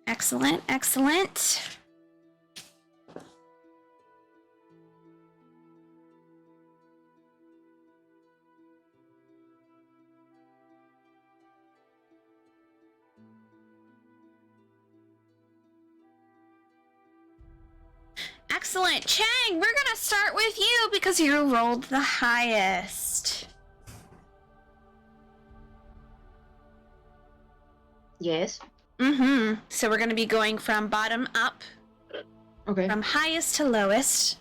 Excellent, excellent. Excellent. Chang, we're gonna start with you because you rolled the highest. Yes. So we're gonna be going from bottom up. Okay. From highest to lowest.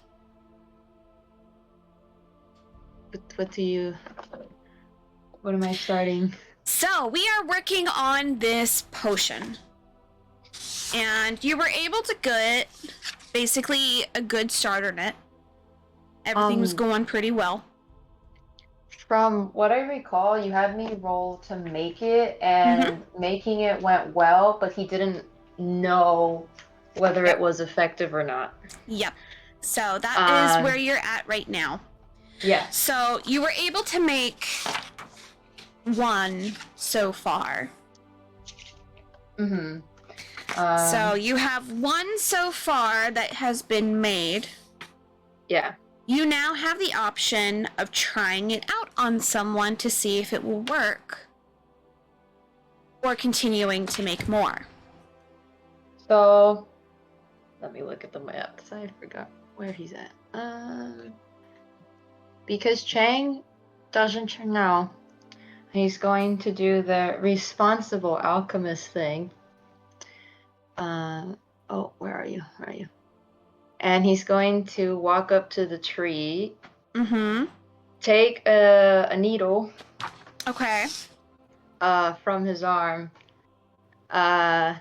What am I starting? So we are working on this potion. And you were able to get basically a good start on it. Everything was going pretty well. From what I recall, you had me roll to make it, and making it went well, but he didn't know whether it was effective or not. Yep. So that is where you're at right now. Yeah. So you were able to make one so far. So you have one so far that has been made. Yeah. You now have the option of trying it out on someone to see if it will work, or continuing to make more. So, let me look at the map because I forgot where he's at. Because Chang doesn't know, he's going to do the responsible alchemist thing. Oh, where are you? Where are you? And he's going to walk up to the tree. Take a needle. Okay. From his arm. Stab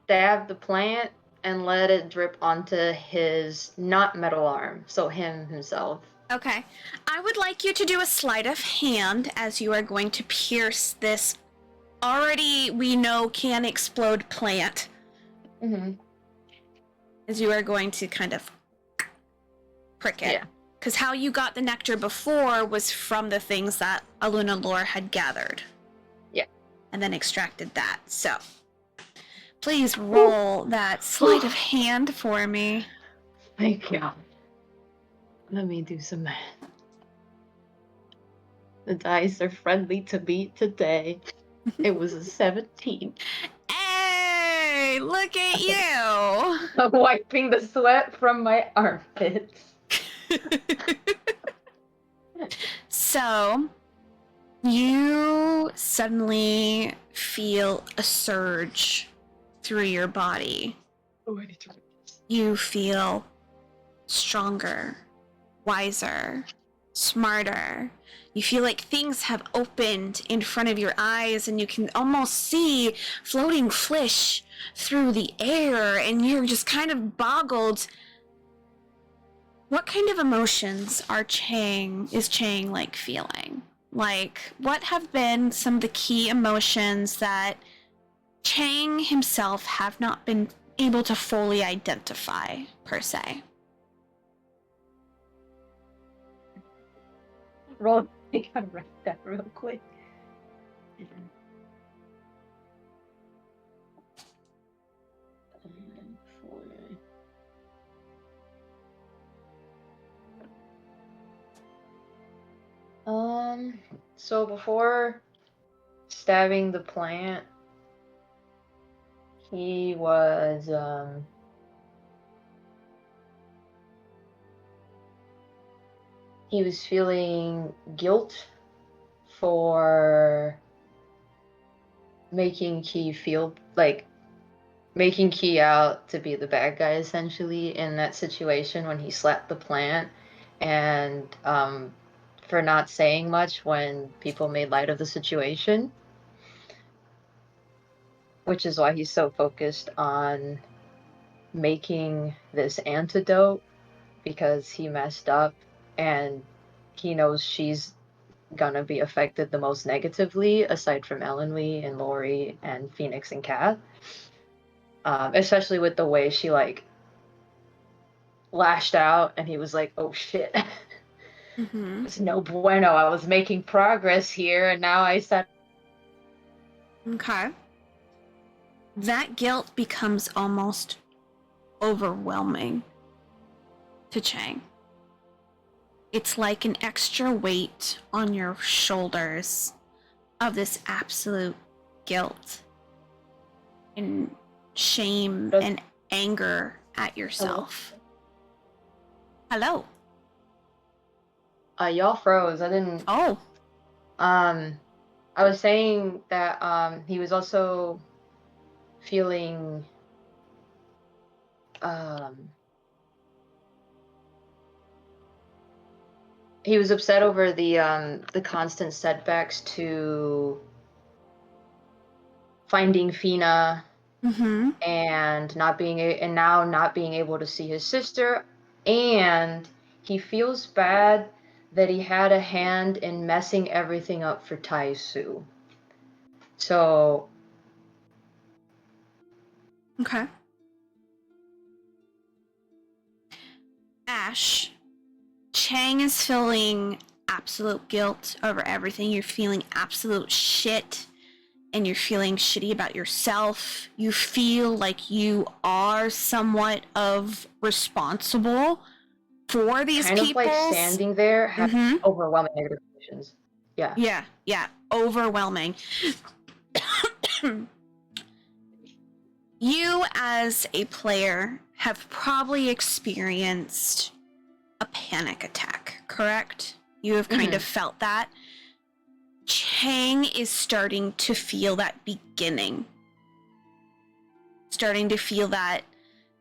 the plant and let it drip onto his not metal arm, so himself. Okay. I would like you to do a sleight of hand as you are going to pierce this already we know can explode plant. As you are going to kind of prick it. Yeah. Because how you got the nectar before was from the things that Alunalore had gathered. Yeah. And then extracted that. So, please roll that sleight of hand for me. Thank you. Let me do some math. The dice are friendly to me today. It was a 17. Hey, look at you! I'm wiping the sweat from my armpits. So, you suddenly feel a surge through your body. Oh, I need to read this. You feel stronger, wiser, smarter. You feel like things have opened in front of your eyes and you can almost see floating fish through the air, and you're just kind of boggled. What kind of emotions is Chang like feeling? Like, what have been some of the key emotions that Chang himself have not been able to fully identify, per se? Roll. I gotta write that real quick. So before stabbing the plant, he was feeling guilt for making Key out to be the bad guy, essentially, in that situation when he slapped the plant, and for not saying much when people made light of the situation, which is why he's so focused on making this antidote, because he messed up and he knows she's gonna be affected the most negatively, aside from Elenwe and Lori and Phoenix and Kat. Especially with the way she lashed out, and he was like, oh shit. It's no bueno. I was making progress here, and now I said. Okay. that guilt becomes almost overwhelming to Chang. It's like an extra weight on your shoulders of this absolute guilt and shame and anger at yourself. Hello. Y'all froze. I didn't. Oh. I was saying that he was also feeling he was upset over the constant setbacks to finding Fina and not being able to see his sister, and he feels bad that he had a hand in messing everything up for Taisu. So okay. Ash, Chang is feeling absolute guilt over everything. You're feeling absolute shit, and you're feeling shitty about yourself. You feel like you are somewhat of responsible for these kind people. Of like standing there, having overwhelming negative emotions. Yeah. Yeah. Overwhelming. You, as a player, have probably experienced a panic attack, correct? You have kind of felt that. Chang is starting to feel that beginning. Starting to feel that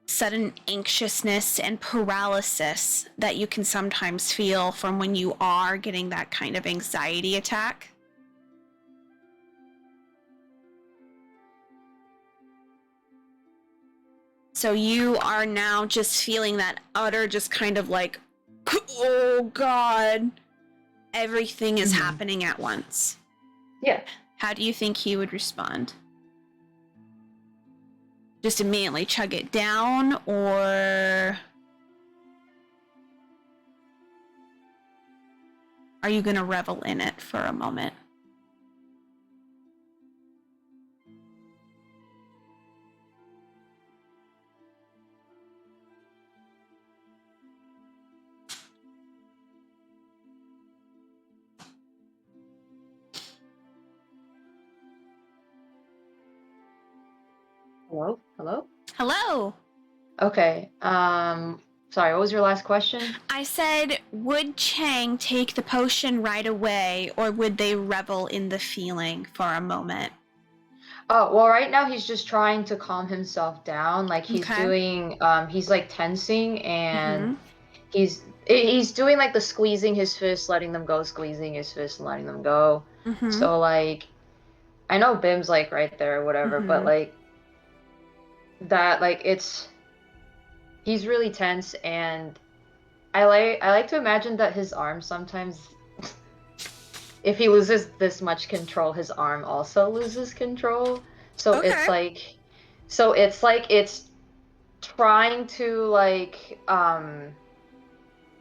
sudden anxiousness and paralysis that you can sometimes feel from when you are getting that kind of anxiety attack. So you are now just feeling that utter, just kind of like, oh God, everything is happening at once. Yeah. How do you think he would respond? Just immediately chug it down, or are you going to revel in it for a moment? Hello. Okay. Sorry, what was your last question? I said, would Chang take the potion right away, or would they revel in the feeling for a moment? Oh, well, right now he's just trying to calm himself down. Like he's doing, he's like tensing, and he's doing like the squeezing his fist, letting them go, squeezing his fist, and letting them go. So like, I know Bim's like right there or whatever, but like that, like he's really tense, and I like to imagine that his arm sometimes, if he loses this much control, his arm also loses control. So it's like it's trying to like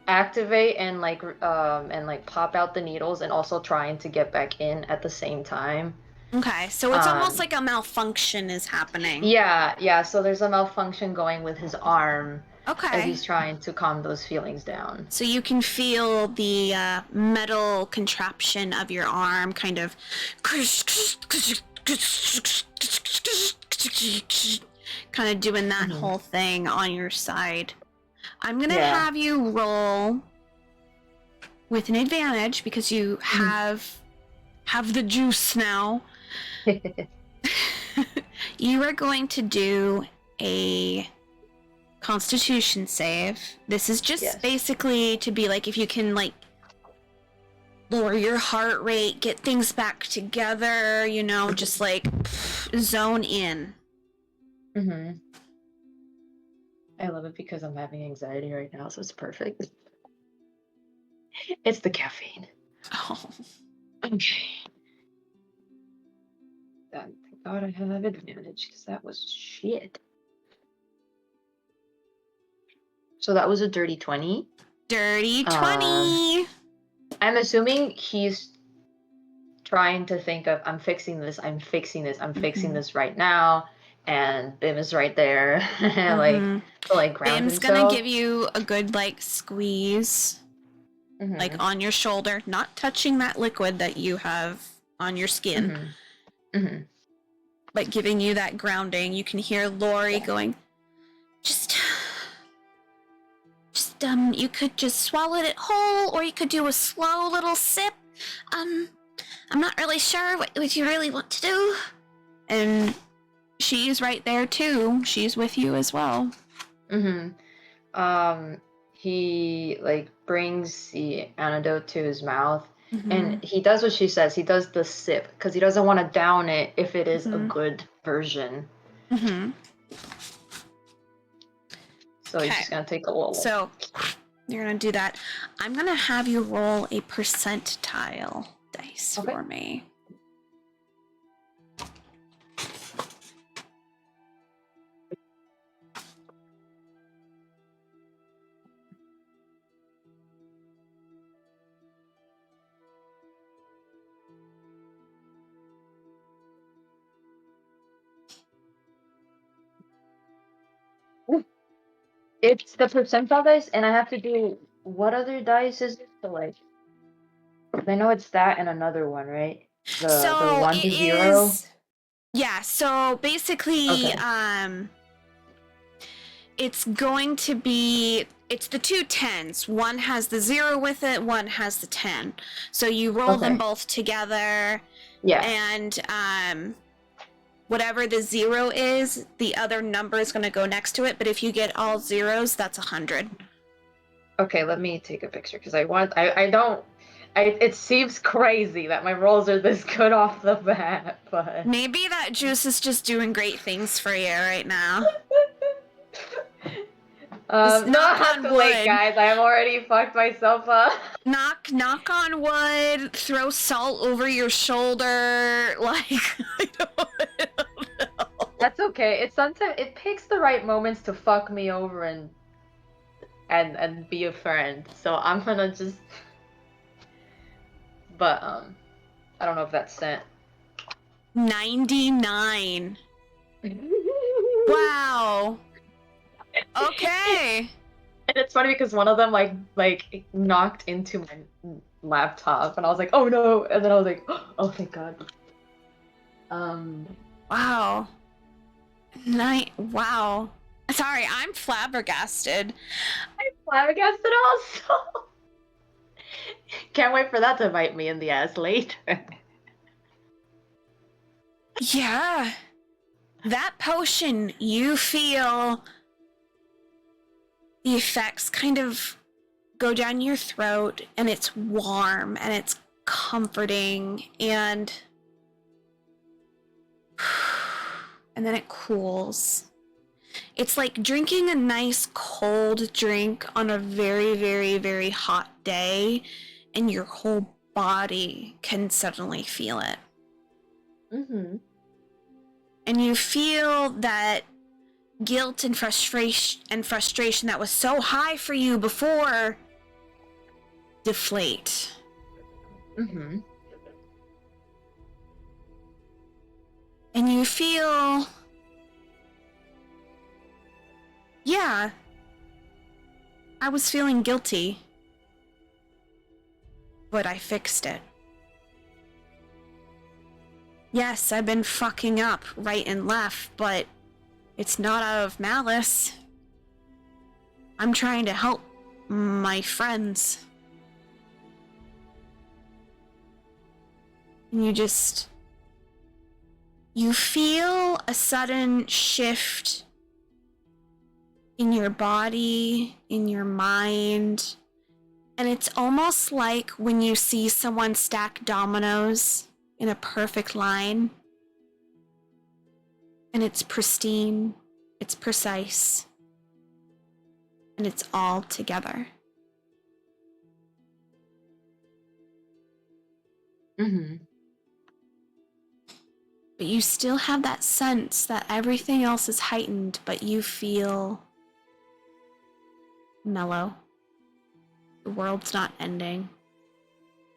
activate and like pop out the needles, and also trying to get back in at the same time. Okay, so it's almost like a malfunction is happening. Yeah, so there's a malfunction going with his arm. Okay. As he's trying to calm those feelings down. So you can feel the metal contraption of your arm kind of doing that whole thing on your side. I'm going to have you roll with an advantage because you have the juice now. You are going to do a Constitution save. This is just basically to be like, if you can like lower your heart rate, get things back together, you know, just like zone in. I love it because I'm having anxiety right now, so it's perfect. It's the caffeine. Oh. Okay. Thank God I have advantage, because that was shit. So that was a dirty 20. Dirty 20! I'm assuming he's trying to think of, I'm fixing this right now. and Bim is right there, like Mm-hmm. to like ground Bim's gonna himself. give you a good like squeeze, like Mm-hmm. on your shoulder, not touching that liquid that you have on your skin, Mm-hmm. Mm-hmm. but giving you that grounding. You can hear Lori going, just you could just swallow it whole, or you could do a slow little sip. I'm not really sure what you really want to do. And she's right there too. She's with you as well. Mm-hmm. He like brings the antidote to his mouth, and he does what she says. He does the sip because he doesn't want to down it if it is a good version. Mm-hmm. So he's just gonna take a little. So you're gonna do that. I'm gonna have you roll a percentile dice for me. It's the percentile dice, and I have to do what other dice is it to like? I know it's that and another one, right? The So 1 it to 0. is. Yeah. So basically, it's going to be. It's the two tens. One has the 0 with it. One has the 10. So you roll them both together. Yeah. And whatever the 0 is, the other number is going to go next to it. But if you get all zeros, that's 100. Okay, let me take a picture because it seems crazy that my rolls are this good off the bat, but maybe that juice is just doing great things for you right now. not too late, guys. I've already fucked myself up. Knock on wood. Throw salt over your shoulder. Like I don't know. That's okay. It picks the right moments to fuck me over and be a friend. So I'm gonna just. But I don't know if that's sent. 99. Wow. Okay. And it's funny because one of them like knocked into my laptop, and I was like, oh no, and then I was like, oh thank God. Wow. Wow. Sorry, I'm flabbergasted. I'm flabbergasted also. Can't wait for that to bite me in the ass later. Yeah. That potion, you feel the effects kind of go down your throat, and it's warm and it's comforting, and then it cools. It's like drinking a nice cold drink on a very, very, very hot day, and your whole body can suddenly feel it. Mm-hmm. And you feel that guilt and frustration that was so high for you before deflate. Mm-hmm. And you feel, yeah, I was feeling guilty, but I fixed it. Yes, I've been fucking up right and left, but it's not out of malice. I'm trying to help my friends. And you feel a sudden shift in your body, in your mind, and it's almost like when you see someone stack dominoes in a perfect line, and it's pristine, it's precise, and it's all together. Mm-hmm. But you still have that sense that everything else is heightened, but you feel mellow. The world's not ending.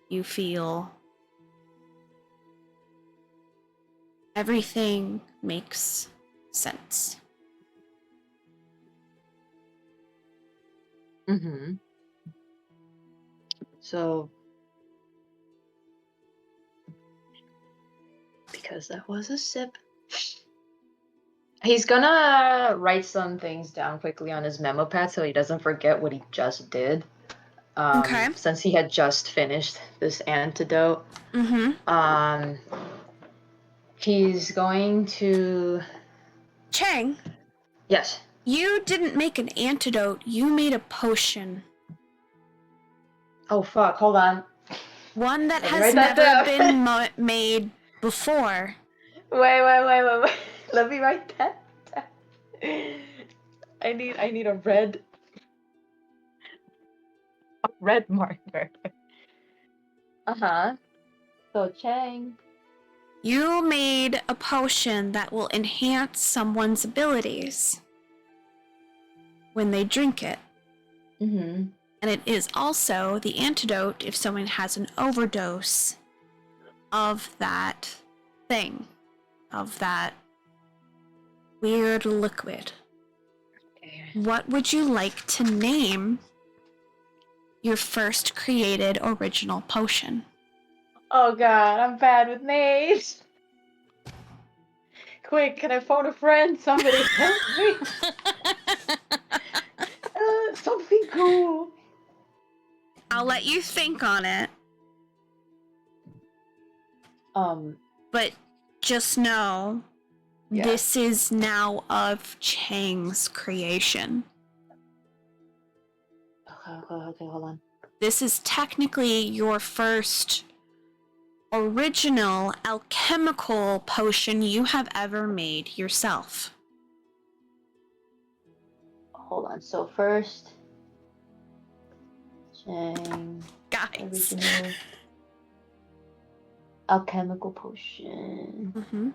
You feel everything makes sense. Mm-hmm. So, because that was a sip. He's gonna write some things down quickly on his memo pad so he doesn't forget what he just did. Okay. Since he had just finished this antidote. Mm-hmm. He's going to... Chang, Yes. you didn't make an antidote, you made a potion. Oh, fuck. Hold on. One that Let me has write that never down. been made before. Wait. Let me write that down. I need a red marker. Uh-huh. So Chang. You made a potion that will enhance someone's abilities when they drink it. Mm-hmm. And it is also the antidote if someone has an overdose of that thing, of that weird liquid. Okay. What would you like to name your first created original potion? Oh god, I'm bad with names. Quick, can I phone a friend? Somebody help me. Something cool. I'll let you think on it, but just know Yeah. this is now of Chang's creation. Okay, hold on. This is technically your first original alchemical potion you have ever made yourself. Hold on. So first, Chang, Guys. original alchemical potion. Mm-hmm.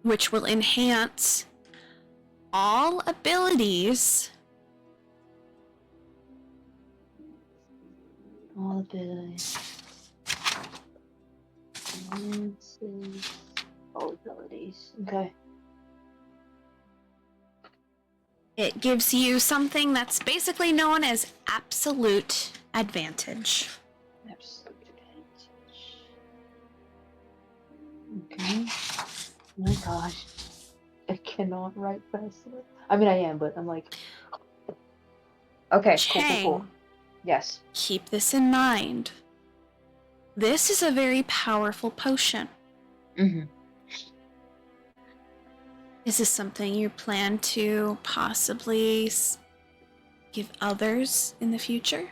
Which will enhance all abilities. All abilities. Enhances all abilities. Okay. It gives you something that's basically known as absolute advantage. Absolute advantage. Okay. Oh my gosh. I cannot write fast enough. I mean, I am, but I'm like... Okay, Chang, cool. Yes. keep this in mind. This is a very powerful potion. Mm-hmm. Is this something you plan to possibly give others in the future?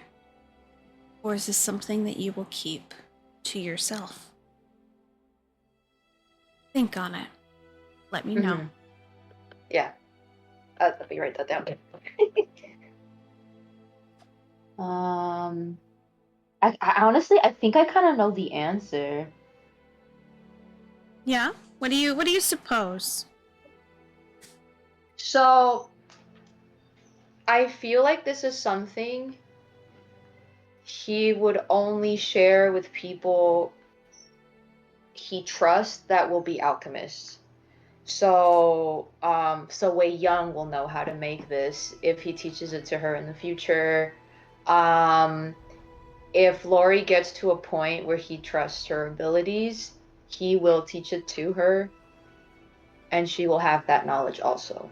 Or is this something that you will keep to yourself? Think on it. Let me know. Yeah. Let me write that down. I honestly, I think I kind of know the answer. Yeah? What do you suppose? So, I feel like this is something he would only share with people he trusts that will be alchemists. So, so Wei Young will know how to make this if he teaches it to her in the future. If Lori gets to a point where he trusts her abilities, he will teach it to her, and she will have that knowledge also.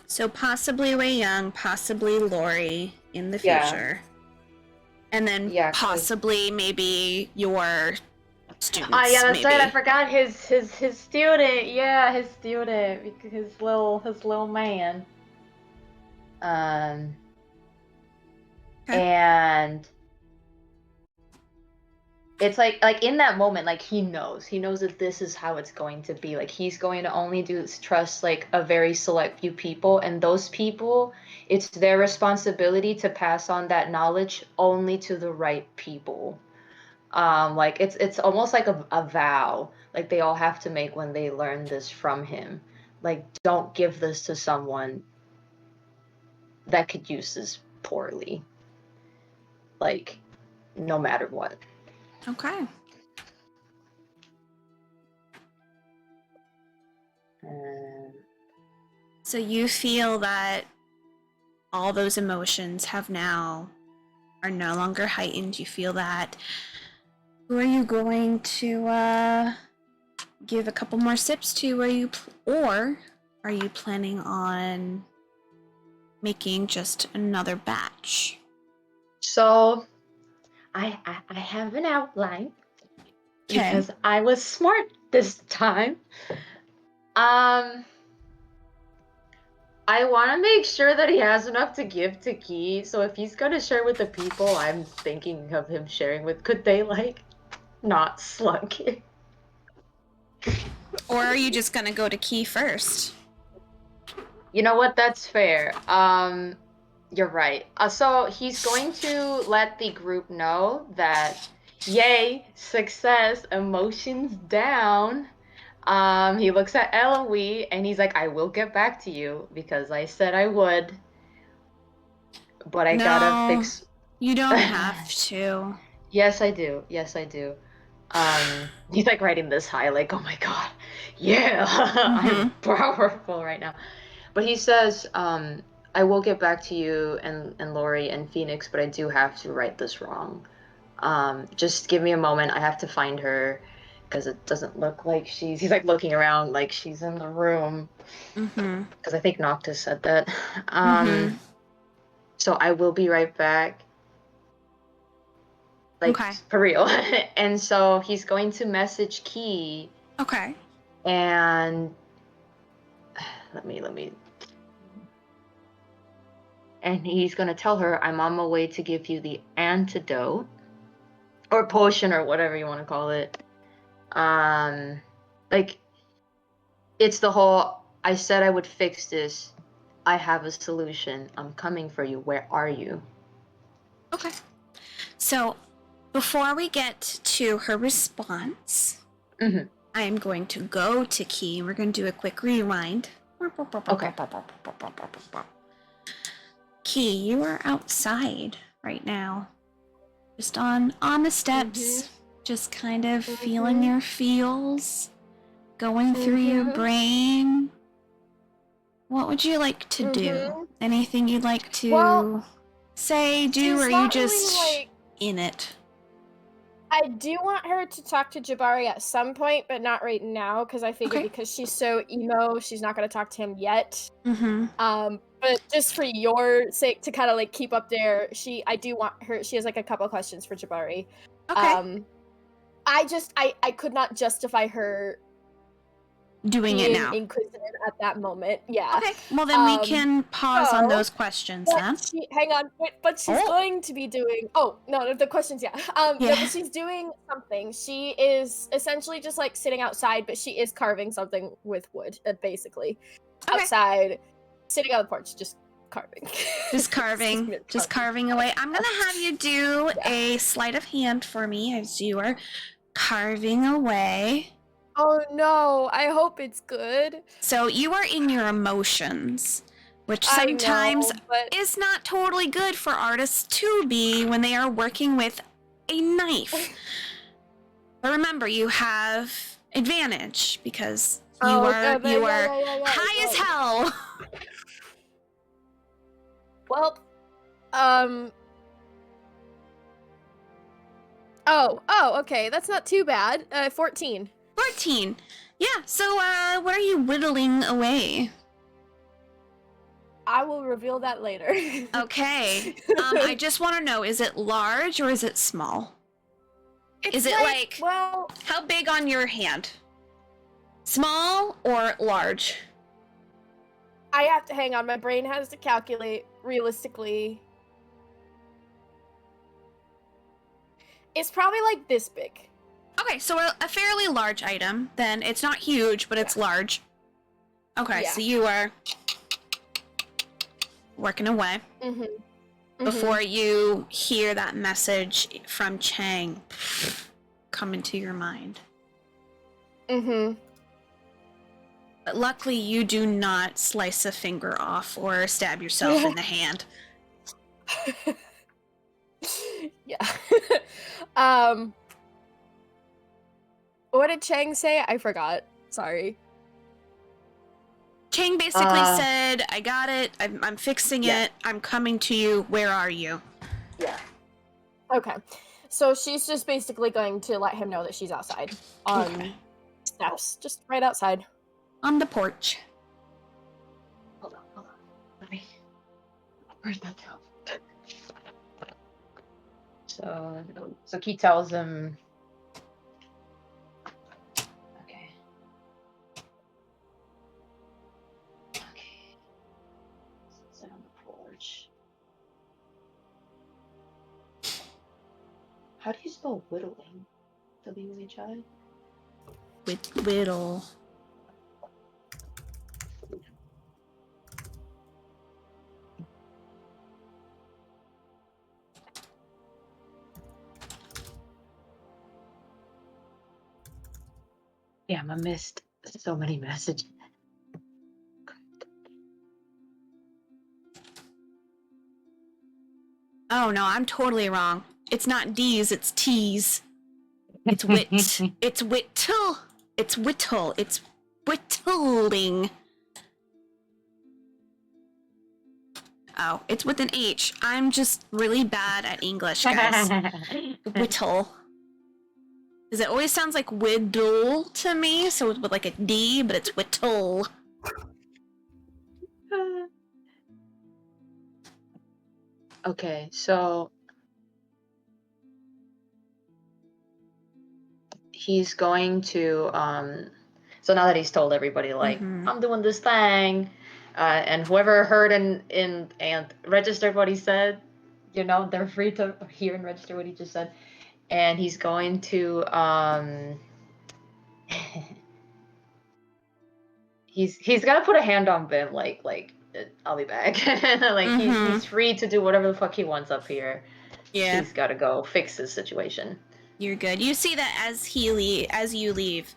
So possibly Wei Young, possibly Lori in the future. And then possibly maybe your students. Yeah, that's maybe. right. I forgot his student. Yeah, his student, his little man. Okay. And it's like in that moment, like he knows that this is how it's going to be. Like he's going to only trust like a very select few people, and those people, it's their responsibility to pass on that knowledge only to the right people. Like it's almost like a vow, like they all have to make when they learn this from him. Like, don't give this to someone that could use this poorly. Like, no matter what. Okay. So you feel that all those emotions are no longer heightened. You feel that. Who are you going to give a couple more sips to? Or are you planning on making just another batch? So I have an outline Okay. because I was smart this time. I want to make sure that he has enough to give to Key. So if he's gonna share with the people I'm thinking of him sharing with, could they like not slug it? Or are you just gonna go to Key first? You know what? That's fair. You're right. So he's going to let the group know that, yay, success, emotions down. He looks at Eloise and he's like, I will get back to you because I said I would. But I gotta fix. You don't have to. Yes, I do. Yes, I do. He's like writing this high, like, oh my god, yeah, I'm powerful right now. But he says, I will get back to you and Lori and Phoenix, but I do have to right this wrong. Just give me a moment. I have to find her because it doesn't look like he's like looking around like she's in the room. Because I think Noctis said that. So I will be right back. Like, Okay. for real. And so he's going to message Key. Okay. And let me. And he's going to tell her, I'm on my way to give you the antidote or potion or whatever you want to call it. Like, it's the whole, I said I would fix this. I have a solution. I'm coming for you. Where are you? Okay. So, before we get to her response, I am going to go to Key. We're going to do a quick rewind. Okay. Key, you are outside right now. Just on the steps, just kind of feeling your feels, going through your brain. What would you like to do? Anything you'd like to say, do, or are you just really, in it? I do want her to talk to Jabari at some point, but not right now, because I figure because she's so emo, she's not going to talk to him yet. But just for your sake, to kind of like keep up there, I do want her. She has like a couple questions for Jabari. Okay. I could not justify her doing it now. Inquisitive at that moment. Yeah. Okay. Well, then we can pause on those questions then. Hang on. But she's going to be doing. Oh no, the questions. Yeah. No, but she's doing something. She is essentially just like sitting outside, but she is carving something with wood, basically. Outside, sitting on the porch, just carving. Just carving. Just carving away. I'm gonna have you do a sleight of hand for me as you are carving away. Oh no, I hope it's good. So you are in your emotions, which sometimes is not totally good for artists to be when they are working with a knife. But remember, you have advantage because you are high as hell. Well, Oh, okay, that's not too bad. 14. 14. Yeah, so what are you whittling away? I will reveal that later. Okay. I just want to know, is it large or is it small? Is it like, well, how big on your hand? Small or large? I have to hang on. My brain has to calculate realistically. It's probably like this big. Okay, so a fairly large item. Then it's not huge, but it's large. Okay, so you are working away before you hear that message from Chang come into your mind. But luckily, you do not slice a finger off or stab yourself in the hand. Yeah. What did Chang say? I forgot. Sorry. Chang basically said, I got it, I'm fixing it, I'm coming to you, where are you? Yeah. Okay. So she's just basically going to let him know that she's outside on steps, just right outside. On the porch. Hold on. Let me. Where's that down? So Key tells him. Okay. Sit on the porch. How do you spell whittling? W-H-I? Whittle. Damn, I missed so many messages. Oh no, I'm totally wrong. It's not D's, it's T's. It's wit. It's whittle. It's whittle. It's whittling. Oh, it's with an H. I'm just really bad at English, guys. Whittle. Because it always sounds like whittle to me, so it's with like a D, but it's whittle. Okay, so he's going to so now that he's told everybody like I'm doing this thing, and whoever heard and registered what he said, you know, they're free to hear and register what he just said. And he's going to he's gonna put a hand on Bim, like I'll be back. Like he's free to do whatever the fuck he wants up here. Yeah. He's gotta go fix his situation. You're good. You see that as you leave,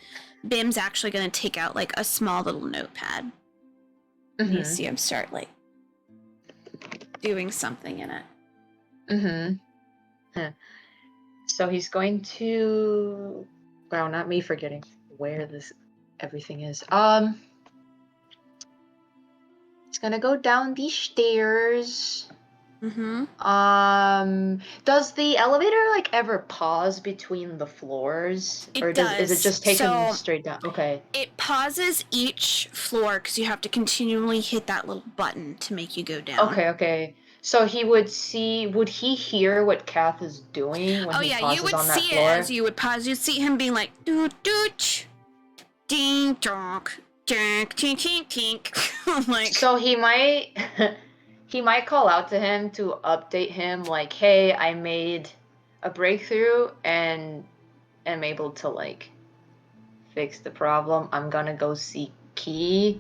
Bim's actually gonna take out like a small little notepad. You see him start like doing something in it. So he's going to, wow, not me forgetting where this everything is. He's gonna go down these stairs. Does the elevator like ever pause between the floors? It or does. Is it just take him So, straight down? Okay. It pauses each floor because you have to continually hit that little button to make you go down. Okay. So would he hear what Kath is doing when he pauses you would on that see floor? it as you would pause. You'd see him being like, doo dooch, ding donk, tink tink tink. Like, so he might he might call out to him to update him like, hey, I made a breakthrough and am able to like fix the problem. I'm gonna go see Key.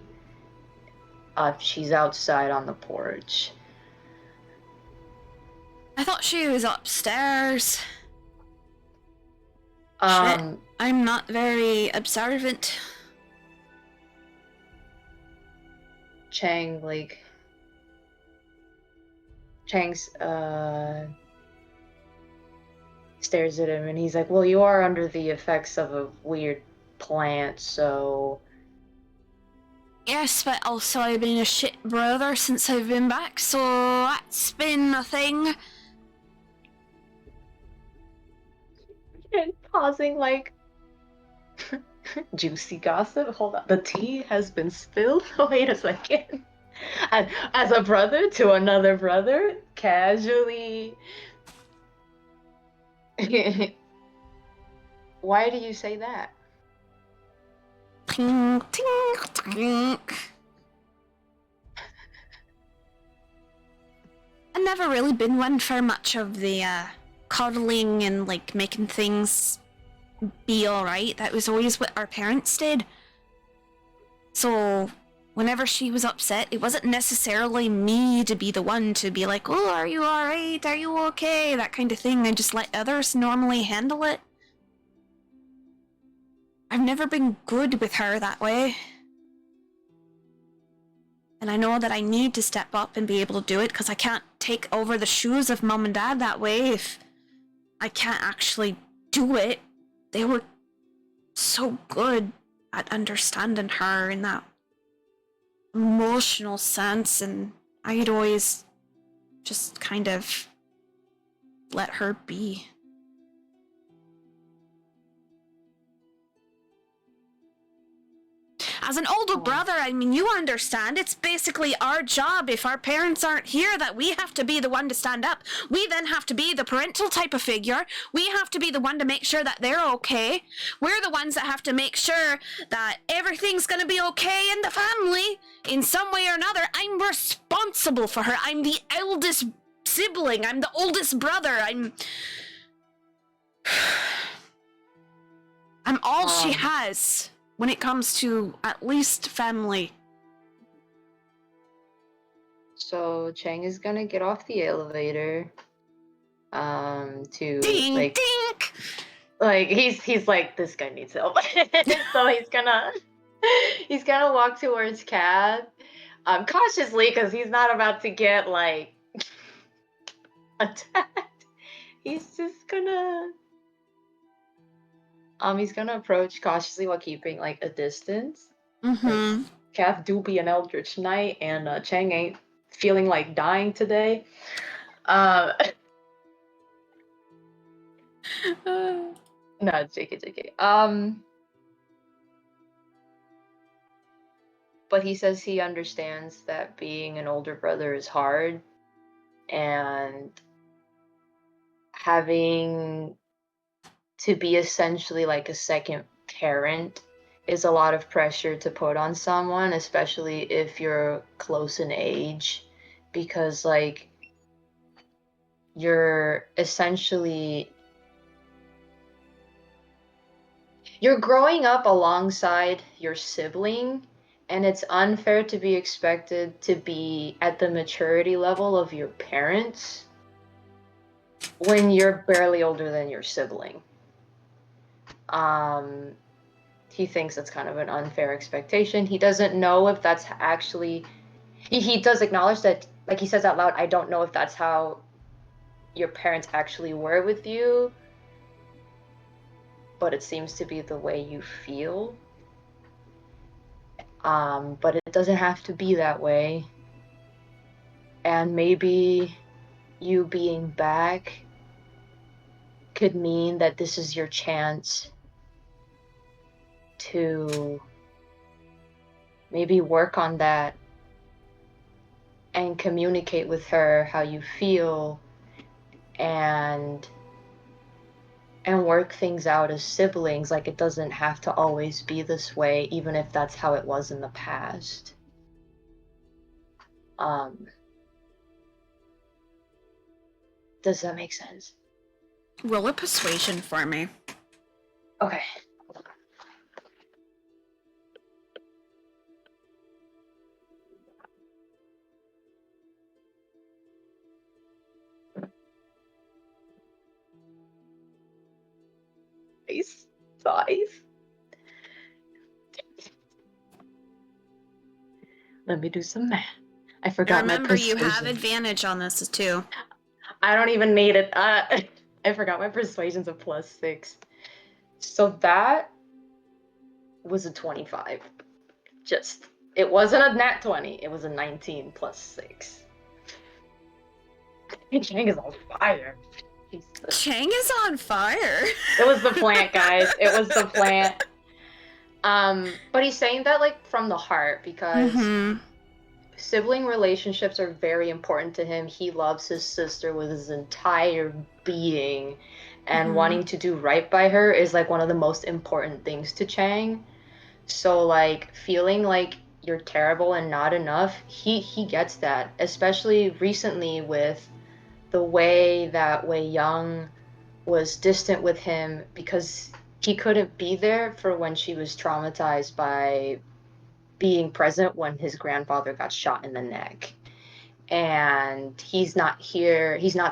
She's outside on the porch. I thought she was upstairs. Um, I'm not very observant. Chang's stares at him and he's like, well, you are under the effects of a weird plant, so... Yes, but also I've been a shit brother since I've been back, so that's been a thing. And pausing like... Juicy gossip? Hold on. The tea has been spilled? Wait a second. As a brother to another brother? Casually... Why do you say that? Tink, tink, tink. I've never really been one for much of the coddling and like making things be alright. That was always what our parents did. So whenever she was upset, it wasn't necessarily me to be the one to be like, oh, are you alright? Are you okay? That kind of thing. I just let others normally handle it. I've never been good with her that way. And I know that I need to step up and be able to do it because I can't take over the shoes of mom and dad that way if I can't actually do it. They were so good at understanding her in that emotional sense, and I'd always just kind of let her be. As an older brother, I mean, you understand, it's basically our job, if our parents aren't here, that we have to be the one to stand up. We then have to be the parental type of figure. We have to be the one to make sure that they're okay. We're the ones that have to make sure that everything's going to be okay in the family in some way or another. I'm responsible for her. I'm the eldest sibling. I'm the oldest brother. I'm all she has when it comes to at least family. So Chang is gonna get off the elevator. To Ding, like, dink. like he's like, this guy needs help. So he's gonna walk towards Cab, cautiously, because he's not about to get like attacked. He's just gonna he's gonna approach cautiously while keeping like a distance. Mm-hmm. Cav do be an Eldritch Knight, and Chang ain't feeling like dying today. No, it's JK. But he says he understands that being an older brother is hard, and having to be essentially like a second parent is a lot of pressure to put on someone, especially if you're close in age, because like you're growing up alongside your sibling, and it's unfair to be expected to be at the maturity level of your parents when you're barely older than your sibling. He thinks that's kind of an unfair expectation. He doesn't know if that's actually... He does acknowledge that, like he says out loud, I don't know if that's how your parents actually were with you, but it seems to be the way you feel. But it doesn't have to be that way. And maybe you being back could mean that this is your chance to maybe work on that and communicate with her how you feel, and work things out as siblings. Like, it doesn't have to always be this way, even if that's how it was in the past. Does that make sense? Roll a persuasion for me. Okay. Size. Let me do some math. I forgot my Remember, you persuasion. have advantage on this too. I don't even need it. I forgot my persuasion's a +6. So that was a 25. It wasn't a nat 20. It was a 19 +6. Chang is on fire. Jesus. Chang is on fire. It was the plant, guys. It was the plant. But he's saying that like from the heart, because sibling relationships are very important to him. He loves his sister with his entire being, and wanting to do right by her is like one of the most important things to Chang. So like feeling like you're terrible and not enough, he gets that, especially recently with the way that Wei Young was distant with him because he couldn't be there for when she was traumatized by being present when his grandfather got shot in the neck. And he's not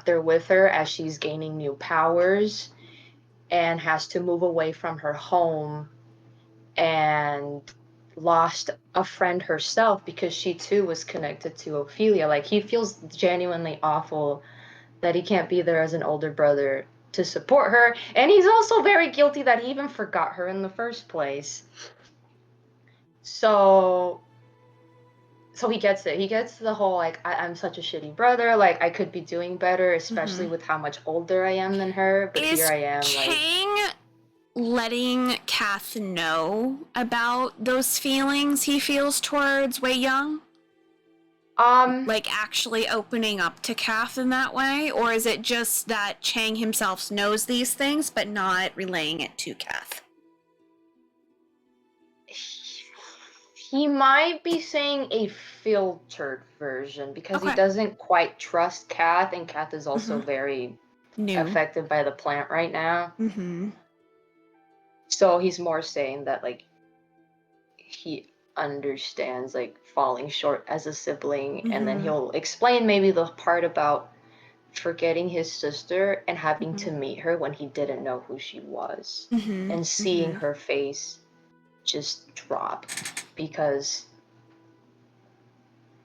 there with her as she's gaining new powers and has to move away from her home, and lost a friend herself because she too was connected to Ophelia. Like, he feels genuinely awful that he can't be there as an older brother to support her, and he's also very guilty that he even forgot her in the first place. So so he gets it. He gets the whole like I'm such a shitty brother. Like I could be doing better, especially with how much older I am than her. But here Is I am, like Chang letting Kath know about those feelings he feels towards Wei Young? Like actually opening up to Kath in that way? Or is it just that Chang himself knows these things but not relaying it to Kath? he might be saying a filtered version because he Okay. doesn't quite trust Kath, and Kath is also very New. affected by the plant right now. Mm-hmm. So he's more saying that like he understands like falling short as a sibling, and then he'll explain maybe the part about forgetting his sister and having to meet her when he didn't know who she was, and seeing her face just drop because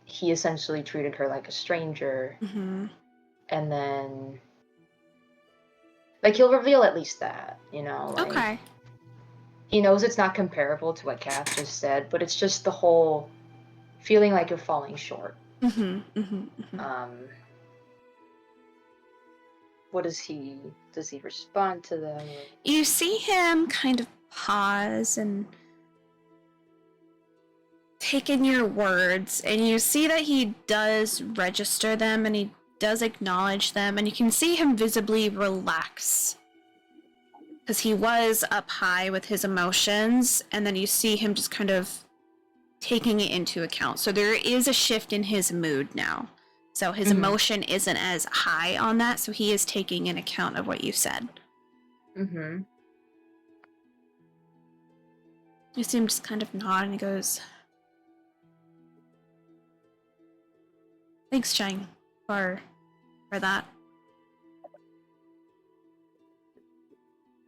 he essentially treated her like a stranger. And then like he'll reveal at least that, you know, like Okay. he knows it's not comparable to what Kath just said, but it's just the whole feeling like you're falling short. What does he respond to them? You see him kind of pause and take in your words, and you see that he does register them and he does acknowledge them, and you can see him visibly relax because he was up high with his emotions, and then you see him just kind of taking it into account. So there is a shift in his mood now. So his emotion isn't as high on that, so he is taking in account of what you said. You see him just kind of nod, and he goes, "Thanks, Chang, for that.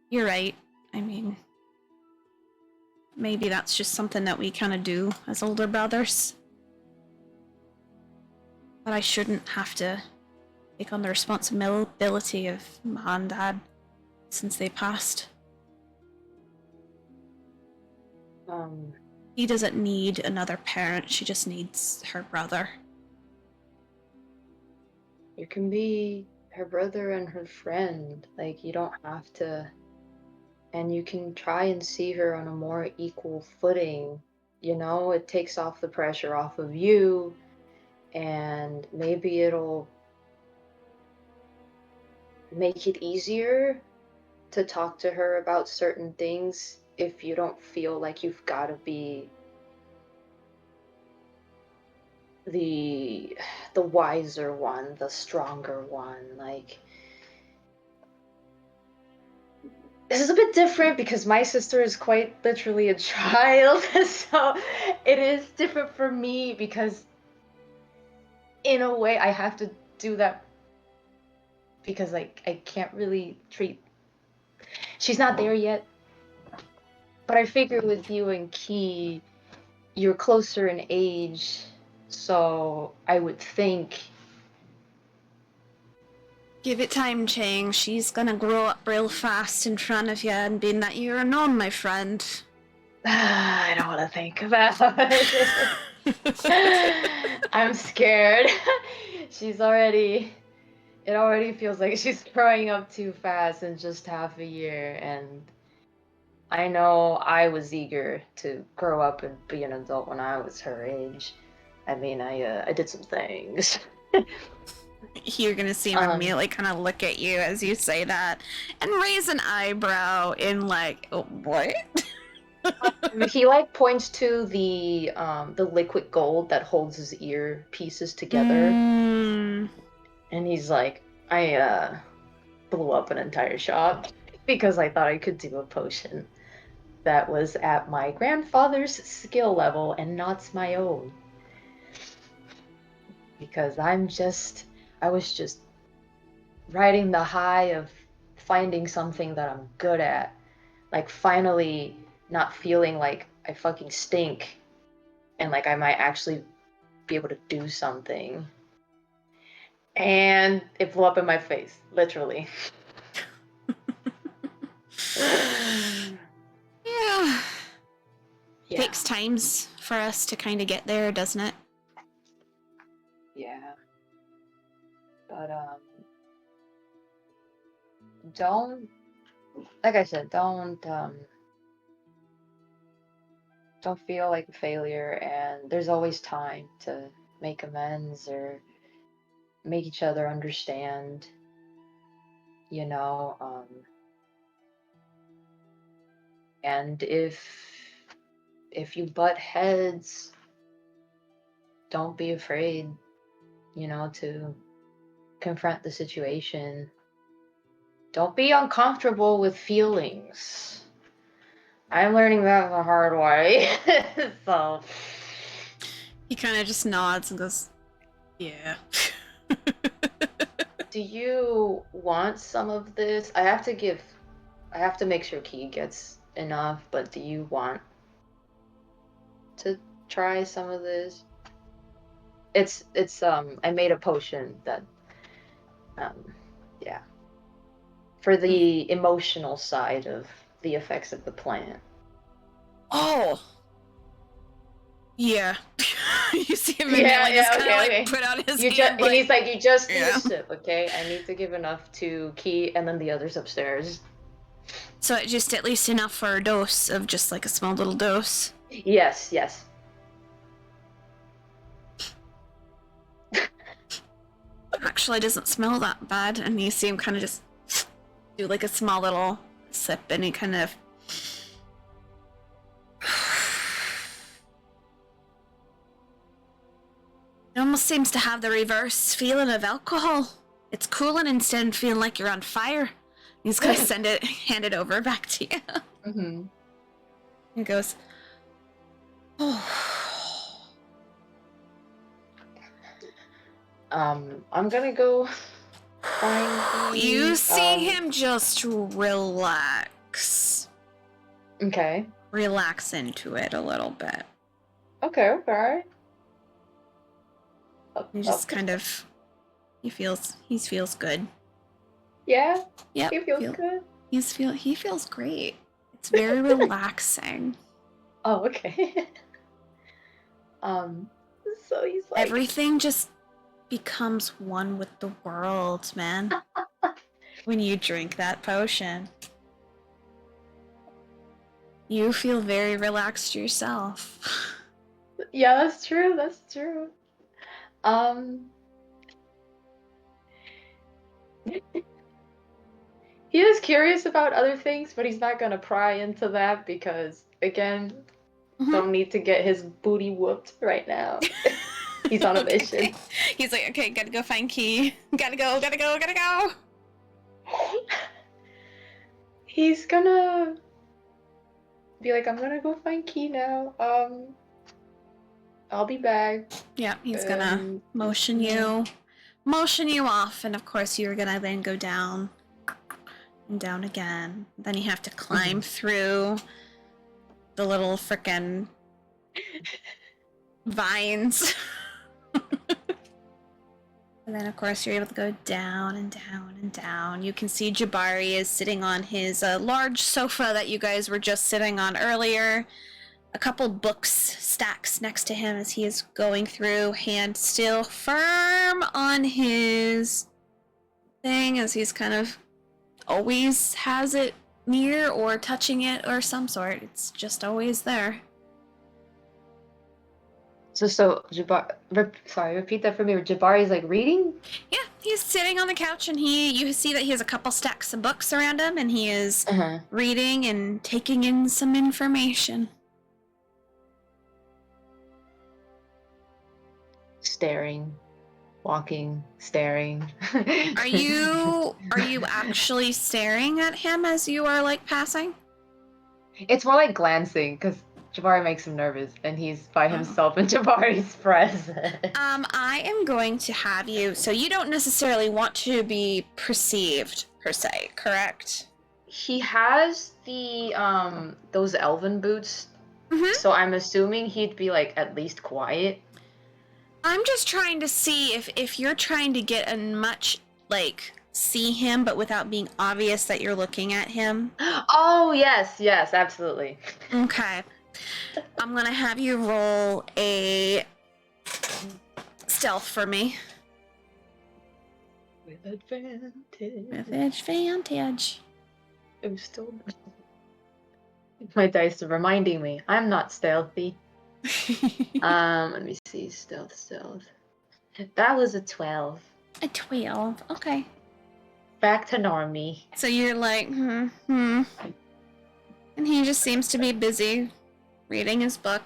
You're right. I mean, maybe that's just something that we kind of do as older brothers. But I shouldn't have to take on the responsibility of Mom and Dad since they passed. He doesn't need another parent, she just needs her brother." You can be her brother and her friend. Like, you don't have to. And you can try and see her on a more equal footing. You know, it takes off the pressure off of you, and maybe it'll make it easier to talk to her about certain things if you don't feel like you've got to be the wiser one, the stronger one. Like, this is a bit different because my sister is quite literally a child, so it is different for me because in a way I have to do that because like I can't really treat, she's not there yet. But I figure with you and Key, you're closer in age, so I would think. Give it time, Chang. She's gonna grow up real fast in front of you, and being that you're a non, my friend. I don't want to think about it. I'm scared. It already feels like she's growing up too fast in just half a year, and I know I was eager to grow up and be an adult when I was her age. I mean, I did some things. You're gonna see him immediately kind of look at you as you say that and raise an eyebrow in like, oh, what? He like points to the liquid gold that holds his ear pieces together, and he's like, I blew up an entire shop because I thought I could do a potion that was at my grandfather's skill level and not my own. Because I was just riding the high of finding something that I'm good at. Like finally not feeling like I fucking stink and like I might actually be able to do something. And it blew up in my face, literally. Yeah. Takes times for us to kind of get there, doesn't it? But don't, like I said, don't feel like a failure, and there's always time to make amends or make each other understand, you know. And if you butt heads, don't be afraid, you know, to confront the situation. Don't be uncomfortable with feelings. I'm learning that the hard way. So He kind of just nods and goes, yeah. do you want some of this? I have to make sure Key gets enough, but do you want to try some of this? It's I made a potion that yeah, for the emotional side of the effects of the plant. Oh. Yeah. You see him immediately just kind of like put out his hand. And he's like, you just need yeah. a sip, okay? I need to give enough to Key and then the others upstairs. So it just at least enough for a dose of just like a small little dose. Yes, yes. Actually, it doesn't smell that bad, and you see him kind of just do like a small little sip, and he kind of. It almost seems to have the reverse feeling of alcohol. It's cooling instead of feeling like you're on fire. He's gonna hand it over back to you. Mm-hmm. He goes, oh. I'm gonna go find You see him just relax. Okay. Relax into it a little bit. Okay. He just kind of, he feels good. Yeah. Yep. He feels good. He feels great. It's very relaxing. Oh, okay. So he's like, everything just becomes one with the world, man. When you drink that potion. You feel very relaxed yourself. yeah, that's true. He is curious about other things, but he's not gonna pry into that because, again, don't need to get his booty whooped right now. He's on a mission. He's like, okay, gotta go find Key. Gotta go. He's gonna be like, I'm gonna go find Key now. I'll be back. Yeah, he's gonna motion you off, and of course you're gonna then go down and down again. Then you have to climb through the little frickin' vines. And then of course you're able to go down and down and down. You can see Jabari is sitting on his large sofa that you guys were just sitting on earlier. A couple books stacks next to him as he is going through, hand still firm on his thing, as he's kind of always has it near or touching it or some sort. It's just always there. So repeat that for me. Jabari's like reading? Yeah, he's sitting on the couch, and you see that he has a couple stacks of books around him, and he is reading and taking in some information. Staring, walking, staring. Are you actually staring at him as you are like passing? It's more like glancing, because Jabari makes him nervous, and he's by himself in Jabari's presence. I am going to have you, so you don't necessarily want to be perceived, per se, correct? He has the, those elven boots, so I'm assuming he'd be, like, at least quiet. I'm just trying to see if you're trying to get a much, like, see him, but without being obvious that you're looking at him. Oh, yes, absolutely. Okay. I'm gonna have you roll a stealth for me. With advantage. With advantage. I'm still. My dice are reminding me I'm not stealthy. Let me see. Stealth. That was a 12. A 12. Okay. Back to normie. So you're like, And he just seems to be busy reading his book.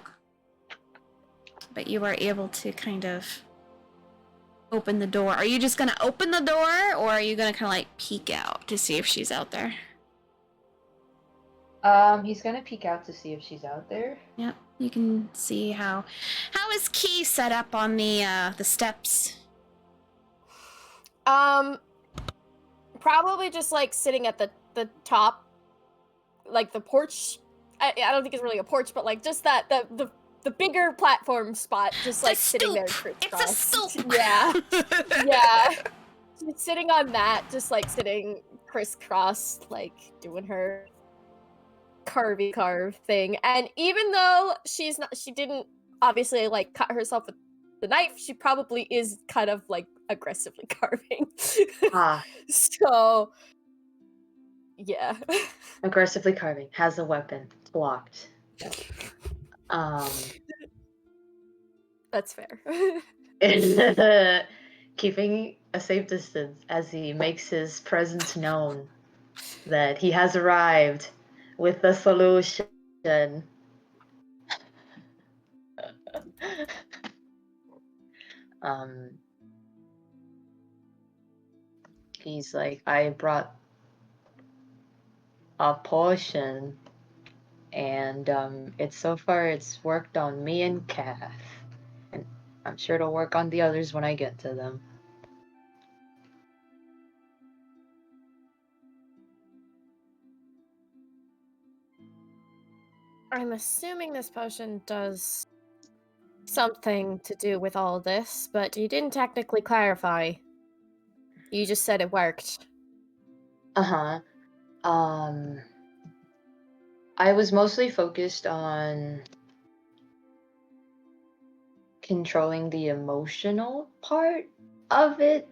But you are able to kind of open the door. Are you just gonna open the door, or are you gonna kind of like peek out to see if she's out there? He's gonna peek out to see if she's out there. Yep, you can see how is Key set up on the steps? Probably just like sitting at the top, like the porch. I don't think it's really a porch, but like just that the bigger platform spot, just like sitting there crisscross. It's a stoop. Yeah, yeah. She's sitting on that, just like sitting crisscross, like doing her carve thing. And even though she didn't obviously like cut herself with the knife, she probably is kind of like aggressively carving. So yeah. Aggressively carving. Has a weapon. Blocked. That's fair. Keeping a safe distance as he makes his presence known that he has arrived with the solution. He's like, I brought a potion, and it's worked on me and Kath, and I'm sure it'll work on the others when I get to them. I'm assuming this potion does something to do with all this, but you didn't technically clarify. You just said it worked. I was mostly focused on controlling the emotional part of it,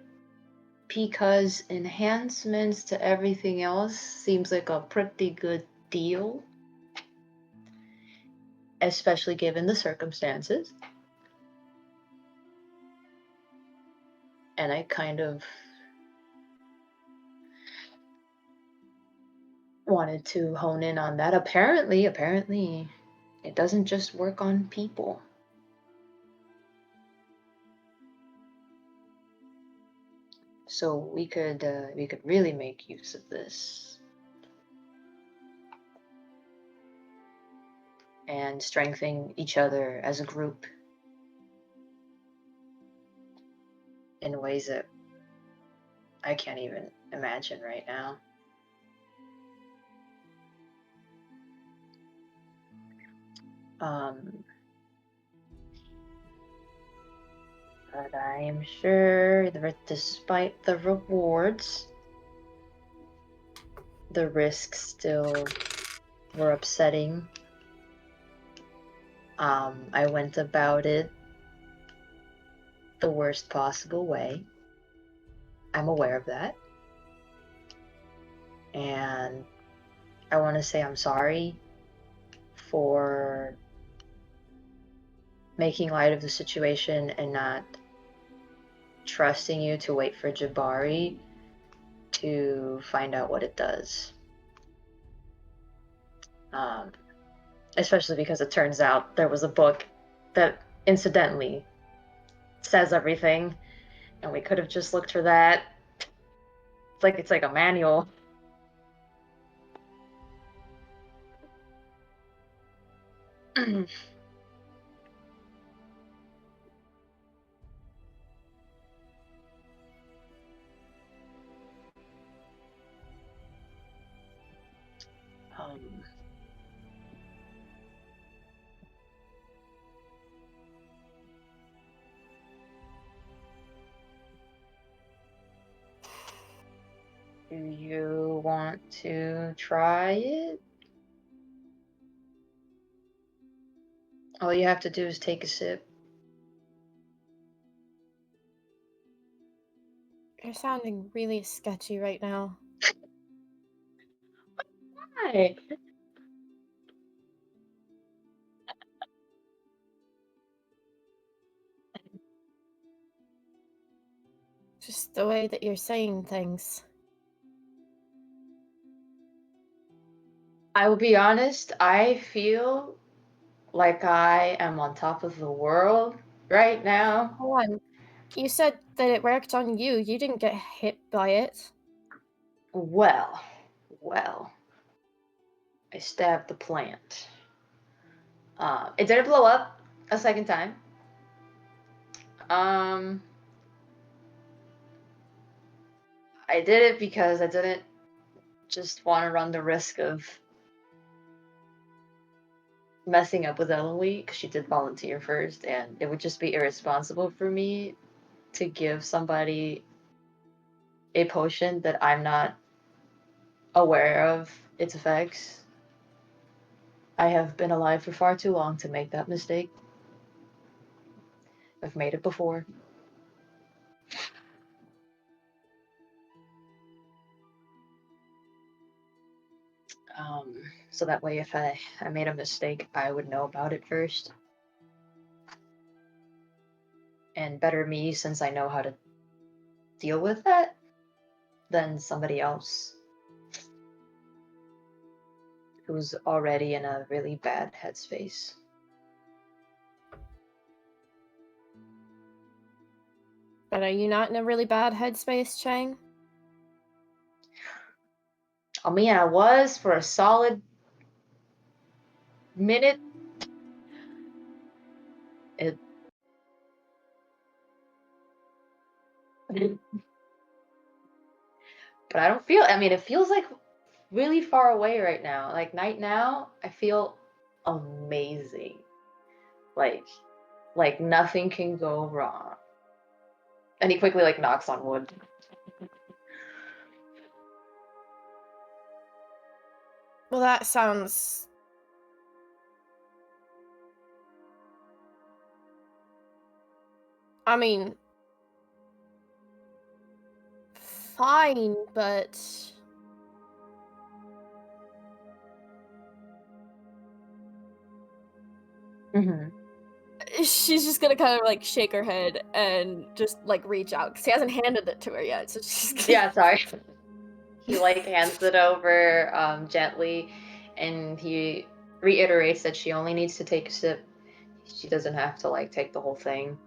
because enhancements to everything else seems like a pretty good deal, especially given the circumstances. And I kind of wanted to hone in on that. Apparently, it doesn't just work on people. So we could really make use of this and strengthen each other as a group in ways that I can't even imagine right now. But I am sure that despite the rewards, the risks still were upsetting. I went about it the worst possible way. I'm aware of that. And I want to say I'm sorry for making light of the situation and not trusting you to wait for Jabari to find out what it does. Especially because it turns out there was a book that incidentally says everything, and we could have just looked for that. It's like a manual. Do you want to try it? All you have to do is take a sip. You're sounding really sketchy right now. Hi. Just the way that you're saying things. I will be honest, I feel like I am on top of the world right now. Hold on. You said that it worked on you. You didn't get hit by it. Well, I stabbed the plant. It didn't blow up a second time. I did it because I didn't just want to run the risk of messing up with Eloise, because she did volunteer first, and it would just be irresponsible for me to give somebody a potion that I'm not aware of its effects. I have been alive for far too long to make that mistake. I've made it before. So that way if I made a mistake, I would know about it first. And better me, since I know how to deal with that, than somebody else who's already in a really bad headspace. But are you not in a really bad headspace, Chang? I mean, I was for a solid minute. But I don't feel, I mean, it feels like really far away right now. Like night now, I feel amazing. Like nothing can go wrong. And he quickly like knocks on wood. Well, that sounds... I mean... fine, but... Mm-hmm. She's just gonna kind of like shake her head and just like reach out because he hasn't handed it to her yet. So she's gonna... Yeah, sorry. He like hands it over gently, and he reiterates that she only needs to take a sip. She doesn't have to like take the whole thing.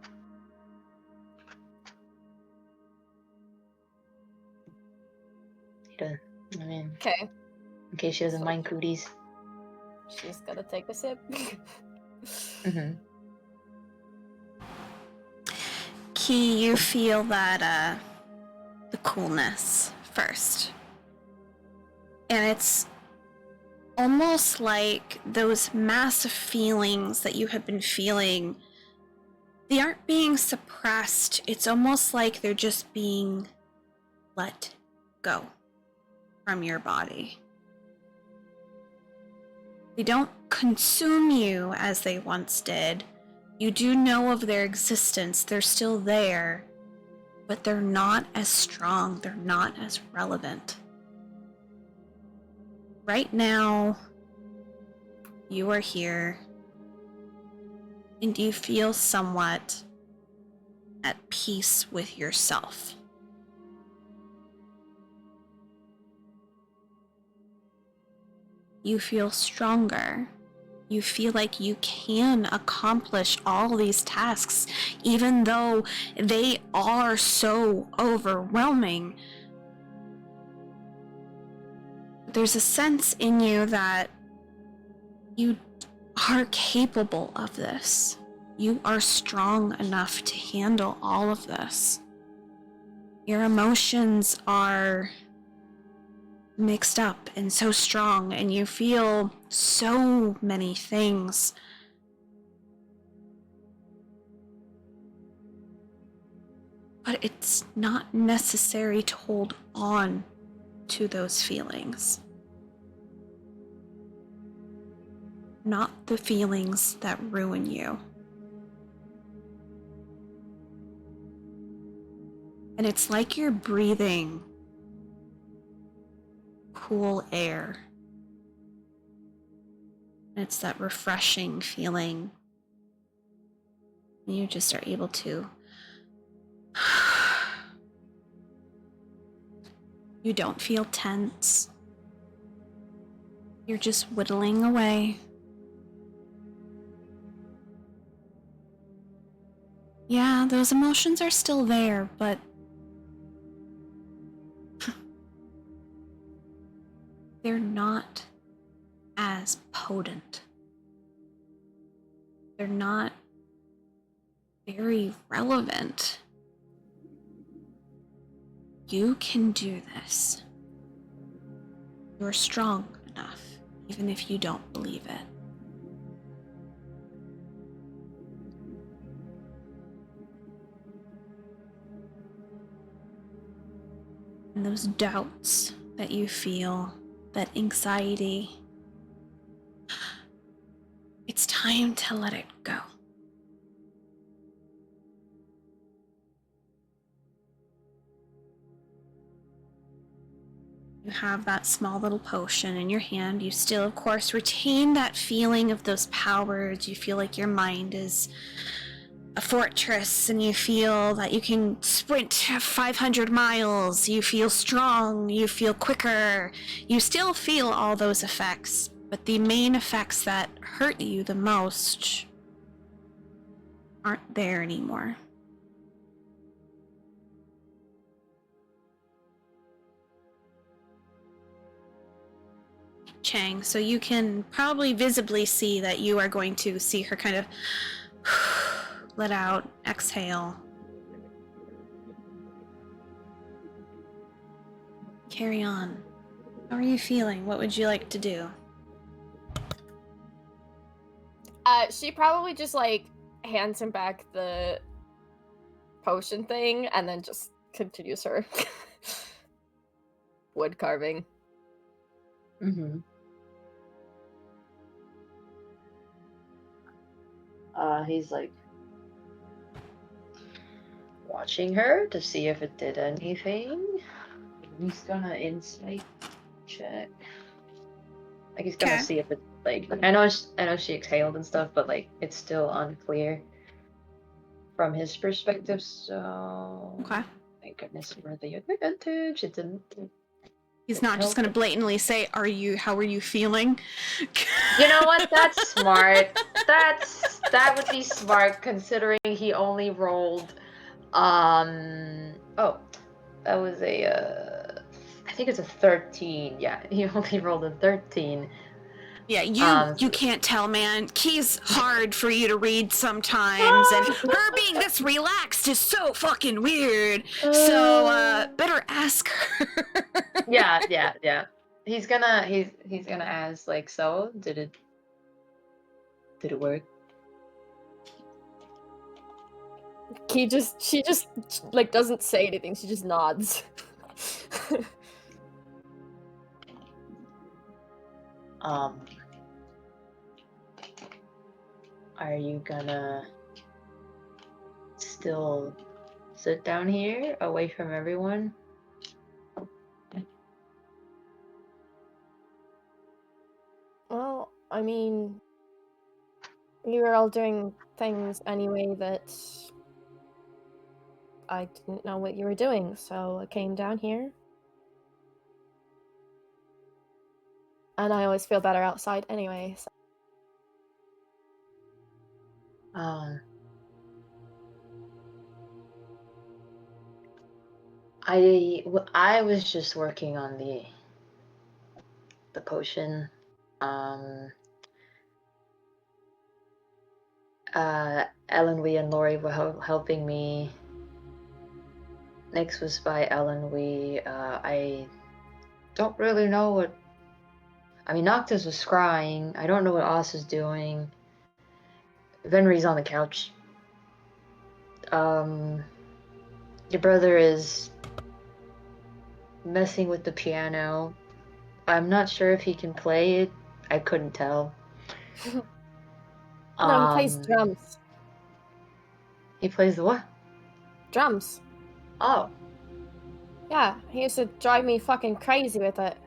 I mean, Okay. in case she doesn't So mind cooties. she's gonna take a sip. Mm-hmm. Key, you feel that the coolness first. And it's almost like those massive feelings that you have been feeling, they aren't being suppressed. It's almost like they're just being let go from your body. They don't consume you as they once did. You do know of their existence. They're still there, but they're not as strong. They're not as relevant. Right now, you are here, and you feel somewhat at peace with yourself. You feel stronger. You feel like you can accomplish all these tasks, even though they are so overwhelming. There's a sense in you that you are capable of this. You are strong enough to handle all of this. Your emotions are mixed up and so strong, and you feel so many things. But it's not necessary to hold on to those feelings. Not the feelings that ruin you. And it's like you're breathing cool air. And it's that refreshing feeling. And you just are able to. You don't feel tense. You're just whittling away. Yeah, those emotions are still there, but they're not as potent. They're not very relevant. You can do this. You're strong enough, even if you don't believe it. And those doubts that you feel, that anxiety, it's time to let it go. You have that small little potion in your hand. You still, of course, retain that feeling of those powers. You feel like your mind is a fortress, and you feel that you can sprint 500 miles. You feel strong. You feel quicker. You still feel all those effects, but the main effects that hurt you the most aren't there anymore. Chang, so you can probably visibly see that you are going to see her kind of let out, exhale. Carry on. How are you feeling? What would you like to do? She probably just like hands him back the potion thing and then just continues her wood carving. Mm-hmm. He's like watching her to see if it did anything. He's gonna insight check. Like he's gonna see if it like I know she exhaled and stuff, but like it's still unclear from his perspective. So Okay. thank goodness for the advantage. It didn't. He's not just gonna blatantly say, how are you feeling? You know what? That's smart. That would be smart considering he only rolled oh, that was a I think it's a 13. Yeah, he only rolled a 13. Yeah, you can't tell, man. Key's hard for you to read sometimes, and her being this relaxed is so fucking weird. So better ask her. Yeah. He's gonna ask like, so did it work? She just like doesn't say anything. She just nods. Are you gonna still sit down here away from everyone? Well, I mean, you were all doing things anyway that I didn't know what you were doing, so I came down here. And I always feel better outside anyway, so. I was just working on the potion. Ellen Wee and Lori were helping me. Next was by Ellen Wee. I don't really know what. I mean, Noctis was scrying. I don't know what Oz is doing. Venry's on the couch. Your brother is messing with the piano. I'm not sure if he can play it. I couldn't tell. No, he plays drums. He plays the what? Drums. Oh, Yeah, he used to drive me fucking crazy with it.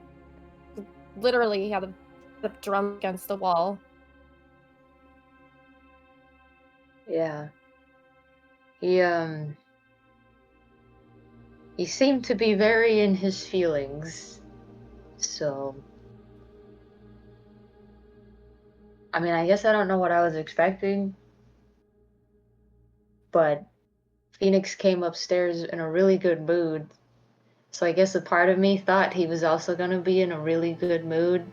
Literally, he had the drum against the wall. Yeah. He seemed to be very in his feelings. So, I mean, I guess I don't know what I was expecting, but Phoenix came upstairs in a really good mood. So I guess a part of me thought he was also gonna be in a really good mood,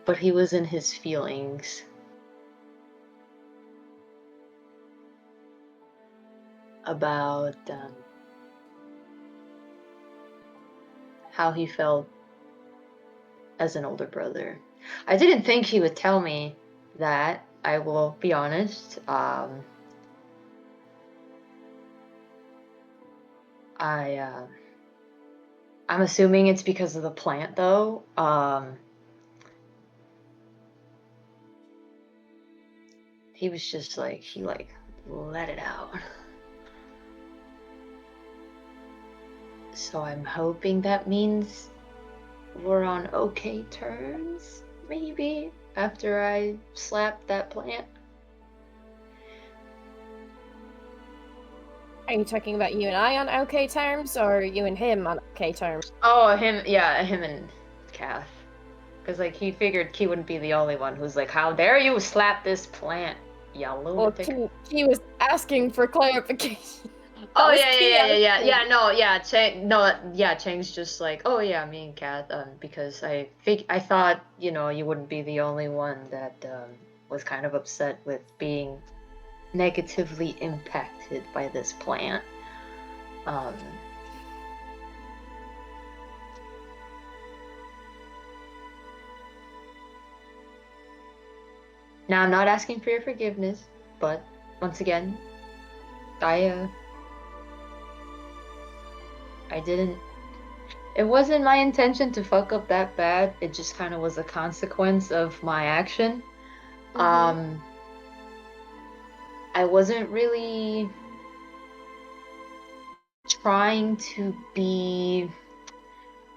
but he was in his feelings about how he felt as an older brother. I didn't think he would tell me that, I will be honest. I'm assuming it's because of the plant, though. He was just like, he let it out. So I'm hoping that means we're on okay terms, maybe, after I slap that plant. Are you talking about you and I on okay terms, or you and him on okay terms? Oh, him and Kath. Because, like, he figured Key wouldn't be the only one who's like, how dare you slap this plant, you lunatic. Well, he was asking for clarification. Oh, yeah. Chang's just like, oh, yeah, me and Kath, because I thought, you wouldn't be the only one that, was kind of upset with being negatively impacted by this plant. Now, I'm not asking for your forgiveness, but once again, I didn't. It wasn't my intention to fuck up that bad. It just kind of was a consequence of my action. I wasn't really trying to be.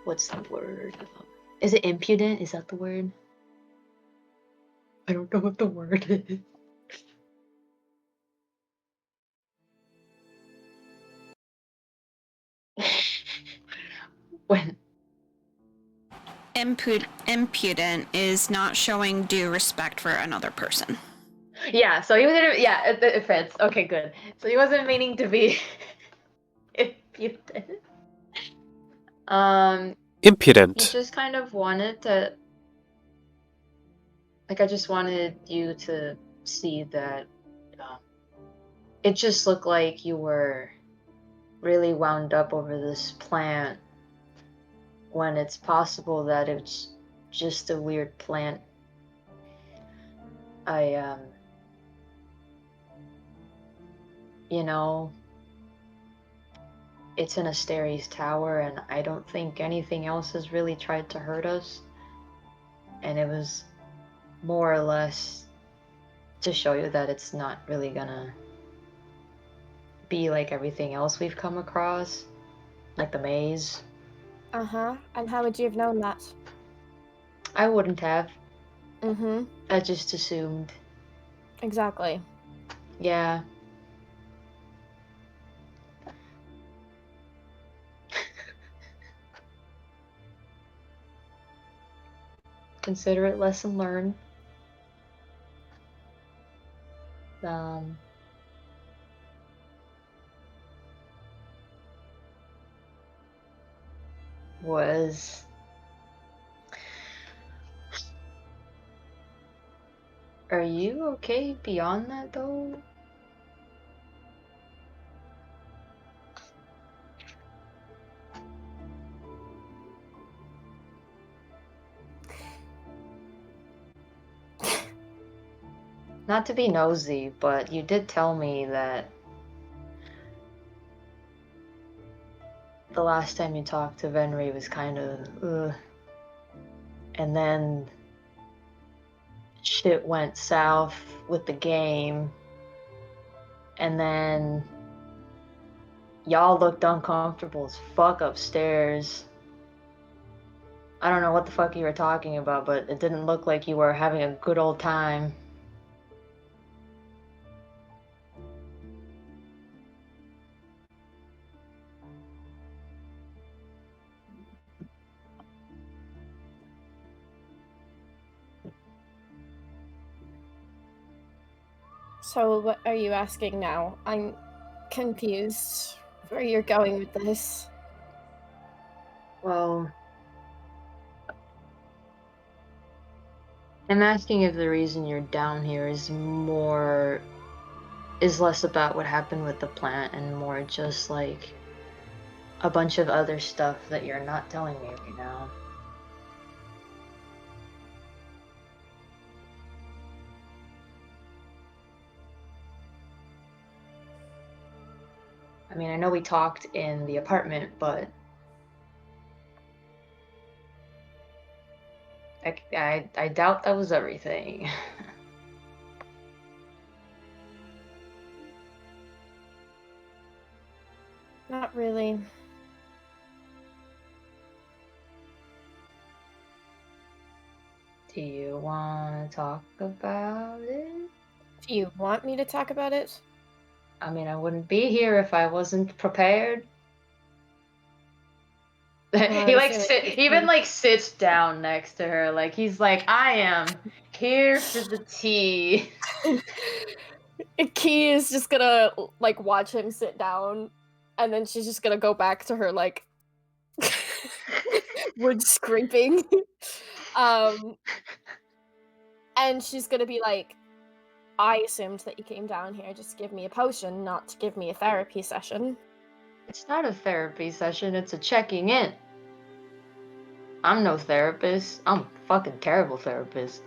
What's the word? Is it impudent? Is that the word? I don't know what the word is. When Impudent is not showing due respect for another person. Yeah, so he wasn't. Yeah, it fits. Okay, good. So he wasn't meaning to be impudent. Impudent. He just kind of wanted to. Like, I just wanted you to see that. It just looked like you were really wound up over this plant, when it's possible that it's just a weird plant. It's in Asteri's tower, and I don't think anything else has really tried to hurt us. And it was more or less to show you that it's not really gonna be like everything else we've come across, like the maze. And how would you have known that? I wouldn't have. I just assumed. Exactly. Yeah. Consider it lesson learned. Was Are you okay beyond that, though? Not to be nosy, but you did tell me that the last time you talked to Venri was kind of, ugh. And then shit went south with the game. And then y'all looked uncomfortable as fuck upstairs. I don't know what the fuck you were talking about, but it didn't look like you were having a good old time. So what are you asking now? I'm confused where you're going with this. Well, I'm asking if the reason you're down here is less about what happened with the plant and more just like a bunch of other stuff that you're not telling me right now. I mean, I know we talked in the apartment, but I doubt that was everything. Not really. Do you want to talk about it? Do you want me to talk about it? I mean, I wouldn't be here if I wasn't prepared. He even like sits down next to her, like he's like, I am here for the tea. Key is just gonna like watch him sit down, and then she's just gonna go back to her like wood scraping. And she's gonna be like, I assumed that you came down here just to give me a potion, not to give me a therapy session. It's not a therapy session, it's a checking in. I'm no therapist. I'm a fucking terrible therapist.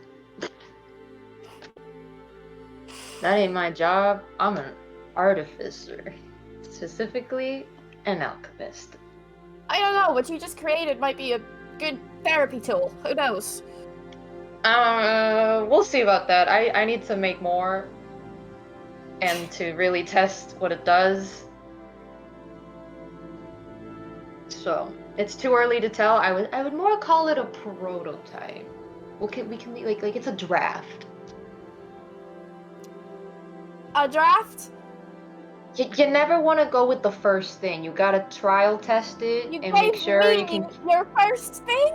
That ain't my job. I'm an artificer. Specifically, an alchemist. I don't know, what you just created might be a good therapy tool. Who knows? We'll see about that. I need to make more and to really test what it does. So, it's too early to tell. I would more call it a prototype. We can like it's a draft. A draft? You never want to go with the first thing. You gotta trial test it You and make gave sure me you can. your first thing?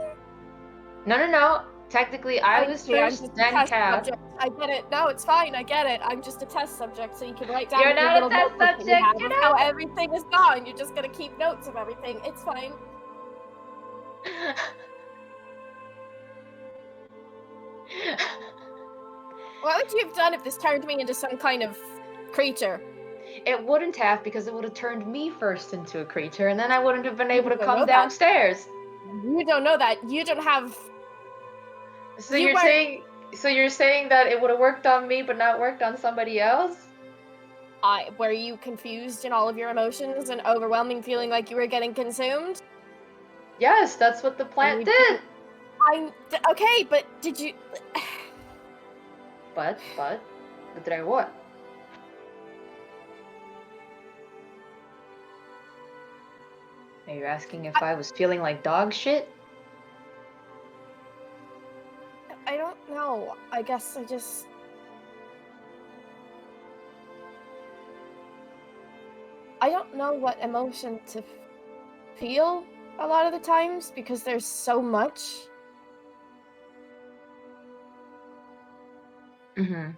No. Technically, I was first, then Kat. I get it. No, it's fine. I get it. I'm just a test subject, so you can write down You're your not little a test notebook that you subject, have you're of how everything is gone. You're just gonna keep notes of everything. It's fine. What would you have done if this turned me into some kind of creature? It wouldn't have, because it would have turned me first into a creature, and then I wouldn't have been able to don't come know that. downstairs. You don't know that. You don't have. So You you're saying that it would have worked on me, but not worked on somebody else? Were you confused in all of your emotions and overwhelming feeling like you were getting consumed? Yes, that's what the plant did. Okay, but did you? But did I what? Are you asking if I was feeling like dog shit? I don't know. I guess I don't know what emotion to feel a lot of the times because there's so much. Mm-hmm.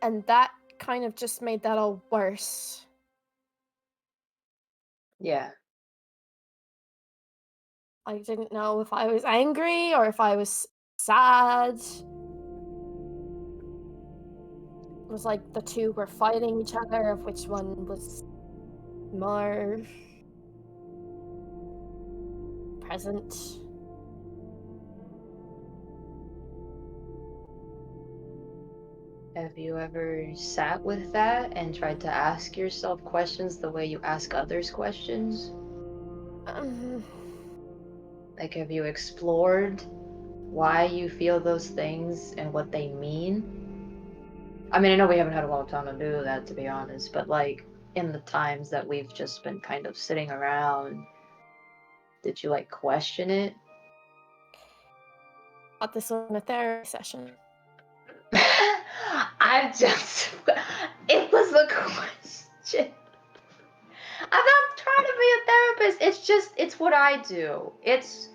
And that kind of just made that all worse. Yeah. I didn't know if I was angry or if I was sad. It was like the two were fighting each other, of which one was more present. Have you ever sat with that and tried to ask yourself questions the way you ask others questions? Like, have you explored why you feel those things and what they mean? I mean, I know we haven't had a long time to do that, to be honest, but like, in the times that we've just been kind of sitting around, did you like question it? Thought this was a therapy session. I'm just. It was a question. I'm not trying to be a therapist. It's just, it's what I do. It's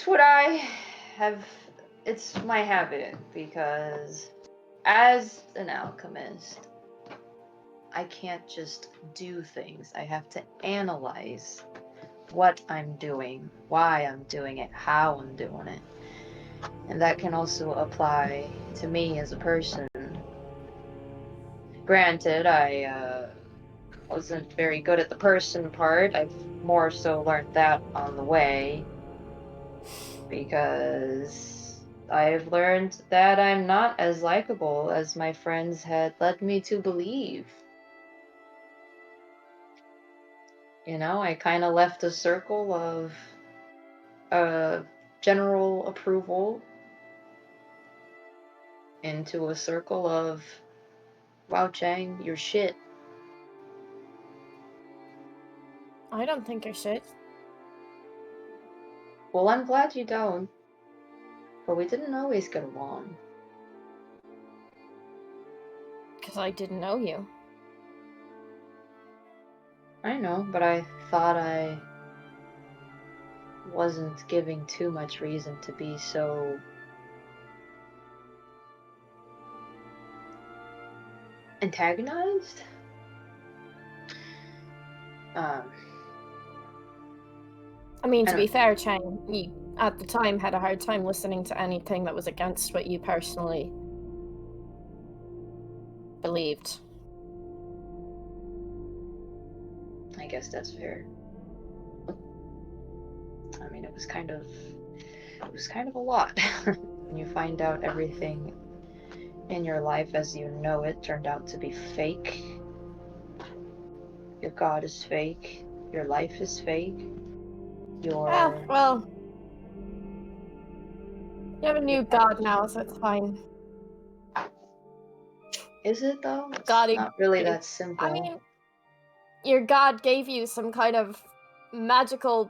what I have. It's my habit because as an alchemist, I can't just do things. I have to analyze what I'm doing, why I'm doing it, how I'm doing it. And that can also apply to me as a person. Granted, I wasn't very good at the person part. I've more so learned that on the way. Because I've learned that I'm not as likable as my friends had led me to believe. You know, I kind of left a circle of general approval into a circle of, wow, Chang, you're shit. I don't think you're shit. Well, I'm glad you don't. But we didn't always get along. Because I didn't know you. I know, but I thought I wasn't giving too much reason to be so antagonized. I mean, to I be don't- fair, Chang, you at the time had a hard time listening to anything that was against what you personally believed. I guess that's fair. I mean, it was kind of a lot. When you find out everything in your life as you know it turned out to be fake. Your God is fake. Your life is fake. Your Well, you have a new god now, so it's fine. Is it though? It's God, not really that simple. I mean, your god gave you some kind of magical,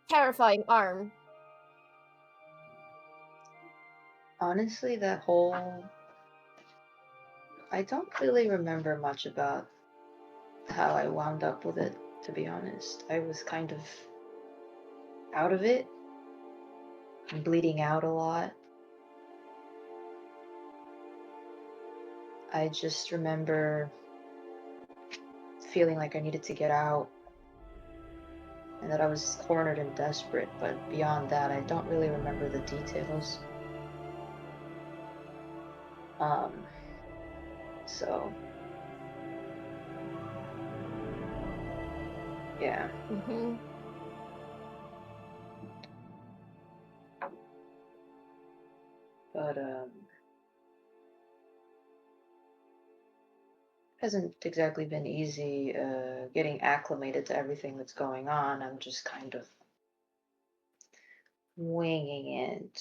terrifying arm. Honestly, that whole... I don't really remember much about how I wound up with it, to be honest. I was kind of out of it. I'm bleeding out a lot. I just remember feeling like I needed to get out and that I was cornered and desperate, but beyond that, I don't really remember the details. So yeah. Mm-hmm. But hasn't exactly been easy getting acclimated to everything that's going on. I'm just kind of winging it.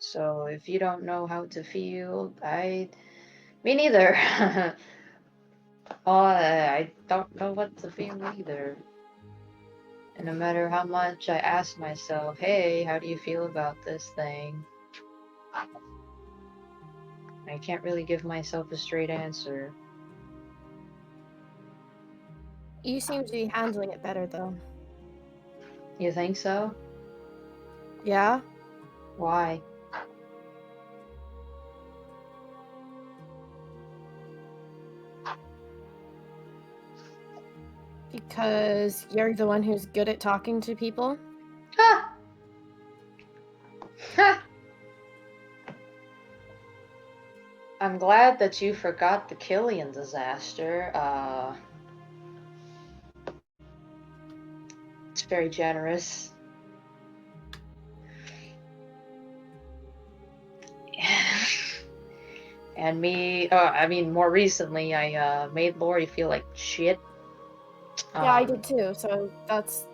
So if you don't know how to feel, me neither. Oh, I don't know what to feel either. And no matter how much I ask myself, hey, how do you feel about this thing? I can't really give myself a straight answer. You seem to be handling it better, though. You think so? Yeah? Why? Because you're the one who's good at talking to people? Ha! Ha! I'm glad that you forgot the Killian disaster. It's very generous. And me, I mean, more recently, I made Lori feel like shit. Yeah, I did too, so that's...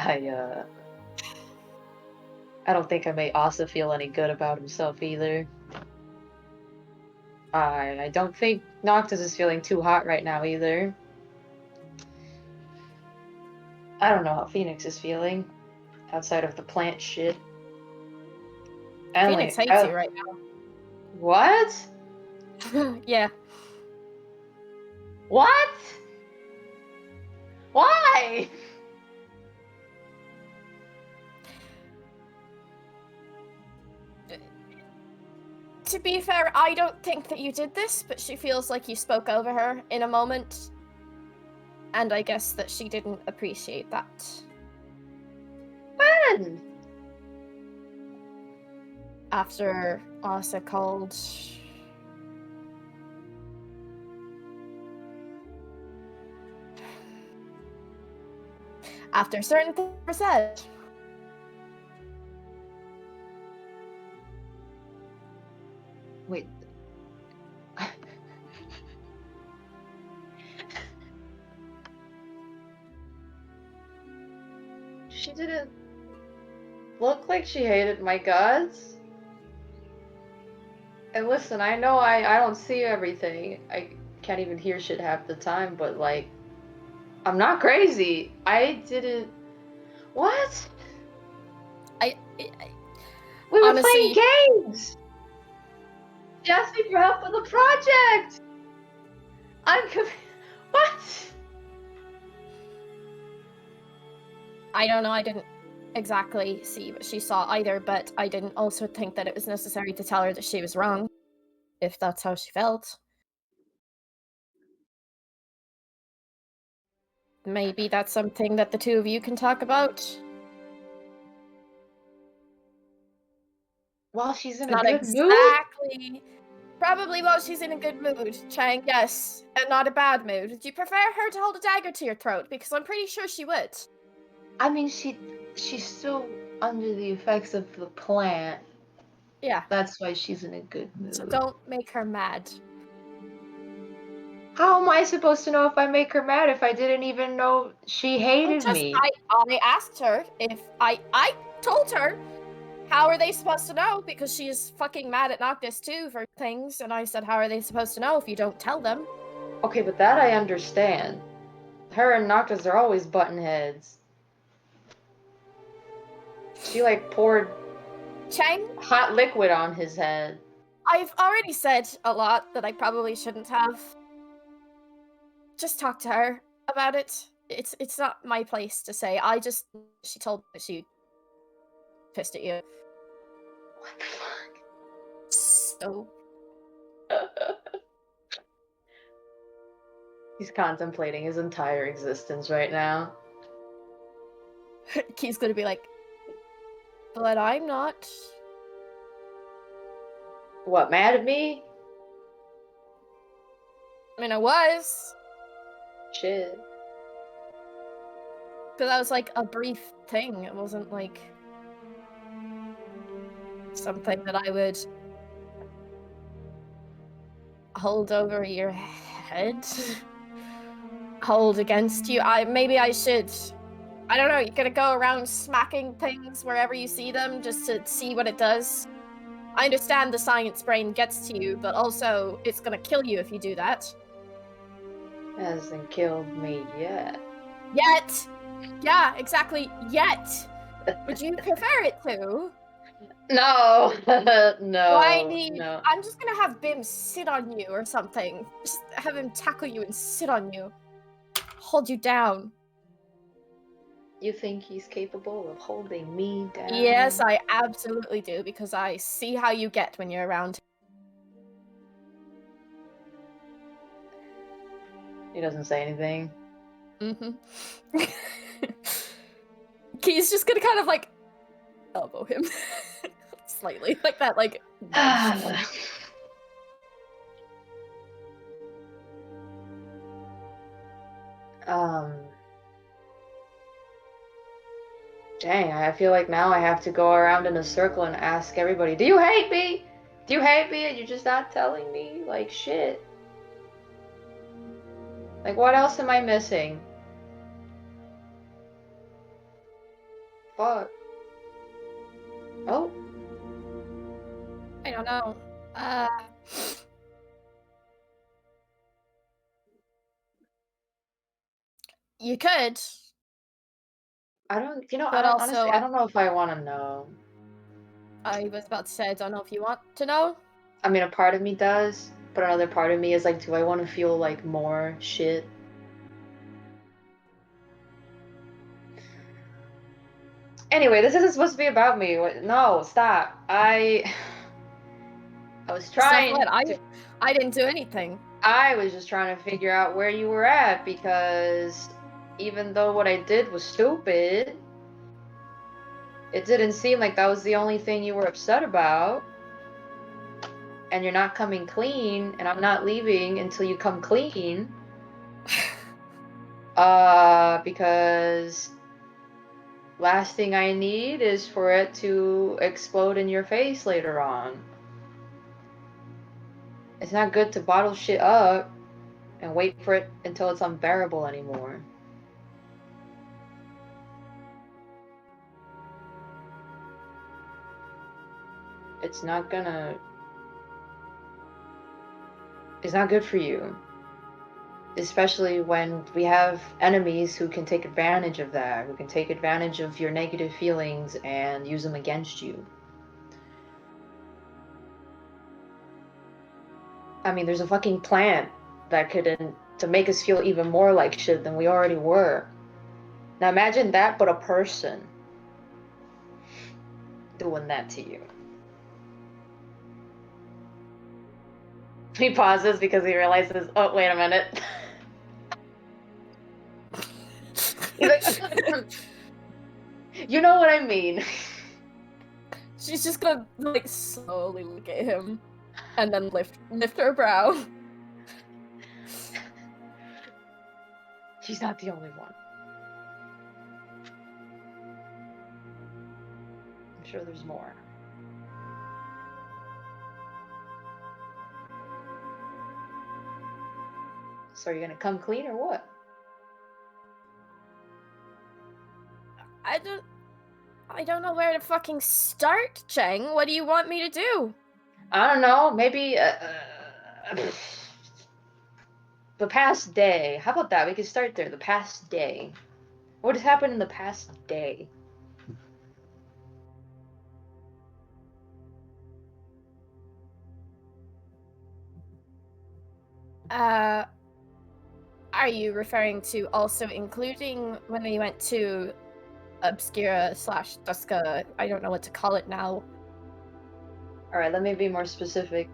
I don't think I made Asa feel any good about himself either. I don't think Noctis is feeling too hot right now either. I don't know how Phoenix is feeling outside of the plant shit. Phoenix hates you right What? now. Yeah. What? Why? To be fair, I don't think that you did this, but she feels like you spoke over her in a moment. And I guess that she didn't appreciate that. When? After Asa called. After certain things were said. Wait. She didn't look like she hated my guts. And listen, I know I don't see everything. I can't even hear shit half the time, but like, I'm not crazy. I didn't. What? We were Honestly, playing games! She asked me for help with the project! What? I don't know, I didn't exactly see what she saw either, but I didn't also think that it was necessary to tell her that she was wrong, if that's how she felt. Maybe that's something that the two of you can talk about. While she's in a Not good mood? exactly. Probably while she's in a good mood, Chang, yes. And not a bad mood. Do you prefer her to hold a dagger to your throat? Because I'm pretty sure she would. I mean, she's still under the effects of the plant. Yeah. That's why she's in a good mood. So don't make her mad. How am I supposed to know if I make her mad if I didn't even know she hated me? I asked her if I told her, how are they supposed to know? Because she is fucking mad at Noctis too for things, and I said, how are they supposed to know if you don't tell them? Okay, but that I understand. Her and Noctis are always button heads. She like poured Chang, hot liquid on his head. I've already said a lot that I probably shouldn't have. Just talk to her about it. It's not my place to say. She told me she pissed at you. What the fuck? So He's contemplating his entire existence right now. Key's gonna be like, but I'm not. What, mad at me? I mean, I was. Shit. But that was like a brief thing. It wasn't like something that I would hold over your head. Hold against you. Maybe I should. I don't know, you're gonna go around smacking things wherever you see them just to see what it does. I understand the science brain gets to you, but also it's gonna kill you if you do that. Hasn't killed me yet. Yet! Yeah, exactly, yet! Would you prefer it to? No! No. No. No. I'm just gonna have Bim sit on you or something. Just have him tackle you and sit on you. Hold you down. You think he's capable of holding me down? Yes, I absolutely do, because I see how you get when you're around. He doesn't say anything. Mm-hmm. Key's just gonna kind of like elbow him slightly, like that, like. Dang, I feel like now I have to go around in a circle and ask everybody, do you hate me? Do you hate me? And you're just not telling me? Like, shit. Like, what else am I missing? fuck? Oh. I don't know. You could. I don't, But also, honestly, I don't know if I want to know. I was about to say, I don't know if you want to know. I mean, a part of me does, but another part of me is like, do I want to feel like more shit? Anyway, this isn't supposed to be about me. No, stop. I was trying to. I didn't do anything. I was just trying to figure out where you were at because even though what I did was stupid, it didn't seem like that was the only thing you were upset about. And you're not coming clean, and I'm not leaving until you come clean. Because last thing I need is for it to explode in your face later on. It's not good to bottle shit up and wait for it until it's unbearable anymore. It's not good for you. Especially when we have enemies who can take advantage of that, who can take advantage of your negative feelings and use them against you. I mean, there's a fucking plant that could to make us feel even more like shit than we already were. Now imagine that, but a person doing that to you. He pauses because he realizes, oh, wait a minute. He's like, you know what I mean. She's just gonna like slowly look at him and then lift her brow. She's not the only one. I'm sure there's more. So are you gonna come clean or what? I don't know where to fucking start, Cheng. What do you want me to do? I don't know, maybe the past day. How about that? We could start there. The past day. What has happened in the past day? Are you referring to also including when we went to Obscura / Duska? I don't know what to call it now. Alright, let me be more specific.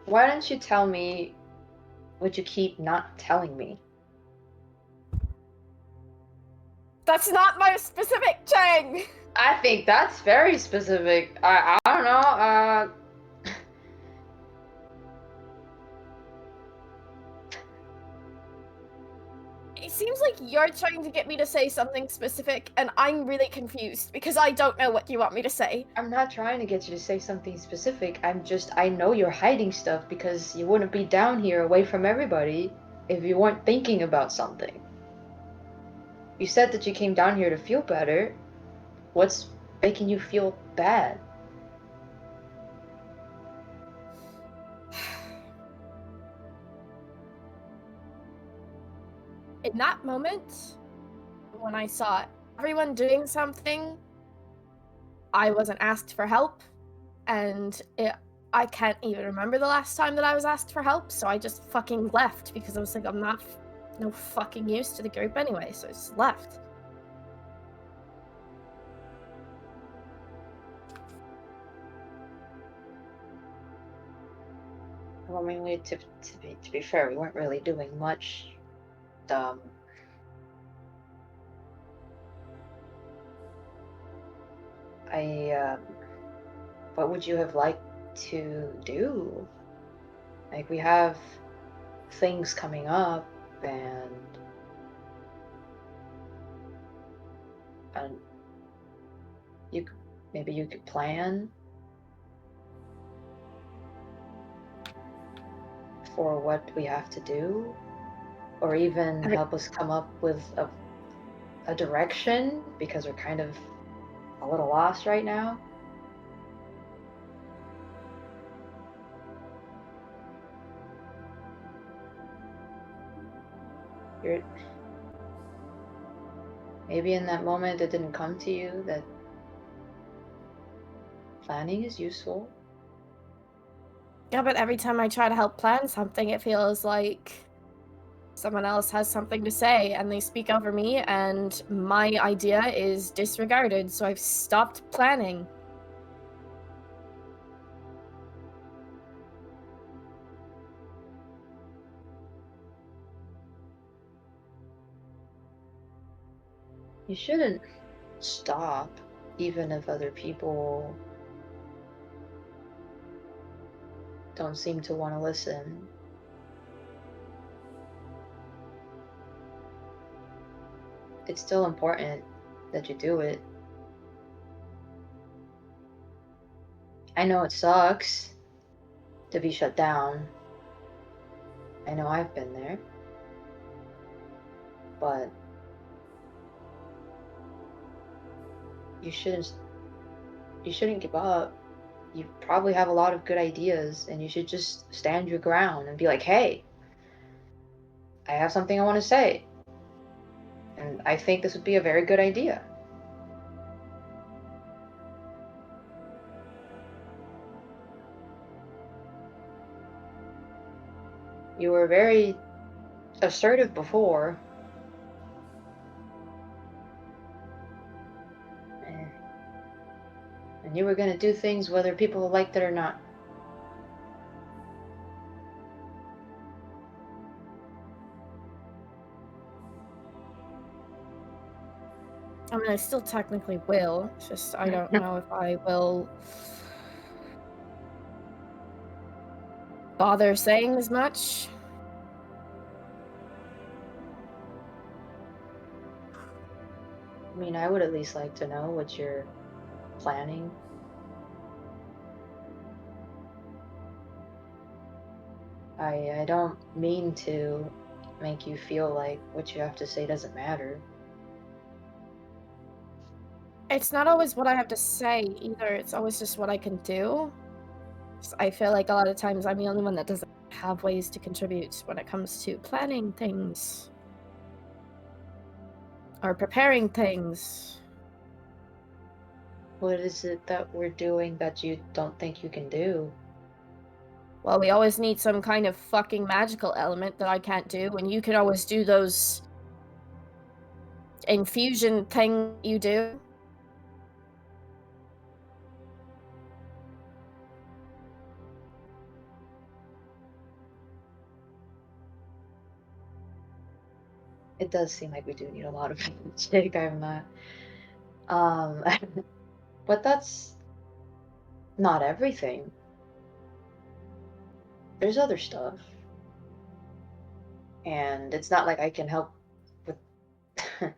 Why don't you tell me what you keep not telling me? That's not my specific, Cheng! I think that's very specific. I don't know, It seems like you're trying to get me to say something specific, and I'm really confused because I don't know what you want me to say. I'm not trying to get you to say something specific. I know you're hiding stuff because you wouldn't be down here away from everybody if you weren't thinking about something. You said that you came down here to feel better. What's making you feel bad? In that moment, when I saw everyone doing something, I wasn't asked for help, and I can't even remember the last time that I was asked for help, so I just fucking left because I was like, I'm not no fucking use to the group anyway, so I just left. Well, I mean, to be fair, we weren't really doing much. What would you have liked to do? Like, we have things coming up, and maybe you could plan for what we have to do, or even help us come up with a direction because we're kind of a little lost right now. You're maybe in that moment it didn't come to you that planning is useful. Yeah, but every time I try to help plan something, it feels like someone else has something to say and they speak over me and my idea is disregarded, so I've stopped planning. You shouldn't stop, even if other people don't seem to want to listen. It's still important that you do it. I know it sucks to be shut down. I know I've been there. But you shouldn't give up. You probably have a lot of good ideas and you should just stand your ground and be like, "Hey, I have something I want to say. And I think this would be a very good idea." You were very assertive before. And you were going to do things whether people liked it or not. I mean, I still technically will. It's just I don't know if I will bother saying as much. I mean, I would at least like to know what you're planning. I don't mean to make you feel like what you have to say doesn't matter. It's not always what I have to say either. It's always just what I can do. I feel like a lot of times I'm the only one that doesn't have ways to contribute when it comes to planning things or preparing things. What is it that we're doing that you don't think you can do? Well, we always need some kind of fucking magical element that I can't do, and you can always do those infusion thing you do. It does seem like we do need a lot of magic. I'm not. Um, but that's not everything. There's other stuff. And it's not like I can help with like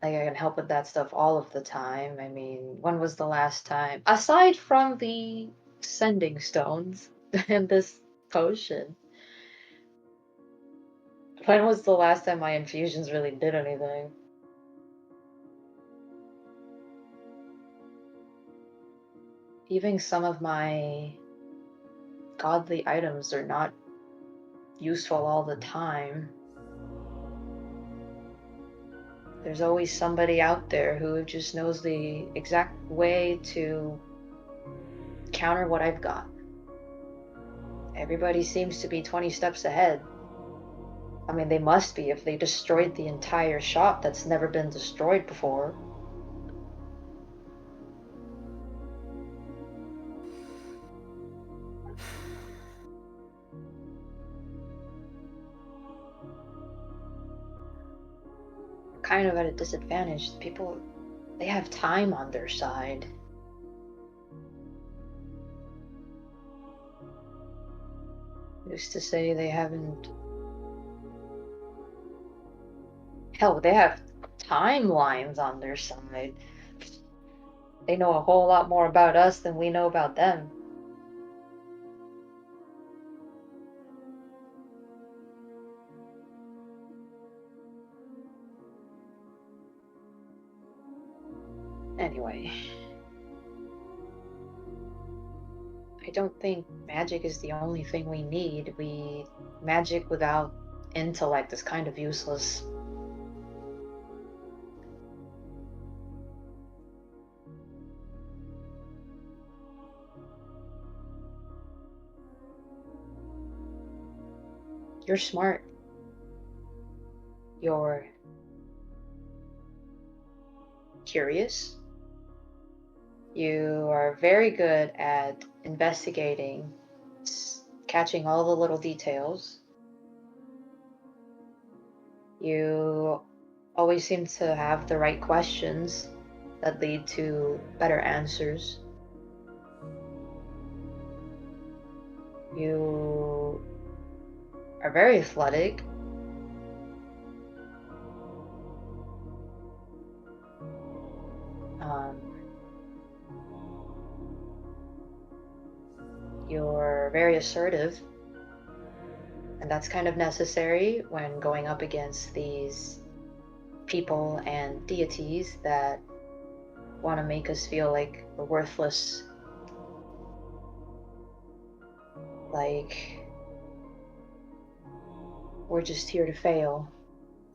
I can help with that stuff all of the time. I mean, when was the last time aside from the sending stones and this potion? When was the last time my infusions really did anything? Even some of my godly items are not useful all the time. There's always somebody out there who just knows the exact way to counter what I've got. Everybody seems to be 20 steps ahead. I mean, they must be if they destroyed the entire shop that's never been destroyed before. Kind of at a disadvantage. People, they have time on their side. Used to say they haven't. Hell, they have timelines on their side. They know a whole lot more about us than we know about them. Anyway. I don't think magic is the only thing we need. Magic without intellect is kind of useless. You're smart. You're curious. You are very good at investigating, catching all the little details. You always seem to have the right questions that lead to better answers. You are very athletic. You're very assertive, and that's kind of necessary when going up against these people and deities that want to make us feel like we're worthless. Like we're just here to fail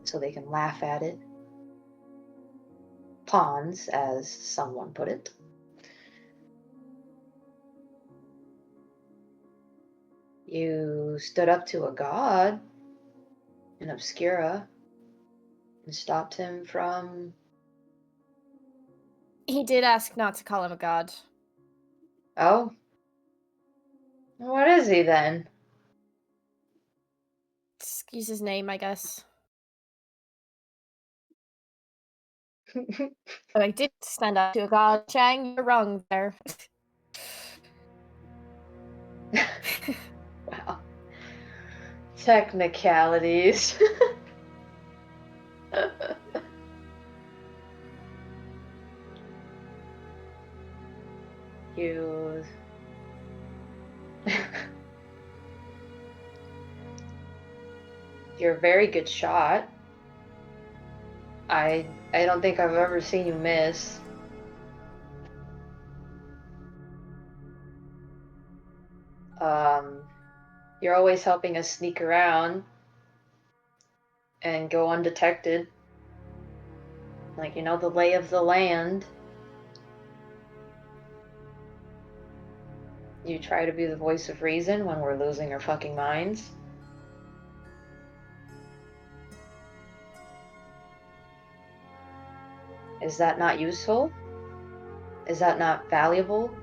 so they can laugh at it. Pawns, as someone put it. You stood up to a god in Obscura and stopped him from... He did ask not to call him a god. Oh? What is he then? Excuse his name, I guess. But I did stand up to a god. Chang, you're wrong there. Wow. Technicalities. You... You're a very good shot. I don't think I've ever seen you miss. You're always helping us sneak around and go undetected. Like, you know, the lay of the land. You try to be the voice of reason when we're losing our fucking minds. Is that not useful? Is that not valuable?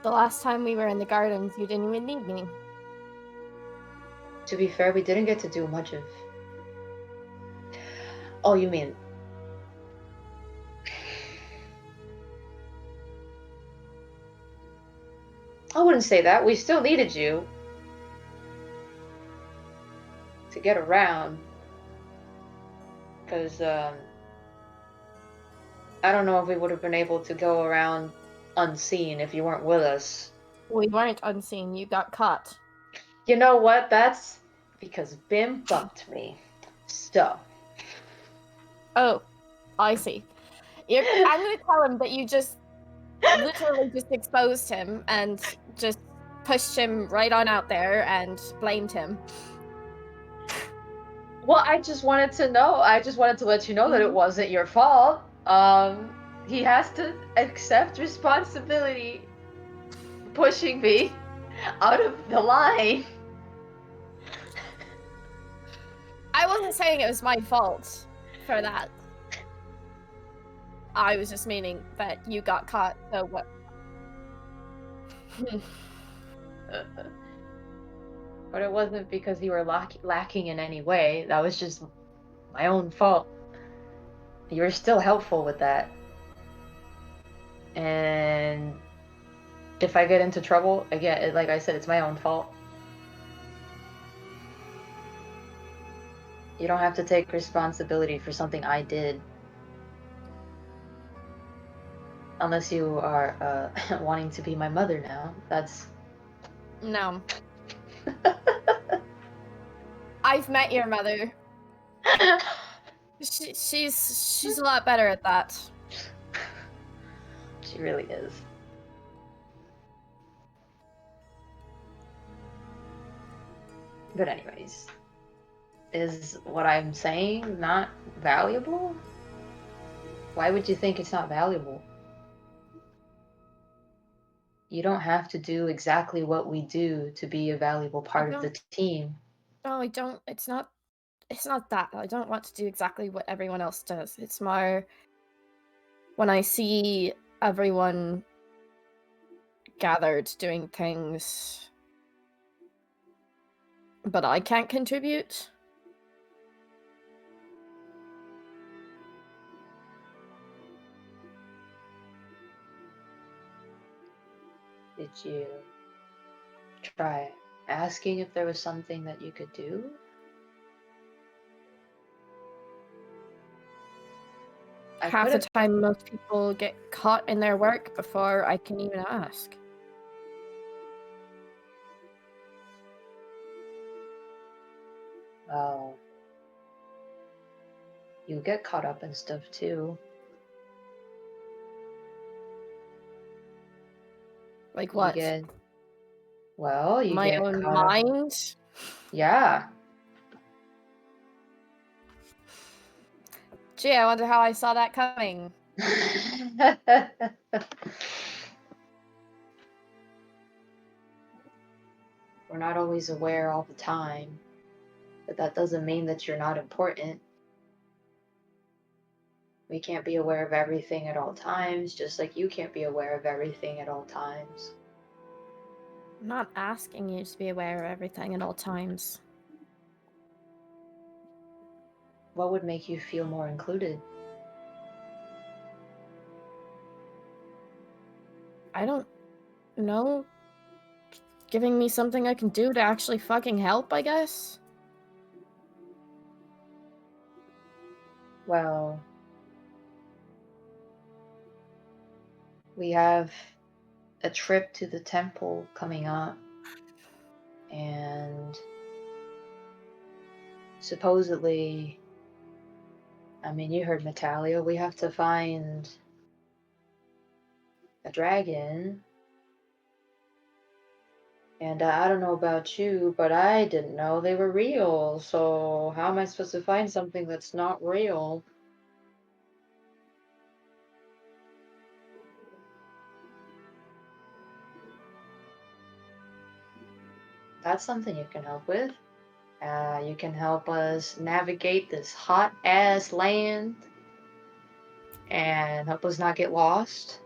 The last time we were in the gardens, you didn't even need me. To be fair, we didn't get to do much of... Oh, you mean... I wouldn't say that. We still needed you to get around. Because, I don't know if we would have been able to go around unseen if you weren't with us. We weren't unseen. You got caught. You know what? That's because Bim bumped me. So. Oh, I see. I'm going to tell him that you just literally just exposed him and just pushed him right on out there and blamed him. Well, I just wanted to know. I just wanted to let you know that it wasn't your fault. He has to accept responsibility for pushing me out of the line. I wasn't saying it was my fault for that. I was just meaning that you got caught, so what? But it wasn't because you were lacking in any way. That was just my own fault. You were still helpful with that. And if I get into trouble, again, like I said, it's my own fault. You don't have to take responsibility for something I did. Unless you are wanting to be my mother now. That's... No. I've met your mother. She's a lot better at that. She really is. But anyways, is what I'm saying not valuable? Why would you think it's not valuable? You don't have to do exactly what we do to be a valuable part of the team. No, I don't. It's not that. I don't want to do exactly what everyone else does. It's more when I see everyone gathered doing things, but I can't contribute. Did you try asking if there was something that you could do? Half the time, most people get caught in their work before I can even ask. Well, you get caught up in stuff too. Like what? You get my own mind? Yeah. Gee, I wonder how I saw that coming. We're not always aware all the time, but that doesn't mean that you're not important. We can't be aware of everything at all times, just like you can't be aware of everything at all times. I'm not asking you to be aware of everything at all times. What would make you feel more included? I don't know. Giving me something I can do to actually fucking help, I guess? Well, we have a trip to the temple coming up, and supposedly, I mean, you heard Natalia, we have to find a dragon. And I don't know about you, but I didn't know they were real. So how am I supposed to find something that's not real? That's something you can help with. You can help us navigate this hot ass land and help us not get lost.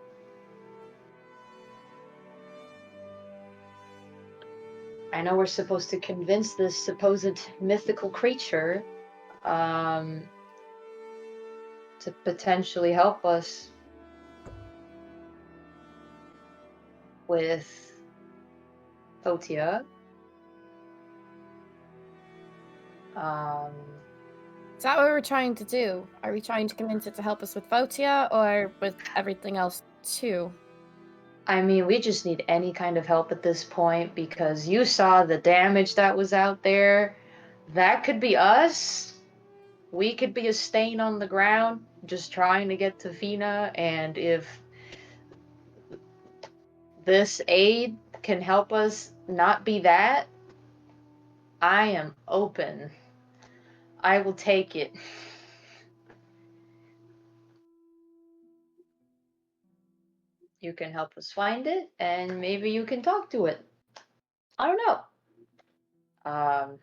I know we're supposed to convince this supposed mythical creature to potentially help us with Fotia. Is that what we're trying to do? Are we trying to convince it to help us with Fotia or with everything else too? I mean, we just need any kind of help at this point because you saw the damage that was out there. That could be us. We could be a stain on the ground just trying to get to Fina, and if this aid can help us not be that, I am open. I will take it. You can help us find it, and maybe you can talk to it. I don't know.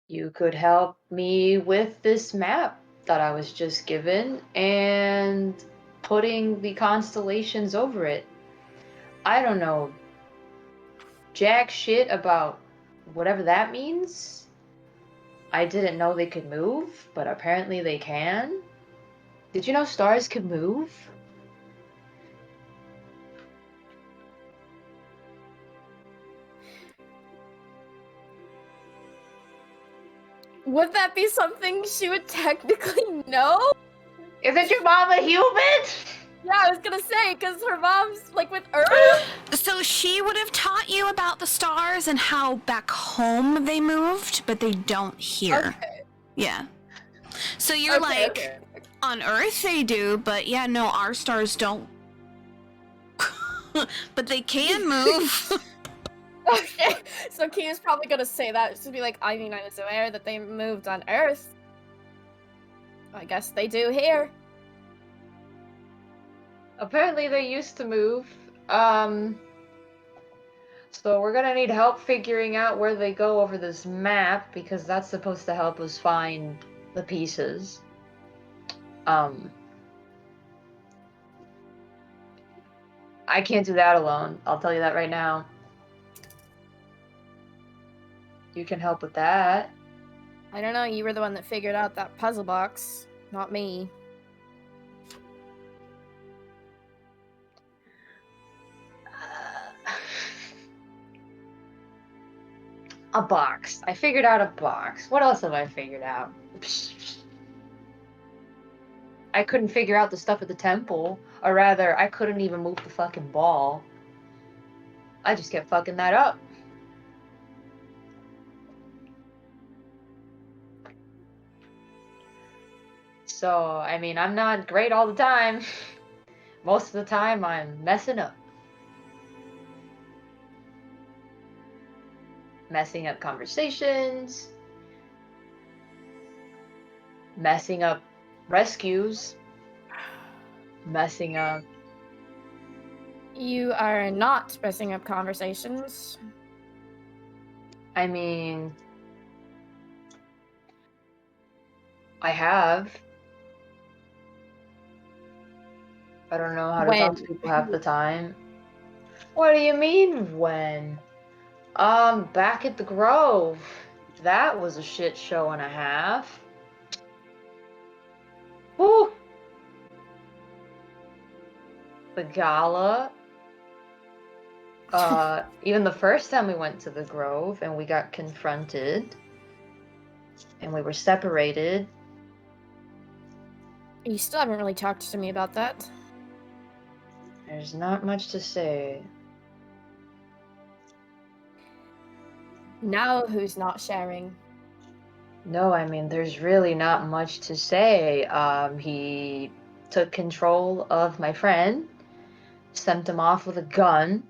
You could help me with this map that I was just given and putting the constellations over it. I don't know jack shit about whatever that means. I didn't know they could move, but apparently they can. Did you know stars could move? Would that be something she would technically know? Isn't your mom a human? Yeah, I was gonna say, because her mom's, like, with Earth. So she would have taught you about the stars and how back home they moved, but they don't here. Okay. Yeah. So you're Okay. on Earth they do, but yeah, no, our stars don't. But they can move. Okay. So Kia's probably gonna say that. To be like, I mean, I was aware that they moved on Earth. I guess they do here. Apparently they used to move. So we're gonna need help figuring out where they go over this map, because that's supposed to help us find the pieces. I can't do that alone. I'll tell you that right now. You can help with that. I don't know, you were the one that figured out that puzzle box, not me. A box. I figured out a box. What else have I figured out? I couldn't figure out the stuff at the temple. Or rather, I couldn't even move the fucking ball. I just kept fucking that up. So, I mean, I'm not great all the time. Most of the time, I'm messing up. Messing up conversations. Messing up rescues. Messing up... You are not messing up conversations. I mean... I have. I don't know how to talk to people half the time. What do you mean, when? Back at the Grove. That was a shit show and a half. Whew. The gala. Even the first time we went to the Grove and we got confronted. And we were separated. You still haven't really talked to me about that. There's not much to say. Now who's not sharing? No, I mean, there's really not much to say. He took control of my friend, sent him off with a gun.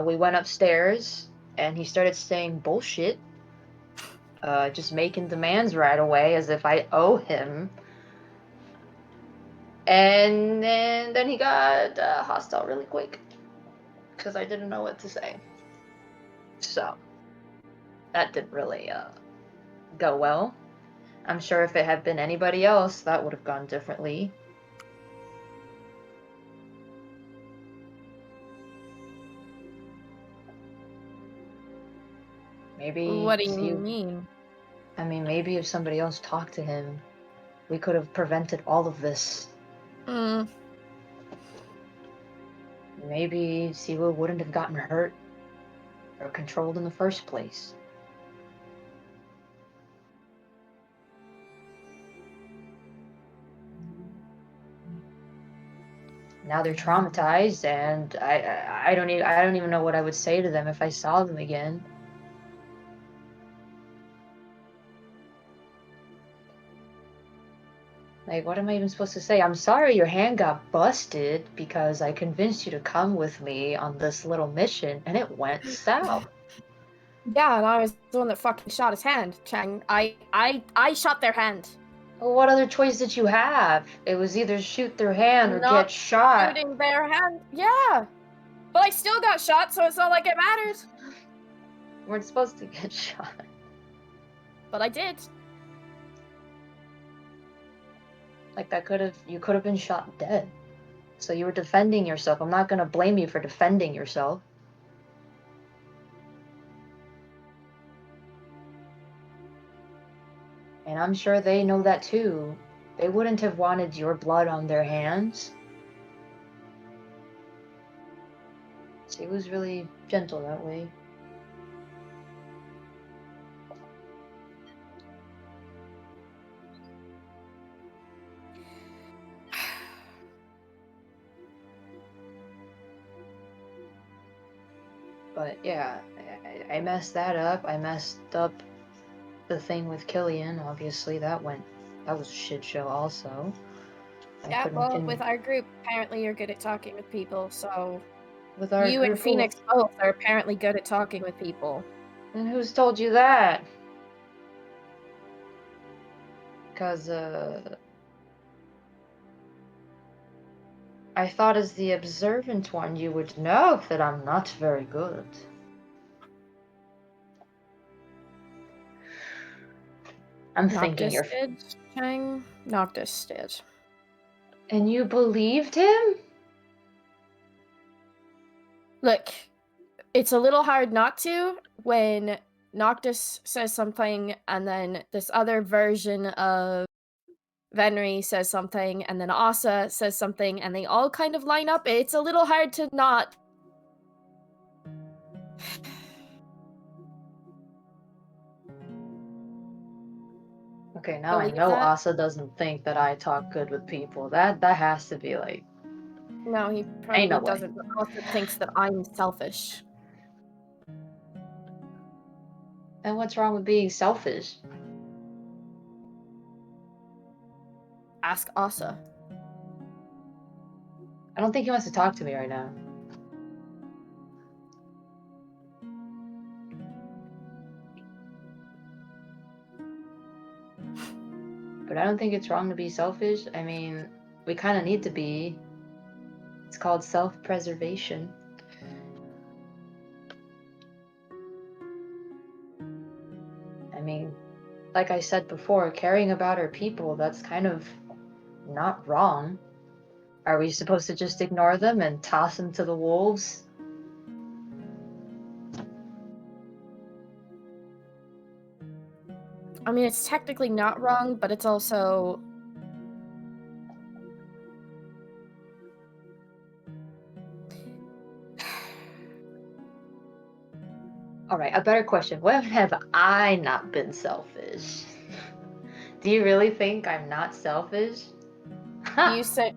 We went upstairs, and he started saying bullshit. Just making demands right away, as if I owe him. And then he got hostile really quick, because I didn't know what to say. So, that didn't really go well. I'm sure if it had been anybody else, that would have gone differently. Maybe... What do you mean? I mean, maybe if somebody else talked to him, we could have prevented all of this. Maybe Siwa wouldn't have gotten hurt or controlled in the first place. Now they're traumatized, and I don't even know what I would say to them if I saw them again. Like, what am I even supposed to say? I'm sorry your hand got busted because I convinced you to come with me on this little mission and it went south. Yeah, and I was the one that fucking shot his hand, Chang. I shot their hand. Well, what other choice did you have? It was either shoot their hand or Not get shot. shooting their hand. Yeah. But I still got shot, so it's not like it matters. You weren't supposed to get shot. But I did. Like, you could have been shot dead. So you were defending yourself. I'm not gonna blame you for defending yourself. And I'm sure they know that too. They wouldn't have wanted your blood on their hands. She was really gentle that way. But yeah, I messed that up. I messed up the thing with Killian. Obviously, that was a shit show also. Yeah, well, with our group, apparently you're good at talking with people, so with our you group, and Phoenix both are apparently good at talking with people. And who's told you that? Because, I thought as the observant one you would know that I'm not very good. I'm thinking you're... Chang? Noctis did. And you believed him? Look, it's a little hard not to when Noctis says something and then this other version of Venri says something and then Asa says something and they all kind of line up. It's a little hard to not. Okay, now I know Asa doesn't think that I talk good with people. That has to be like... No, he probably doesn't, but also thinks that I'm selfish. And what's wrong with being selfish? Ask Asa. I don't think he wants to talk to me right now. But I don't think it's wrong to be selfish. I mean, we kind of need to be. It's called self-preservation. I mean, like I said before, caring about our people, that's kind of not wrong. Are we supposed to just ignore them and toss them to the wolves? I mean, it's technically not wrong, but it's also... Alright, a better question. When have I not been selfish? Do you really think I'm not selfish? You said...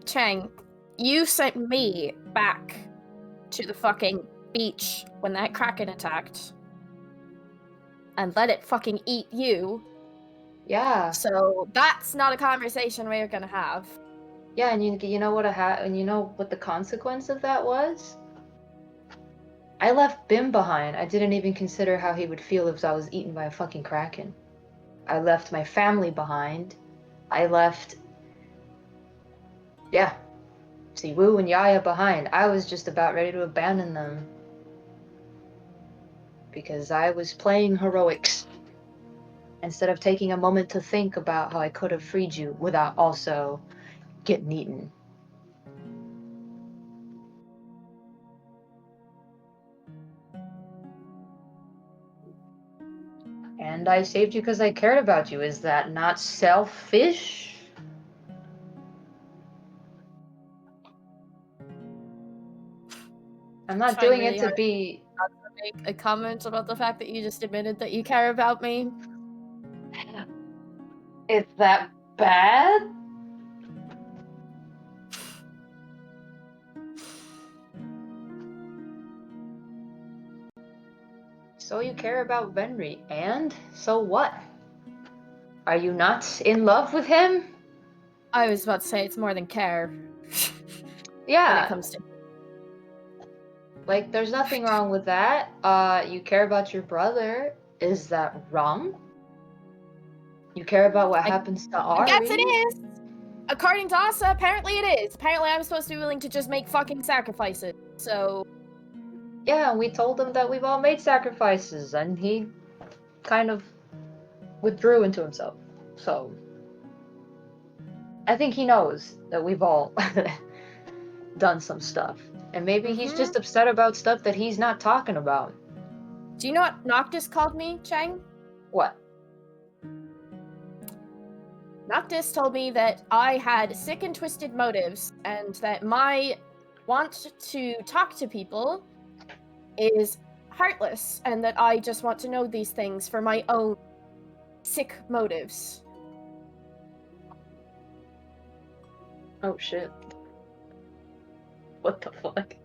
Chang, you sent me back to the fucking beach when that Kraken attacked. And let it fucking eat you. Yeah. So that's not a conversation we're gonna have. Yeah, and you know what and you know what the consequence of that was? I left Bim behind. I didn't even consider how he would feel if I was eaten by a fucking Kraken. I left my family behind. I left... Yeah. Siwu and Yaya behind. I was just about ready to abandon them. Because I was playing heroics. Instead of taking a moment to think about how I could have freed you without also getting eaten. And I saved you because I cared about you. Is that not selfish? I'm not doing it to be... Make a comment about the fact that you just admitted that you care about me. Is that bad? So you care about Venri, and so what? Are you not in love with him? I was about to say it's more than care. Yeah. When it comes to... Like, there's nothing wrong with that. You care about your brother. Is that wrong? You care about what happens to Ari. Yes, it is! According to Asa, apparently it is. Apparently I'm supposed to be willing to just make fucking sacrifices, so... Yeah, we told him that we've all made sacrifices, and he kind of withdrew into himself. So... I think he knows that we've all done some stuff. And maybe he's just upset about stuff that he's not talking about. Do you know what Noctis called me, Chang? What? Noctis told me that I had sick and twisted motives, and that my want to talk to people is heartless, and that I just want to know these things for my own sick motives. Oh shit. What the fuck?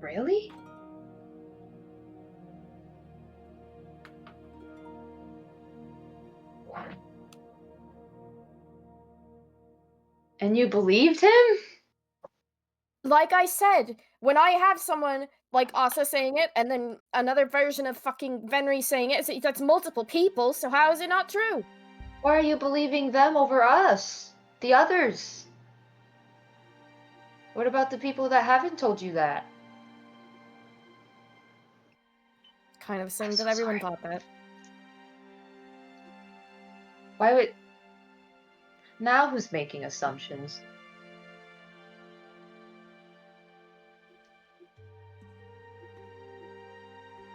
Really? And you believed him? Like I said, when I have someone like Asa saying it, and then another version of fucking Venri saying it, that's multiple people, so how is it not true? Why are you believing them over us? The others? What about the people that haven't told you that? Kind of assumed so that everyone sorry. thought that. Why would... Now who's making assumptions?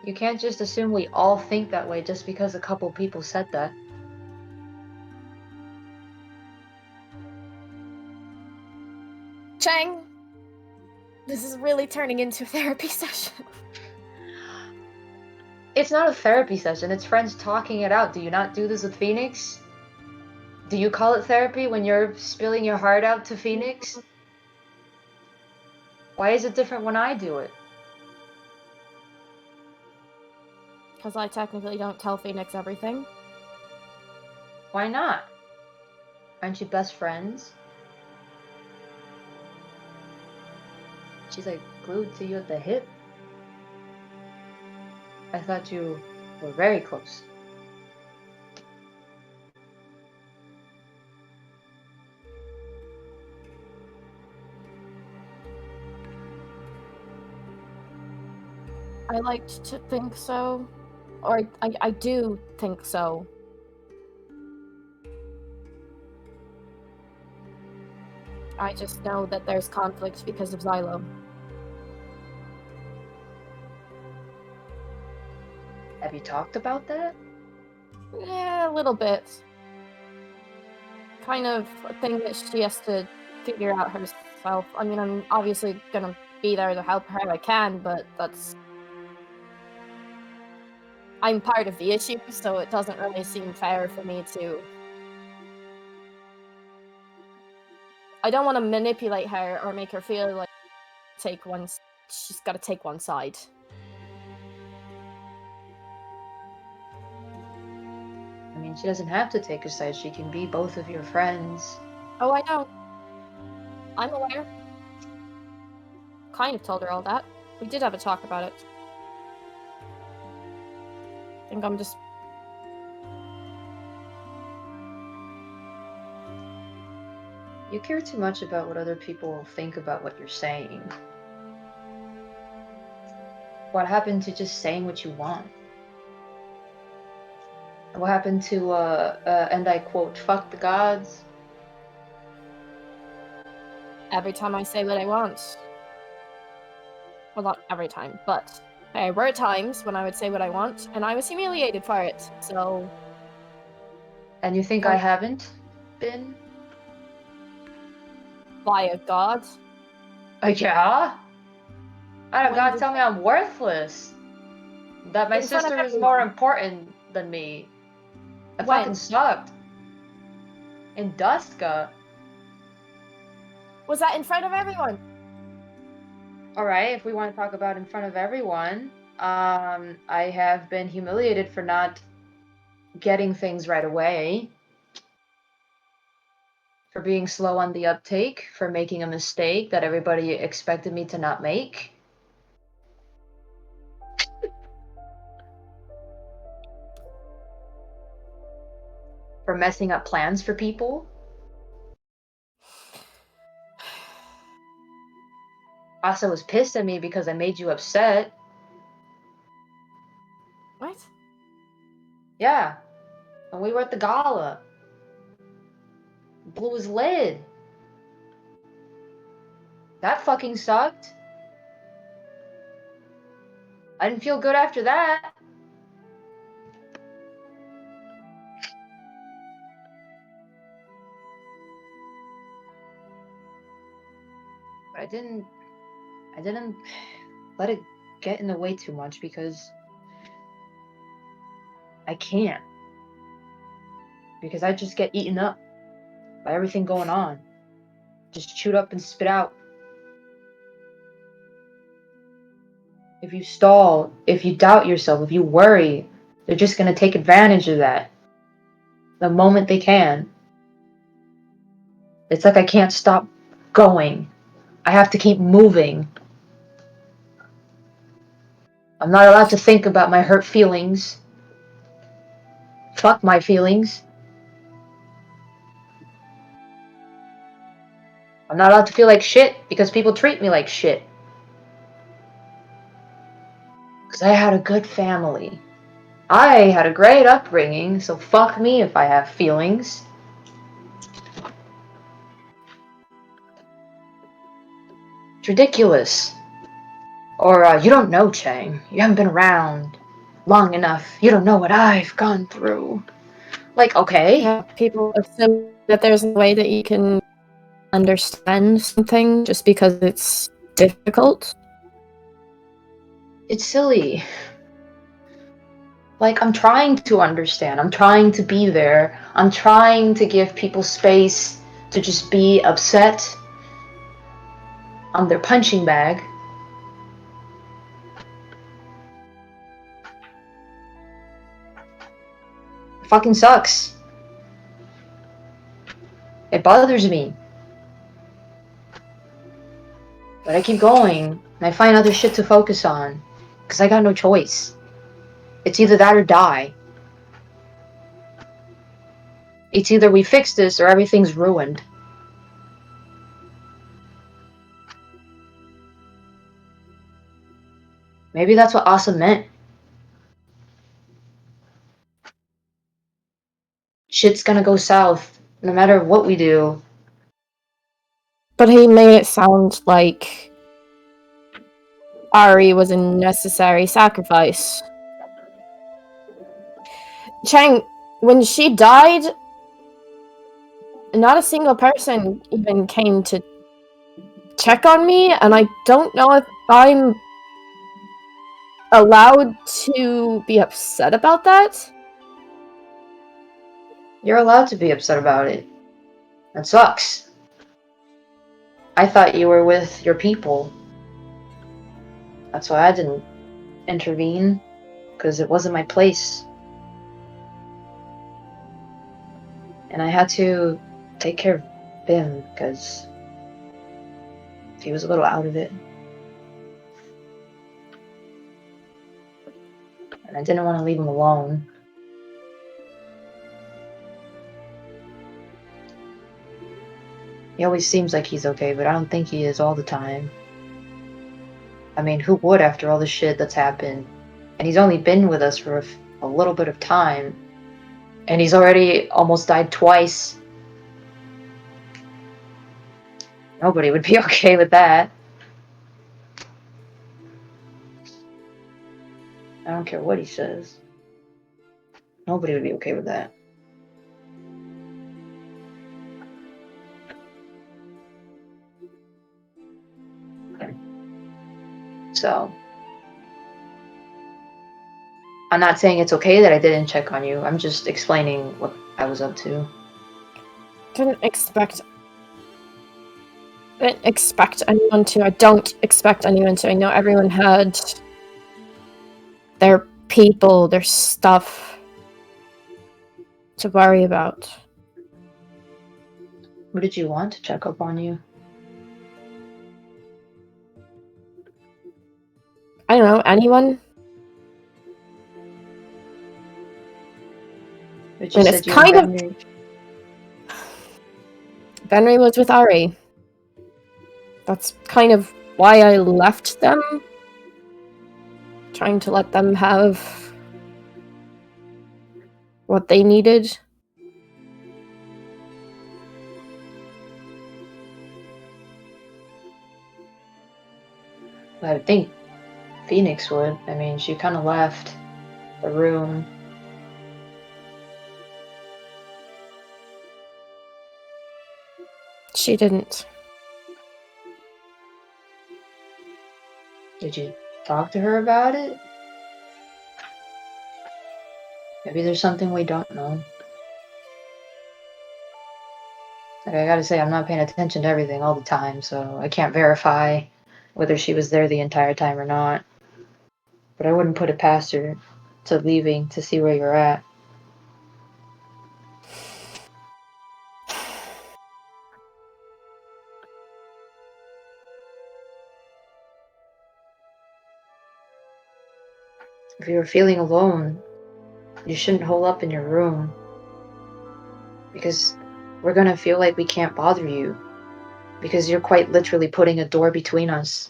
You can't just assume we all think that way just because a couple people said that. Chang, this is really turning into a therapy session. It's not a therapy session, it's friends talking it out. Do you not do this with Phoenix? Do you call it therapy when you're spilling your heart out to Phoenix? Why is it different when I do it? Because I technically don't tell Phoenix everything. Why not? Aren't you best friends? She's like glued to you at the hip. I thought you were very close. I liked to think so. Or I do think so. I just know that there's conflict because of Xylo. Have you talked about that? Yeah, a little bit. Kind of a thing that she has to figure out herself. I mean, I'm obviously gonna be there to help her if I can, but that's... I'm part of the issue, so it doesn't really seem fair for me to... I don't want to manipulate her or make her feel like she's got to take one side. I mean, she doesn't have to take a side. She can be both of your friends. Oh, I know. I'm aware. Kind of told her all that. We did have a talk about it. I think I'm just... You care too much about what other people think about what you're saying. What happened to just saying what you want? What happened to, and I quote, fuck the gods? Every time I say what I want. Well, not every time, but there were times when I would say what I want, and I was humiliated for it, so... And you think I haven't been? By a god? Yeah? I don't When God did- tell me I'm worthless. That my In front of sister is everyone. more important than me. I When? fucking sucked. In Duska. Was that in front of everyone? Alright, if we want to talk about in front of everyone, I have been humiliated for not getting things right away. For being slow on the uptake, for making a mistake that everybody expected me to not make. For messing up plans for people. Asa was pissed at me because I made you upset. What? Yeah. When we were at the gala. Blew his lid. That fucking sucked. I didn't feel good after that. But I didn't let it get in the way too much because I can't. Because I just get eaten up by everything going on. Just chewed up and spit out. If you stall, if you doubt yourself, if you worry, they're just gonna take advantage of that the moment they can. It's like I can't stop going. I have to keep moving. I'm not allowed to think about my hurt feelings. Fuck my feelings. I'm not allowed to feel like shit because people treat me like shit. Because I had a good family. I had a great upbringing, so fuck me if I have feelings. It's ridiculous. Or, you don't know, Chang. You haven't been around long enough. You don't know what I've gone through. Like, okay. Yeah, people assume that there's a way that you can understand something just because it's difficult. It's silly. Like, I'm trying to understand. I'm trying to be there. I'm trying to give people space to just be upset on their punching bag. It fucking sucks. It bothers me. But I keep going, and I find other shit to focus on. Because I got no choice. It's either that or die. It's either we fix this or everything's ruined. Maybe that's what Asa meant. Shit's gonna go south, no matter what we do. But he made it sound like Ari was a necessary sacrifice. Chang, when she died, not a single person even came to check on me, and I don't know if I'm allowed to be upset about that. You're allowed to be upset about it. That sucks. I thought you were with your people. That's why I didn't intervene, because it wasn't my place. And I had to take care of Bim, because he was a little out of it. And I didn't want to leave him alone. He always seems like he's okay, but I don't think he is all the time. I mean, who would after all the shit that's happened? And he's only been with us for a little bit of time. And he's already almost died twice. Nobody would be okay with that. I don't care what he says. Nobody would be okay with that. So, I'm not saying it's okay that I didn't check on you. I'm just explaining what I was up to. Didn't expect anyone to. I don't expect anyone to. I know everyone had their people, their stuff to worry about. Who did you want to check up on you? I don't know, anyone? But you And said it's you kind and of... Benry... Benry was with Ari. That's kind of why I left them. Trying to let them have what they needed. I would think Phoenix would. I mean, she kind of left the room. She didn't. Did you talk to her about it? Maybe there's something we don't know. Like, I gotta say, I'm not paying attention to everything all the time, so I can't verify whether she was there the entire time or not. but I wouldn't put it past her to leaving to see where you're at. If you were feeling alone, you shouldn't hole up in your room. Because we're gonna feel like we can't bother you. Because you're quite literally putting a door between us.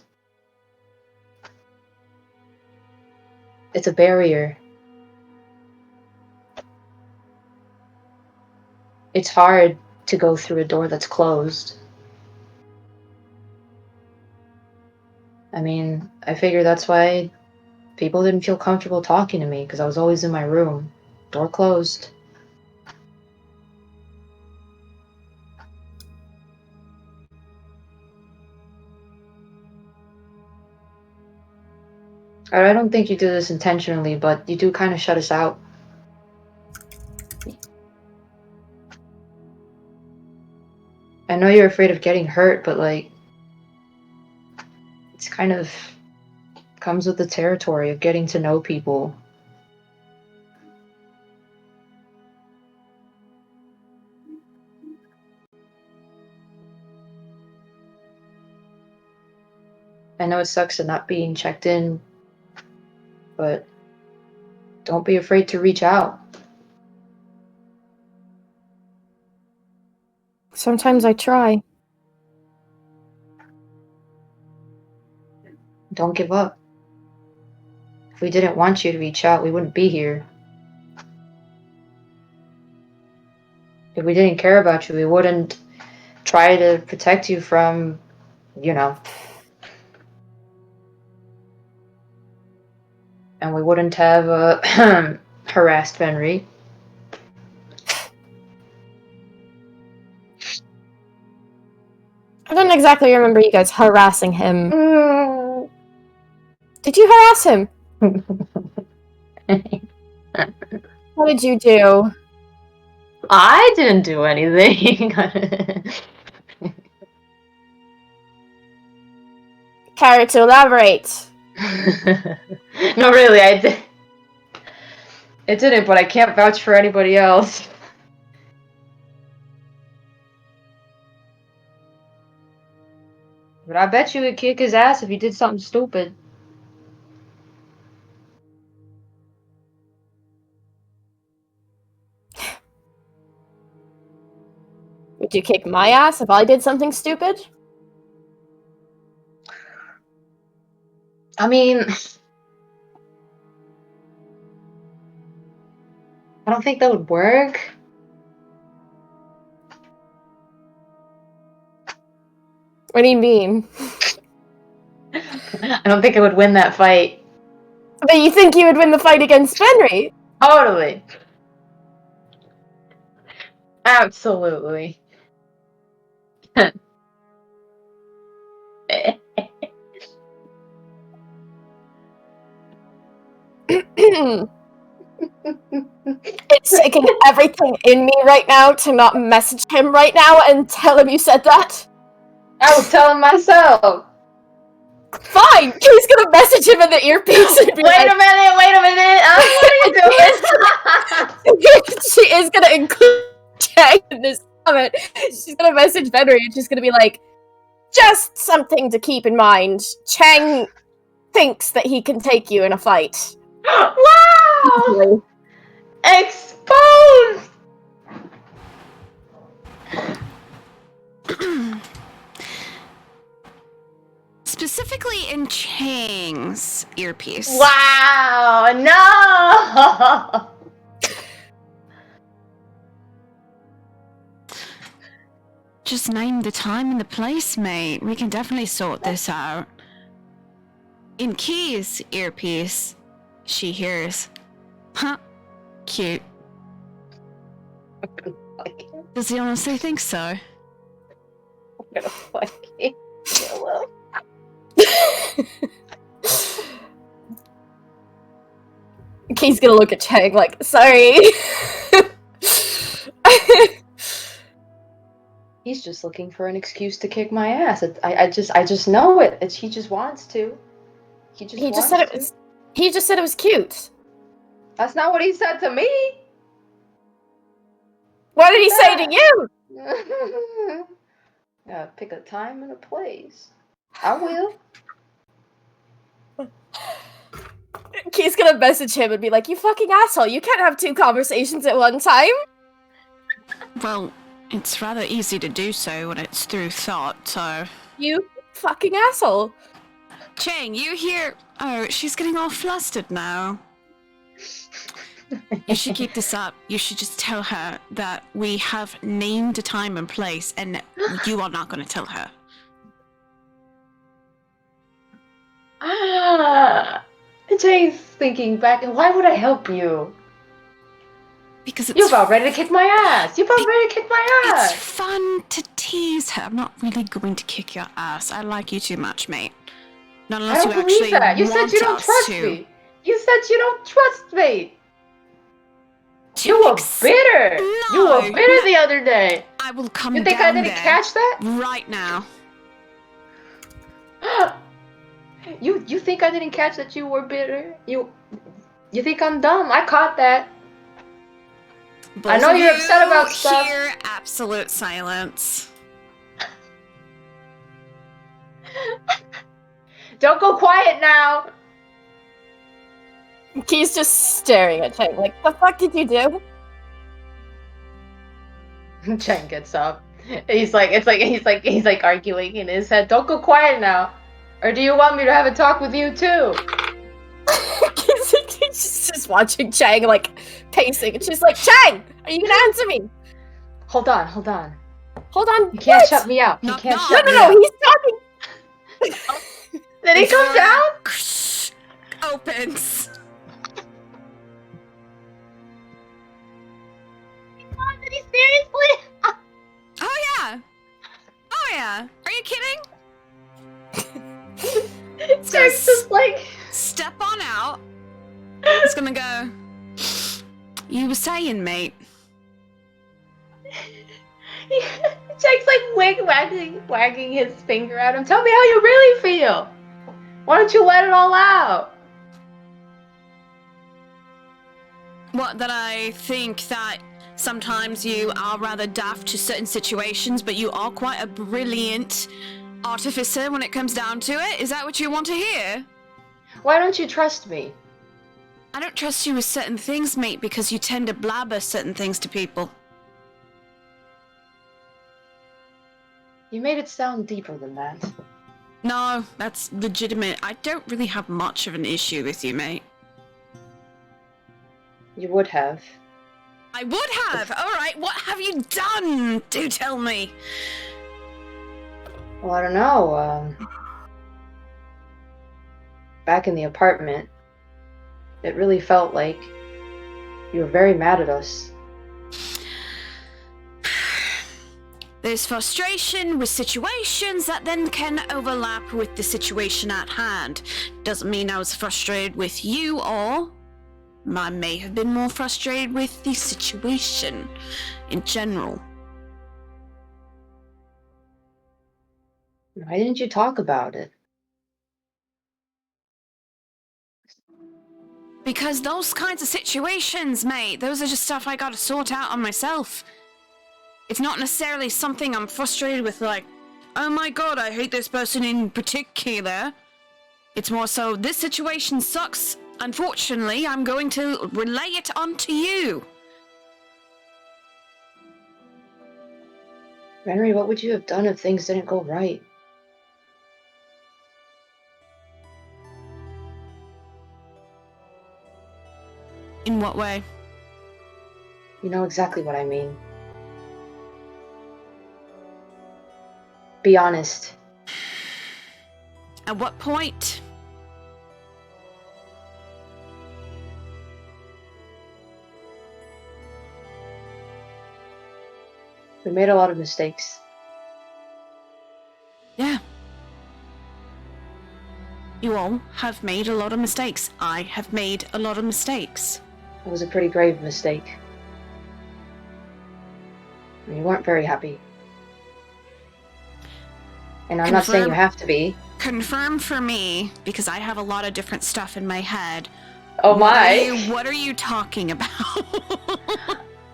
It's a barrier. It's hard to go through a door that's closed. I mean, I figure that's why people didn't feel comfortable talking to me, because I was always in my room. Door closed. I don't think you do this intentionally, but you do kind of shut us out. I know you're afraid of getting hurt, but like, it's kind of comes with the territory of getting to know people. I know it sucks at not being checked in, but don't be afraid to reach out. Sometimes I try. Don't give up. If we didn't want you to reach out, we wouldn't be here. If we didn't care about you, we wouldn't try to protect you from, you know. And we wouldn't have harassed Fenry. I don't exactly remember you guys harassing him. Did you harass him? What did you do? I didn't do anything. Care to elaborate? No, really, I did. It didn't, but I can't vouch for anybody else. But I bet you would kick his ass if he did something stupid. Would you kick my ass if I did something stupid? I mean, I don't think that would work. What do you mean? I don't think I would win that fight. But you think you would win the fight against Fenry? Totally. Absolutely. It's taking everything in me right now to not message him right now and tell him you said that. I was telling myself. Fine! He's gonna message him in the earpiece and be Wait like, a minute, what are you doing? she is gonna include Chang in this comment. She's gonna message Fenry and she's gonna be like, just something to keep in mind. Chang thinks that he can take you in a fight. Wow! Exposed! Specifically in Chang's earpiece. Wow! No! Just name the time and the place, mate. We can definitely sort this out. In Key's earpiece, she hears, huh, cute. Does he honestly think so? I'm gonna fucking kill him. Key's gonna look at Chang like, sorry. He's just looking for an excuse to kick my ass. I just know it. He just wants to. He just said it to. was He just said it was cute. That's not what he said to me. What did he say to you? Pick a time and a place. I will. Key's gonna message him and be like, "You fucking asshole! You can't have 2 conversations at one time." Well, it's rather easy to do so when it's through thought, so... You fucking asshole. Chang, you hear... Oh, she's getting all flustered now. You should keep this up. You should just tell her that we have named a time and place, and you are not going to tell her. Jay's thinking back, and why would I help you? Because it's... You're about ready to kick my ass! You're about ready to kick my ass! It's fun to tease her. I'm not really going to kick your ass. I like you too much, mate. Not unless I don't you believe actually that. You said want you don't us trust to. me. You said you don't trust me. To You were ex- bitter. No, You were bitter no. the other day. I will come You think down I didn't there catch that? right now. You think I didn't catch that you were bitter? You think I'm dumb? I caught that. I know you're upset about stuff. Hear absolute silence. Don't go quiet now. Key's just staring at Chang like, "The fuck did you do?" Chen gets up. He's like arguing in his head. Don't go quiet now. Or do you want me to have a talk with you too? She's just watching Chang like pacing, and she's like, "Chang, are you gonna answer me? Hold on. Hold on." You can't what? shut me out. You Knock, can't knock. shut me No, out. he's talking. Did he come down? Opens. Did he seriously? Oh yeah. Oh yeah. Are you kidding? Jake's just like... Step on out. It's gonna go. You were saying, mate. Jake's like wagging his finger at him. Tell me how you really feel. Why don't you let it all out? What, that I think that sometimes you are rather daft to certain situations, but you are quite a brilliant artificer when it comes down to it? Is that what you want to hear? Why don't you trust me? I don't trust you with certain things, mate, because you tend to blabber certain things to people. You made it sound deeper than that. No, that's legitimate. I don't really have much of an issue with you, mate. You would have. I would have! Alright, what have you done? Do tell me. Well, I don't know. Back in the apartment, it really felt like you were very mad at us. There's frustration with situations that then can overlap with the situation at hand. Doesn't mean I was frustrated with you, or I may have been more frustrated with the situation in general. Why didn't you talk about it? Because those kinds of situations, mate, those are just stuff I gotta sort out on myself. It's not necessarily something I'm frustrated with, like, oh my god, I hate this person in particular. It's more so, this situation sucks. Unfortunately, I'm going to relay it onto you. Henry, what would you have done if things didn't go right? In what way? You know exactly what I mean. Be honest. At what point? We made a lot of mistakes. Yeah. You all have made a lot of mistakes. I have made a lot of mistakes. It was a pretty grave mistake. And you weren't very happy. And I'm not saying you have to be. confirm for me, because I have a lot of different stuff in my head. Oh my. What are you talking about?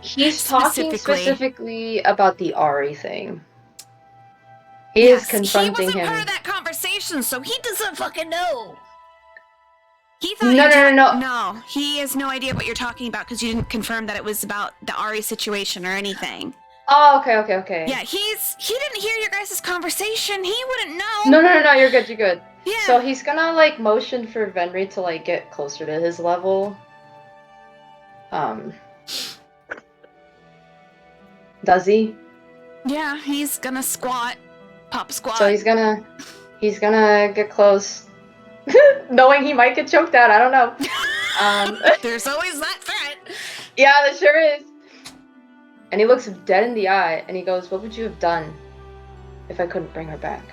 He's talking specifically about the Ari thing. He is confronting him. He wasn't part of that conversation, so he doesn't fucking know. He thought No, he has no idea what you're talking about because you didn't confirm that it was about the Ari situation or anything. Oh, okay. Yeah, he didn't hear your guys' conversation. He wouldn't know. No, you're good. Yeah. So he's gonna, like, motion for Venri to, like, get closer to his level. Does he? Yeah, he's gonna pop squat. So he's gonna get close, knowing he might get choked out. I don't know. There's always that threat. Yeah, there sure is. And he looks dead in the eye, and he goes, "What would you have done if I couldn't bring her back?"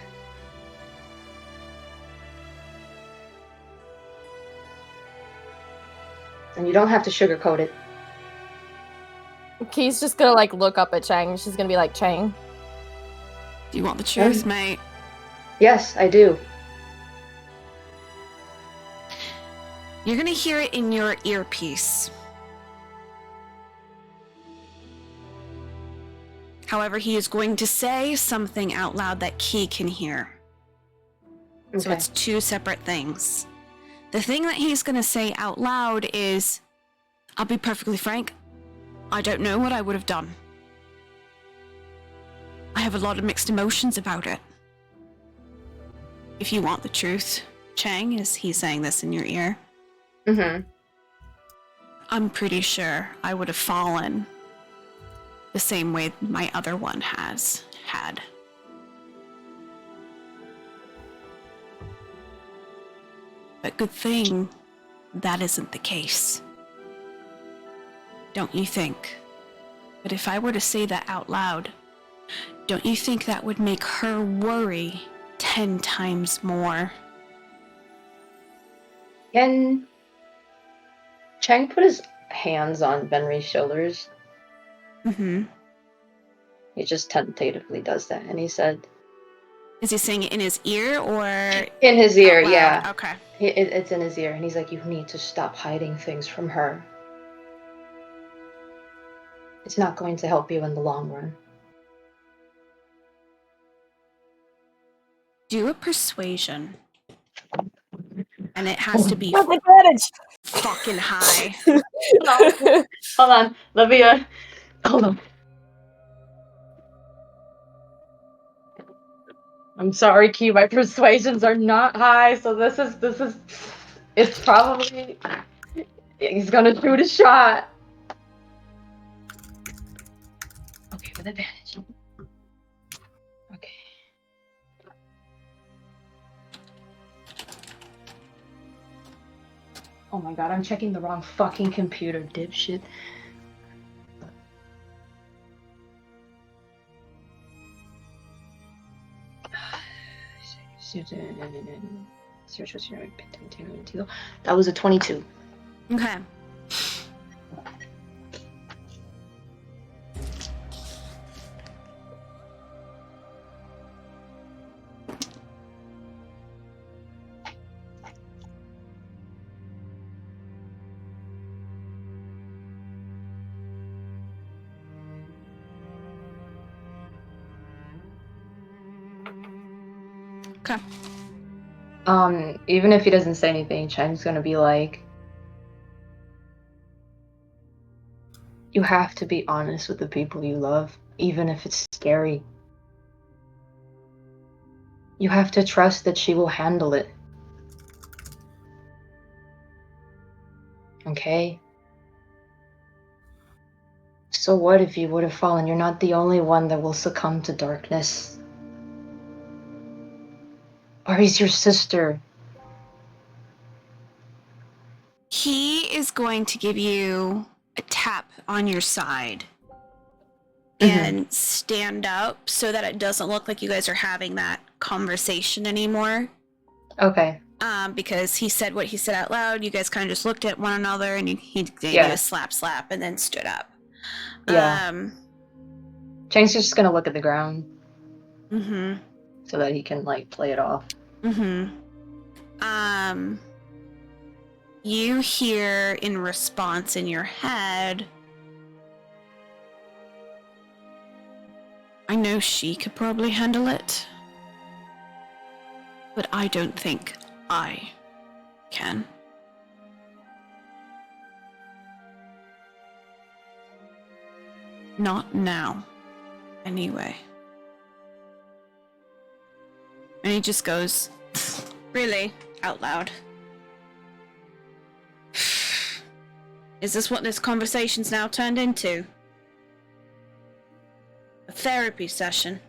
And you don't have to sugarcoat it. Key's just gonna, like, look up at Chang. She's gonna be like, Chang. Do you want the truth, mate? Yes, I do. You're gonna hear it in your earpiece. However, he is going to say something out loud that Key can hear. Okay. So it's two separate things. The thing that he's going to say out loud is, I'll be perfectly frank, I don't know what I would have done. I have a lot of mixed emotions about it. If you want the truth, Chang, is he saying this in your ear? Mm-hmm. I'm pretty sure I would have fallen the same way my other one had. But good thing that isn't the case. Don't you think? But if I were to say that out loud, don't you think that would make her worry 10 times more? Can Chang put his hands on Venri's shoulders? Mm-hmm. He just tentatively does that, and he said... Is he saying it in his ear, or... In his ear, yeah. Okay. It's in his ear, and he's like, you need to stop hiding things from her. It's not going to help you in the long run. Do a persuasion. And it has to be fucking high. Hold on. Let me, hold on. I'm sorry, Key, my persuasions are not high, so this is, it's probably, he's gonna shoot a shot. Okay, with advantage. Okay. Oh my god, I'm checking the wrong fucking computer, dipshit. That was a 22. Okay. Okay. Even if he doesn't say anything, Chang's gonna be like, you have to be honest with the people you love, even if it's scary. You have to trust that she will handle it. Okay? So what if you would have fallen? You're not the only one that will succumb to darkness. Ari's your sister. He is going to give you a tap on your side and stand up so that it doesn't look like you guys are having that conversation anymore. Okay. Because he said what he said out loud. You guys kind of just looked at one another, and he gave you a slap, and then stood up. Yeah. Chang's just gonna look at the ground. Mm-hmm. So that he can, like, play it off. You hear in response in your head, I know she could probably handle it, but I don't think I can. Not now, anyway. And he just goes, really, out loud. Is this what this conversation's now turned into? A therapy session?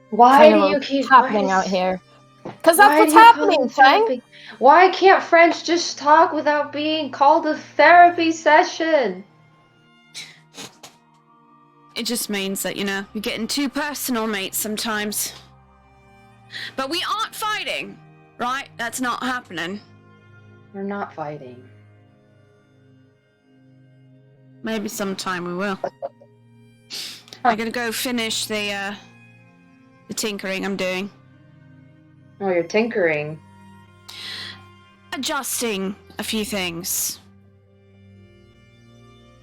Why do you keep happening out here? Because that's what's happening, Chang. Why can't French just talk without being called a therapy session? It just means that, you're getting too personal, mate, sometimes. But we aren't fighting, right? That's not happening. We're not fighting. Maybe sometime we will. I'm gonna go finish the tinkering I'm doing. Oh, you're tinkering. Adjusting a few things.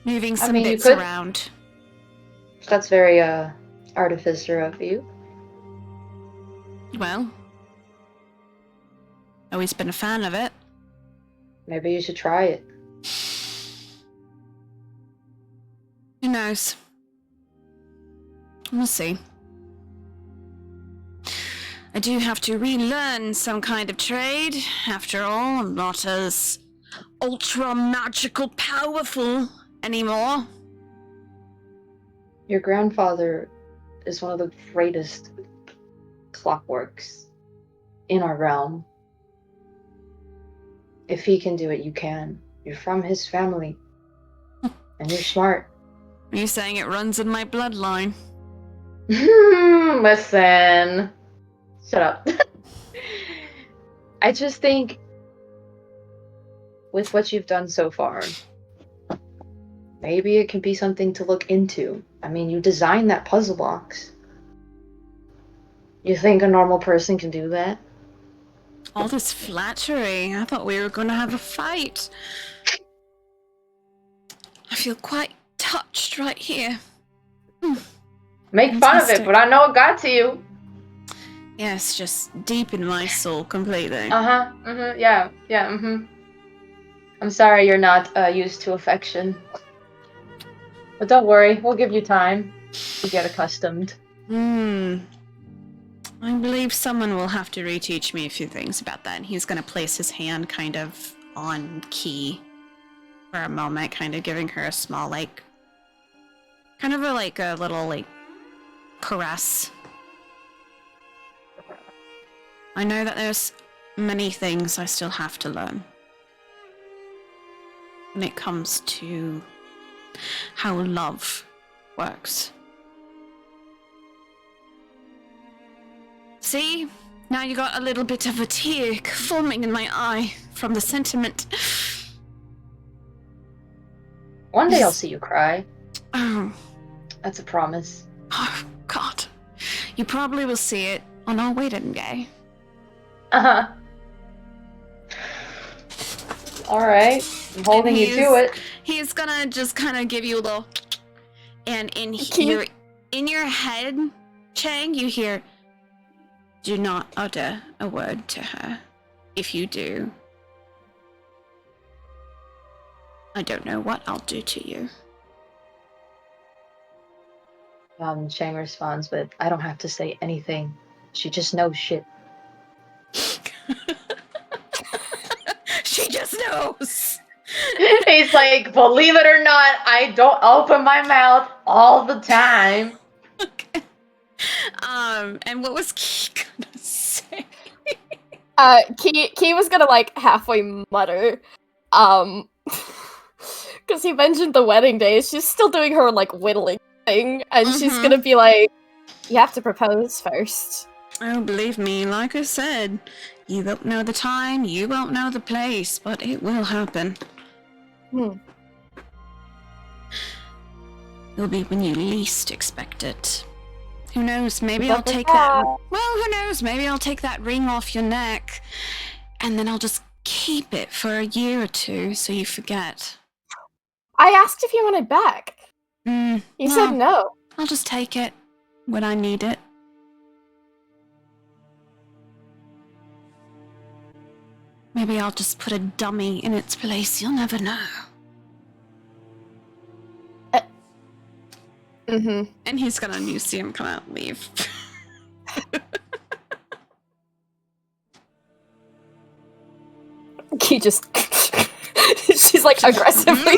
Moving some you bits could- around. That's very, artificer of you. Well, always been a fan of it. Maybe you should try it. Who knows? We'll see. I do have to relearn some kind of trade. After all, I'm not as ultra magical powerful anymore. Your grandfather is one of the greatest clockworks in our realm. If he can do it, you can. You're from his family. And you're smart. Are you saying it runs in my bloodline? Listen. Shut up. I just think with what you've done so far, maybe it can be something to look into. I mean, you designed that puzzle box. You think a normal person can do that? All this flattery. I thought we were going to have a fight. I feel quite touched right here. Make fun of it, but I know it got to you. Yes, just deep in my soul completely. Yeah. I'm sorry you're not used to affection. But don't worry, we'll give you time to get accustomed. I believe someone will have to reteach me a few things about that. And he's going to place his hand kind of on Key for a moment, kind of giving her a small, kind of a little, caress. I know that there's many things I still have to learn when it comes to how love works. See? Now you got a little bit of a tear forming in my eye from the sentiment. One day I'll see you cry. Oh. That's a promise. Oh, God. You probably will see it on our wedding day. Uh-huh. Alright. I'm holding you to it. He's gonna just kind of give you a little... And in your head, Chang, you hear... Do not utter a word to her. If you do, I don't know what I'll do to you. Chang responds with, I don't have to say anything. She just knows shit. She just knows. He's like, believe it or not, I don't open my mouth all the time. Okay. And what was Key gonna say? Key was gonna halfway mutter, because he mentioned the wedding day. She's still doing her whittling thing, and she's gonna be like, "You have to propose first." Oh, believe me, like I said, you won't know the time, you won't know the place, but it will happen. It'll be when you least expect it. Who knows? Maybe Good I'll luck with take that. that. Well, who knows? Maybe I'll take that ring off your neck, and then I'll just keep it for a year or two so you forget. I asked if you wanted back. You said no. I'll just take it when I need it. Maybe I'll just put a dummy in its place. You'll never know. Mm-hmm. And he's gonna, you see him come out and leave. He just... She's like aggressively...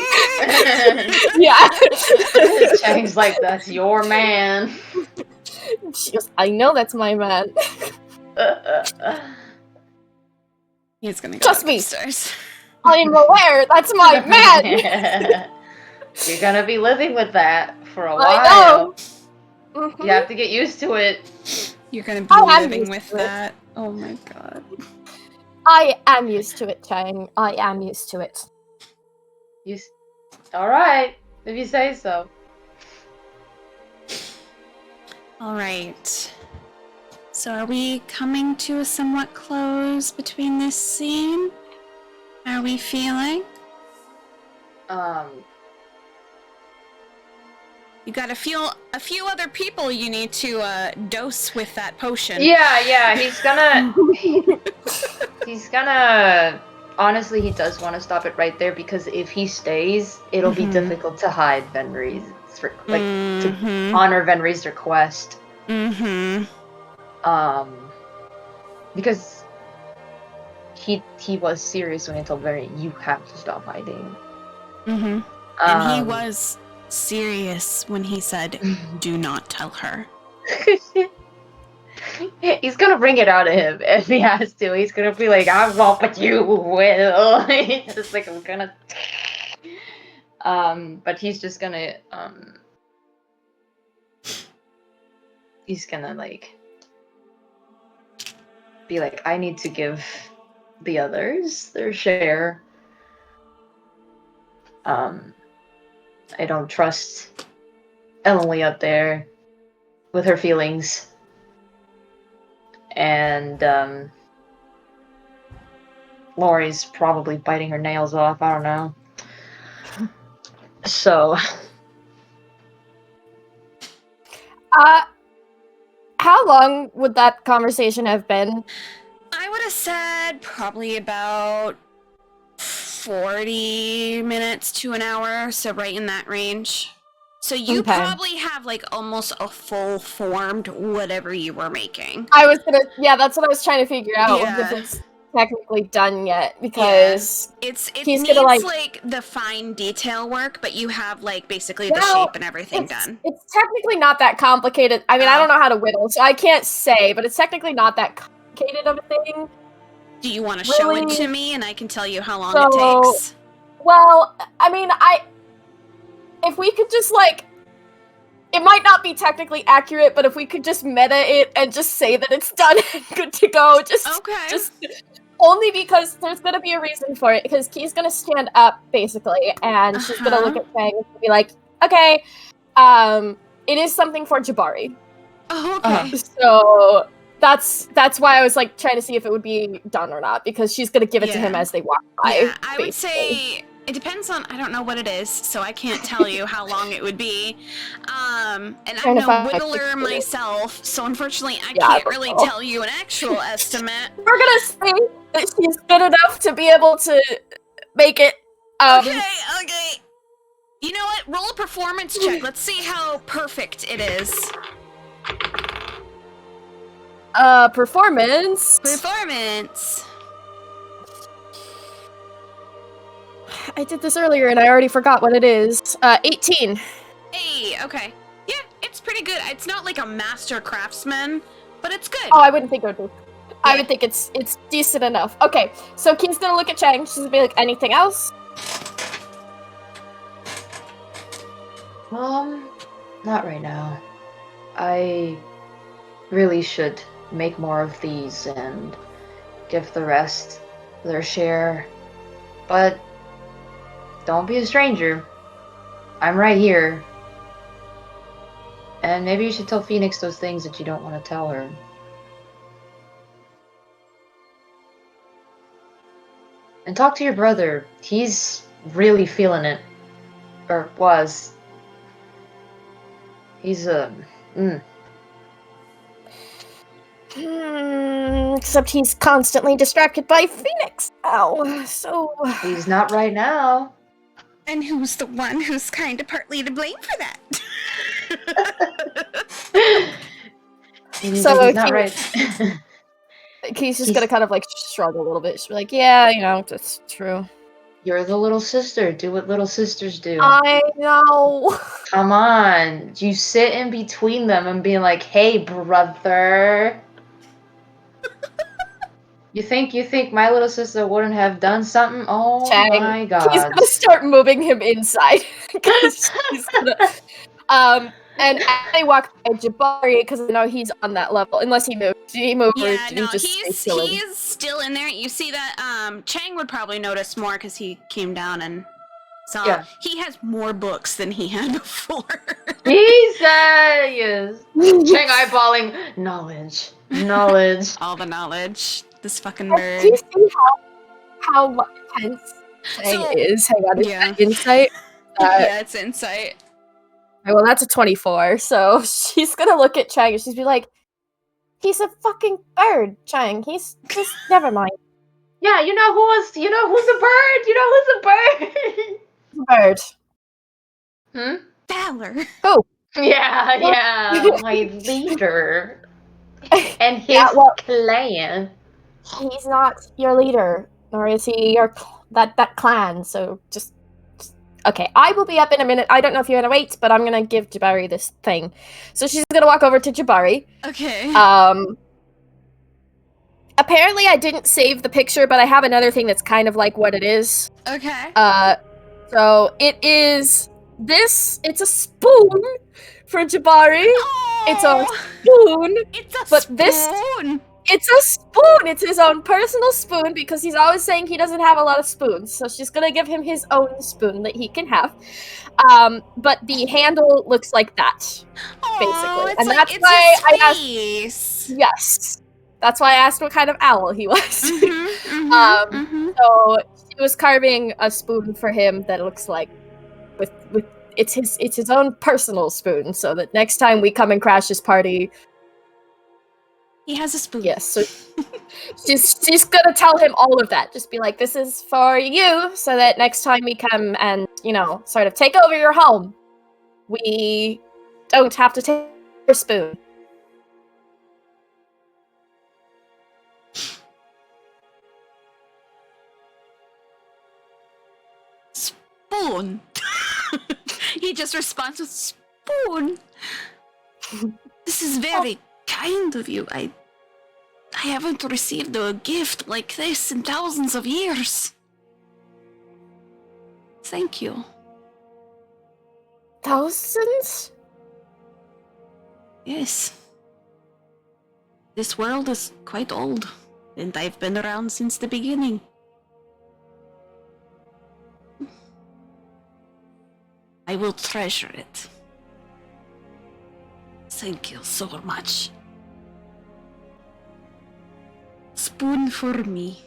yeah. Chang's like, that's your man. She goes, I know that's my man. He's gonna go Trust me. upstairs. I am aware that's my man. You're gonna be living with that for a while. I know. Mhm. You have to get used to it. You're gonna be I'm living used with to it. that. Oh my god. I am used to it, Chang. I am used to it. Alright, if you say so. Alright. So are we coming to a somewhat close between this scene? How are we feeling? You got a few other people you need to dose with that potion. Yeah, he's gonna... he's gonna... Honestly, he does want to stop it right there, because if he stays, it'll be difficult to hide Venri's... to honor Venri's request. Because he was serious when he told Venri, you have to stop hiding. And he was serious when he said, do not tell her. He's gonna bring it out of him if he has to. He's gonna be like, I won't, but you will. He's just like, I'm gonna... but he's just gonna, he's gonna, like, be like, I need to give the others their share. I don't trust Emily up there with her feelings. And, Lori's probably biting her nails off, I don't know. So... How long would that conversation have been? I would have said probably about 40 minutes to an hour, so right in that range. So you Okay. probably have like almost a full formed whatever you were making. I was gonna... Yeah, that's what I was trying to figure out, Yeah. if it's technically done yet, because... It He's needs gonna, like the fine detail work, but you have like basically the Well, shape and everything done. It's technically not that complicated. I mean, I don't know how to whittle, so I can't say, but it's technically not that complicated of a thing. Do you want to show it really- to me and I can tell you how long So- it takes? Well, I mean, if we could just, like... It might not be technically accurate, but if we could just meta it and just say that it's done and good to go, just only because there's gonna be a reason for it, because Key's gonna stand up, basically, and she's gonna look at Fang and be like, okay, it is something for Jabari. Oh, okay. So that's why I was like trying to see if it would be done or not, because she's gonna give it to him Yeah. as they walk by. Yeah, I would basically. say it depends on, I don't know what it is, so I can't tell you how long it would be. And I'm Trying to no find whittler it. myself, so unfortunately I Yeah, I can't don't really know. tell you an actual estimate. We're gonna say that she's good enough to be able to make it. Okay. You know what? Roll a performance check. Let's see how perfect it is. Performance. Performance. I did this earlier and I already forgot what it is. 18. Hey, okay. Yeah, it's pretty good. It's not like a master craftsman, but it's good. Oh, I wouldn't think it would be. I Yeah. would think it's decent enough. Okay, so King's gonna look at Chang. She's gonna be like, anything else? Not right now. I really should make more of these and give the rest their share. But don't be a stranger. I'm right here. And maybe you should tell Phoenix those things that you don't want to tell her. And talk to your brother. He's really feeling it. Or was. He's, Except he's constantly distracted by Phoenix. Ow. So. He's not right now. And who's the one who's kind of partly to blame for that? He's So not right. He's just gonna kind of like shrug a little bit. She's like, yeah, you know, that's true. You're the little sister. Do what little sisters do. I know. Come on. You sit in between them and be like, hey, brother. You think my little sister wouldn't have done something? Oh Chang, my god. he's gonna start moving him inside. Because he's gonna and as they walk by Jabari, because I know he's on that level, unless he moved. Did he move or Yeah, did no, he just stay chilling? he's still in there. You see that Chang would probably notice more because he came down and saw. Yeah. He has more books than he had before. Jesus! Chang eyeballing knowledge. Knowledge. All the knowledge. This fucking Do bird. you see how intense Chang So- is? Hang on, is Yeah. that insight? Yeah, it's insight. Well, that's a 24, so she's gonna look at Chang and she's be like, he's a fucking bird, Chang. He's just never mind. Yeah, you know who's the bird? You know who's the bird? Bird. Valor. Yeah, my leader. And his Yeah, well- clan. He's not your leader, nor is he your that clan. So just okay. I will be up in a minute. I don't know if you're gonna wait, but I'm gonna give Jabari this thing. So she's gonna walk over to Jabari. Okay. Apparently I didn't save the picture, but I have another thing that's kind of like what it is. Okay. So it is this. It's a spoon for Jabari. It's a spoon. It's a but spoon. this- It's a spoon. It's his own personal spoon because he's always saying he doesn't have a lot of spoons. So she's gonna give him his own spoon that he can have. But the handle looks like that. basically. It's And like, that's it's why his I asked- face. Yes, that's why I asked what kind of owl he was. Mhm, mhm. So she was carving a spoon for him that looks like with it's his own personal spoon. So that next time we come and crash his party, He has a spoon. yes. So she's gonna tell him all of that. Just be like, this is for you, so that next time we come and sort of take over your home, we don't have to take your spoon. Spoon. He just responds with spoon. This is very kind of you. I haven't received a gift like this in thousands of years. Thank you. Thousands? Yes. This world is quite old, and I've been around since the beginning. I will treasure it. Thank you so much. Spoon for me.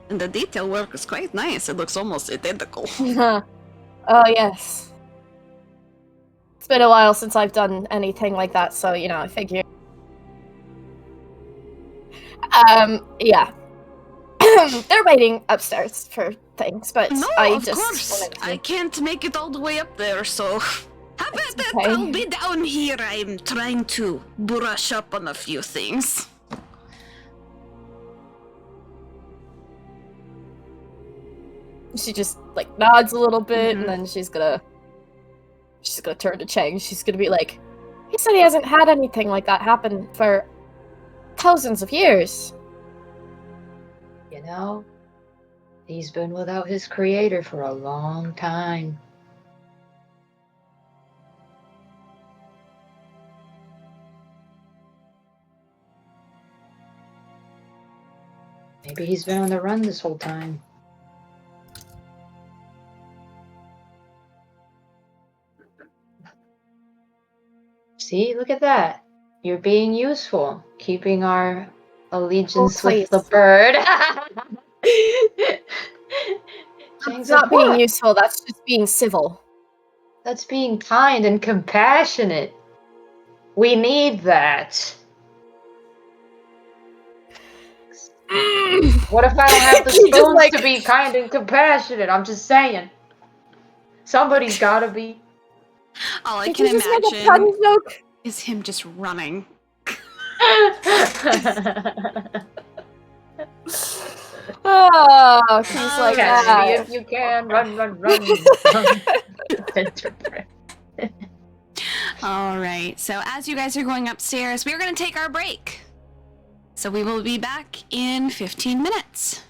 And the detail work is quite nice. It looks almost identical. Oh, yes. It's been a while since I've done anything like that, so, I figure. Yeah. They're waiting upstairs for things, but No, I of just course. wanted to- I can't make it all the way up there, so how about That's that? okay. I'll be down here. I'm trying to brush up on a few things. She just nods a little bit, Mhm. and then she's gonna turn to Chang. She's gonna be like, "He said he hasn't had anything like that happen for thousands of years." You know, he's been without his creator for a long time. Maybe he's been on the run this whole time. See, look at that. You're being useful, keeping our allegiance with the please. bird. That's not being "What? useful, that's just being civil. That's being kind and compassionate. We need that. What if I don't have the He just, spoons like- to be kind and compassionate? I'm just saying. Somebody's gotta be. All I Did can you just make a imagine pun joke? is him just running. Oh, he's like Catch me that. if you can. Run, run, run. All right. So as you guys are going upstairs, we're going to take our break. So we will be back in 15 minutes.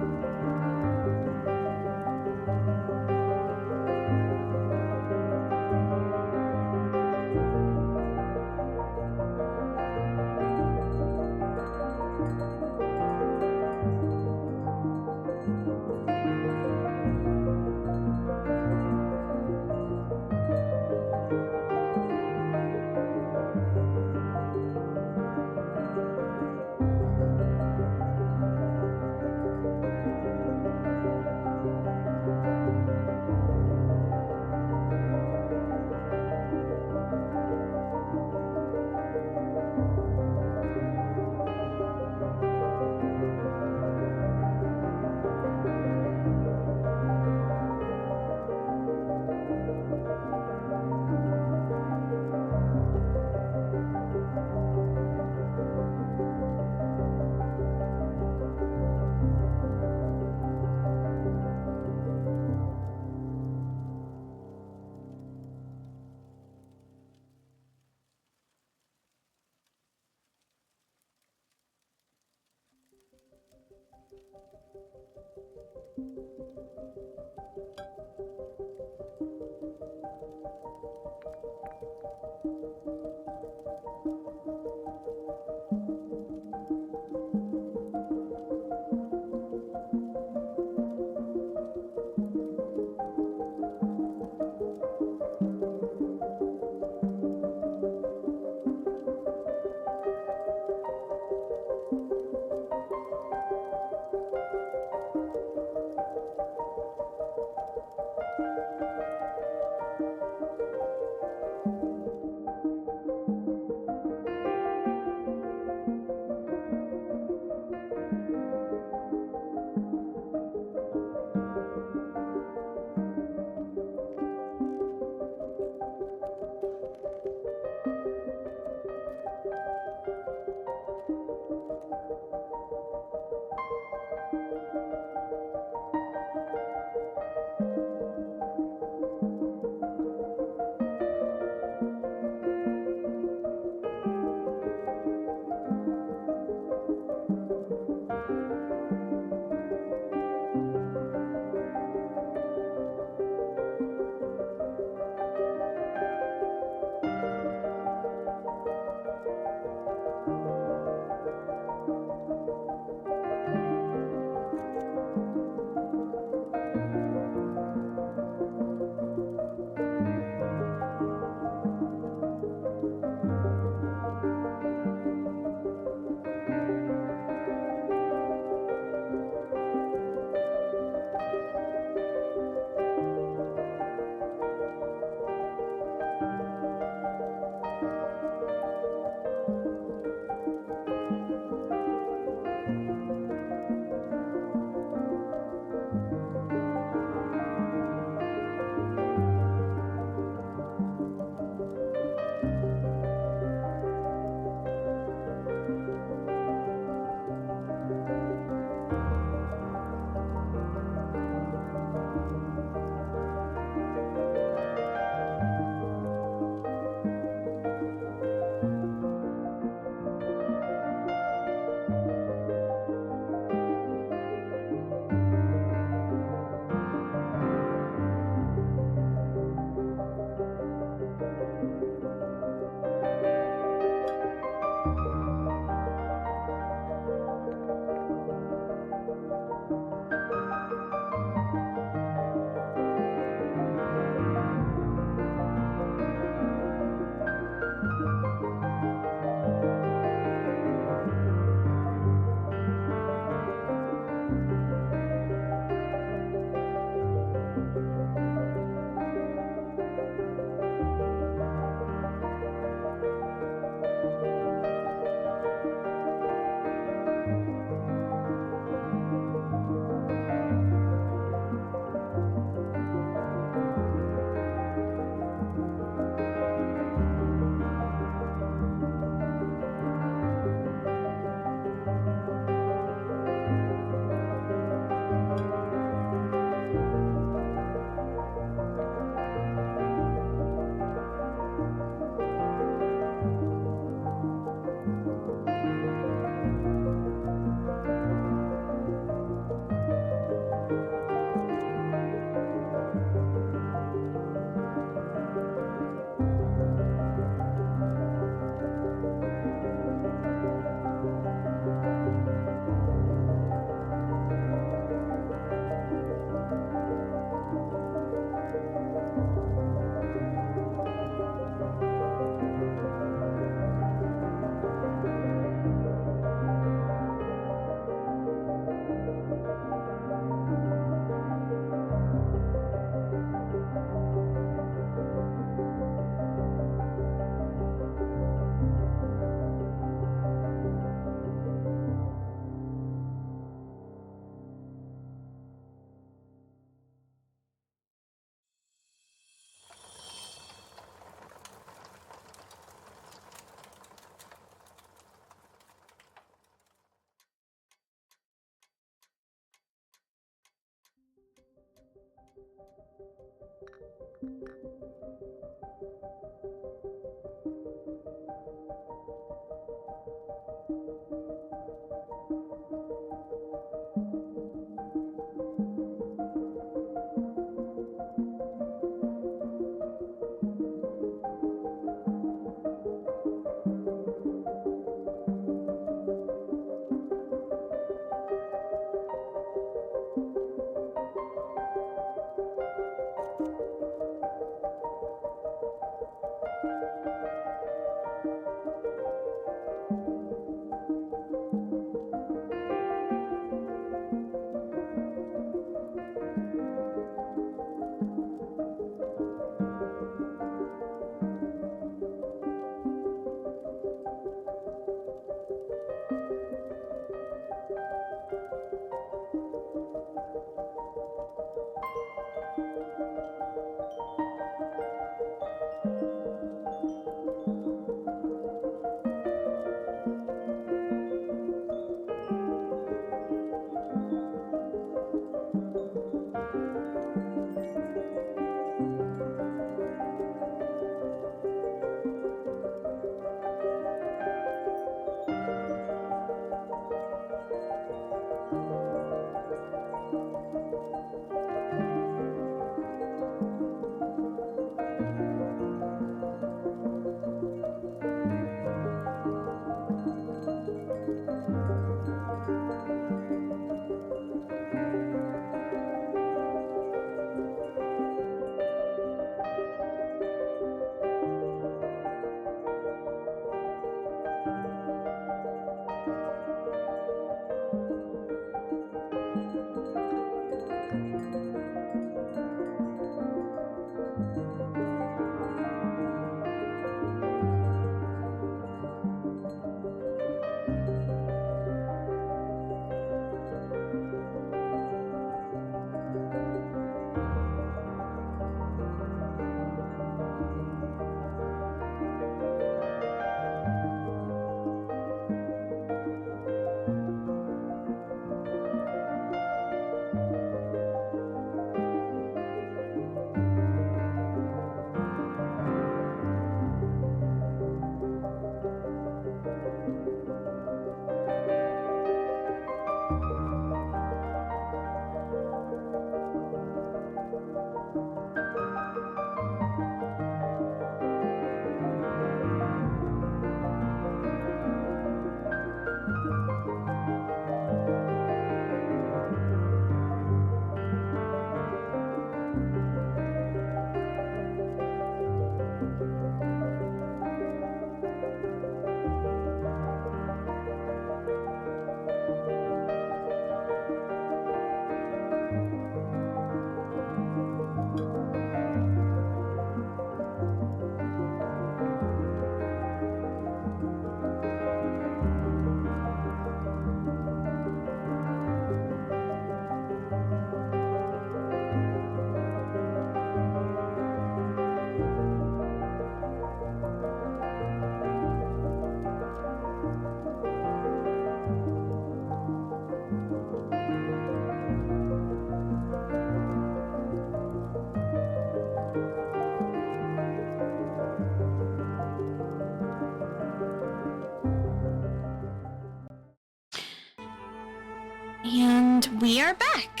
we are back.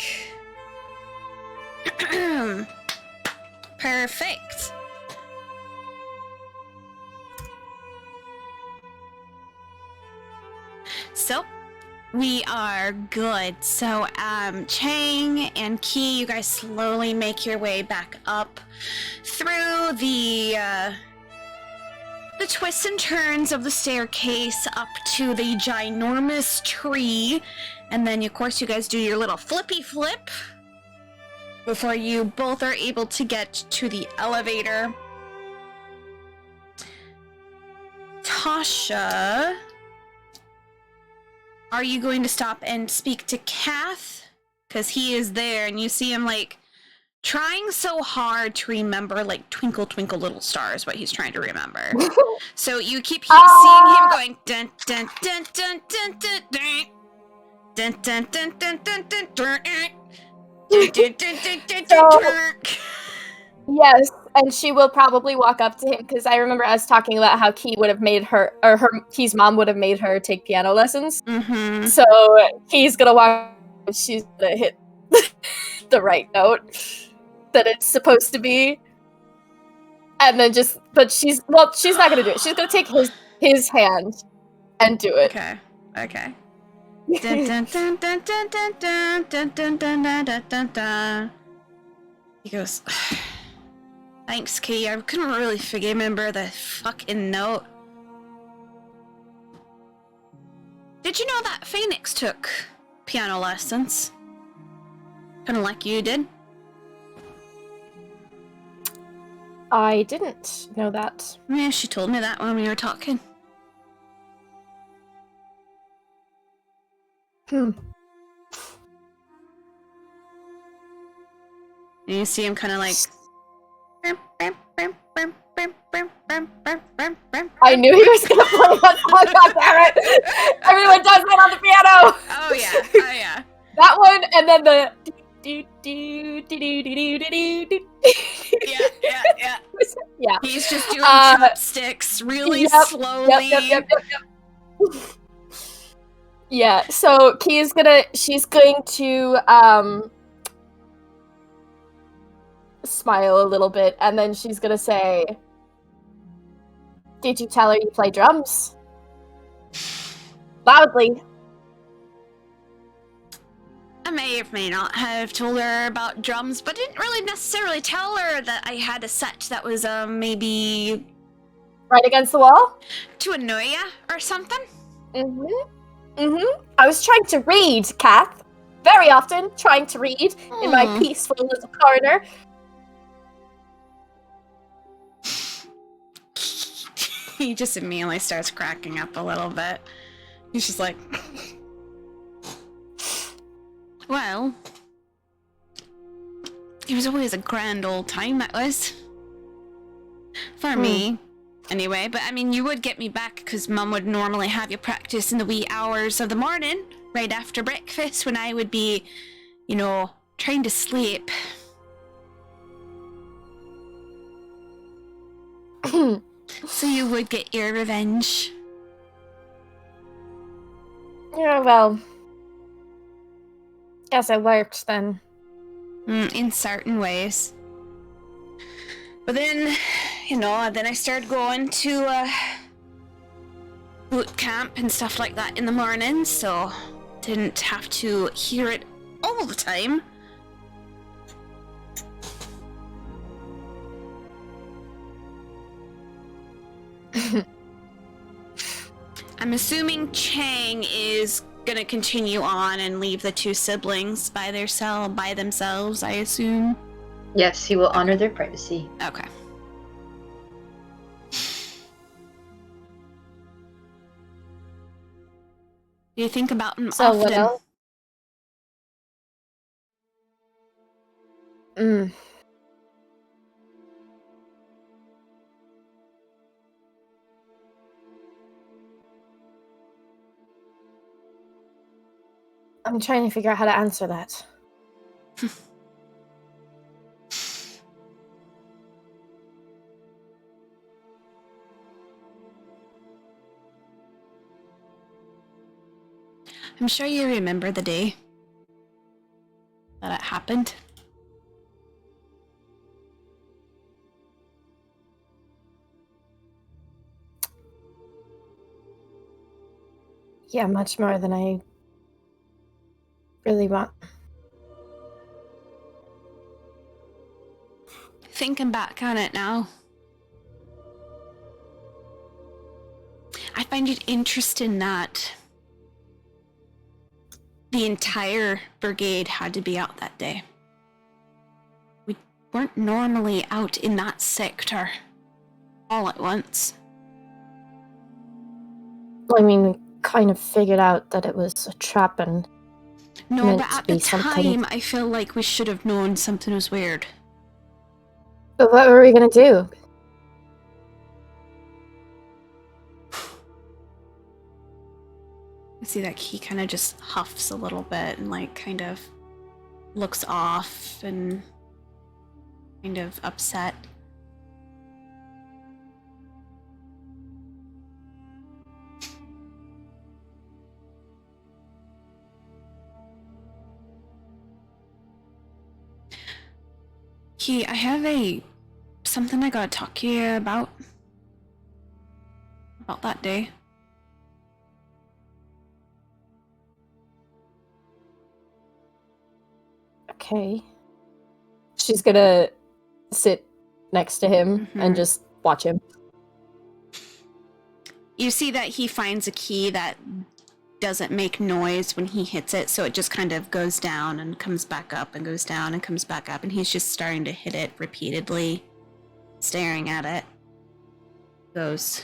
Perfect. So, we are good. So, Chang and Key, you guys slowly make your way back up through the twists and turns of the staircase up to the ginormous tree. And then, of course, you guys do your little flippy flip before you both are able to get to the elevator. Tasha, are you going to stop and speak to Kath? Because he is there, and you see him, like, trying so hard to remember, like, Twinkle, Twinkle, Little Stars, what he's trying to remember. So you keep seeing him going, dun, dun, dun, dun, dun, dun, dun. Dun, dun, dun, dun, dun, dun, dun, Yes, and she will probably walk up to him because I remember us talking about how Key would have made her, or Key's mom would have made her take piano lessons. Mm-hmm. So Key's gonna walk. She's gonna hit the right note that it's supposed to be, and then but she's not gonna do it. She's gonna take his hand and do it. Okay. Dun, dun, dun, dun, dun, dun, dun, dun, dun, dun, dun, dun, dun, dun. He goes, thanks, Key. I couldn't really remember the fucking note. Did you know that Phoenix took piano lessons? Kinda like you did. I didn't know that. Yeah, she told me that when we were talking. And you see him kind of like... I knew he was gonna play that song, goddammit! Everyone does that on the piano! Oh yeah. That one, and then the... Yeah. He's just doing chopsticks really slowly. Yep. Yeah, so she's going to smile a little bit, and then she's gonna say, "Did you tell her you play drums?" Loudly. I may or may not have told her about drums, but didn't really necessarily tell her that I had a set that was maybe Right against the wall? to annoy ya or something. I was trying to read, Kath. Very often trying to read in my peaceful little corner. He just immediately starts cracking up a little bit. He's just like, well, it was always a grand old time, that was. For me. Anyway, but I mean, you would get me back because Mum would normally have you practice in the wee hours of the morning, right after breakfast, when I would be, trying to sleep. So you would get your revenge. Yeah, well, guess it worked then. In certain ways. But then, then I started going to boot camp and stuff like that in the morning, so didn't have to hear it all the time. I'm assuming Chang is gonna continue on and leave the two siblings by themselves, I assume. Yes, he will honor their privacy. Okay. Do you think about him often? What else? I'm trying to figure out how to answer that. I'm sure you remember the day. happened? Yeah, much more than I really want. Thinking back on it now, I find it interesting that the entire brigade had to be out that day. We weren't normally out in that sector all at once. I mean, we kind of figured out that it was a trap and No, meant but to at the be something. time, I feel like we should have known something was weird. But what were we gonna do? I see that he kind of just huffs a little bit and like kind of looks off and kind of upset. Key, I have something I gotta talk to you about that day. Okay. She's gonna sit next to him Mhm. and just watch him. You see that he finds a key that doesn't make noise when he hits it, so it just kind of goes down and comes back up and goes down and comes back up, and he's just starting to hit it repeatedly, staring at it. Goes.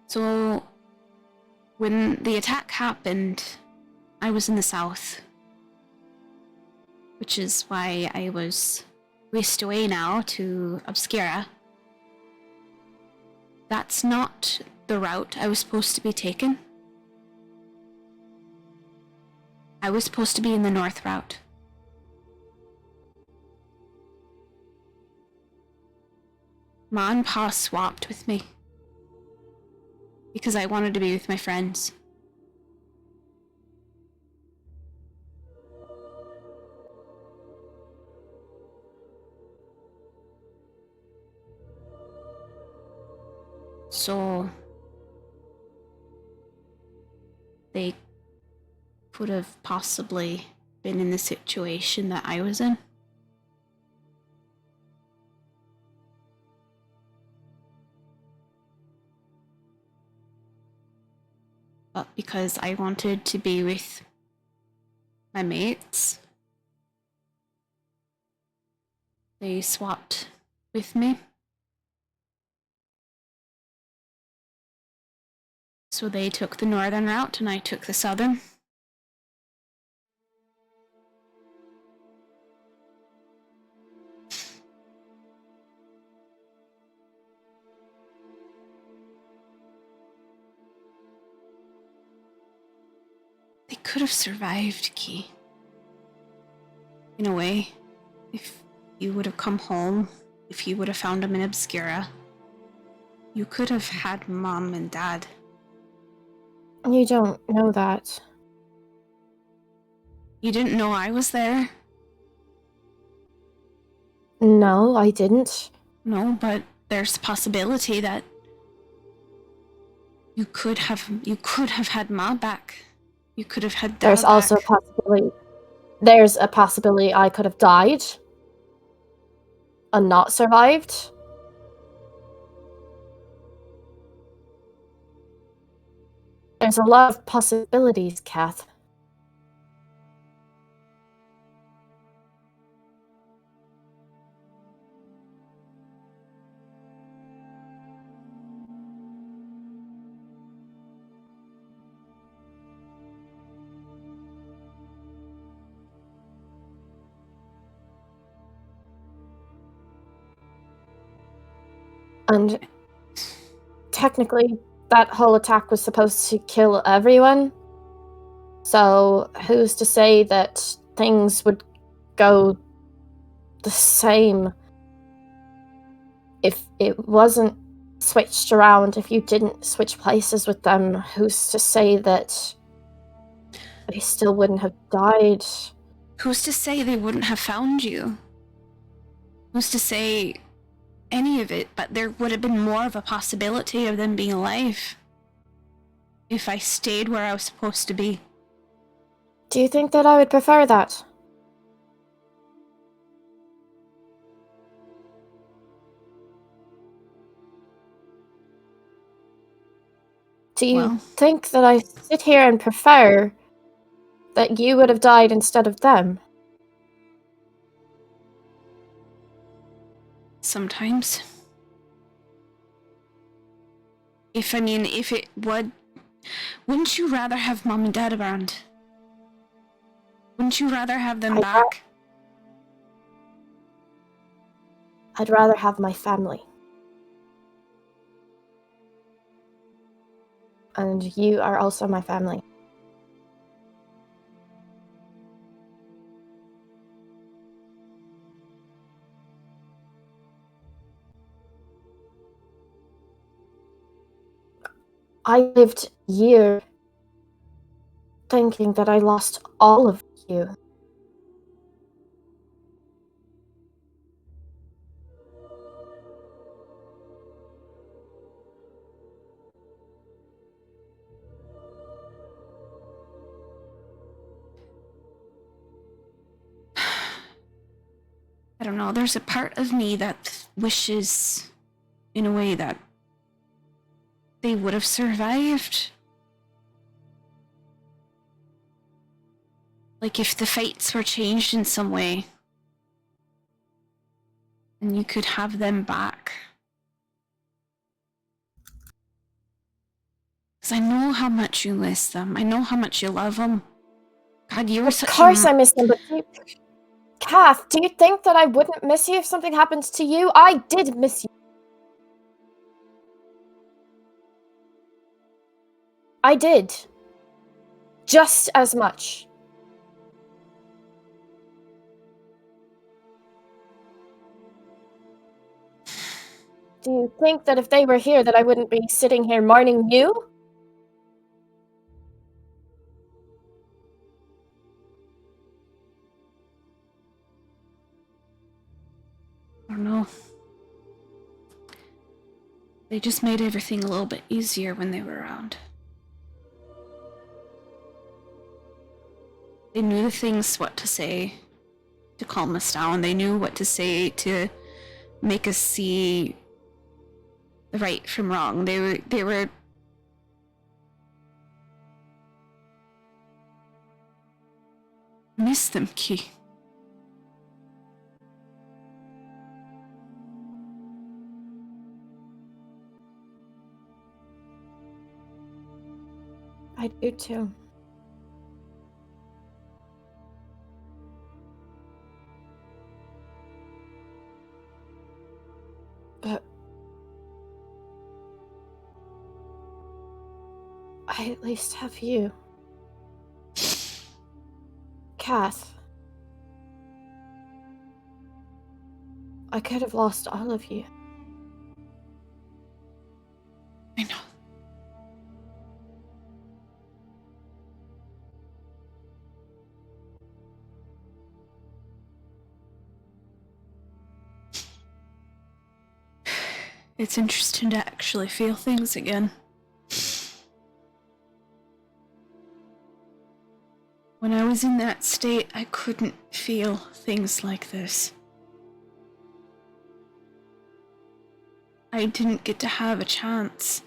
So, when the attack happened, I was in the south, which is why I was whisked away now to Obscura. That's not the route I was supposed to be taking. I was supposed to be in the north route. Ma and Pa swapped with me because I wanted to be with my friends. So they could have possibly been in the situation that I was in. But because I wanted to be with my mates, they swapped with me. So they took the northern route and I took the southern. They could have survived, Key. In a way, if you would have come home, if you would have found them in Obscura, you could have had Mom and Dad. You don't know that. You didn't know I was there? No, I didn't. No, but there's a possibility that you could have had Ma back. You could have had Dad There's also a back. possibility. There's a possibility I could have died and not survived. There's a lot of possibilities, Kath. And technically, that whole attack was supposed to kill everyone. So who's to say that things would go the same if it wasn't switched around, if you didn't switch places with them, who's to say that they still wouldn't have died? Who's to say they wouldn't have found you? Who's to say any of it? But there would have been more of a possibility of them being alive if I stayed where I was supposed to be. Do you think that I would prefer that? Do you think that I sit here and prefer that you would have died instead of them? Sometimes. If it would... Wouldn't you rather have Mom and Dad around? Wouldn't you rather have them back? I'd rather have my family. And you are also my family. I lived years thinking that I lost all of you. I don't know, there's a part of me that wishes, in a way, that they would have survived. Like if the fates were changed in some way, and you could have them back. Because I know how much you miss them. I know how much you love them. God, you were such a... Of course I miss them, but Kath, do you think that I wouldn't miss you if something happened to you? I did miss you. I did. Just as much. Do you think that if they were here that I wouldn't be sitting here mourning you? I don't know. They just made everything a little bit easier when they were around. They knew the things what to say to calm us down. They knew what to say to make us see the right from wrong. They were miss them, Key. I do too. But I at least have you. Kath. I could have lost all of you. I know. It's interesting to actually feel things again. When I was in that state, I couldn't feel things like this. I didn't get to have a chance.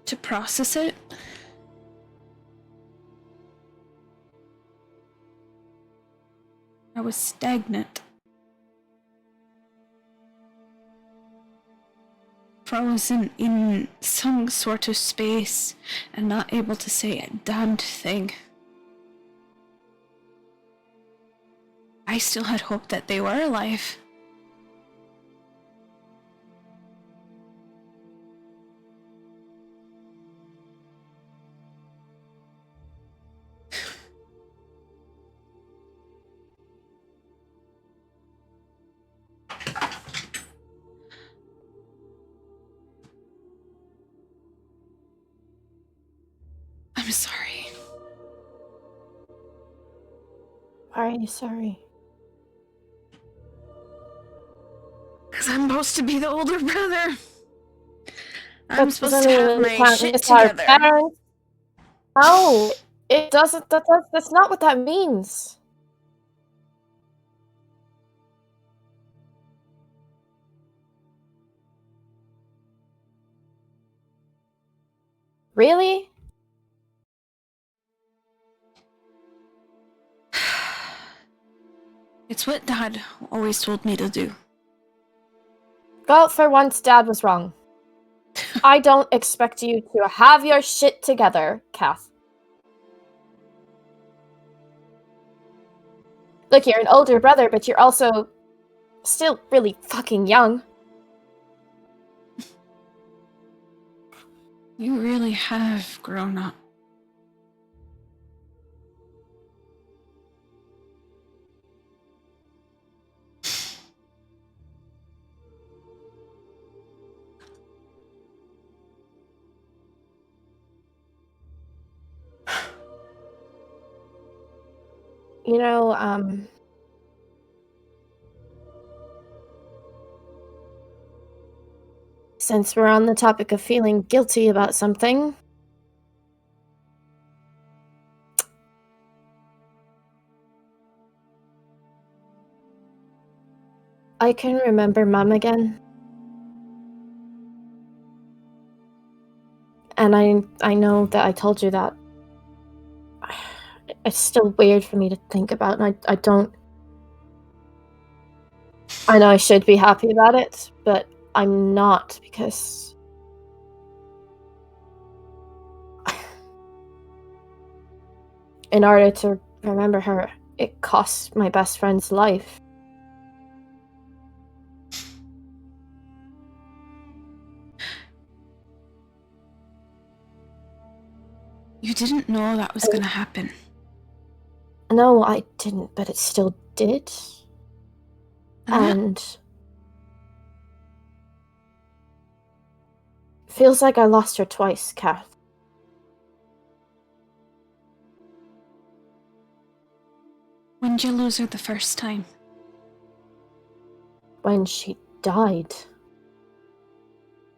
To process it. I was stagnant. Frozen in some sort of space and not able to say a damned thing. I still had hope that they were alive. I'm sorry. Why are you sorry? Because I'm supposed to be the older brother. I'm That supposed to have my count shit as our together. parents. No, it doesn't. That's not what that means. Really? It's what Dad always told me to do. Well, for once, Dad was wrong. I don't expect you to have your shit together, Kath. Look, you're an older brother, but you're also still really fucking young. You really have grown up. You know, since we're on the topic of feeling guilty about something, I can remember Mom again. And I know that I told you that. It's still weird for me to think about, and I don't... I know I should be happy about it, but I'm not, because... in order to remember her, it cost my best friend's life. You didn't know that was gonna happen. No, I didn't, but it still did. And feels like I lost her twice, Kath. When did you lose her the first time? When she died.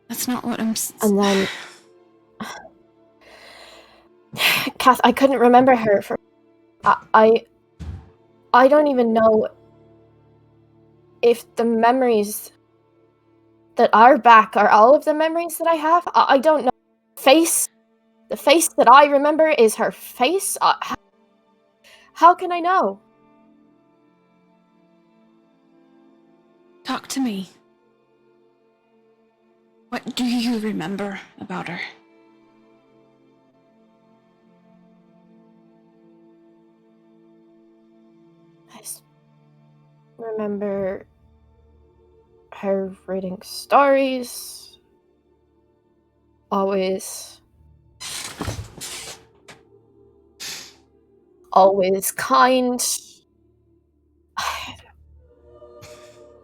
That's not what I'm... And then... Kath, I couldn't remember her for... I don't even know if the memories that are back are all of the memories that I have. I don't know. The face that I remember is her face. How can I know? Talk to me. What do you remember about her? I just remember her reading stories. Always kind.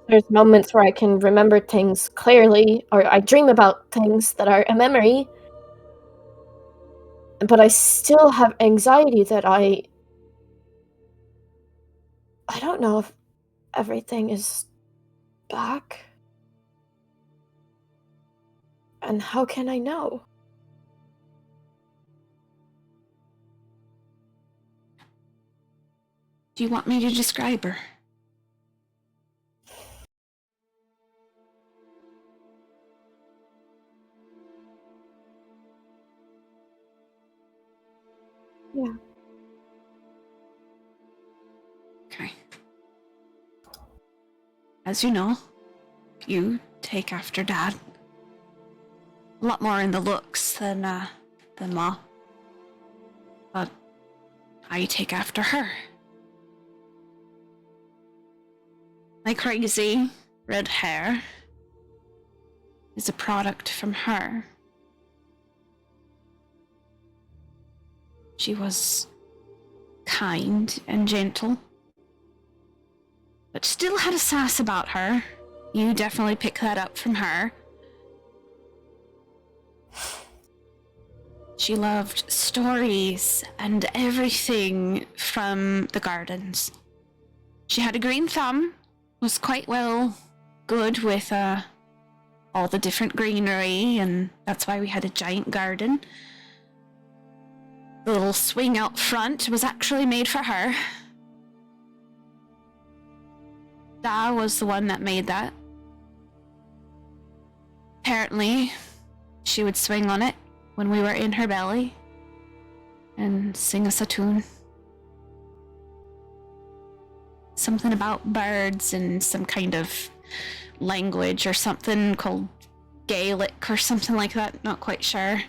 There's moments where I can remember things clearly, or I dream about things that are a memory, but I still have anxiety that I don't know if everything is back. And how can I know? Do you want me to describe her? Yeah. Okay. As you know, you take after Dad. A lot more in the looks than Ma. But I take after her. My crazy red hair is a product from her. She was kind and gentle, but still had a sass about her. You definitely pick that up from her. She loved stories and everything from the gardens. She had a green thumb, was quite good with all the different greenery, and that's why we had a giant garden. The little swing out front was actually made for her. Da was the one that made that. Apparently, she would swing on it when we were in her belly and sing us a tune. Something about birds and some kind of language or something called Gaelic or something like that, not quite sure.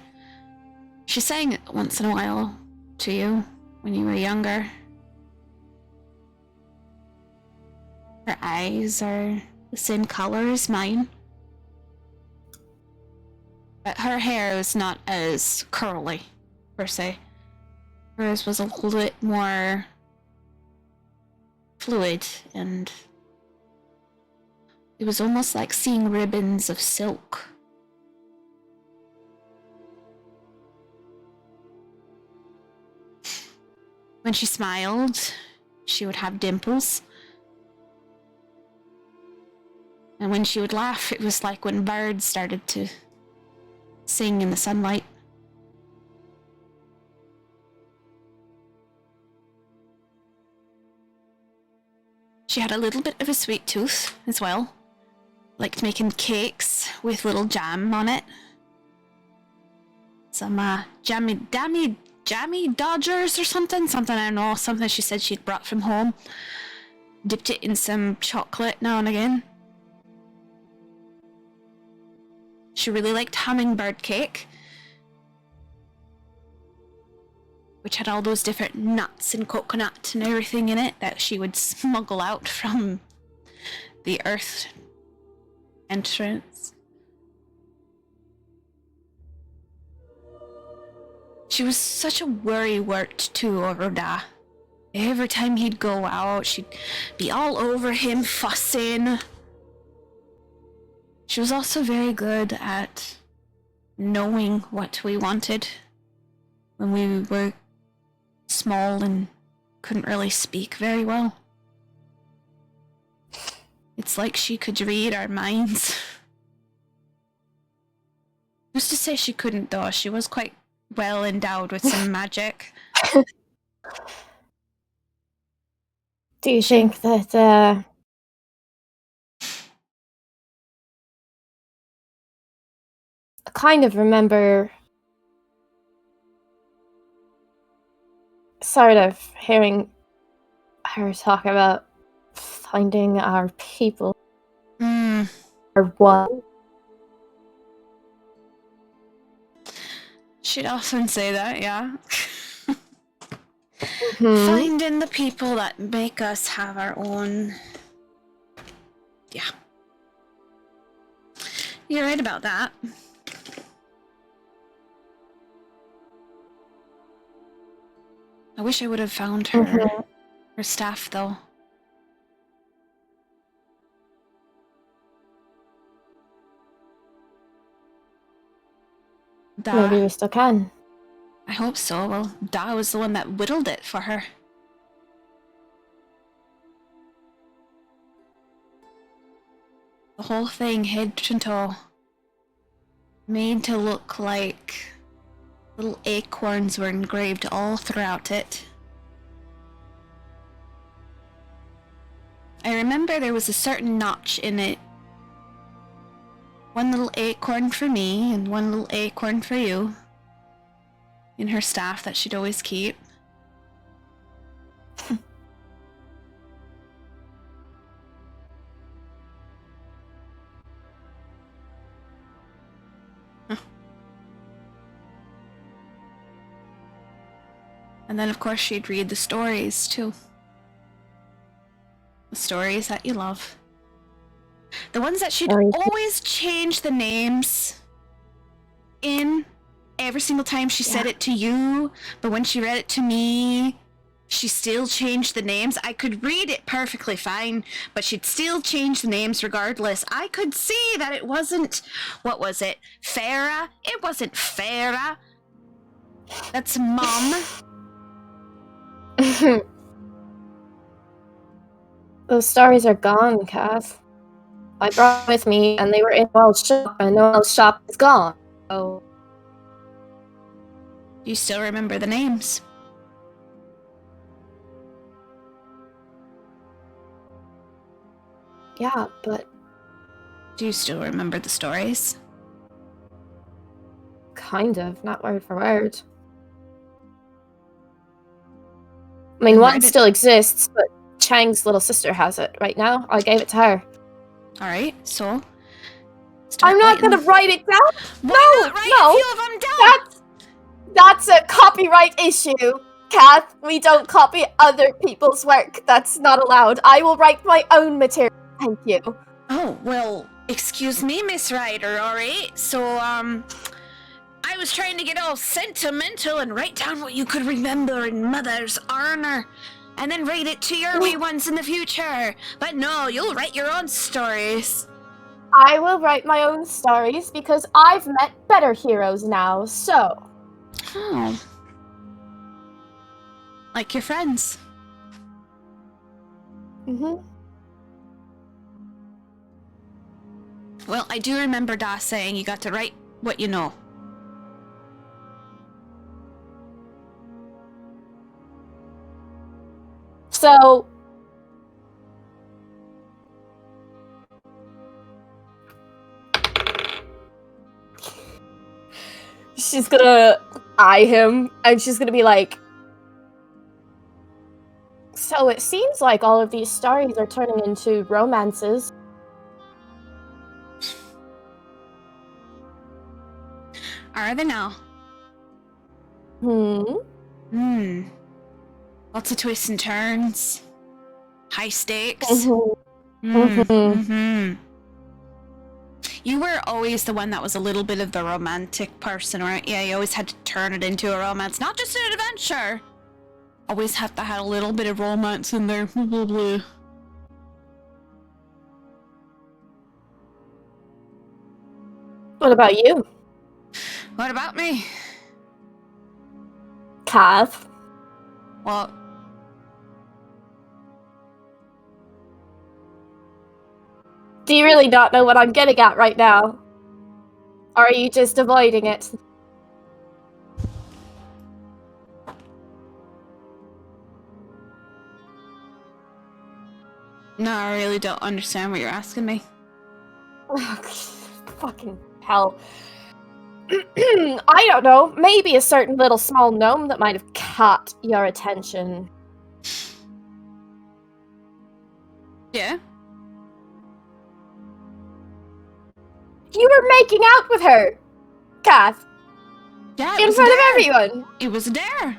She sang it once in a while to you when you were younger. Her eyes are the same color as mine. But her hair is not as curly, per se. Hers was a little bit more fluid, and it was almost like seeing ribbons of silk. When she smiled, she would have dimples. And when she would laugh, it was like when birds started to sing in the sunlight. She had a little bit of a sweet tooth as well. Liked making cakes with little jam on it. Some jammy dodgers or something. Something I don't know. Something she said she'd brought from home. Dipped it in some chocolate now and again. She really liked hummingbird cake, which had all those different nuts and coconut and everything in it that she would smuggle out from the earth entrance. She was such a worrywart too, Oroda. Every time he'd go out, she'd be all over him, fussing. She was also very good at knowing what we wanted when we were small and couldn't really speak very well. It's like she could read our minds. Who's to say she couldn't, though? She was quite well endowed with some magic. Do you think that I kind of remember sort of hearing her talk about finding our people. Or what? She'd often say that, yeah. Mhm. Finding the people that make us have our own. Yeah. You're right about that. I wish I would have found her, Mhm. her staff, though. Maybe we still can. I hope so. Well, Da was the one that whittled it for her. The whole thing, head to toe, made to look like little acorns were engraved all throughout it. I remember there was a certain notch in it. One little acorn for me and one little acorn for you. In her staff that she'd always keep. And then, of course, she'd read the stories, too. The stories that you love. The ones that she'd Stories. always change the names in every single time she said it to you, but when she read it to me, she still changed the names. I could read it perfectly fine, but she'd still change the names regardless. I could see that it wasn't, what was it, Farah? It wasn't Farah. That's Mom. Those stories are gone, Kath. I brought them with me, and they were in Noel's shop, and Noel's shop is gone. So, Do you still remember the names? yeah, but Do you still remember the stories? kind of, not word for word. I mean, And where one did- still exists, but Chang's little sister has it right now. I gave it to her. Alright, so... start I'm not writing. gonna write it down. Why not write no. a few of them down? That's a copyright issue, Kath. We don't copy other people's work. That's not allowed. I will write my own material. Thank you. Oh, well, excuse me, Miss Ryder, alright? So, I was trying to get all sentimental and write down what you could remember in Mother's honor, and then read it to your wee ones in the future. But no, you'll write your own stories. I will write my own stories because I've met better heroes now, so... Oh. Like your friends. Mm-hmm. Well, I do remember Da saying you got to write what you know. So... she's gonna eye him, and she's gonna be like... So it seems like all of these stories are turning into romances. Are they now? Hmm. Lots of twists and turns. High stakes. Mhm. Mm-hmm. You were always the one that was a little bit of the romantic person, right? Yeah, you always had to turn it into a romance, not just an adventure. Always have to have a little bit of romance in there. Blah, blah. What about you, What about me? Kath? Well, Do you really not know what I'm getting at right now? Or are you just avoiding it? no, I really don't understand what you're asking me. Fucking hell. I don't know. Maybe a certain little small gnome that might have caught your attention. Yeah? You were making out with her, Kath, Yeah, it in was front of there. everyone. It was there.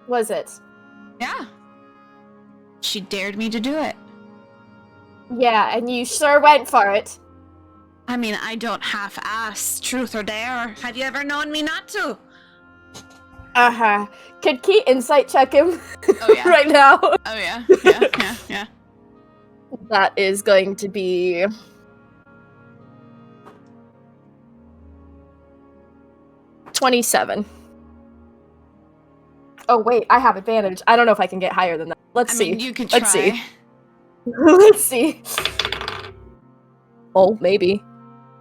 Was it? Yeah. She dared me to do it. Yeah, and you sure went for it. I mean, I don't half-ass truth or dare. Have you ever known me not to? Uh-huh. Could Key insight check him Oh, yeah. right now? Oh, yeah. Yeah. That is going to be... 27. Oh, wait, I have advantage. I don't know if I can get higher than that. Let's I see. mean, you could try. Let's see. Let's see. Oh, maybe.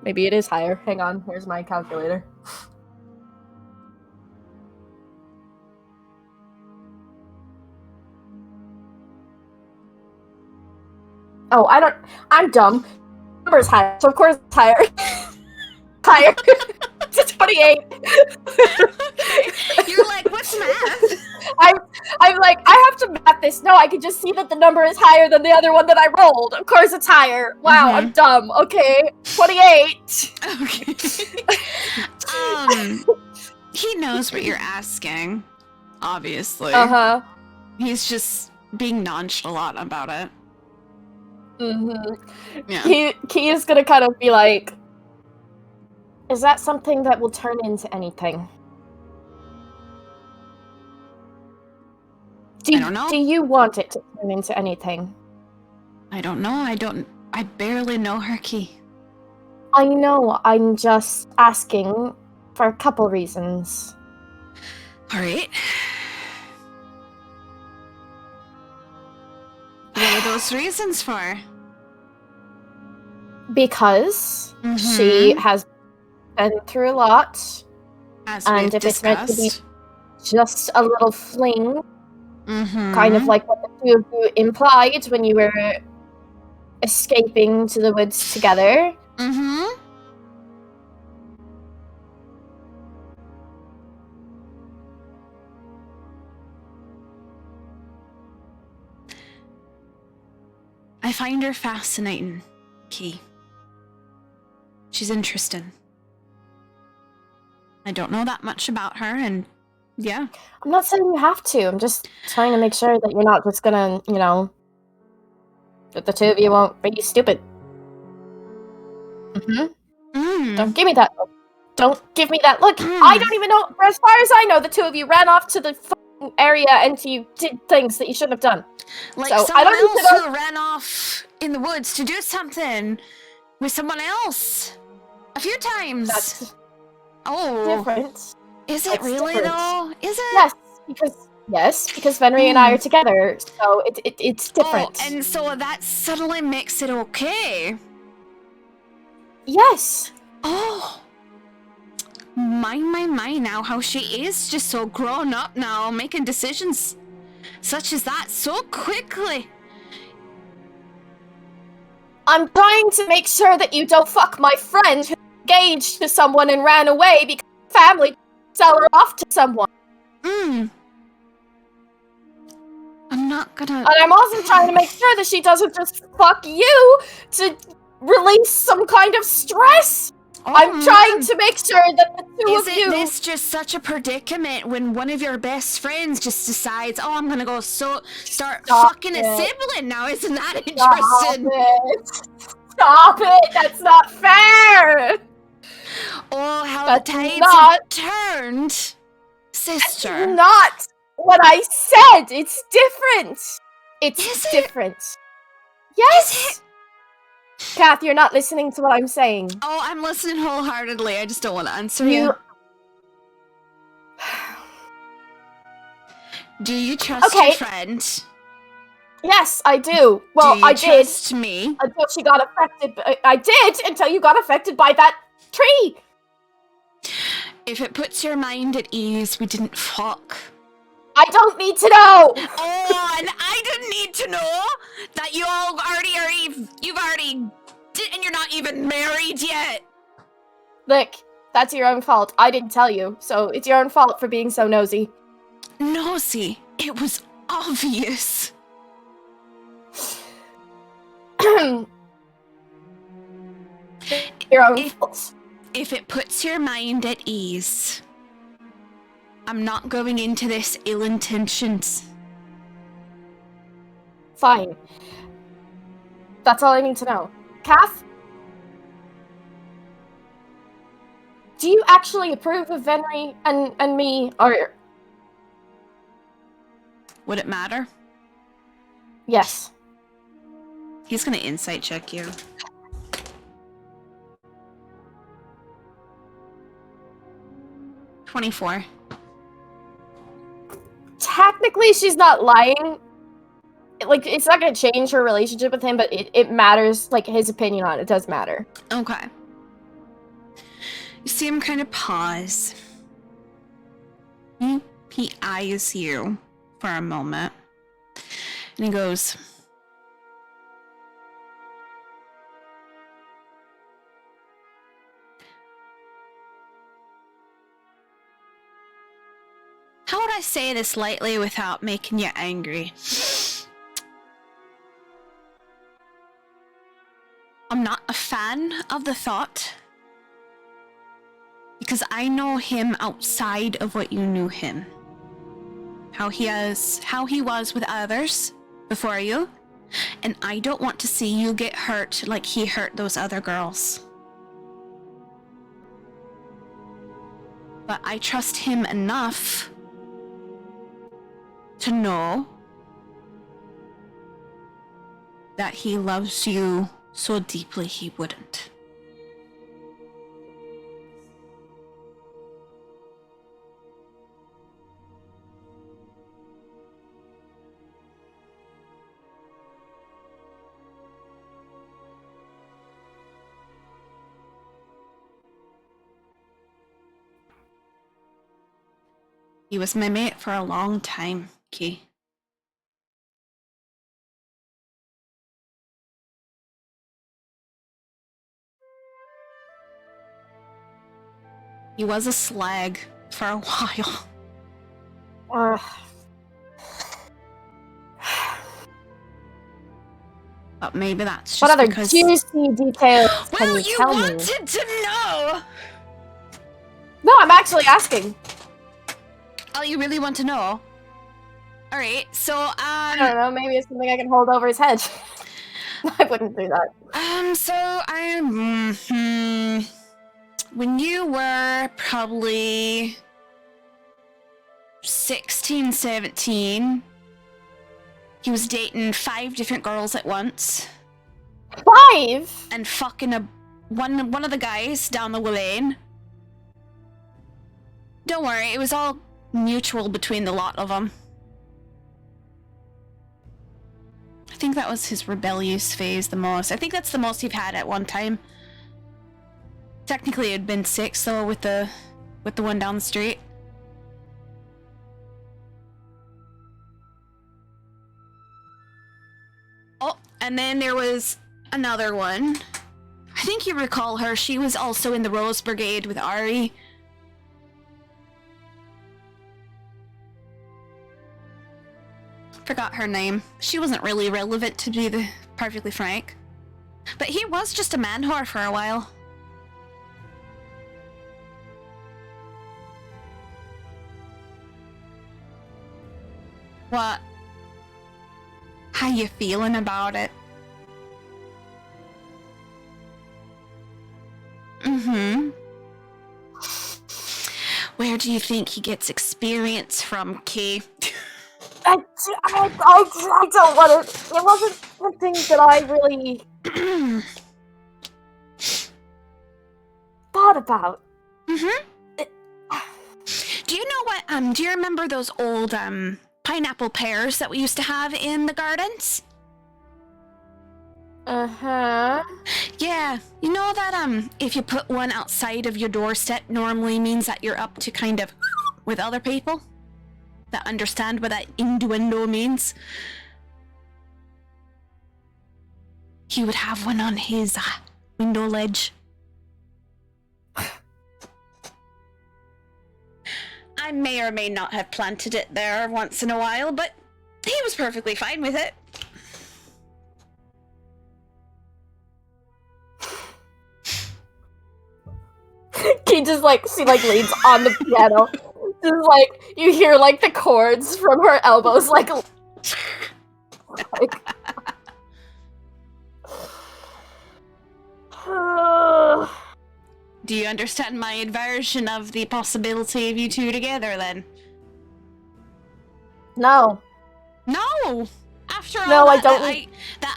Maybe it is higher. Hang on, here's my calculator. Oh, I'm dumb. Number's higher, so of course it's higher. Higher. It's 28. You're like, what's math? I'm like, I have to math this. No, I can just see that the number is higher than the other one that I rolled. Of course it's higher. Wow, I'm dumb. Okay, 28. Okay. He knows what you're asking, obviously. Uh-huh. He's just being nonchalant about it. Mm-hmm. Yeah. Key is gonna kind of be like, is that something that will turn into anything? I don't know. Do you want it to turn into anything? I don't know. I barely know her, Key. I know, I'm just asking for a couple reasons. All right. What were those reasons for? Because she has been through a lot. As and we've if it's meant to be discussed. just a little fling, Mm-hmm. kind of like what the two of you implied when you were escaping to the woods together. Mm-hmm. I find her fascinating, Key. She's interesting. I don't know that much about her, and yeah. I'm not saying you have to. I'm just trying to make sure that you're not just gonna, that the two of you won't be stupid. Don't give me that look. Don't give me that look. I don't even know. As far as I know, the two of you ran off to the area and you did things that you shouldn't have done. Like so someone I don't else need to know. who ran off in the woods to do something with someone else a few times. That's oh, different. Is it That's really different. though? Is it? Yes, because Venry and I are together, so it's different. Oh, and so that suddenly makes it okay. Yes. Oh. My, now how she is just so grown up now, making decisions such as that so quickly. I'm trying to make sure that you don't fuck my friend who's engaged to someone and ran away because family sell her off to someone. I'm not gonna... And I'm also trying to make sure that she doesn't just fuck you to release some kind of stress. I'm trying to make sure that the two of you... Isn't this just such a predicament when one of your best friends just decides, oh, I'm gonna go start fucking a sibling now? Isn't that interesting? Stop it! That's not fair! Oh, how That's the tides not... have turned, sister. That's not what I said! It's different! It's different. Yes! Kath, you're not listening to what I'm saying. Oh, I'm listening wholeheartedly. I just don't want to answer you. Do you trust your friend? Yes, I do. Well, I did. Trust me? Until she got affected. I did until you got affected by that tree. If it puts your mind at ease, we didn't fuck. I don't need to know. Oh, and I didn't need to know that you all you've already did, and you're not even married yet. Look, that's your own fault. I didn't tell you, so it's your own fault for being so nosy. Nosy? It was obvious. Your own fault. If it puts your mind at ease, I'm not going into this ill-intentions. Fine. That's all I need to know. Kath? Do you actually approve of Venry and me, or... Would it matter? Yes. He's gonna insight check you. $24. Technically, she's not lying. Like, it's not gonna change her relationship with him, but it matters, like, his opinion on it does matter. Okay. You see him kind of pause. He eyes you for a moment. And he goes... How would I say this lightly without making you angry? I'm not a fan of the thought. Because I know him outside of what you knew him. How he was with others before you. And I don't want to see you get hurt like he hurt those other girls. But I trust him enough to know that he loves you so deeply he wouldn't. He was my mate for a long time, Kay. He was a slag for a while. But maybe that's just What other because... juicy details can Well, you you tell me? wanted to know! No, I'm actually asking. Oh, you really want to know? Alright, so, I don't know, maybe it's something I can hold over his head. I wouldn't do that. When you were probably 16, 17, he was dating 5 different girls at once. 5? And fucking one of the guys down the lane. Don't worry, it was all mutual between the lot of them. I think that was his rebellious phase the most. I think that's the most he've had at one time. Technically, it had been 6 though with the one down the street. Oh, and then there was another one. I think you recall her. She was also in the Rose Brigade with Ari. Forgot her name. She wasn't really relevant, to be perfectly frank. But he was just a man whore for a while. What? How you feeling about it? Mm-hmm. Where do you think he gets experience from, Kay? I don't want to. It wasn't something that I really thought about. Mm-hmm. Do you know what, do you remember those old, pineapple pears that we used to have in the gardens? Uh-huh. Yeah, you know that, if you put one outside of your doorstep normally means that you're up to kind of with other people that understand what that innuendo means? He would have one on his window ledge. I may or may not have planted it there once in a while, but he was perfectly fine with it. He just leans on the piano. Just you hear the chords from her elbows like Do you understand my aversion of the possibility of you two together then? No. No! After all No, I don't.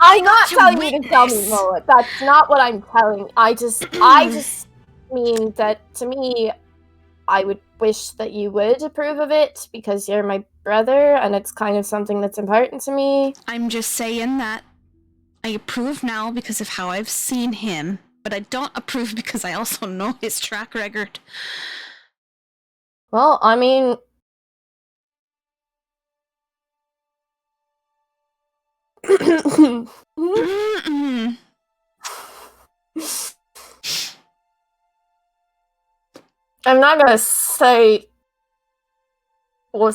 I'm not telling you to tell me, Moa. That's not what I'm telling. I just mean that to me, I would wish that you would approve of it because you're my brother and it's kind of something that's important to me. I'm just saying that I approve now because of how I've seen him, but I don't approve because I also know his track record. Well, I mean... I'm not gonna say you're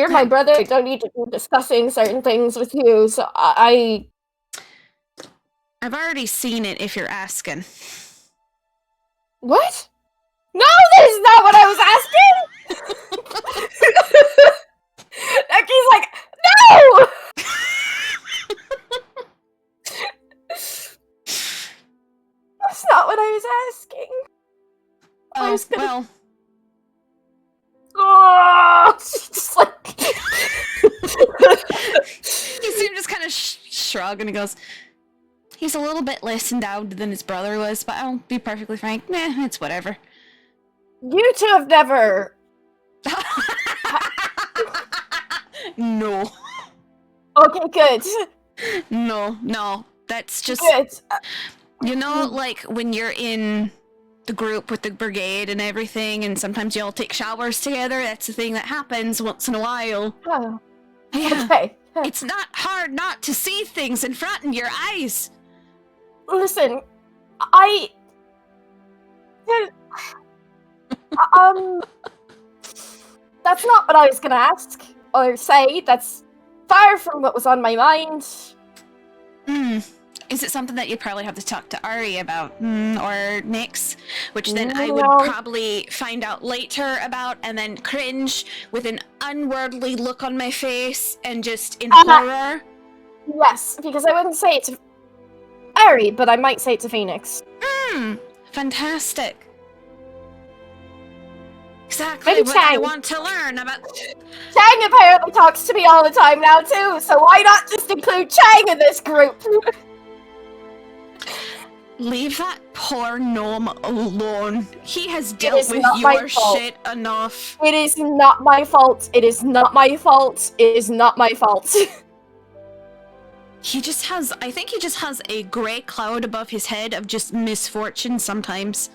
my brother. I don't need to be discussing certain things with you, so I've already seen it if you're asking. What? No, that is not what I was asking! Necky's like, no! That's not what I was asking. Oh, I was gonna... well. Oh, just You see him just kind of shrug and he goes, he's a little bit less endowed than his brother was, but I'll be perfectly frank, it's whatever. You two have never... No. Okay, good. No, that's just... Good. You know, when you're in the group, with the brigade and everything, and sometimes you all take showers together. That's the thing that happens once in a while. Oh, Yeah. okay. It's not hard not to see things in front of your eyes. Listen, that's not what I was gonna ask or say. That's far from what was on my mind. Is it something that you'd probably have to talk to Ari about, or Nyx? Which then I No. would probably find out later about, and then cringe with an unworldly look on my face and just in horror. Yes, because I wouldn't say it to Ari, but I might say it to Phoenix. Fantastic. Exactly Maybe what I Chang. want to learn about. Chang apparently talks to me all the time now too, so why not just include Chang in this group? Leave that poor gnome alone. He has dealt is with not my your fault. shit enough. It is not my fault. It is not my fault. It is not my fault. I think he just has a grey cloud above his head of just misfortune sometimes.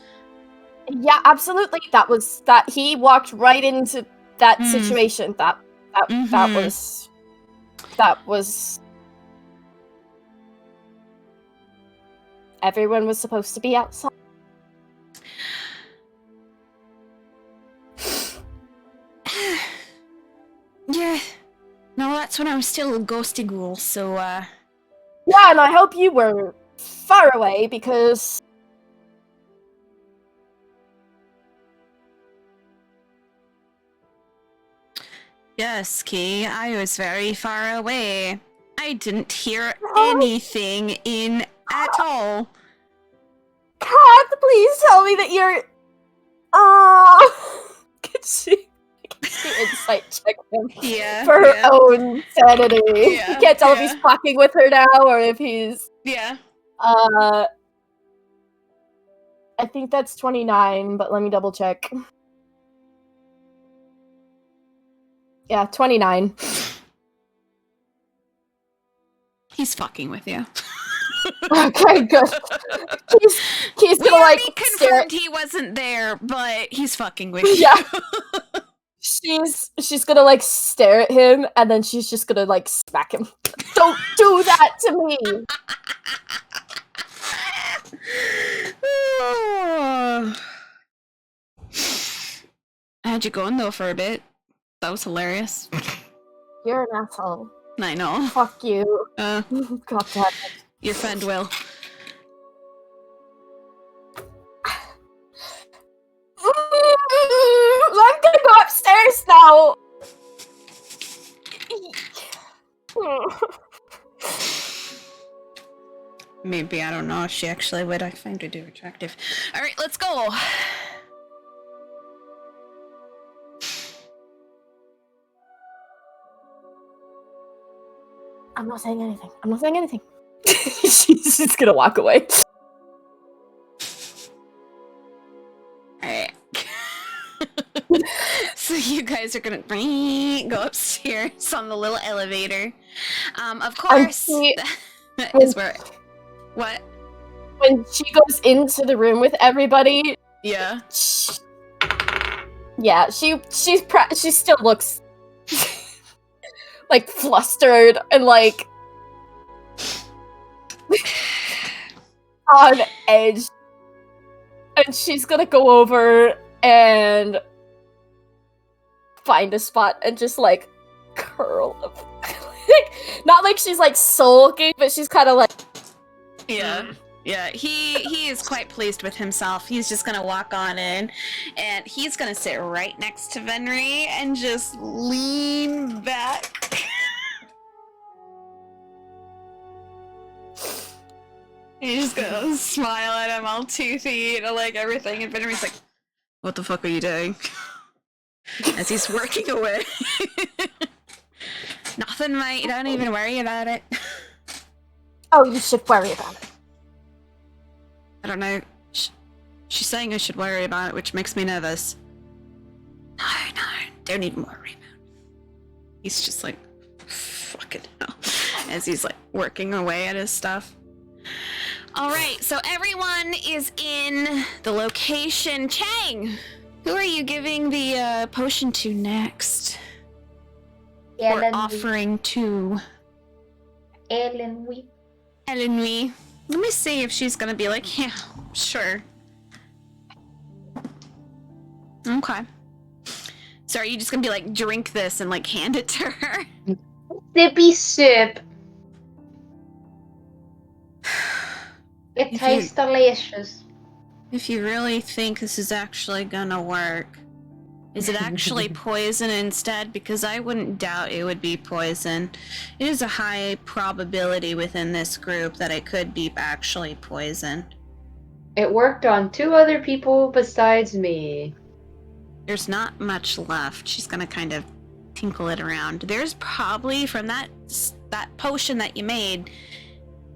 Yeah, absolutely. That he walked right into that situation. That was everyone was supposed to be outside. Yeah. No, that's when I was still a ghosty ghoul, so Yeah, and I hope you were far away because yes, Key, I was very far away. I didn't hear anything in at all. Kat, please tell me that you're can she insight check him for her own sanity. Yeah, You can't tell if he's fucking with her now or if he's I think that's 29, but let me double check. Yeah, 29. He's fucking with you. Okay, good. He's We gonna like already stare. confirmed he wasn't there, but he's fucking with you. Yeah. She's gonna like stare at him and then she's just gonna like smack him. Don't do that to me. How'd you going though for a bit? That was hilarious. You're an asshole. I know. Fuck you. God damn it. Your friend will. I'm gonna go upstairs now. Maybe, I don't know if she actually would. I find her too attractive. Alright, let's go. I'm not saying anything. I'm not saying anything. She's just gonna walk away. Alright. So you guys are gonna go upstairs on the little elevator. Of course, that is where... What? When she goes into the room with everybody, Yeah. she still looks like flustered and like on edge. And she's gonna go over and find a spot and just like curl up. Not like she's like sulking, but she's kind of like Yeah. Yeah, he is quite pleased with himself. He's just gonna walk on in, and he's gonna sit right next to Venri and just lean back. He's just gonna smile at him all toothy and like everything, and Venri's like, "What the fuck are you doing?" As he's working away. Nothing, mate. Don't even worry about it. oh, you should worry about it. I don't know. She's saying I should worry about it, which makes me nervous. No, don't even worry about it. He's just like, fucking hell, as he's like working away at his stuff. All right, so everyone is in the location. Chang, who are you giving the potion to next? Or offering to? Elenwy. Elenwy. Let me see if she's gonna be like, yeah, sure. Okay. So are you just gonna be like, drink this and like hand it to her? Sippy sip. It tastes delicious. If you really think this is actually gonna work, is it actually poison instead? Because I wouldn't doubt it would be poison. It is a high probability within this group that it could be actually poison. It worked on 2 other people besides me. There's not much left. She's gonna kind of tinkle it around. There's probably, from that potion that you made,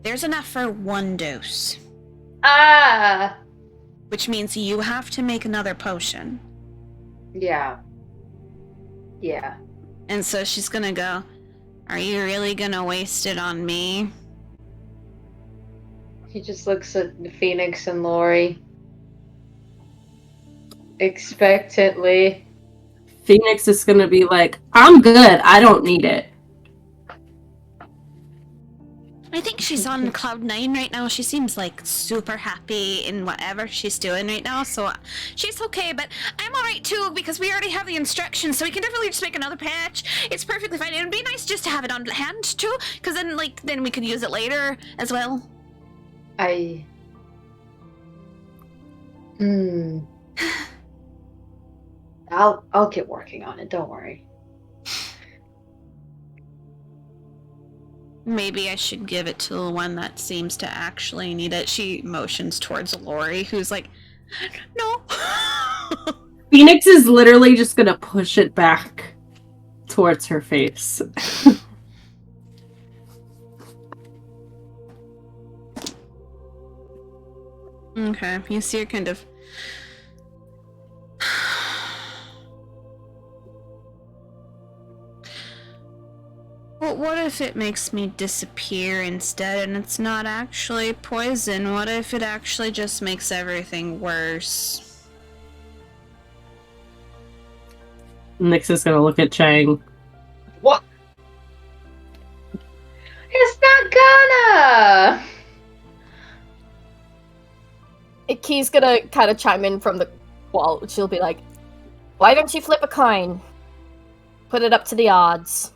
there's enough for 1 dose. Ah! Which means you have to make another potion. Yeah. Yeah. And so she's gonna go, are you really gonna waste it on me? He just looks at Phoenix and Lori. Expectantly. Phoenix is gonna be like, I'm good, I don't need it. I think she's on cloud 9 right now. She seems like super happy in whatever she's doing right now, so she's okay, but I'm alright too because we already have the instructions, so we can definitely just make another patch. It's perfectly fine. It would be nice just to have it on hand too, because then we could use it later as well. I'll get working on it, don't worry. Maybe I should give it to the one that seems to actually need it. She motions towards Lori, who's like, no. Phoenix is literally just gonna push it back towards her face. Okay, you see her kind of... Well, what if it makes me disappear instead and it's not actually poison? What if it actually just makes everything worse? Nyx is gonna look at Chang. What? It's not gonna! Key's gonna kind of chime in from the wall. She'll be like, why don't you flip a coin? Put it up to the odds.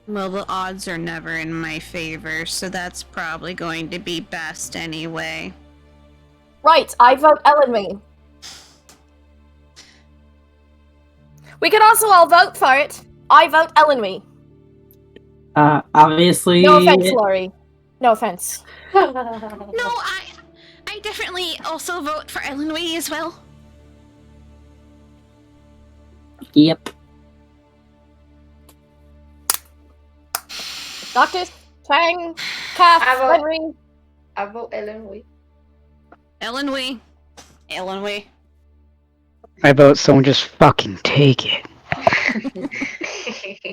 Well, the odds are never in my favor, so that's probably going to be best anyway. Right, I vote Elenwy. We can also all vote for it. I vote Elenwy. Obviously... No offense, Lori. No offense. No, I definitely also vote for Elenwy as well. Yep. Doctors, Chang, Kath, Henry. I vote Elenwy. Elenwy. I vote someone just fucking take it.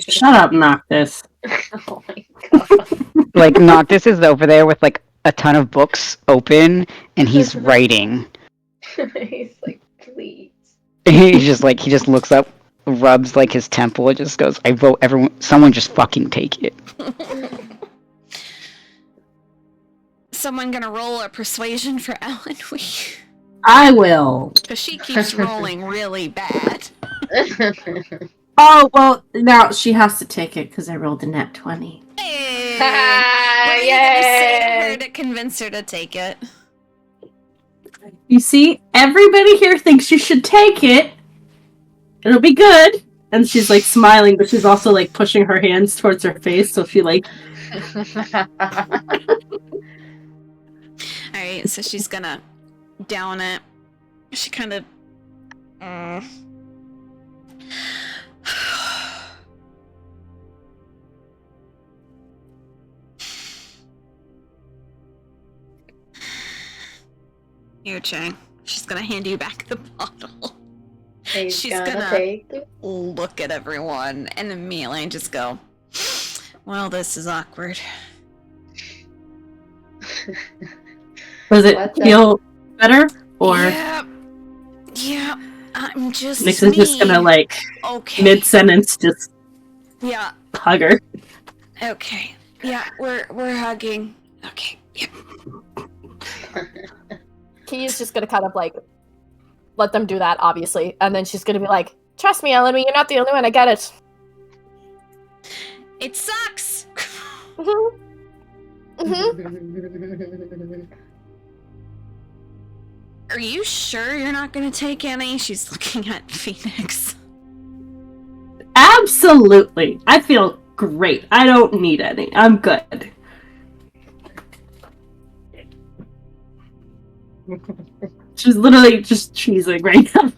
Shut up, Noctis. Oh my god. Like, Noctis is over there with, like, a ton of books open, and he's writing. He's like, please. He just looks up, rubs, like, his temple, and just goes, I vote someone just fucking take it. Someone gonna roll a persuasion for Elenwy? I will. Because she keeps rolling really bad. Oh, well, now she has to take it because I rolled a nat 20. Hey! What are you gonna say to her to convince her to take it? You see, everybody here thinks you should take it. It'll be good. And she's like smiling, but she's also like pushing her hands towards her face, so she like... Alright, so she's gonna down it. She kind of... Here, Chang. She's gonna hand you back the bottle. She's gonna take it. look at everyone and immediately just go, well, this is awkward. Does it What the- feel better? Or Yeah, I'm just Nixon's just gonna, like, okay. mid-sentence just Yeah, hug her. okay. Yeah, we're hugging. Okay. Yeah. Key is just gonna kind of like let them do that, obviously, and then she's gonna be like, "Trust me, Ellen, you're not the only one. I get it." It sucks. Are you sure you're not gonna take any? She's looking at Phoenix. Absolutely. I feel great. I don't need any. I'm good. She's literally just cheesing right now.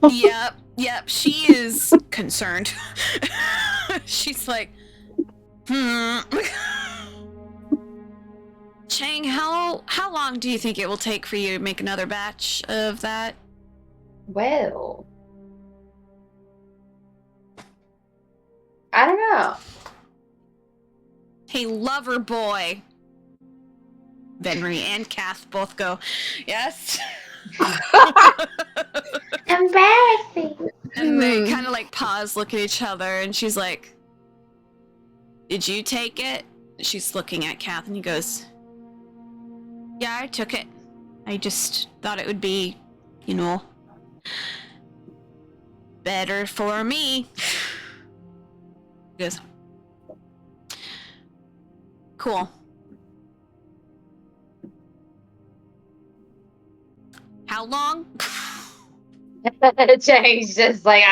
Yep, she is concerned. She's like, Chang, how long do you think it will take for you to make another batch of that? Well, I don't know. Hey, lover boy. Venry and Kath both go, yes. Embarrassing. And they kind of like pause, look at each other, and she's like, did you take it? She's looking at Kath, and he goes, yeah, I took it. I just thought it would be, better for me. He goes, cool. How long? Chang's just like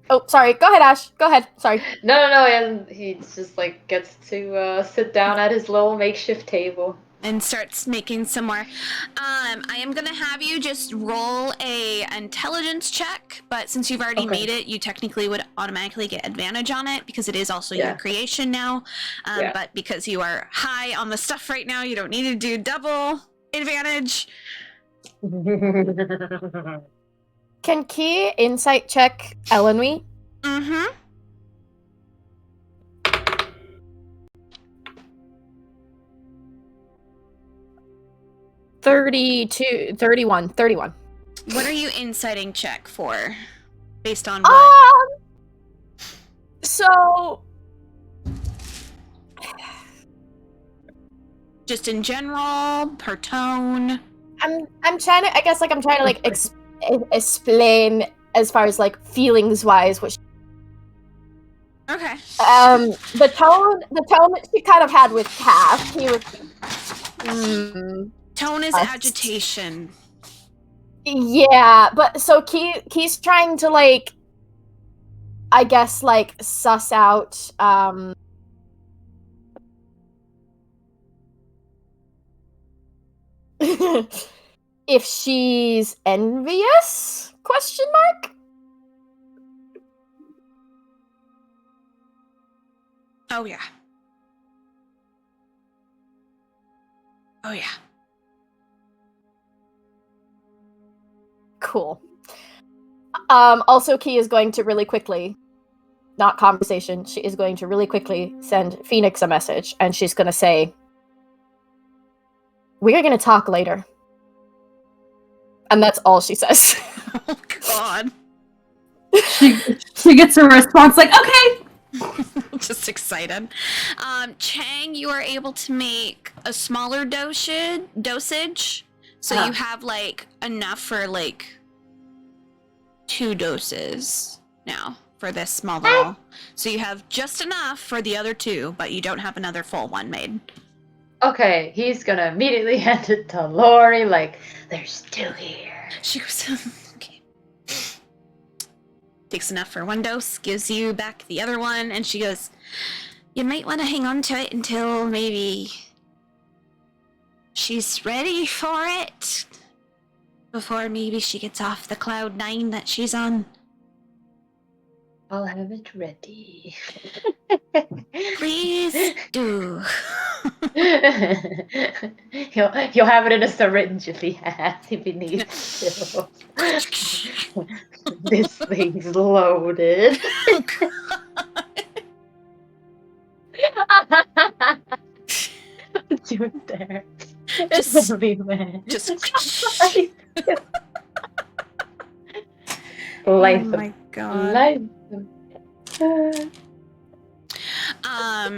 Oh, sorry. Go ahead, Ash. Go ahead. Sorry. No, and he just like gets to sit down at his little makeshift table and starts making some more. I am gonna have you just roll a intelligence check, but since you've already made it, you technically would automatically get advantage on it because it is also your creation now. But because you are high on the stuff right now, you don't need to do double advantage. Can Key insight check Elenwy? Mm-hmm. 31. What are you inciting check for? Based on what? So just in general, her tone. I'm trying to explain as far as like feelings wise what Okay. the tone that she kind of had with Kath, he was tone is agitation. Yeah, but so Key's trying to like I guess like suss out if she's envious? Question mark? Oh yeah. Oh yeah. Cool. Also, Key is going to really quickly, not conversation, she is going to really quickly send Phoenix a message, and she's going to say, "We're going to talk later." And that's all she says. Oh, God. She gets a response like, okay. Just excited. Chang, you are able to make a smaller dosage. So you have, like, enough for, like, 2 doses now for this small little. So you have just enough for the other 2, but you don't have another full one made. Okay, he's gonna immediately hand it to Lori, like, they're still here. She goes, okay. Takes enough for 1 dose, gives you back the other one, and she goes, you might want to hang on to it until maybe she's ready for it. Before maybe she gets off the Cloud 9 that she's on. I'll have it ready. Please do. He'll have it in a syringe if he needs to. This thing's loaded. doing there? Just- This movie, man. just- Life. Oh my god. Life.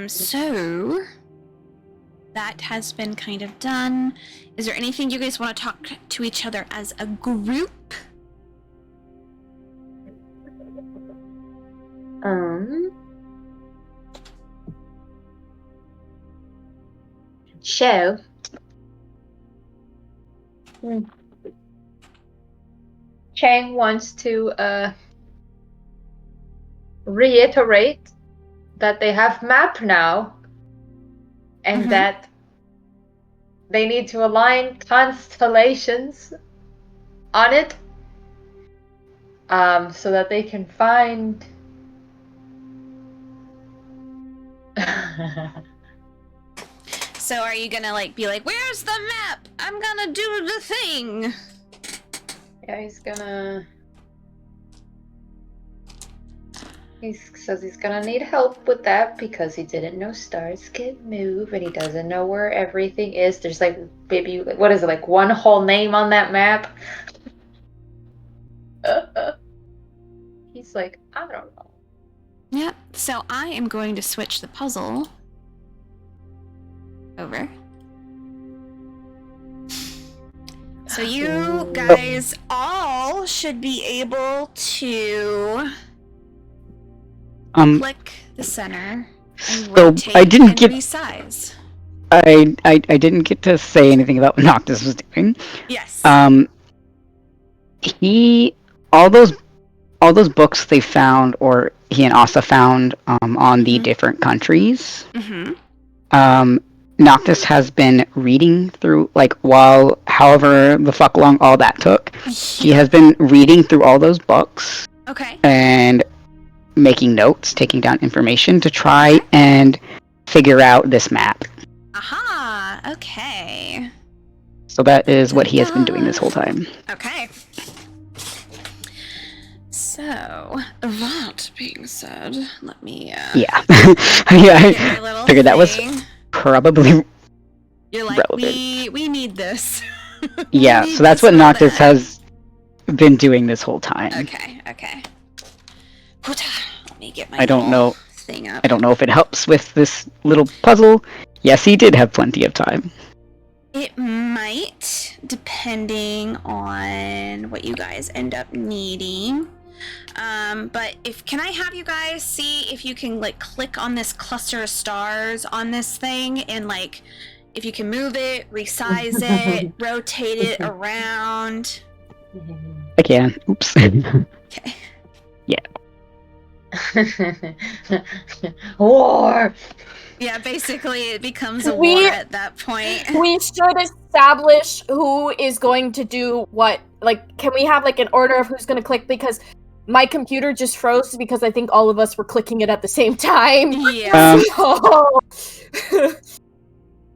So that has been kind of done. Is there anything you guys want to talk to each other as a group? So. Chang wants to reiterate that they have map now, and that they need to align constellations on it, so that they can find. So are you gonna like be like, where's the map? I'm gonna do the thing. Yeah, he says he's gonna need help with that because he didn't know stars could move and he doesn't know where everything is. There's like maybe, what is it, like one whole name on that map? He's like, I don't know. Yep. So I am going to switch the puzzle over. So you guys all should be able to click the center and So rotate I didn't and get resize. I didn't get to say anything about what Noctis was doing. Yes. He all those books they found, or he and Asa found on the different countries. Noctis has been reading through, like, while however the fuck long all that took. He has been reading through all those books. Okay. And making notes, taking down information to try and figure out this map. Aha. Okay. So that is what he has been doing this whole time. Okay. So, that being said, let me Yeah. get I my little figured that was thing. probably You're like, relevant. we need this. Yeah, We so that's need what this Noctis for that. has been doing this whole time. Okay. Let me get my I don't little know. thing up. I don't know if it helps with this little puzzle. Yes, he did have plenty of time. It might, depending on what you guys end up needing. But can I have you guys see if you can like click on this cluster of stars on this thing and like if you can move it, resize it, rotate it around. I can. Oops. Okay. War. Yeah, basically it becomes a We- war at that point. We should establish who is going to do what. Like, can we have like an order of who's going to click? Because my computer just froze because I think all of us were clicking it at the same time. Yeah. So-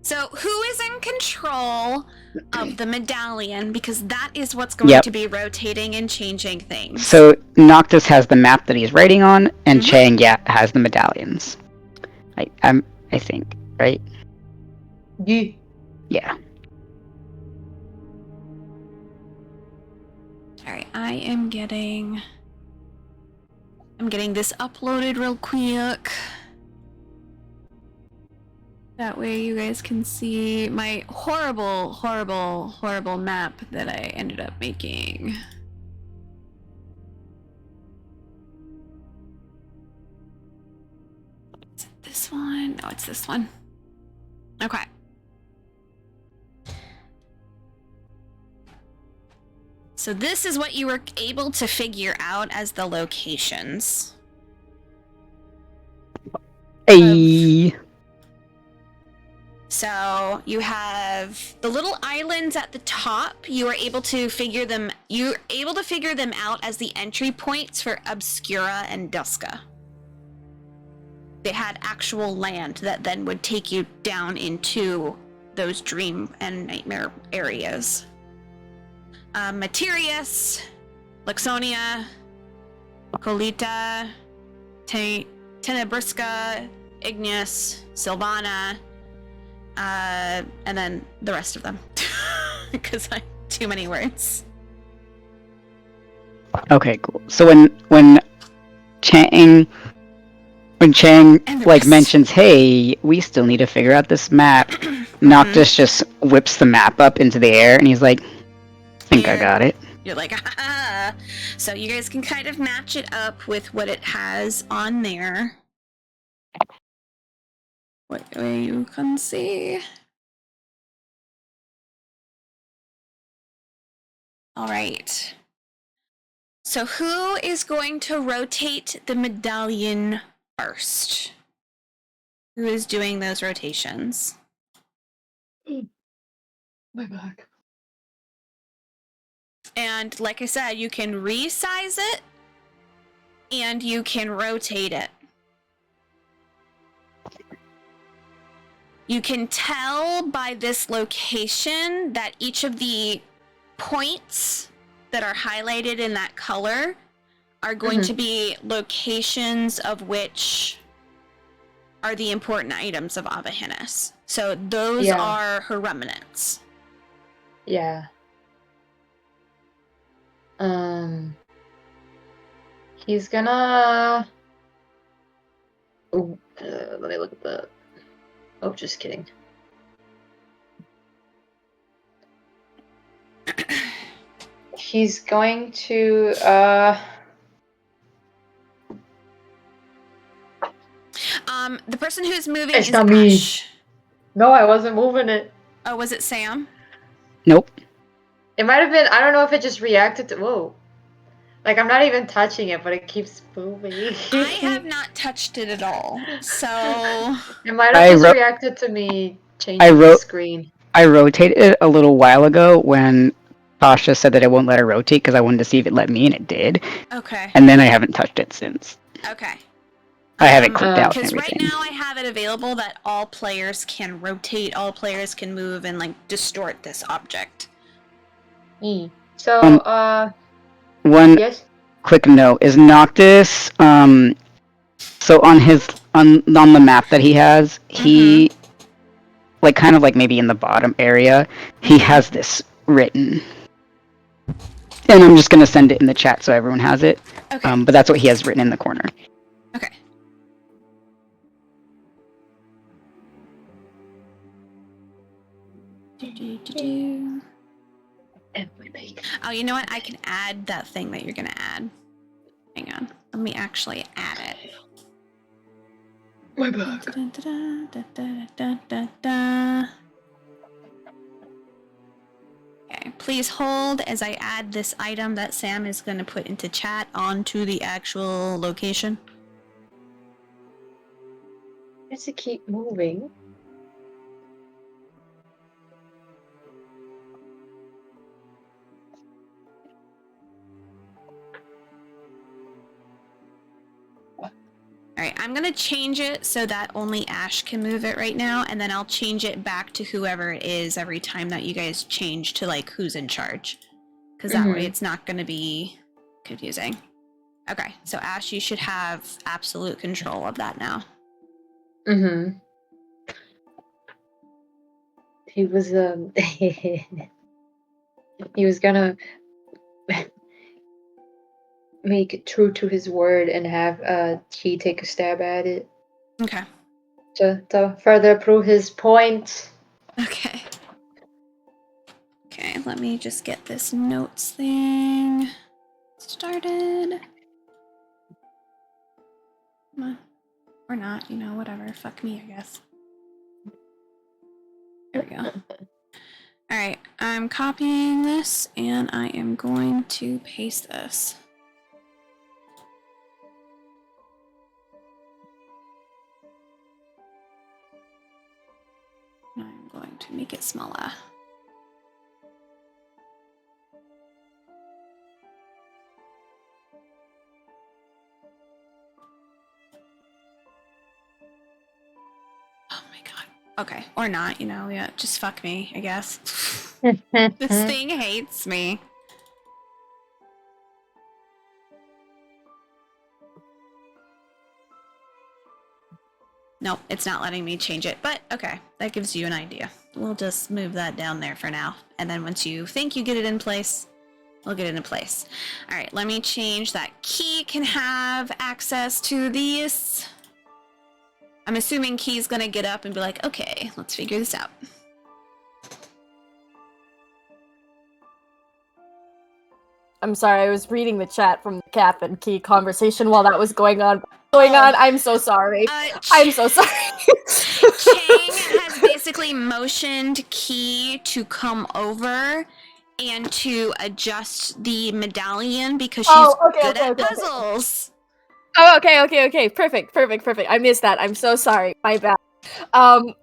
So who is in control of the medallion? Because that is what's going to be rotating and changing things. So Noctis has the map that he's writing on, and Chang, has the medallions. I think, right? Yeah. Alright, I'm getting this uploaded real quick. That way you guys can see my horrible, horrible, horrible map that I ended up making. Is it this one? No, it's this one. Okay. So this is what you were able to figure out as the locations. Hey. So you have the little islands at the top. You were able to figure them. You're able to figure them out as the entry points for Obscura and Duska. They had actual land that then would take you down into those dream and nightmare areas. Materius, Luxonia, Colita, Tenebrusca, Ignis, Sylvana, and then the rest of them. Because I too many words. Okay, cool. So when Chang And the like rest. mentions, "Hey, we still need to figure out this map," Noctis just whips the map up into the air, and he's like, "Think I Here. got it." You're like, ah. So you guys can kind of match it up with what it has on there. What way you can see. All right. So who is going to rotate the medallion first? Who is doing those rotations? My back. And like I said, you can resize it and you can rotate it. You can tell by this location that each of the points that are highlighted in that color are going to be locations of which are the important items of Avahinus. So those are her remnants. Yeah. He's gonna. Oh, let me look at the. Oh, just kidding. He's going to. The person who's moving It's is not me. Ash. No, I wasn't moving it. Oh, was it Sam? Nope. It might have been. I don't know if it just reacted to. Whoa. Like, I'm not even touching it, but it keeps moving. I have not touched it at all. So. It might have just reacted to me changing the screen. I rotated it a little while ago when Tasha said that it won't let her rotate because I wanted to see if it let me, and it did. Okay. And then I haven't touched it since. Okay. I have it clicked out and Because everything. right now I have it available that all players can rotate, all players can move and like distort this object. So, one yes? quick note is Noctis. So on the map that he has, he like kind of like maybe in the bottom area, he has this written. And I'm just gonna send it in the chat so everyone has it. Okay. But that's what he has written in the corner. Okay. Oh, you know what? I can add that thing that you're gonna add. Hang on. Let me actually add it. My back. Okay, please hold as I add this item that Sam is going to put into chat onto the actual location. Does it keep moving? Alright, I'm going to change it so that only Ash can move it right now, and then I'll change it back to whoever it is every time that you guys change to, like, who's in charge. Because that way it's not going to be confusing. Okay, so Ash, you should have absolute control of that now. He was, he was gonna make it true to his word and have Chi take a stab at it. Okay. To further prove his point. Okay. Okay, let me just get this notes thing started. Or not, you know, whatever. Fuck me, I guess. There we go. Alright, I'm copying this and I am going to paste this. I'm going to make it smaller. Oh my god. Okay, or not, you know, yeah, just fuck me, I guess. This thing hates me. Nope, it's not letting me change it. But okay, that gives you an idea. We'll just move that down there for now. And then once you think you get it in place, we'll get it in place. All right, let me change that. Key can have access to these. I'm assuming Key's gonna get up and be like, okay, let's figure this out. I'm sorry, I was reading the chat from the Cap and Key conversation while that was going on. I'm so sorry. I'm so sorry. Chang has basically motioned Key to come over and to adjust the medallion because she's good at puzzles. Oh, okay. Perfect. I missed that. I'm so sorry. My bad. I'm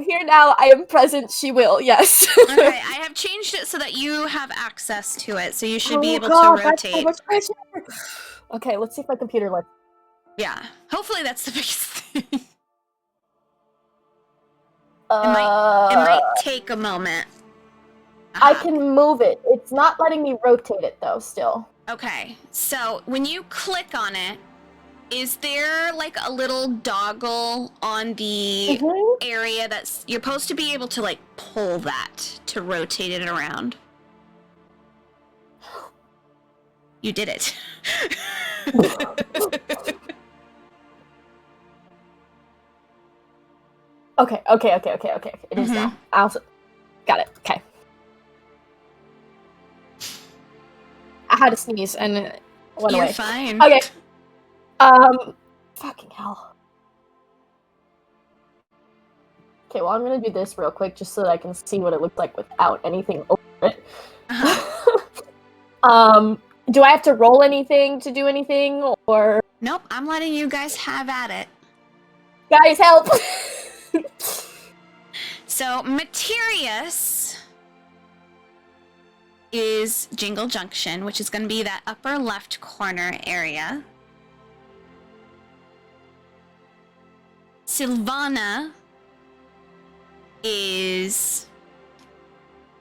here now. I am present. She will. Yes. Okay, I have changed it so that you have access to it, so you should be able to rotate. Okay, let's see if my computer lets. Yeah, hopefully that's the biggest thing. It It might take a moment. I can move it. It's not letting me rotate it though. Still. Okay, so when you click on it, is there like a little doggle on the area that's you're supposed to be able to like pull that to rotate it around? You did it. Okay. It is now. I also got it. Okay. I had to sneeze and it went away. You're fine. Okay. Fucking hell. Okay, well, I'm gonna do this real quick just so that I can see what it looks like without anything over it. Do I have to roll anything to do anything, or? Nope, I'm letting you guys have at it. Guys, help! So, Materius is Jingle Junction, which is going to be that upper left corner area. Sylvana is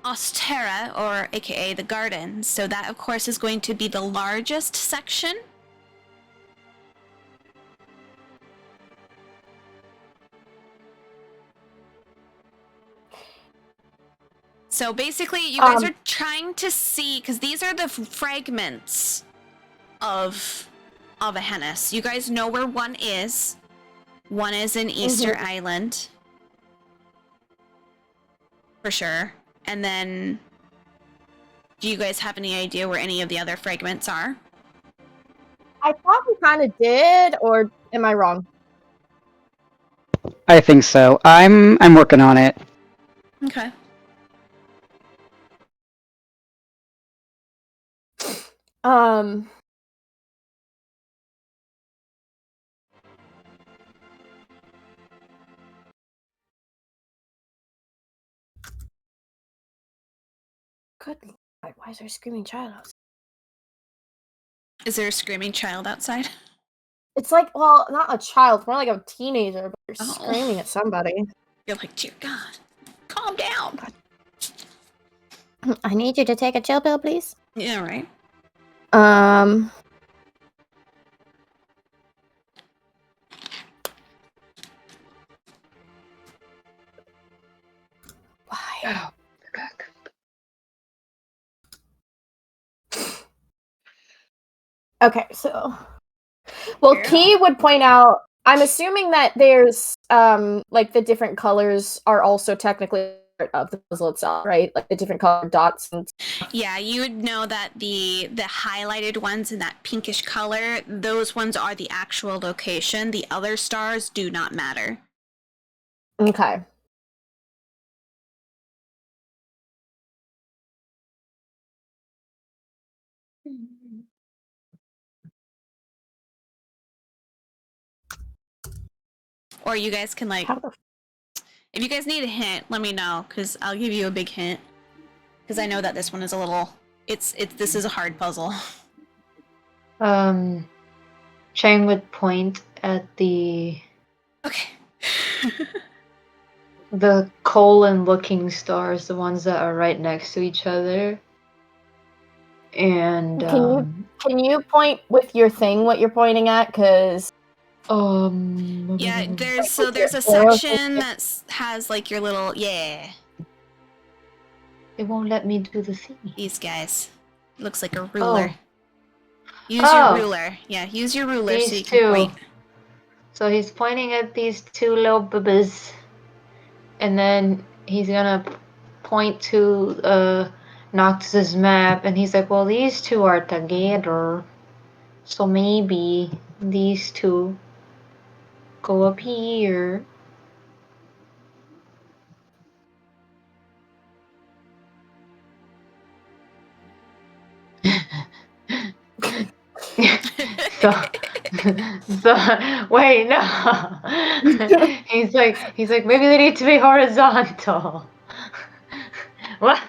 Ostera, or aka the garden. So that, of course, is going to be the largest section. So basically, you guys are trying to see, because these are the fragments of Ahennis. You guys know where one is. One is in Easter Island. For sure. And then, do you guys have any idea where any of the other fragments are? I thought we kind of did, or am I wrong? I think so. I'm working on it. Okay. Good Lord, why is there a screaming child outside? Is there a screaming child outside? It's like, well, not a child, more like a teenager, but you're screaming at somebody. You're like, dear God, calm down. I need you to take a chill pill, please. Yeah, right. Why? Oh, fuck. Okay, so well, Key would point out, I'm assuming that there's like the different colors are also technically part of the puzzle itself, right? Like the different colored dots and Yeah, you would know that the highlighted ones in that pinkish color, those ones are the actual location. The other stars do not matter. okay. Or you guys can like, if you guys need a hint, let me know, because I'll give you a big hint. Because I know that this one is a little, this is a hard puzzle. Chang would point at the Okay. the colon-looking stars, the ones that are right next to each other. And Can you point with your thing what you're pointing at? Because Yeah, there's a section that has like your little It won't let me do the thing. these guys. Looks like a ruler. Oh. Use your ruler. Yeah, use your ruler so you These can two. point. So he's pointing at these two little bubbles, and then he's gonna point to Noctis's map, and he's like, "Well, these two are together, so maybe these two go up here." so, wait, no. he's like maybe they need to be horizontal. What?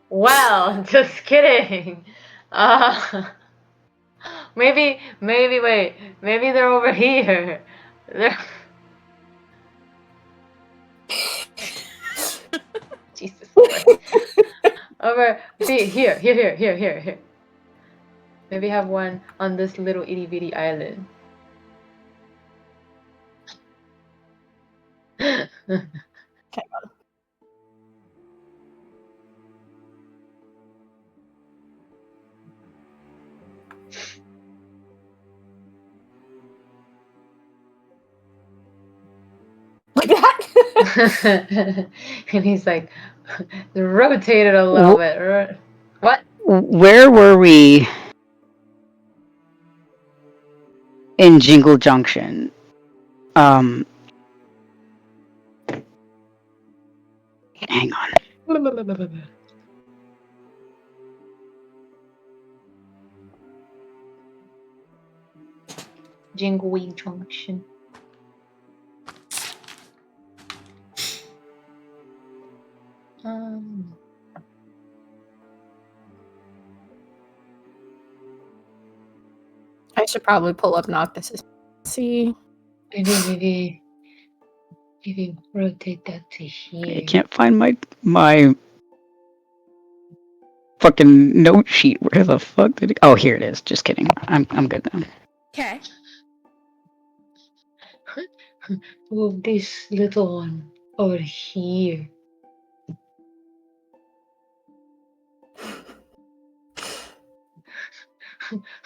Well, just kidding. Maybe wait, maybe they're over here. They're... Jesus Christ. Over here. Maybe have one on this little itty bitty island. Okay. Like that? And he's like, rotate it a little bit. What? Where were we in Jingle Junction? Hang on. Jingleweed Junction. I should probably pull up Noctis. See. Maybe rotate that to I here. can't find my fucking note sheet. Where the fuck did it? Oh, here it is. Just kidding. I'm good now. Okay. Move this little one over here.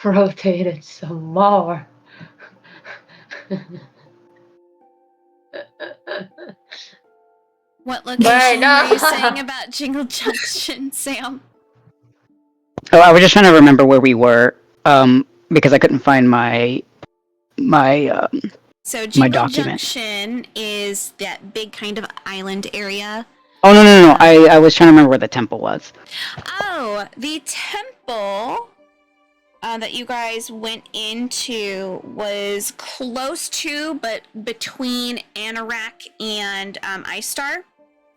Rotate it some more. What location are you saying about Jingle Junction, Sam? Oh, I was just trying to remember where we were, because I couldn't find my So Jingle document. Junction is that big kind of island area. Oh no! I was trying to remember where the temple was. Oh, the temple that you guys went into was close to, but between Anorak and Ice Star.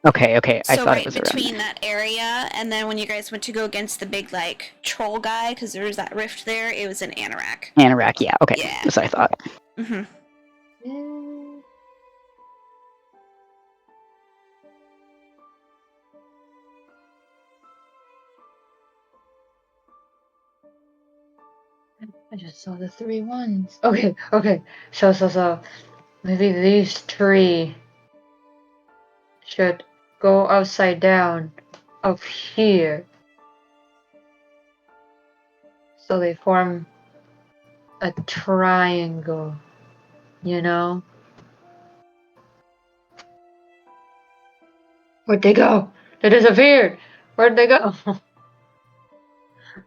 Okay. I So thought right it was between around that area, and then when you guys went to go against the big like troll guy, because there was that rift there, it was in Anorak. there. Anorak, yeah. Okay, Yeah. that's what I thought. Mm-hmm. I just saw the 3 ones. Okay. So maybe these 3 should go upside down up here. So they form a triangle, you know? Where'd they go? They disappeared! Where'd they go?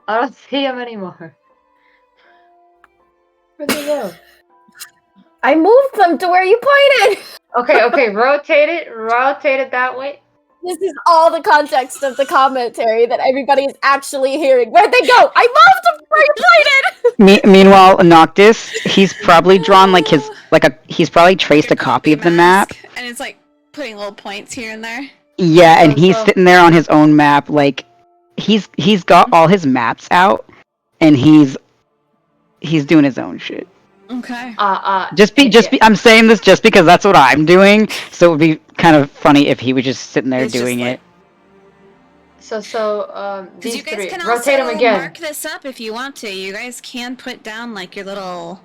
I don't see them anymore. Where'd they go? I moved them to where you pointed! Okay, rotate it that way. This is all the context of the commentary that everybody is actually hearing. Where'd they go? I moved them where you pointed! Meanwhile, Noctis, he's probably drawn he's probably traced a copy of the map. And it's like putting little points here and there. Yeah, and he's sitting there on his own map, like he's got all his maps out, and he's doing his own shit. Okay. I'm saying this just because that's what I'm doing, so it would be kind of funny if he was just sitting there It's just doing like- it. So Because these you guys three. can Rotate them also again. mark this up if you want to. You guys can put down like your little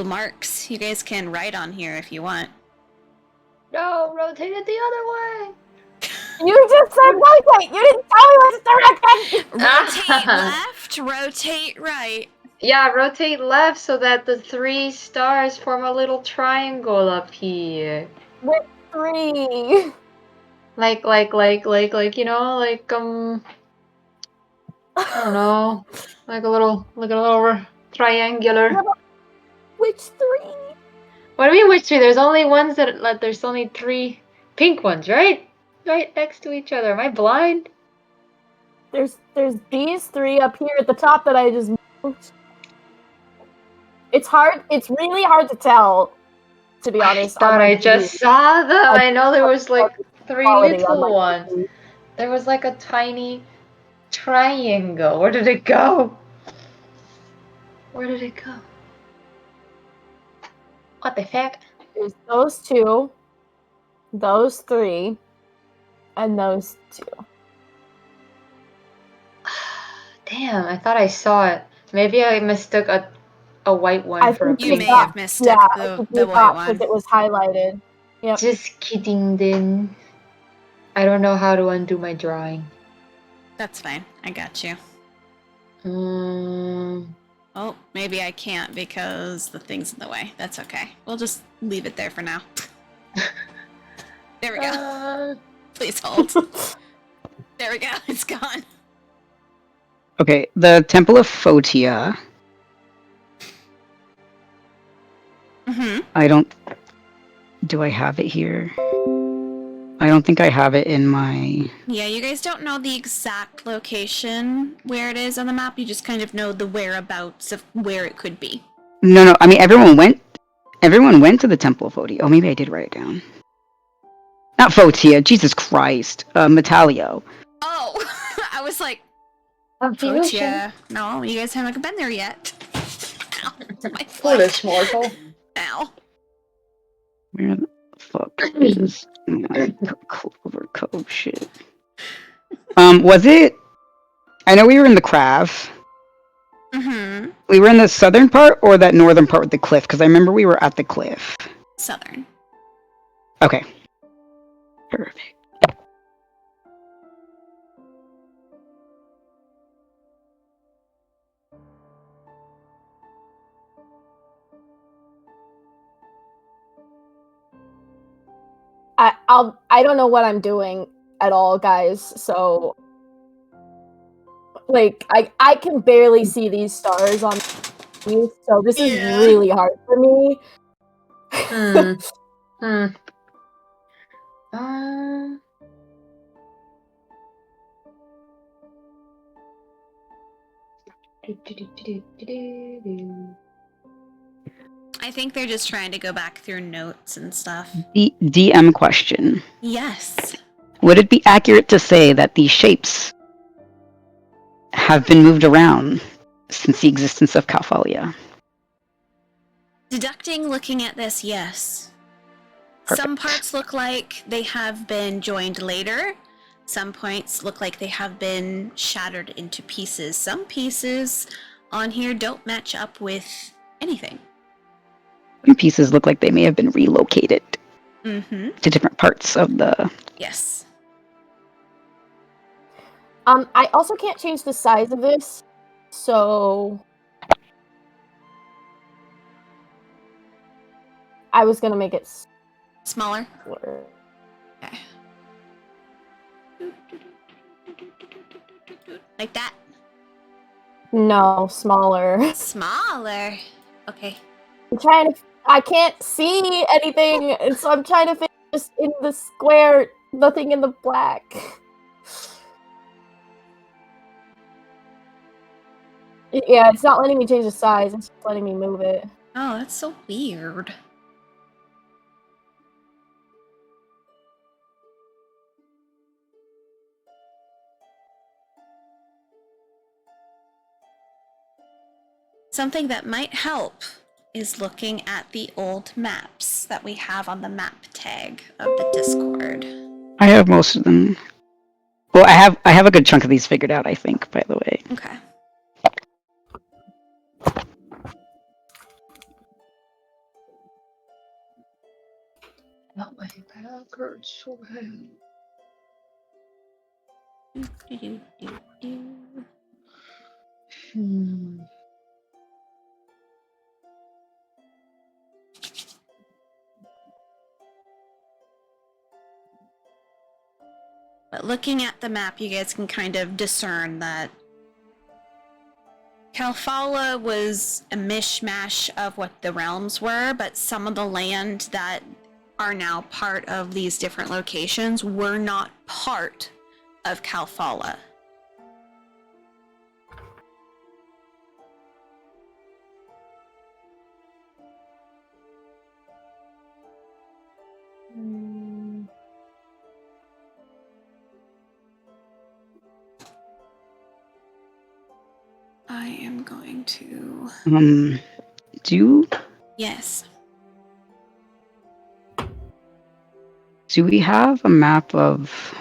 marks. You guys can write on here if you want. No, rotate it the other way. You just said rotate. You didn't tell me which direction. Rotate left, rotate right. Yeah, rotate left so that the 3 stars form a little triangle up here. With 3. Like, you know, like, I don't know, like a little triangular. Which 3? What do you mean which 3? There's only ones that, like, there's only 3 pink ones, right? Right next to each other. Am I blind? There's these 3 up here at the top that I just moved. It's hard. It's really hard to tell, to be honest. I thought I just saw them. I know there was like 3 little ones. TV. There was like a tiny triangle. Where did it go? Where did it go? What the heck? There's those 2, those 3, and those 2. Damn, I thought I saw it. Maybe I mistook a white one for a You pink may one. have mistook the white one. because it was highlighted. Yep. Just kidding, then. I don't know how to undo my drawing. That's fine. I got you. Mm, Oh, maybe I can't because the thing's in the way. That's okay. We'll just leave it there for now. There we go. Please hold. There we go. It's gone. Okay, the Temple of Photia. Mm-hmm. I don't. Do I have it here? I don't think I have it in my. Yeah, you guys don't know the exact location where it is on the map. You just kind of know the whereabouts of where it could be. No. I mean, everyone went. Everyone went to the Temple of Photia. Oh, maybe I did write it down. Not Photia. Jesus Christ. Metalio. Oh, I was like, confusion. Photia. No, you guys haven't been there yet. Ow, my foot. Foolish mortal. Ow. Where the fuck is my Clover Cove shit? Was it? I know we were in the Crav. Mm-hmm. We were in the southern part or that northern part with the cliff? Because I remember we were at the cliff. Southern. Okay. Perfect. I don't know what I'm doing at all, guys. So like I can barely see these stars on me, so this is really hard for me. I think they're just trying to go back through notes and stuff. The DM question. Yes. Would it be accurate to say that these shapes have been moved around since the existence of Calphalia? Deducting looking at this, yes. Perfect. Some parts look like they have been joined later. Some points look like they have been shattered into pieces. Some pieces on here don't match up with anything. Some pieces look like they may have been relocated Mm-hmm. to different parts of the... Yes. I also can't change the size of this, so I was gonna make it Smaller? smaller. Okay. Like that? No, smaller. Smaller. Okay. I'm trying to. I can't see anything, and so I'm trying to fit just in the square, nothing in the black. Yeah, it's not letting me change the size. It's just letting me move it. Oh, that's so weird. Something that might help is looking at the old maps that we have on the map tag of the Discord. I have most of them. Well, I have a good chunk of these figured out, I think, by the way. Okay. Not my back hurts so bad. Hmm. But looking at the map, you guys can kind of discern that Kalfala was a mishmash of what the realms were, but some of the land that are now part of these different locations were not part of Kalfala. I am going to... Yes. Do we have a map of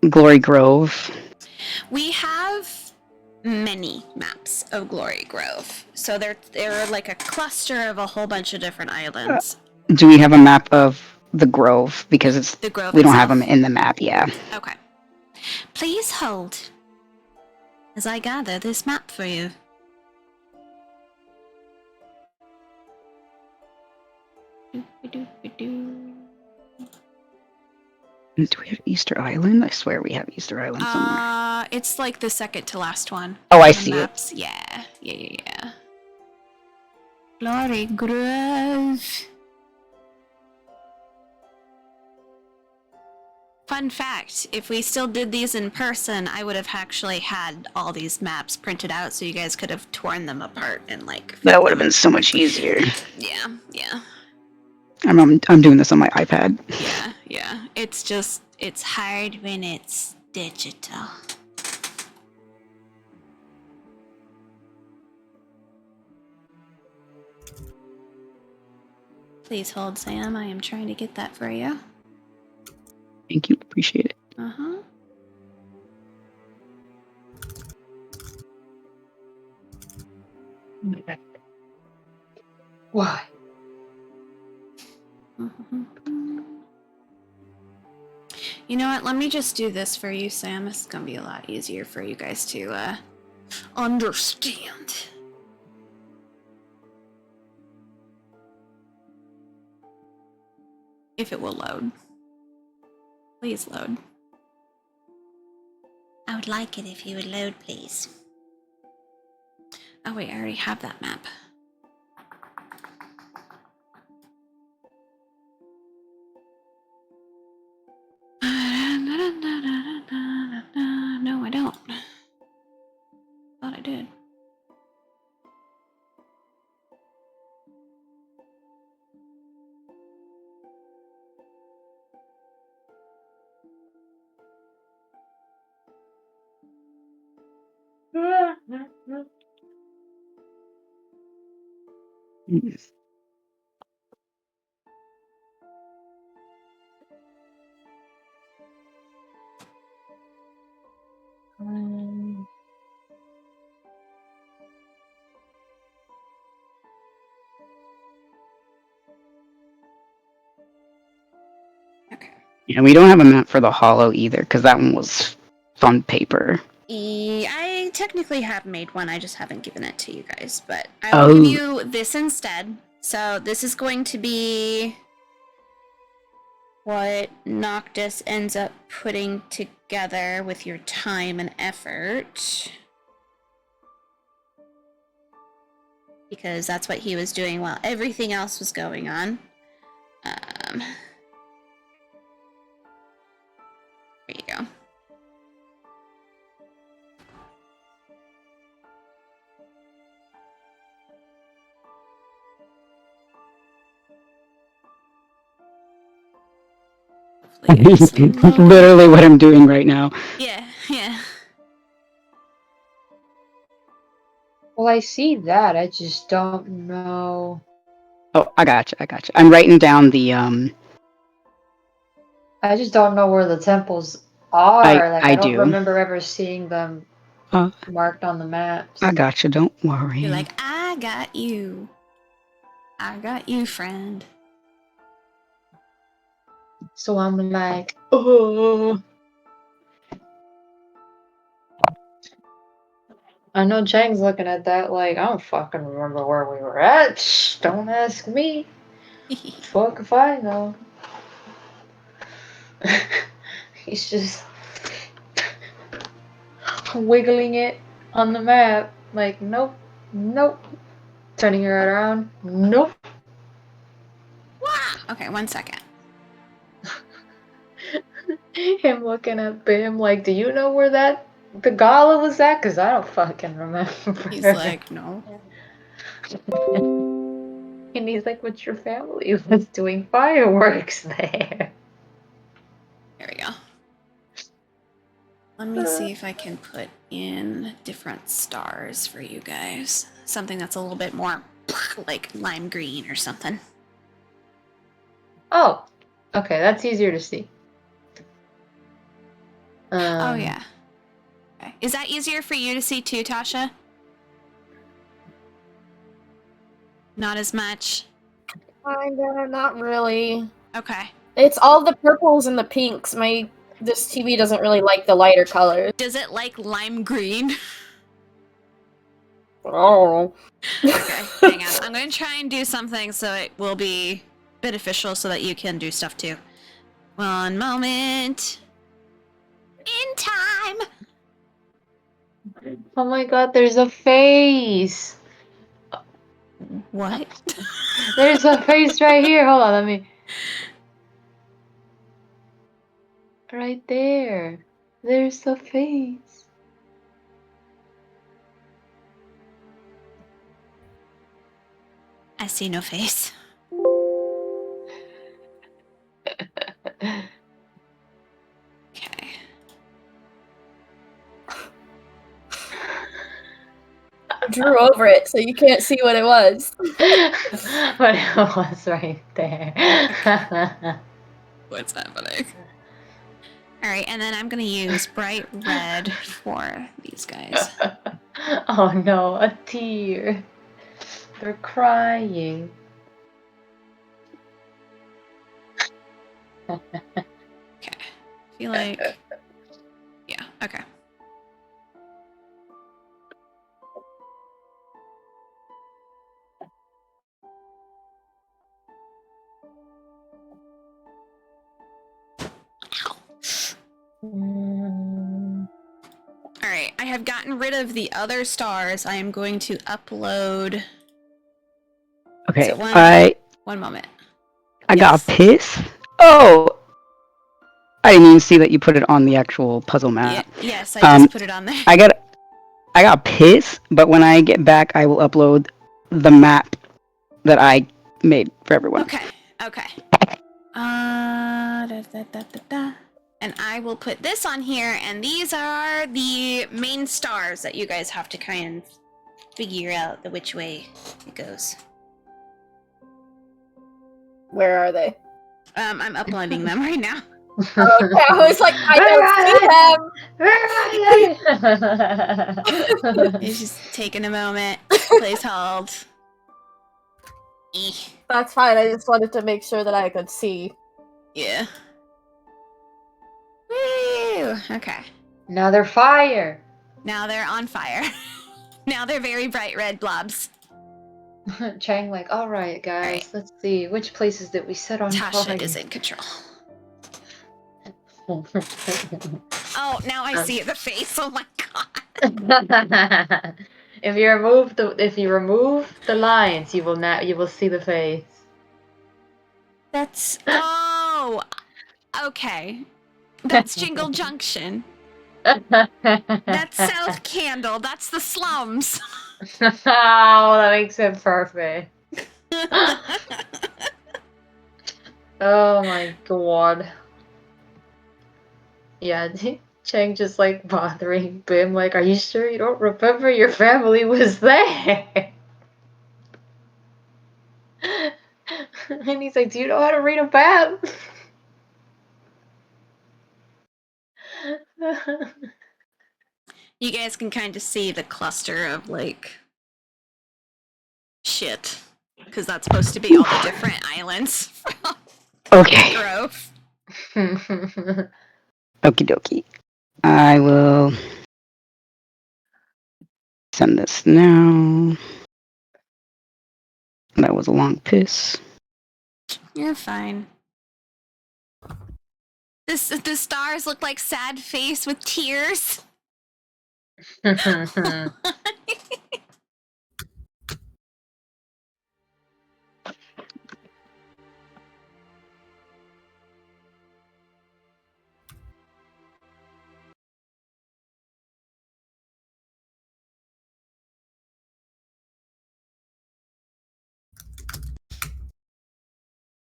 Glory Grove? We have many maps of Glory Grove. So they're like a cluster of a whole bunch of different islands. Do we have a map of the Grove? Because it's The Grove we don't have itself? them in the map, yeah. Okay. Please hold as I gather this map for you. Do we have Easter Island? I swear we have Easter Island somewhere. It's like the second to last one. Oh, I on see maps. Yeah. Glory Grove. Fun fact, if we still did these in person, I would have actually had all these maps printed out so you guys could have torn them apart and like... That would have been so much easier. Yeah. I'm doing this on my iPad. Yeah. It's hard when it's digital. Please hold, Sam. I am trying to get that for you. Thank you. Appreciate it. Uh-huh. Why? You know what? Let me just do this for you, Sam. This is gonna be a lot easier for you guys to understand. If it will load. Please load. I would like it if you would load, please. Oh wait, I already have that map. No, I don't. Thought I did. Yes. Okay. Yeah, we don't have a map for the Hollow either, because that one was on paper. I technically have made one, I just haven't given it to you guys, but I will give you this instead. So this is going to be what Noctis ends up putting together with your time and effort. Because that's what he was doing while everything else was going on. There you go. Literally what I'm doing right now. Yeah. Well, I see that. I just don't know. Oh, I gotcha. I'm writing down the I just don't know where the temples are. Like, I I don't do. remember ever seeing them marked on the maps. I gotcha. Don't worry. You're like, I got you. I got you, friend. So I'm like, oh. I know Chang's looking at that like, I don't fucking remember where we were at. Shh, don't ask me. Fuck if I know. He's just wiggling it on the map. Like, nope, nope. Turning her around, nope. Okay, 1 second. Him looking at Bim like, do you know where the gala was at? Because I don't fucking remember. He's like, no. And he's like, what's your family was doing fireworks there? There we go. Let me see if I can put in different stars for you guys. Something that's a little bit more like lime green or something. Oh, okay, that's easier to see. Oh, yeah. Okay. Is that easier for you to see too, Tasha? Not as much? Kinda, not really. Okay. It's all the purples and the pinks. This TV doesn't really like the lighter colors. Does it like lime green? Oh. Okay, hang on. I'm going to try and do something so it will be beneficial so that you can do stuff too. 1 moment. In time! Oh my god, there's a face! What? There's a face right here. Hold on, let me. Right there. There's a face. I see no face. Okay. I drew over it so you can't see what it was. But it was right there. What's happening? Alright, and then I'm gonna use bright red for these guys. Oh no, a tear. They're crying. Okay. I feel like... Yeah, okay. Alright, I have gotten rid of the other stars. I am going to upload... Okay, So one moment. I Yes. got pissed. Oh, I didn't even see that you put it on the actual puzzle map. Yes, I just put it on there. I got pissed, but when I get back, I will upload the map that I made for everyone. Okay. And I will put this on here, and these are the main stars that you guys have to kind of figure out which way it goes. Where are they? I'm uploading them right now. Okay, I was like, I don't see them. It's just taking a moment. Please hold. That's fine. I just wanted to make sure that I could see. Yeah. Woo! Okay. Now they're fire. Now they're on fire. Now they're very bright red blobs. Chang like, alright guys, let's see. Which places did we set on fire? Tasha is in control. Oh, now I see the face. Oh my god. If you remove the lines, you will see the face. That's okay. That's Jingle Junction. That's South Candle. That's the slums. Oh, that makes it perfect. Oh my god. Yeah, Chang just like bothering Bim, like, are you sure you don't remember your family was there? And he's like, do you know how to read a map? You guys can kind of see the cluster of like shit, because that's supposed to be all the different islands from Okay. Grove. Okie dokie. I will send this now. That was a long piss. You're fine. The stars look like sad face with tears.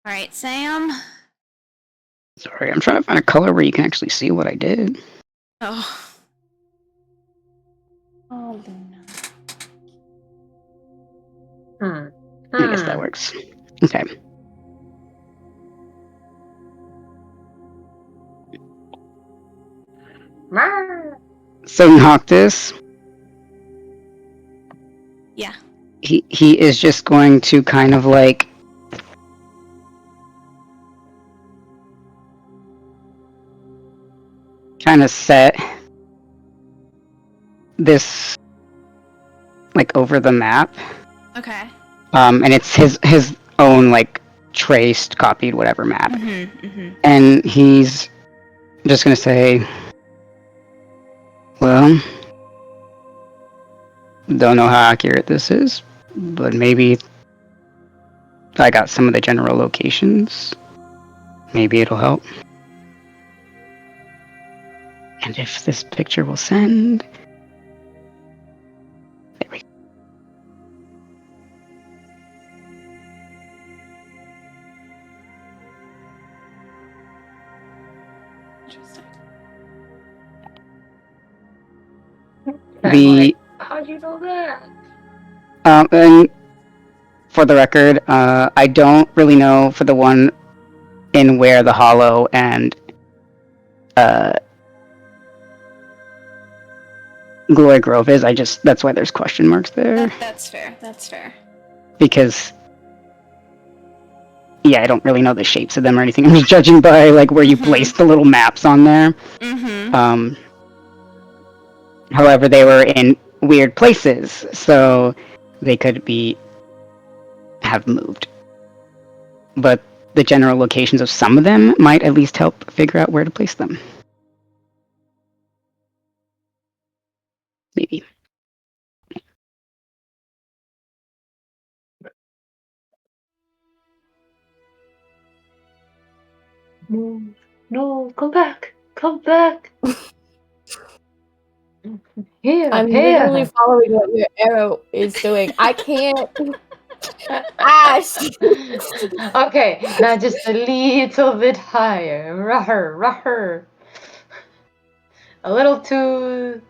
All right, Sam. Sorry, I'm trying to find a color where you can actually see what I did. Oh. Oh, Luna. I guess that works. Okay. So Noctis. Yeah. He is just going to kind of like kind of set this like over the map. Okay. And it's his own like traced, copied, whatever map. And he's just gonna say, well, don't know how accurate this is, but maybe I got some of the general locations. Maybe it'll help. And if this picture will send... There we go. Interesting. How'd you know that? And for the record, I don't really know for the one in where the Hollow and Glory Grove is. That's why there's question marks there. That's fair. That's fair. Because I don't really know the shapes of them or anything. I'm just judging by like where you place the little maps on there. However, they were in weird places, so they could have moved. But the general locations of some of them might at least help figure out where to place them. Maybe. No, come back. Come back. Here, I'm here. literally following what your arrow is doing. I can't. Ash! Okay, now just a little bit higher. Ruher. A little to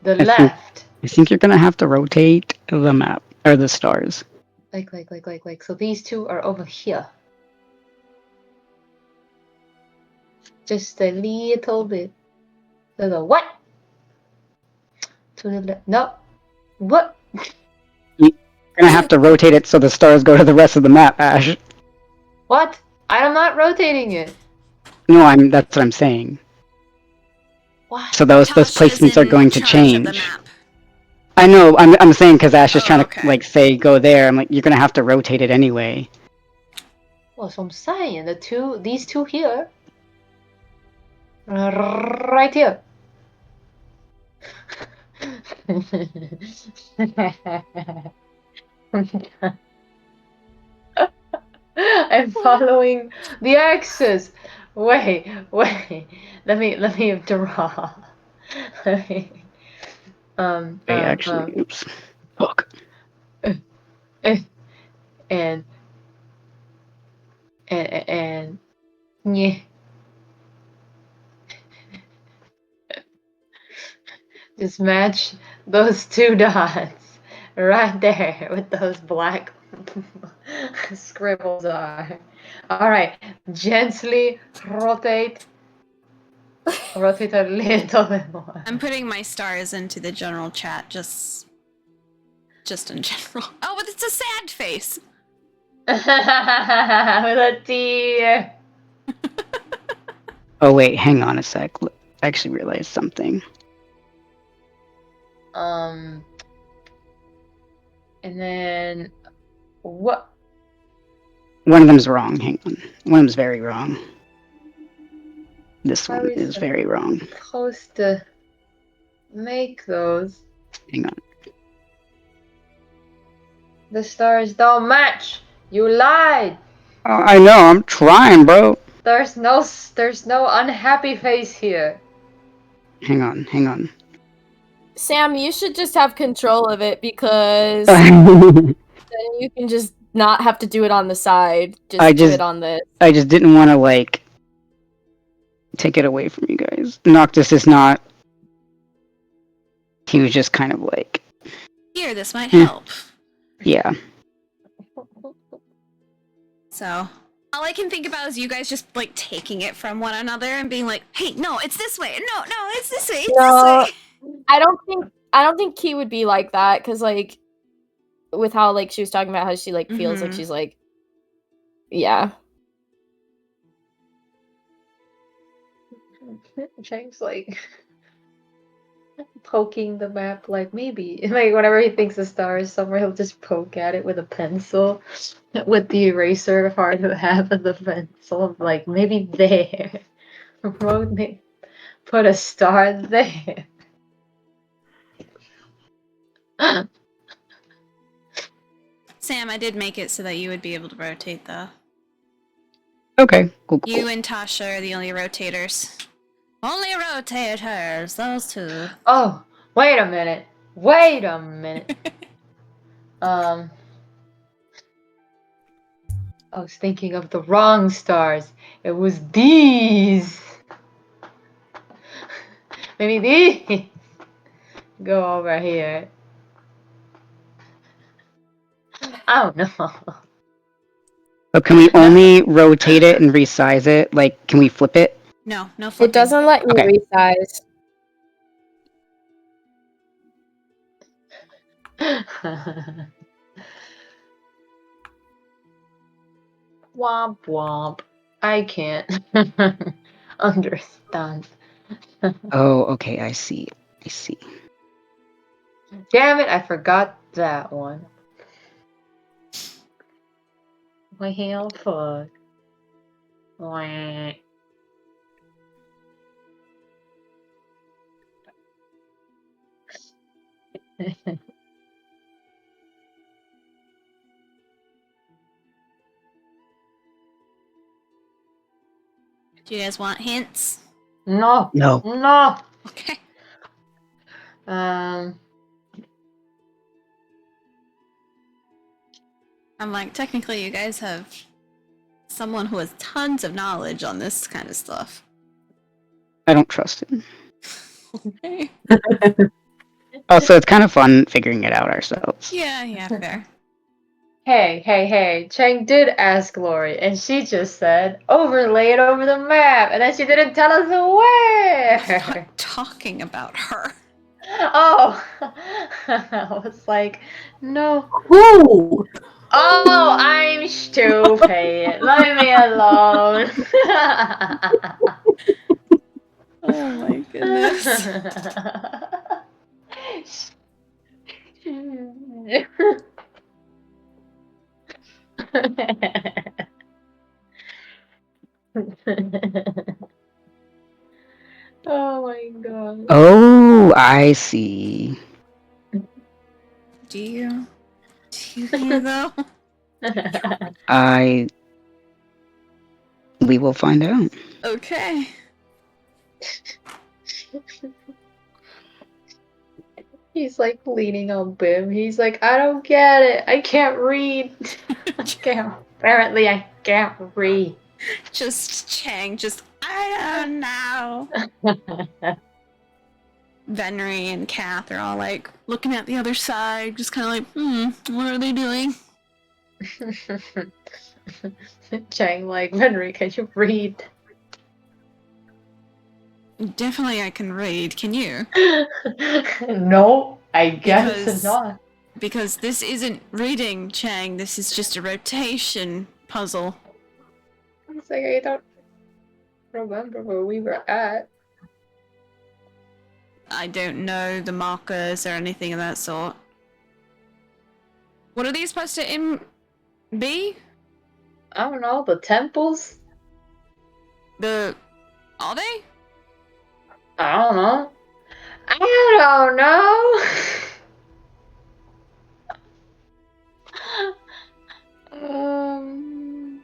the left. I think you're gonna have to rotate the map or the stars. Like. So these two are over here. Just a little bit. To the what? To the left. No. What? You're gonna have to rotate it so the stars go to the rest of the map, Ash. What? I'm not rotating it. No, that's what I'm saying. What? So those placements are going to change. I know. I'm saying because Ash is trying to like say go there. I'm like, you're gonna have to rotate it anyway. Well, so I'm saying these two here, right here. I'm following the axis. Wait. Let me draw. Oops. Fuck. And yeah. Just match those two dots right there with those black scribbles are. Alright, gently rotate. Rotate a little bit more. I'm putting my stars into the general chat, just in general. Oh, but it's a sad face. With a tear. Oh wait, hang on a sec. I actually realized something. And then what? One of them's wrong. Hang on. One of them's very wrong. This How one is is that? very wrong. Supposed to make those. Hang on. The stars don't match. You lied. I know. I'm trying, bro. There's no unhappy face here. Hang on. Sam, you should just have control of it because then you can just not have to do it on the side. Do it on the. I just didn't want to like take it away from you guys. Noctis is not. He was just kind of like. Here, this might help. Yeah. So, all I can think about is you guys just like taking it from one another and being like, "Hey, no, it's this way. No, it's this way. It's No. this way." I don't think Key would be like that because like with how like she was talking about how she like feels like she's like yeah. James like poking the map like maybe like whenever he thinks a star is somewhere he'll just poke at it with a pencil with the eraser part of half of the pencil like maybe there. Put a star there. Sam, I did make it so that you would be able to rotate though. Okay. Cool. You and Tasha are the only rotators. Only rotators, those two. Oh, wait a minute. I was thinking of the wrong stars. It was these. Maybe these go over here. I don't know. But can we only rotate it and resize it? Like, can we flip it? No flipping. It doesn't let you Okay. resize. Womp womp. I can't understand. Oh, okay. I see. Damn it, I forgot that one. Well, fuck. Wah. Do you guys want hints? No. No. Okay. Um. I'm like, technically you guys have someone who has tons of knowledge on this kind of stuff. I don't trust him. Okay. Also, it's kind of fun figuring it out ourselves. Yeah, fair. Hey. Chang did ask Lori, and she just said, overlay it over the map, and then she didn't tell us I'm where. not talking about her. Oh, I was like, no. Ooh! Oh, I'm stupid. Leave me alone. Oh my goodness. Oh my god. Oh, I see. Do you hear though? We will find out. Okay. He's like leaning on Bim. He's like, I don't get it. I can't read. Apparently, I can't read. Just Chang, I don't know. Venry and Kath are all like looking at the other side, just kind of like, what are they doing? Chang, like, Henry, can you read? Definitely I can read. Can you? No, I guess Because- not. Because this isn't reading, Chang. This is just a rotation puzzle. It's like I don't remember where we were at. I don't know the markers or anything of that sort. What are these supposed to be? I don't know, the temples? Are they? I don't know. I don't know. um,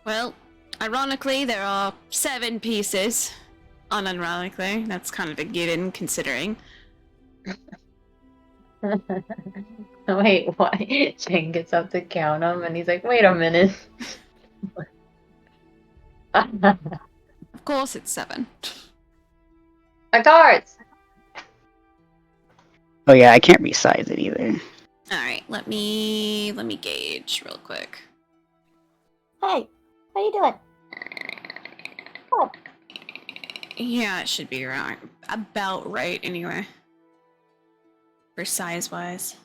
Well, ironically, there are 7 pieces. Unironically, that's kind of a given considering. Wait, what? Chang gets up to count them and he's like, wait a minute. Of course, it's 7. My cards! Oh yeah, I can't resize it either. All right, let me gauge real quick. Hey, how you doing? Yeah, it should be around about right anyway. For size wise.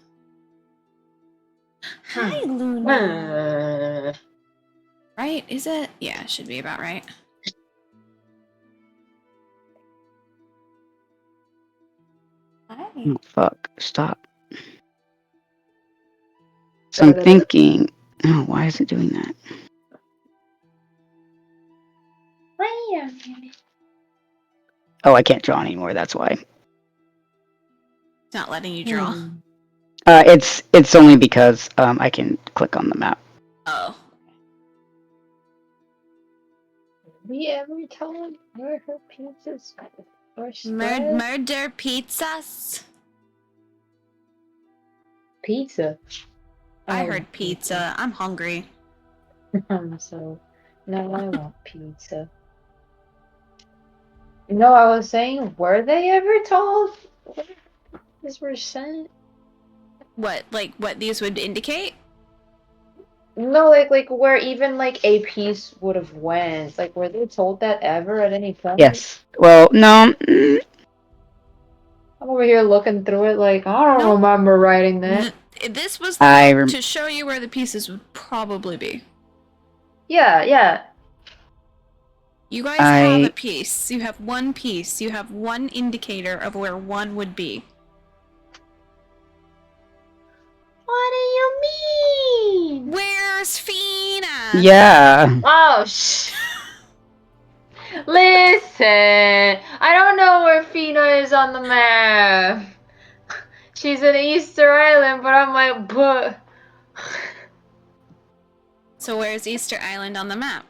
Hi, Luna. Right? Is it? Yeah, it should be about right. Hi. Oh, fuck. Stop. So I'm thinking... Oh, why is it doing that? Wait a minute. Oh, I can't draw anymore, that's why. It's not letting you draw. It's only because I can click on the map. Oh. We ever tell him where her pizzas are Murder pizzas? Pizza. I Oh. heard pizza. I'm hungry. So now I want pizza. No, I was saying, were they ever told where these were sent? What these would indicate? No, like where even like a piece would have went. Like, were they told that ever at any point? Yes. Well, no. I'm over here looking through it like, I don't No. remember writing that. This was I to show you where the pieces would probably be. Yeah. You guys have a piece. You have one piece. You have one indicator of where one would be. What do you mean? Where's Fina? Yeah. Oh, Listen, I don't know where Fina is on the map. She's in Easter Island, but I'm like, but... So where's Easter Island on the map?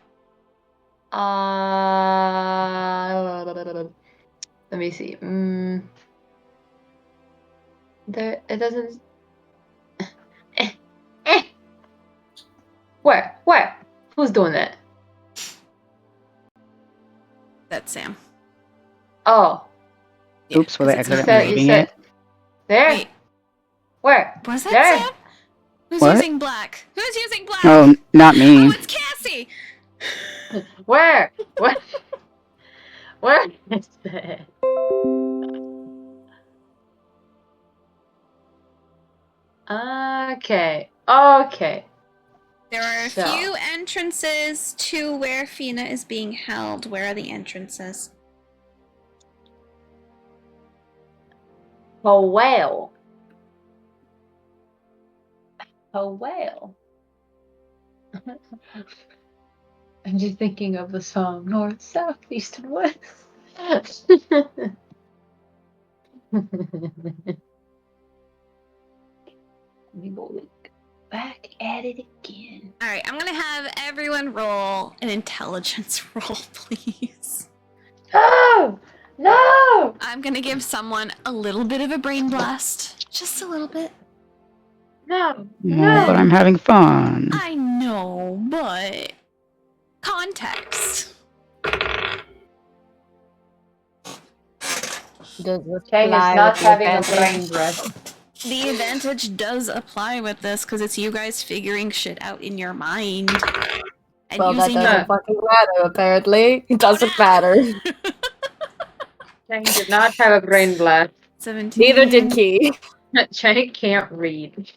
Let me see. There, it doesn't... Where? Who's doing that? That's Sam. Oh. Yeah, Oops, was I 'cause it's accidentally not- moving it? There? Wait, Where? was that There. Sam? Who's What? using black? Who's using black? Oh, not me. Oh, it's Cassie! Where? What? Where is it? Okay. There are a So. few entrances to where Fina is being held. Where are the entrances? Oh, well. Oh, well. I'm just thinking of the song North, South, East, and West. We will look back at it again. Alright, I'm gonna have everyone roll an intelligence roll, please. Oh! No! I'm gonna give someone a little bit of a brain blast. Just a little bit. No! No, but I'm having fun. I know, but... context. Does this Chang is fly not with the having a advantage? brain breath. The advantage does apply with this because it's you guys figuring shit out in your mind. And Well, that using doesn't fucking matter, apparently. It doesn't matter. Chang did not have a brain blast. 17. Neither did Key. Chang can't read.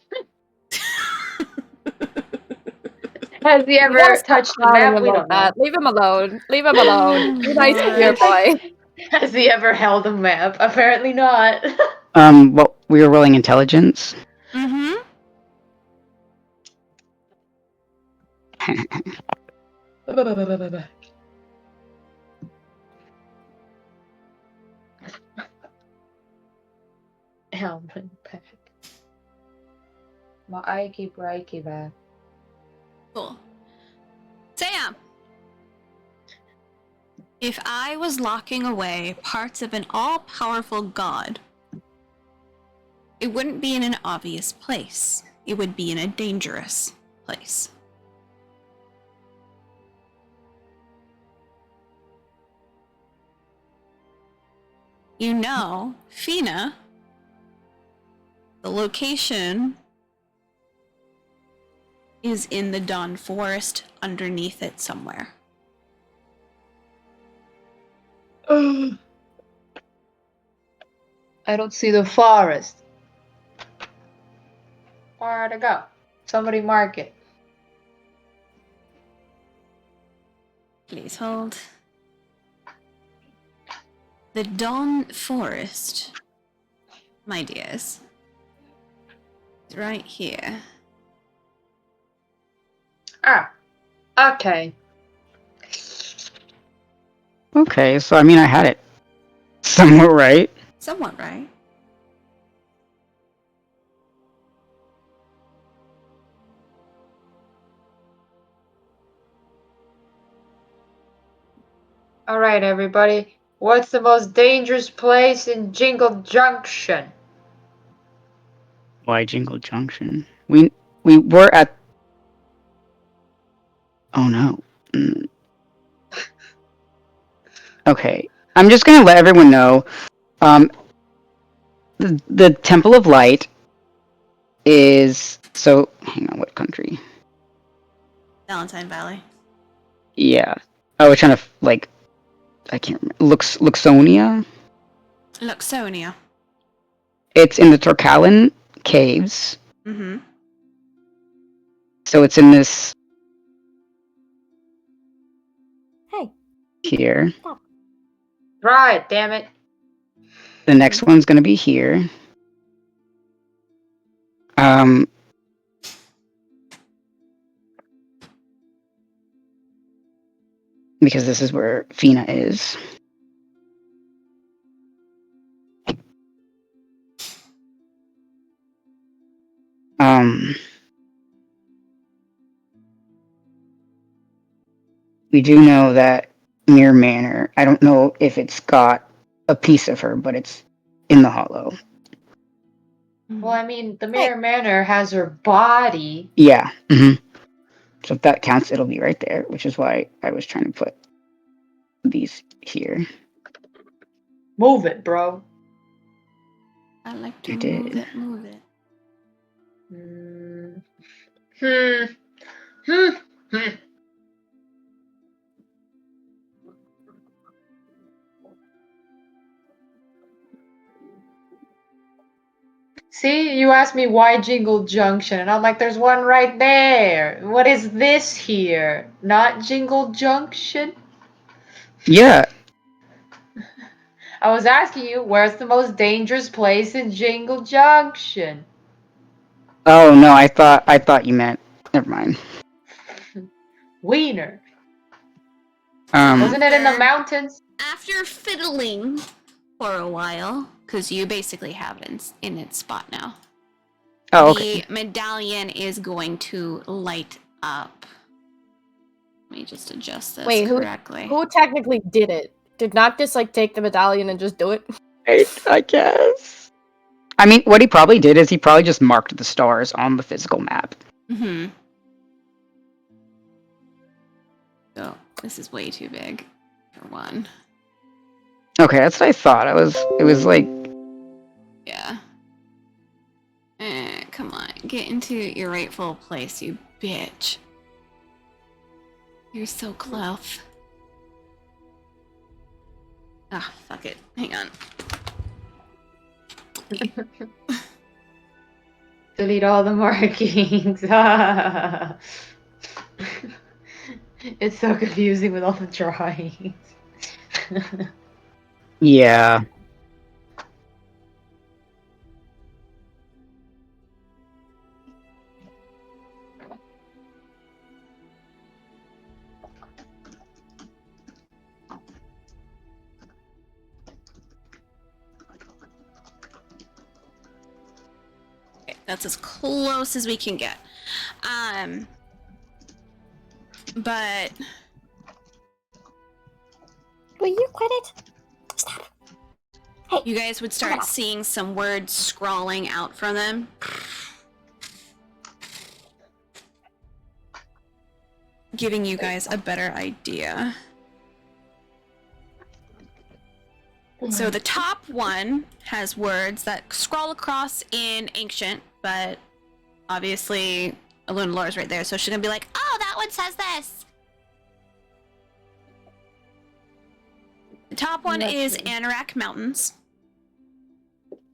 Has he ever touched the map? We don't know. Leave him alone. Leave him alone. Be nice to your gosh. boy. Has he ever held a map? Apparently not. Well, we were rolling intelligence. Mm-hmm. Helmet pack. Maaiki Braiki back. Cool. Sam! If I was locking away parts of an all-powerful god, it wouldn't be in an obvious place. It would be in a dangerous place. You know, Fina, the location is in the Dawn Forest underneath it somewhere. I don't see the forest. Where to go? Somebody mark it. Please hold. The Dawn Forest, my dears, is right here. Ah, okay. Okay, so I mean, I had it somewhere right. Somewhat right. Alright, everybody. What's the most dangerous place in Jingle Junction? Why Jingle Junction? We were at. Oh no. Mm. Okay, I'm just gonna let everyone know. The Temple of Light is so. Hang on, what country? Valentine Valley. Yeah. Oh, we're trying to like. I can't remember. Luxonia. Luxonia. It's in the Torcalan caves. Mm-hmm. So it's in this. Hey. Here. Right, damn it. The next one's gonna be here. Because this is where Fina is. We do know that Mirror Manor, I don't know if it's got a piece of her, but it's in the hollow. Well, I mean, the Mirror Manor has her body. Yeah. Mm-hmm. So if that counts, it'll be right there, which is why I was trying to put these here. Move it, bro. I like to You move did. it, move it. See, you asked me why Jingle Junction, and I'm like, there's one right there. What is this here? Not Jingle Junction? Yeah. I was asking you, where's the most dangerous place in Jingle Junction? Oh no, I thought you meant. Never mind. Wiener. Wasn't it in the mountains? After fiddling for a while, because you basically have it in its spot now. Oh, okay. The medallion is going to light up. Let me just adjust this correctly. Who technically did it? Did not just like take the medallion and just do it? I guess. I mean, what he probably did is he probably just marked the stars on the physical map. Mm-hmm. So this is way too big for one. Okay, that's what I thought. It was like, Yeah. Come on, get into your rightful place, you bitch. You're so close. Ah, fuck it. Hang on. Delete all the markings. It's so confusing with all the drawings. yeah. Okay, that's as close as we can get. But Will you quit it? Stop. you guys would start seeing some words scrawling out from them. Giving you guys a better idea. So the top one has words that scroll across in Ancient, but obviously Aluna Laura's right there, so she's gonna be like, oh, that one says this! The top one is Anorak Mountains.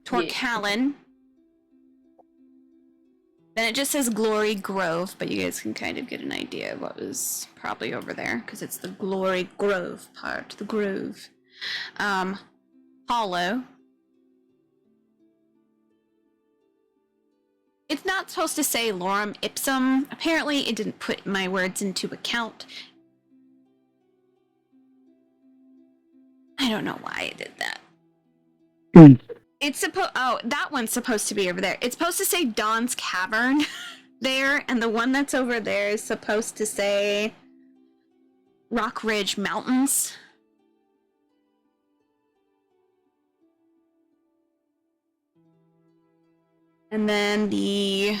Torcallan. Then it just says Glory Grove, but you guys can kind of get an idea of what was probably over there, because it's the Glory Grove part, the grove. Hollow. It's not supposed to say Lorem Ipsum. Apparently, it didn't put my words into account. I don't know why it did that. It's that one's supposed to be over there. It's supposed to say Dawn's Cavern there, and the one that's over there is supposed to say Rock Ridge Mountains. And then the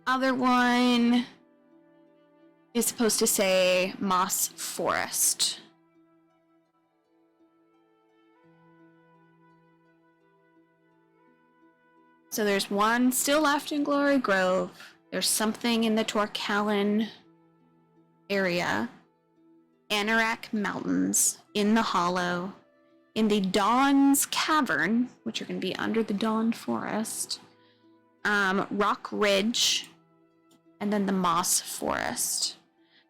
other one is supposed to say Moss Forest. So there's one still left in Glory Grove. There's something in the Torcallan area. Anorak Mountains, in the Hollow, in the Dawn's Cavern, which are going to be under the Dawn Forest, Rock Ridge, and then the Moss Forest.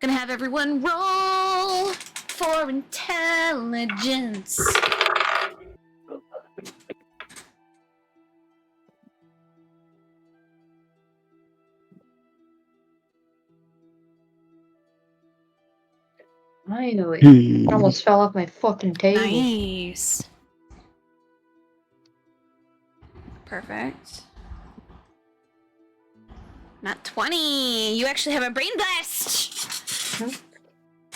Gonna have everyone roll for intelligence. Finally. It almost fell off my fucking table. Nice. Perfect. Not 20. You actually have a brain blast.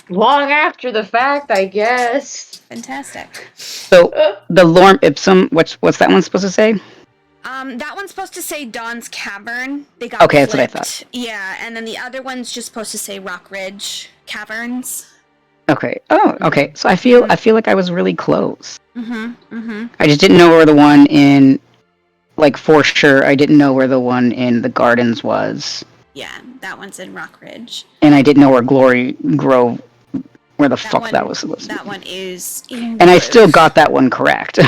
Long after the fact, I guess. Fantastic. So the Lorem Ipsum, what's that one supposed to say? That one's supposed to say Dawn's Cavern. They got Okay, flipped. that's what I thought. Yeah, and then the other one's just supposed to say Rock Ridge Caverns. Okay. Oh, okay. So I feel like I was really close. Mm-hmm. I just didn't know where the one in, like, for sure, I didn't know where the one in the gardens was. Yeah, that one's in Rock Ridge. And I didn't know where Glory Grove, where the fuck that was supposed to be. That one is in And I still got that one correct.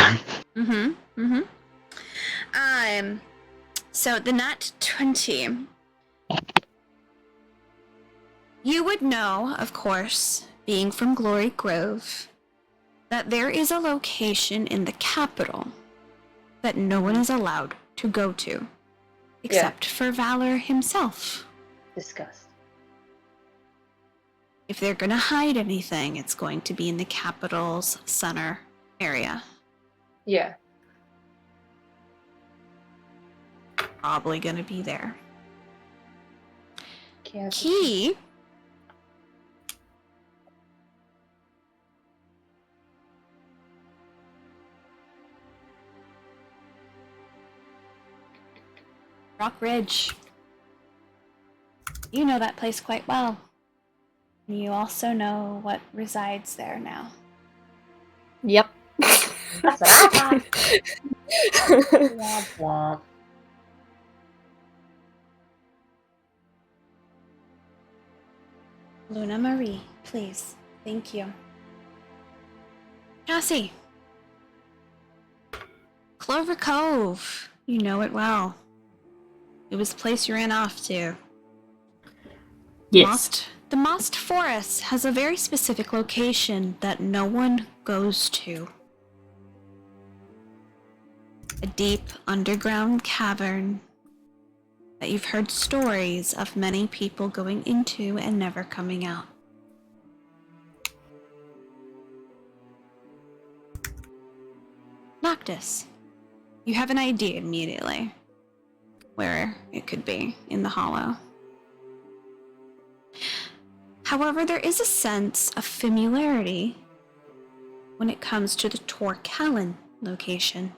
So the Nat 20. You would know, of course, being from Glory Grove, that there is a location in the capital that no one is allowed to go to, except for Valor himself. Disgust. If they're gonna hide anything, it's going to be in the capital's center area. Yeah. Probably gonna be there. Can't. Key. Rock Ridge. You know that place quite well. You also know what resides there now. Yep. That's what I thought. Womp womp. Luna Marie, please. Thank you. Cassie. Clover Cove. You know it well. It was the place you ran off to. Yes. The Mossed Forest has a very specific location that no one goes to. A deep underground cavern that you've heard stories of many people going into and never coming out. Noctis, you have an idea immediately where it could be in the hollow. However, there is a sense of familiarity when it comes to the Torcallan location.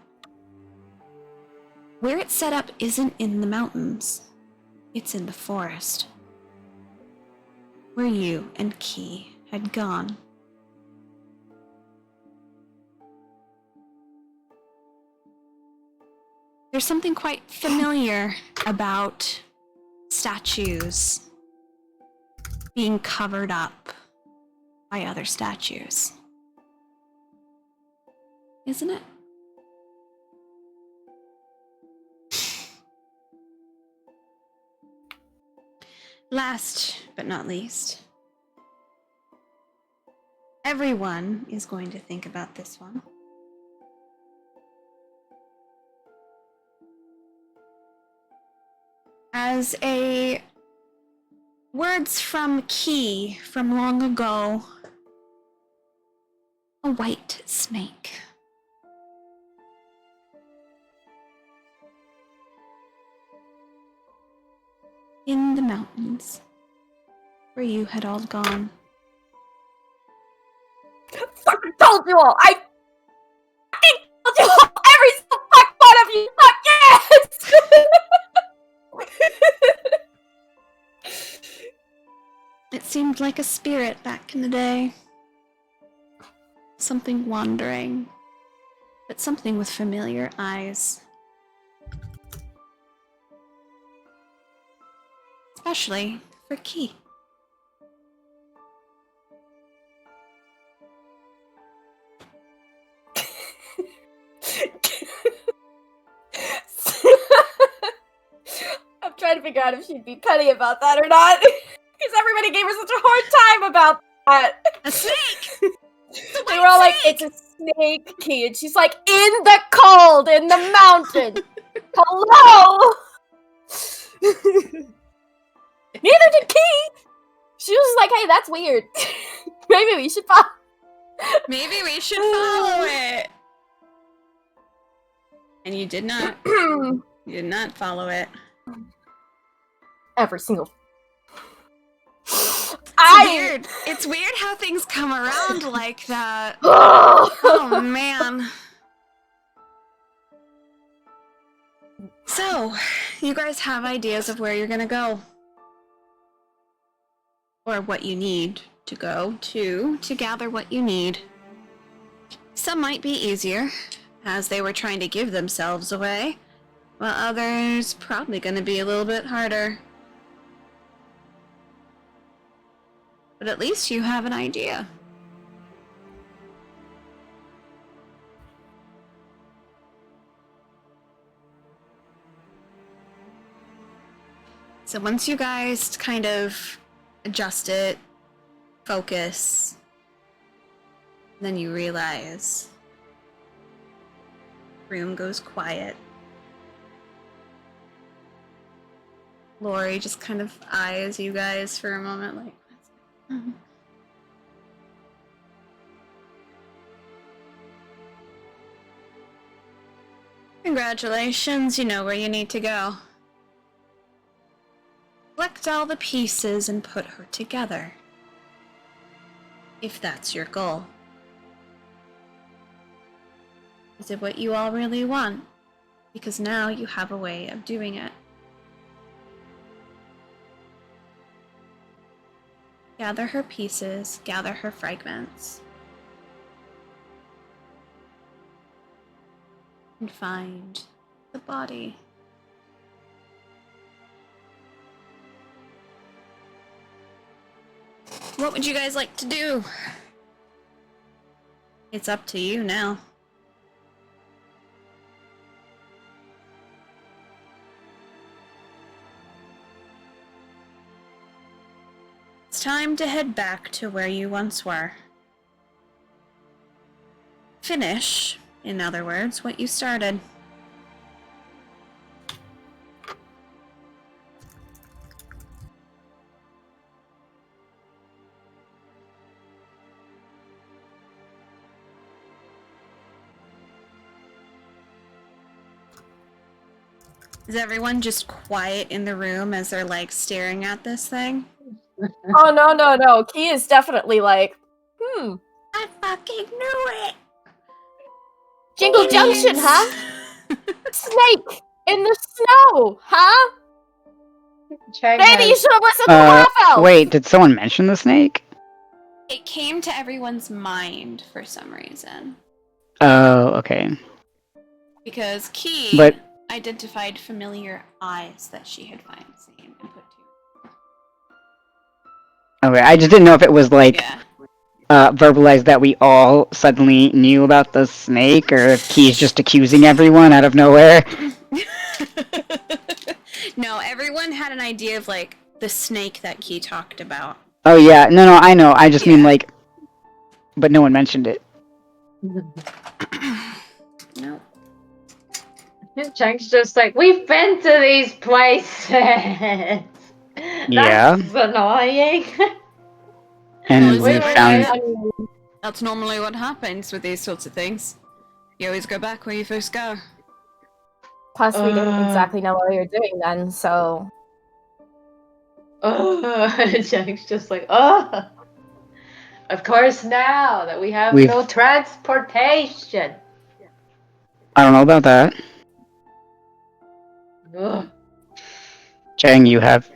Where it's set up isn't in the mountains, it's in the forest, where you and Key had gone. There's something quite familiar about statues being covered up by other statues. Isn't it? Last but not least, everyone is going to think about this one. As a words from Key from long ago, a white snake. In the mountains, where you had all gone. Fucking told you all! I told you all! Every single fuck one of you! Fuck yes! It seemed like a spirit back in the day. Something wandering, but something with familiar eyes. Especially for Key. I'm trying to figure out if she'd be petty about that or not. Because everybody gave her such a hard time about that. A snake! They were all like, it's a snake, Key. And she's like, in the cold, in the mountain. Hello! Neither did Key! She was like, hey, that's weird. Maybe we should follow. Maybe we should follow it. And you did not. You did not follow it. Every single. Weird. It's weird how things come around like that. Oh man. So, you guys have ideas of where you're gonna go. Or what you need to go to gather what you need. Some might be easier, as they were trying to give themselves away, while others probably gonna be a little bit harder. But at least you have an idea. So once you guys kind of adjust it, focus, then you realize the room goes quiet. Lori just kind of eyes you guys for a moment like, what's going on? Congratulations, you know where you need to go. Collect all the pieces and put her together. If that's your goal. Is it what you all really want? Because now you have a way of doing it. Gather her pieces, gather her fragments. and find the body. What would you guys like to do? It's up to you now. It's time to head back to where you once were. Finish, in other words, what you started. Is everyone just quiet in the room as they're like staring at this thing? Oh no. Key is definitely like, I fucking knew it! Jingle It Junction, is. huh? Snake in the snow, huh? Chang Maybe you has- should have listened to Half Elf. Wait, did someone mention the snake? It came to everyone's mind for some reason. Oh, okay. Because Key But- identified familiar eyes that she had seen and put Okay, I just didn't know if it was to. like Yeah. verbalized that we all suddenly knew about the snake, or if Key's just accusing everyone out of nowhere. No, everyone had an idea of like the snake that Key talked about. Oh yeah, no, I know. I just mean Yeah. like, but no one mentioned it. No. Chang's just like, we've been to these places. Yeah. That's annoying. And Well, we is it found. really? That's normally what happens with these sorts of things. You always go back where you first go. Plus, we didn't Uh. exactly know what we were doing then, so Chang's just like, oh. Of course, now that we have We've- no transportation. I don't know about that. Ugh. Chang, you have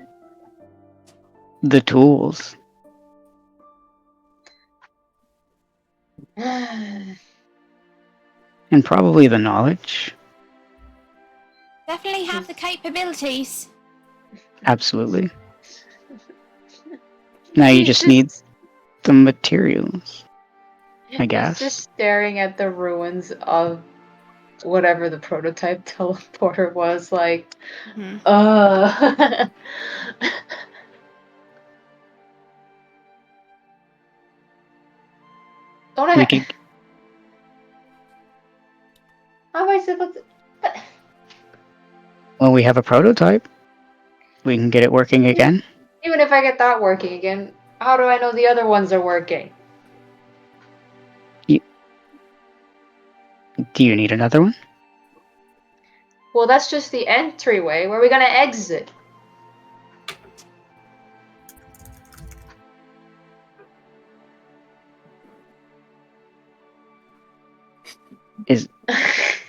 the tools. And probably the knowledge. Definitely have the capabilities. Absolutely. Now you just need the materials. I guess. He's just staring at the ruins of whatever the prototype teleporter was, like, Mhm. Don't We I? could. How am I supposed to? Well, we have a prototype. We can get it working again. Even if I get that working again, how do I know the other ones are working? Do you need another one? Well, that's just the entryway. Where are we gonna exit?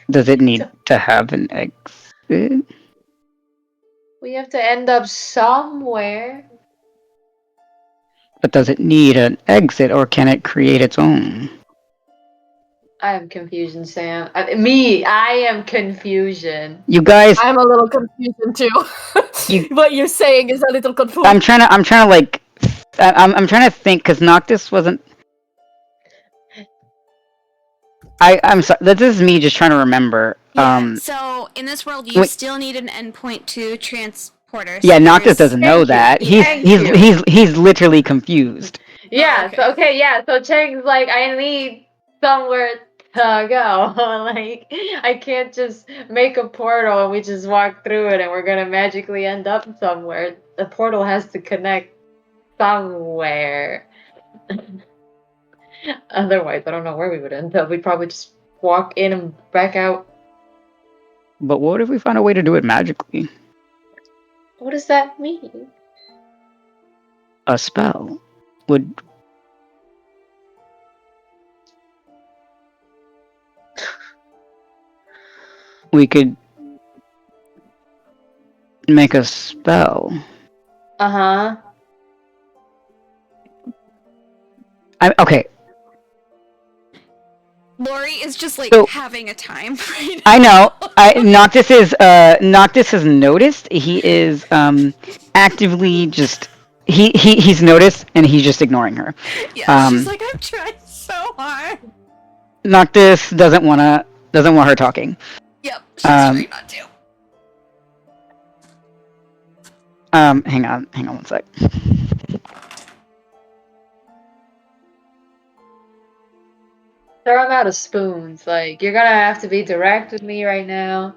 Does it need to have an exit? We have to end up somewhere. But does it need an exit, or can it create its own? I am confusion, Sam. I am confusion. You guys, I'm a little confusion too. You- What you're saying is a little confusing. I'm trying to like, I'm trying to think because Noctis wasn't. I'm sorry. This is me just trying to remember. Yeah, so in this world, you wait. still need an endpoint to transporter. Yeah, so Noctis there's- doesn't know that. Thank you. He's literally confused. Yeah. okay. So yeah. So Chang's like, I need somewhere to go. Like, I can't just make a portal and we just walk through it and we're gonna magically end up somewhere. The portal has to connect somewhere. Otherwise, I don't know where we would end up. We'd probably just walk in and back out. But what if we find a way to do it magically? What does that mean? A spell would. We could make a spell. Uh-huh. Okay. Lori is just like So- having a time right now. I know. Noctis has noticed. He is actively just he's noticed and he's just ignoring her. Yeah, she's like, I'm trying so hard. Noctis doesn't want her talking. Yep, she's trying not to. Hang on one sec. Sir, I'm out of spoons. Like, you're gonna have to be direct with me right now.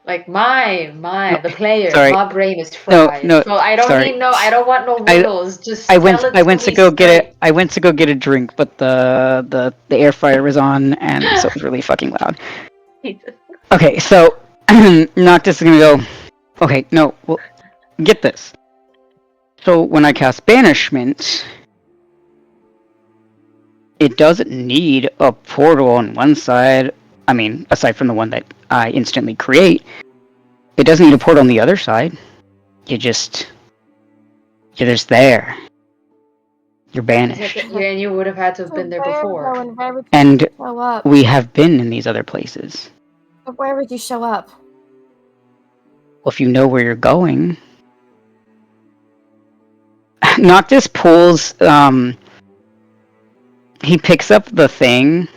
Like, the player, Sorry. my brain is No, fried. no, So I don't sorry. I don't want no riddles. Just I went tell it to me go get straight. it. I went to go get a drink, but the air fryer was on, and so it was really fucking loud. Okay, so Noctis is gonna go. Okay, no, well, get this. So when I cast Banishment, it doesn't need a portal on one side. I mean, aside from the one that I instantly create, it doesn't need a portal on the other side. You're just there. You're banished. Yeah, and you would have had to have been there before. Where would you And show up? we have been in these other places. But where would you show up? Well, if you know where you're going. Noctis pulls, he picks up the thing,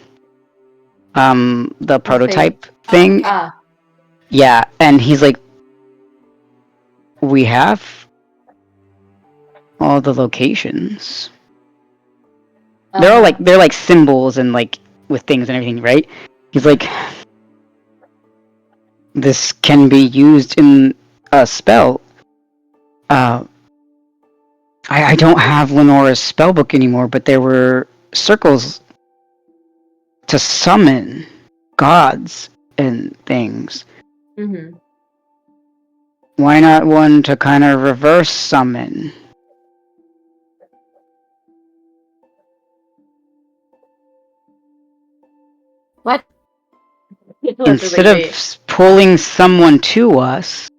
the prototype thing. Yeah, and he's like, we have all the locations. They're like symbols and like with things and everything, right? He's like, this can be used in a spell. I don't have Lenora's spellbook anymore, but there were circles to summon gods and things. Mm-hmm. Why not one to kind of reverse summon? What? Instead of pulling someone to us,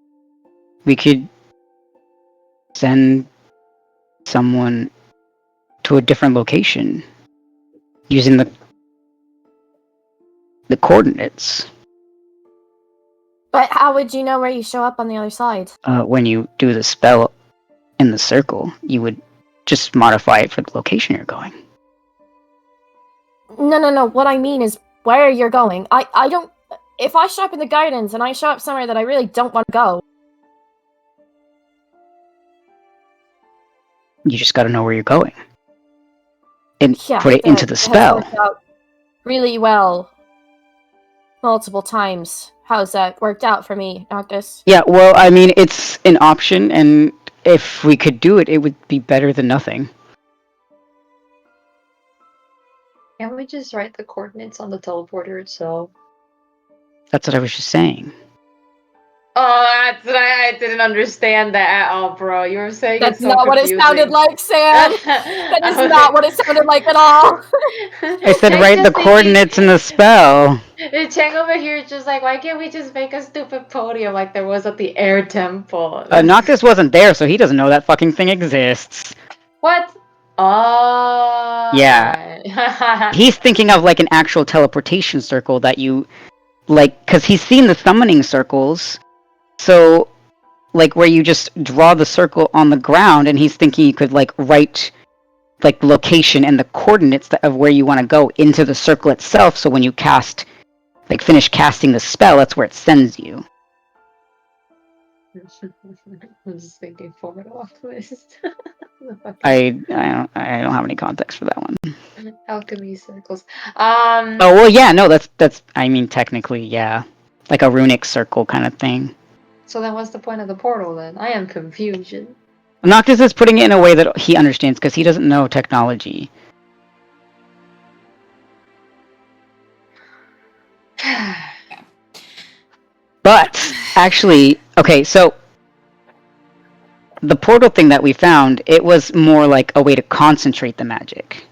we could send someone to a different location using the coordinates. But how would you know where you show up on the other side? When you do the spell in the circle, you would just modify it for the location you're going. No. What I mean is where you're going. I don't. If I show up in the gardens and I show up somewhere that I really don't want to go. You just got to know where you're going and Yeah, put it into the has spell. worked out really well. Multiple times. How's that worked out for me, Noctis? Yeah, well, I mean, it's an option, and if we could do it, it would be better than nothing. Can't we just write the coordinates on the teleporter itself? That's what I was just saying. Oh, I didn't understand that at all, bro. You were saying That's it's so not what it confusing. sounded like, Sam! That is not what it sounded like at all! I said write the coordinates in the spell. Chang over here is just like, why can't we just make a stupid podium like there was at the air temple? Noctis wasn't there, so he doesn't know that fucking thing exists. What? Oh. Yeah. He's thinking of like an actual teleportation circle that you, like, because he's seen the summoning circles. So, like, where you just draw the circle on the ground, and he's thinking you could, like, write, like, the location and the coordinates of where you want to go into the circle itself, so when you cast, like, finish casting the spell, that's where it sends you. I'm just thinking forward optimist. I don't have any context for that one. Alchemy circles. Oh, well, yeah, no, that's, I mean, technically, yeah. Like a runic circle kind of thing. So then what's the point of the portal then? I am confusion. Noctis is putting it in a way that he understands because he doesn't know technology. But, actually, okay, so the portal thing that we found, it was more like a way to concentrate the magic.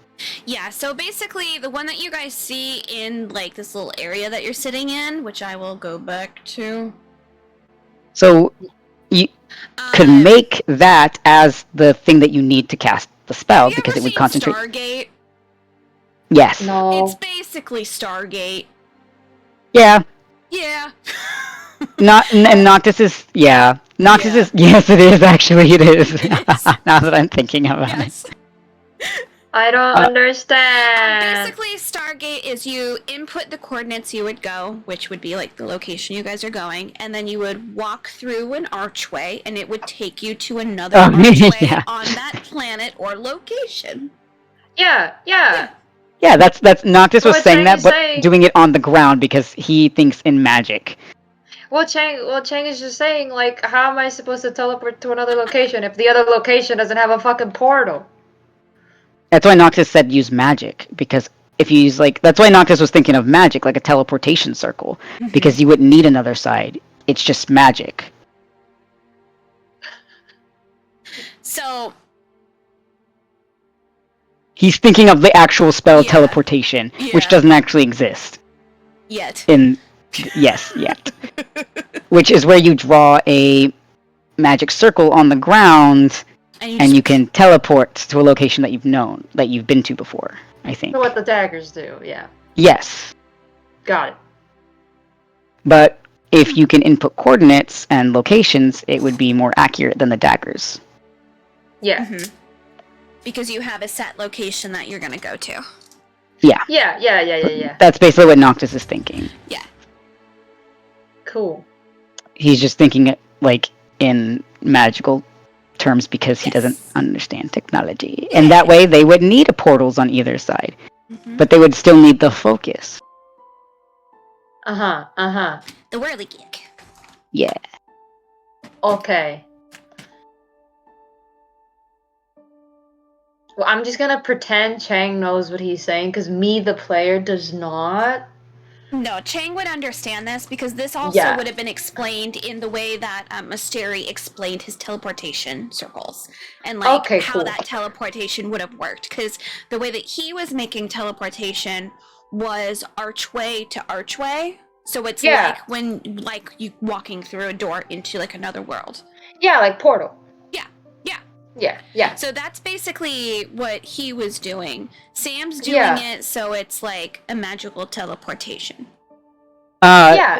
Yeah, so basically the one that you guys see in like this little area that you're sitting in, which I will go back to. So you could make that as the thing that you need to cast the spell because it would concentrate. Stargate? Yes. No. It's basically Stargate. Yeah. Yeah. And Noctis is Noctis Yeah. is yes, it is actually it is. It is. Now that I'm thinking about Yes. it. I don't understand. Basically, Stargate is you input the coordinates you would go, which would be like the location you guys are going, and then you would walk through an archway, and it would take you to another Oh, archway yeah. on that planet or location. Yeah. Yeah, that's Noctis was What saying Chang that, is but saying- doing it on the ground because he thinks in magic. Well, Chang is just saying, like, how am I supposed to teleport to another location if the other location doesn't have a fucking portal? That's why Noctis said use magic, because if you use that's why Noctis was thinking of magic, like a teleportation circle, because you wouldn't need another side. It's just magic. So, He's thinking of the actual spell Yeah. teleportation, which Yeah. doesn't actually exist yet. yet. Which is where you draw a magic circle on the ground and you can teleport to a location that you've been to before, I think. So what the daggers do, yeah. Yes. Got it. But if you can input coordinates and locations, it would be more accurate than the daggers. Yeah. Mhm. Because you have a set location that you're going to go to. Yeah. That's basically what Noctis is thinking. Yeah. Cool. He's just thinking it in magical terms because he Yes. doesn't understand technology. And that way they would need portals on either side, but they would still need the focus. The whirly geek. Yeah. Okay. Well, I'm just gonna pretend Chang knows what he's saying, because me, the player, does not. No, Chang would understand this because this also Yeah. would have been explained in the way that Mysteri explained his teleportation circles and Okay, how cool. that teleportation would have worked. Because the way that he was making teleportation was archway to archway, so it's Yeah. like when you walking through a door into another world. Yeah, like Portal. Yeah. Yeah. So that's basically what he was doing. Sam's doing it, so it's like a magical teleportation. Yeah.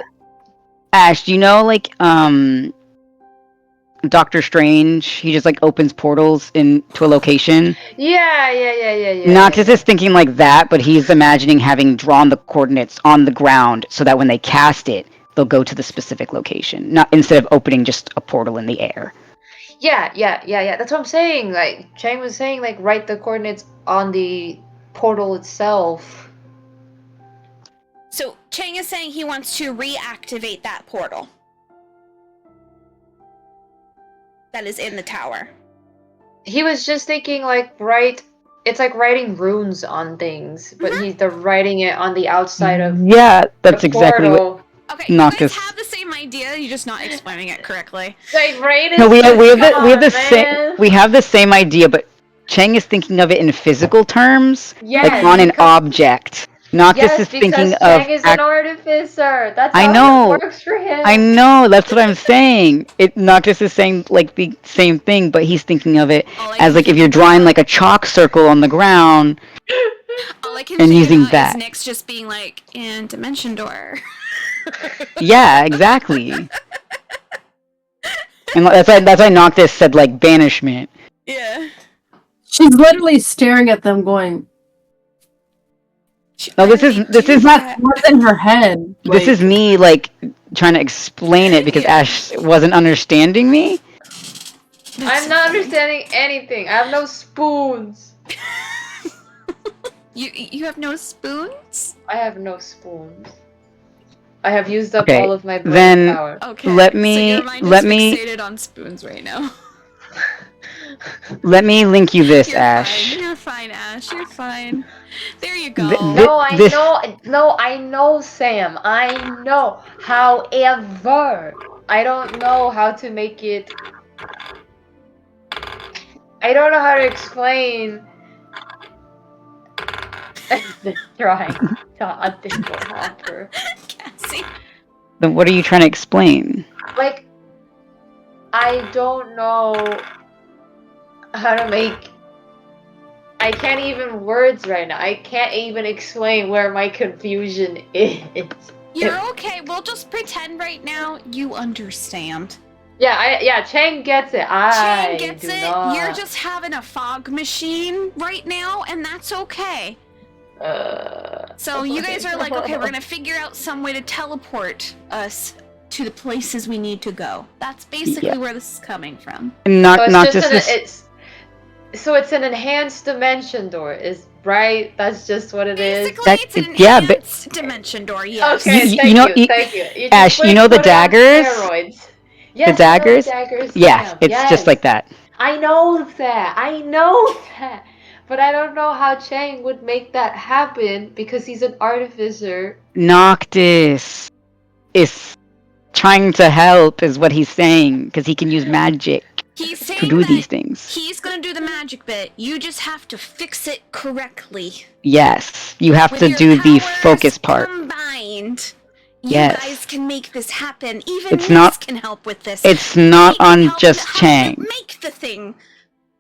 Ash, do you know Doctor Strange? He just opens portals into a location. Yeah. Noctis is thinking like that, but he's imagining having drawn the coordinates on the ground so that when they cast it, they'll go to the specific location, not instead of opening just a portal in the air. Yeah. That's what I'm saying. Like, Chang was saying, write the coordinates on the portal itself. So Chang is saying he wants to reactivate that portal that is in the tower. He was just thinking, it's like writing runes on things, but they're writing it on the outside of Yeah, that's the exactly what. portal. Okay, Noctis. you guys have the same idea, you're just not explaining it correctly. Like, right? No, we have the same. man. We have the same idea, but Chang is thinking of it in physical terms, Yes, on an because- object. Noctis is thinking of. Chang is an artificer. That's I how know. it works for him. I know, that's what I'm saying. Noctis is saying the same thing, but he's thinking of it All I as can if you're drawing a chalk circle on the ground. All I can and think using about that. is Nyx just being like, and Dimension Door. Yeah, exactly. And that's why Noctis said banishment. Yeah. She's literally staring at them, going, No, this is not. "What's in her head?" This is me trying to explain it because Ash wasn't understanding me. I'm not understanding anything. I have no spoons. You have no spoons? I have no spoons. I have used up Okay, all of my brain then- power. Okay. Let so me- your mind let is me- fixated on spoons right now. Let me link you this, You're Ash. fine. You're fine, Ash. You're fine. There you go. No, I This- know. No, I know, Sam. I know. However, I don't know how to make it. I don't know how to explain. the drawing to Hopper. Cassie. Then what are you trying to explain? Like, I don't know how to make I can't even words right now. I can't even explain where my confusion is. You're okay. We'll just pretend right now you understand. Yeah, Chang gets it. Chang gets do it. Not. You're just having a fog machine right now, and that's okay. So you guys are like, okay, we're gonna figure out some way to teleport us to the places we need to go. That's basically where this is coming from. Not So not it's just this. it's an enhanced dimension door, is right? That's just what it is. Basically, That- it's an yeah, but- enhanced dimension door. Yes. Okay, You- thank you know- you, you- thank you. You Ash, just you know the put it on daggers? steroids. Yes, The I know daggers? daggers. Yeah, Sam, it's just like that. I know that. I know that. But I don't know how Chang would make that happen because he's an artificer. Noctis is trying to help, is what he's saying, because he can use magic He's to saying do that these things. he's gonna do the magic bit. You just have to fix it correctly. Yes, you have With to your do the powers focus part. combined, you Yes. guys can make this happen. Even It's Mace not- can help with this. It's not He can on help just help you Chang. make the thing.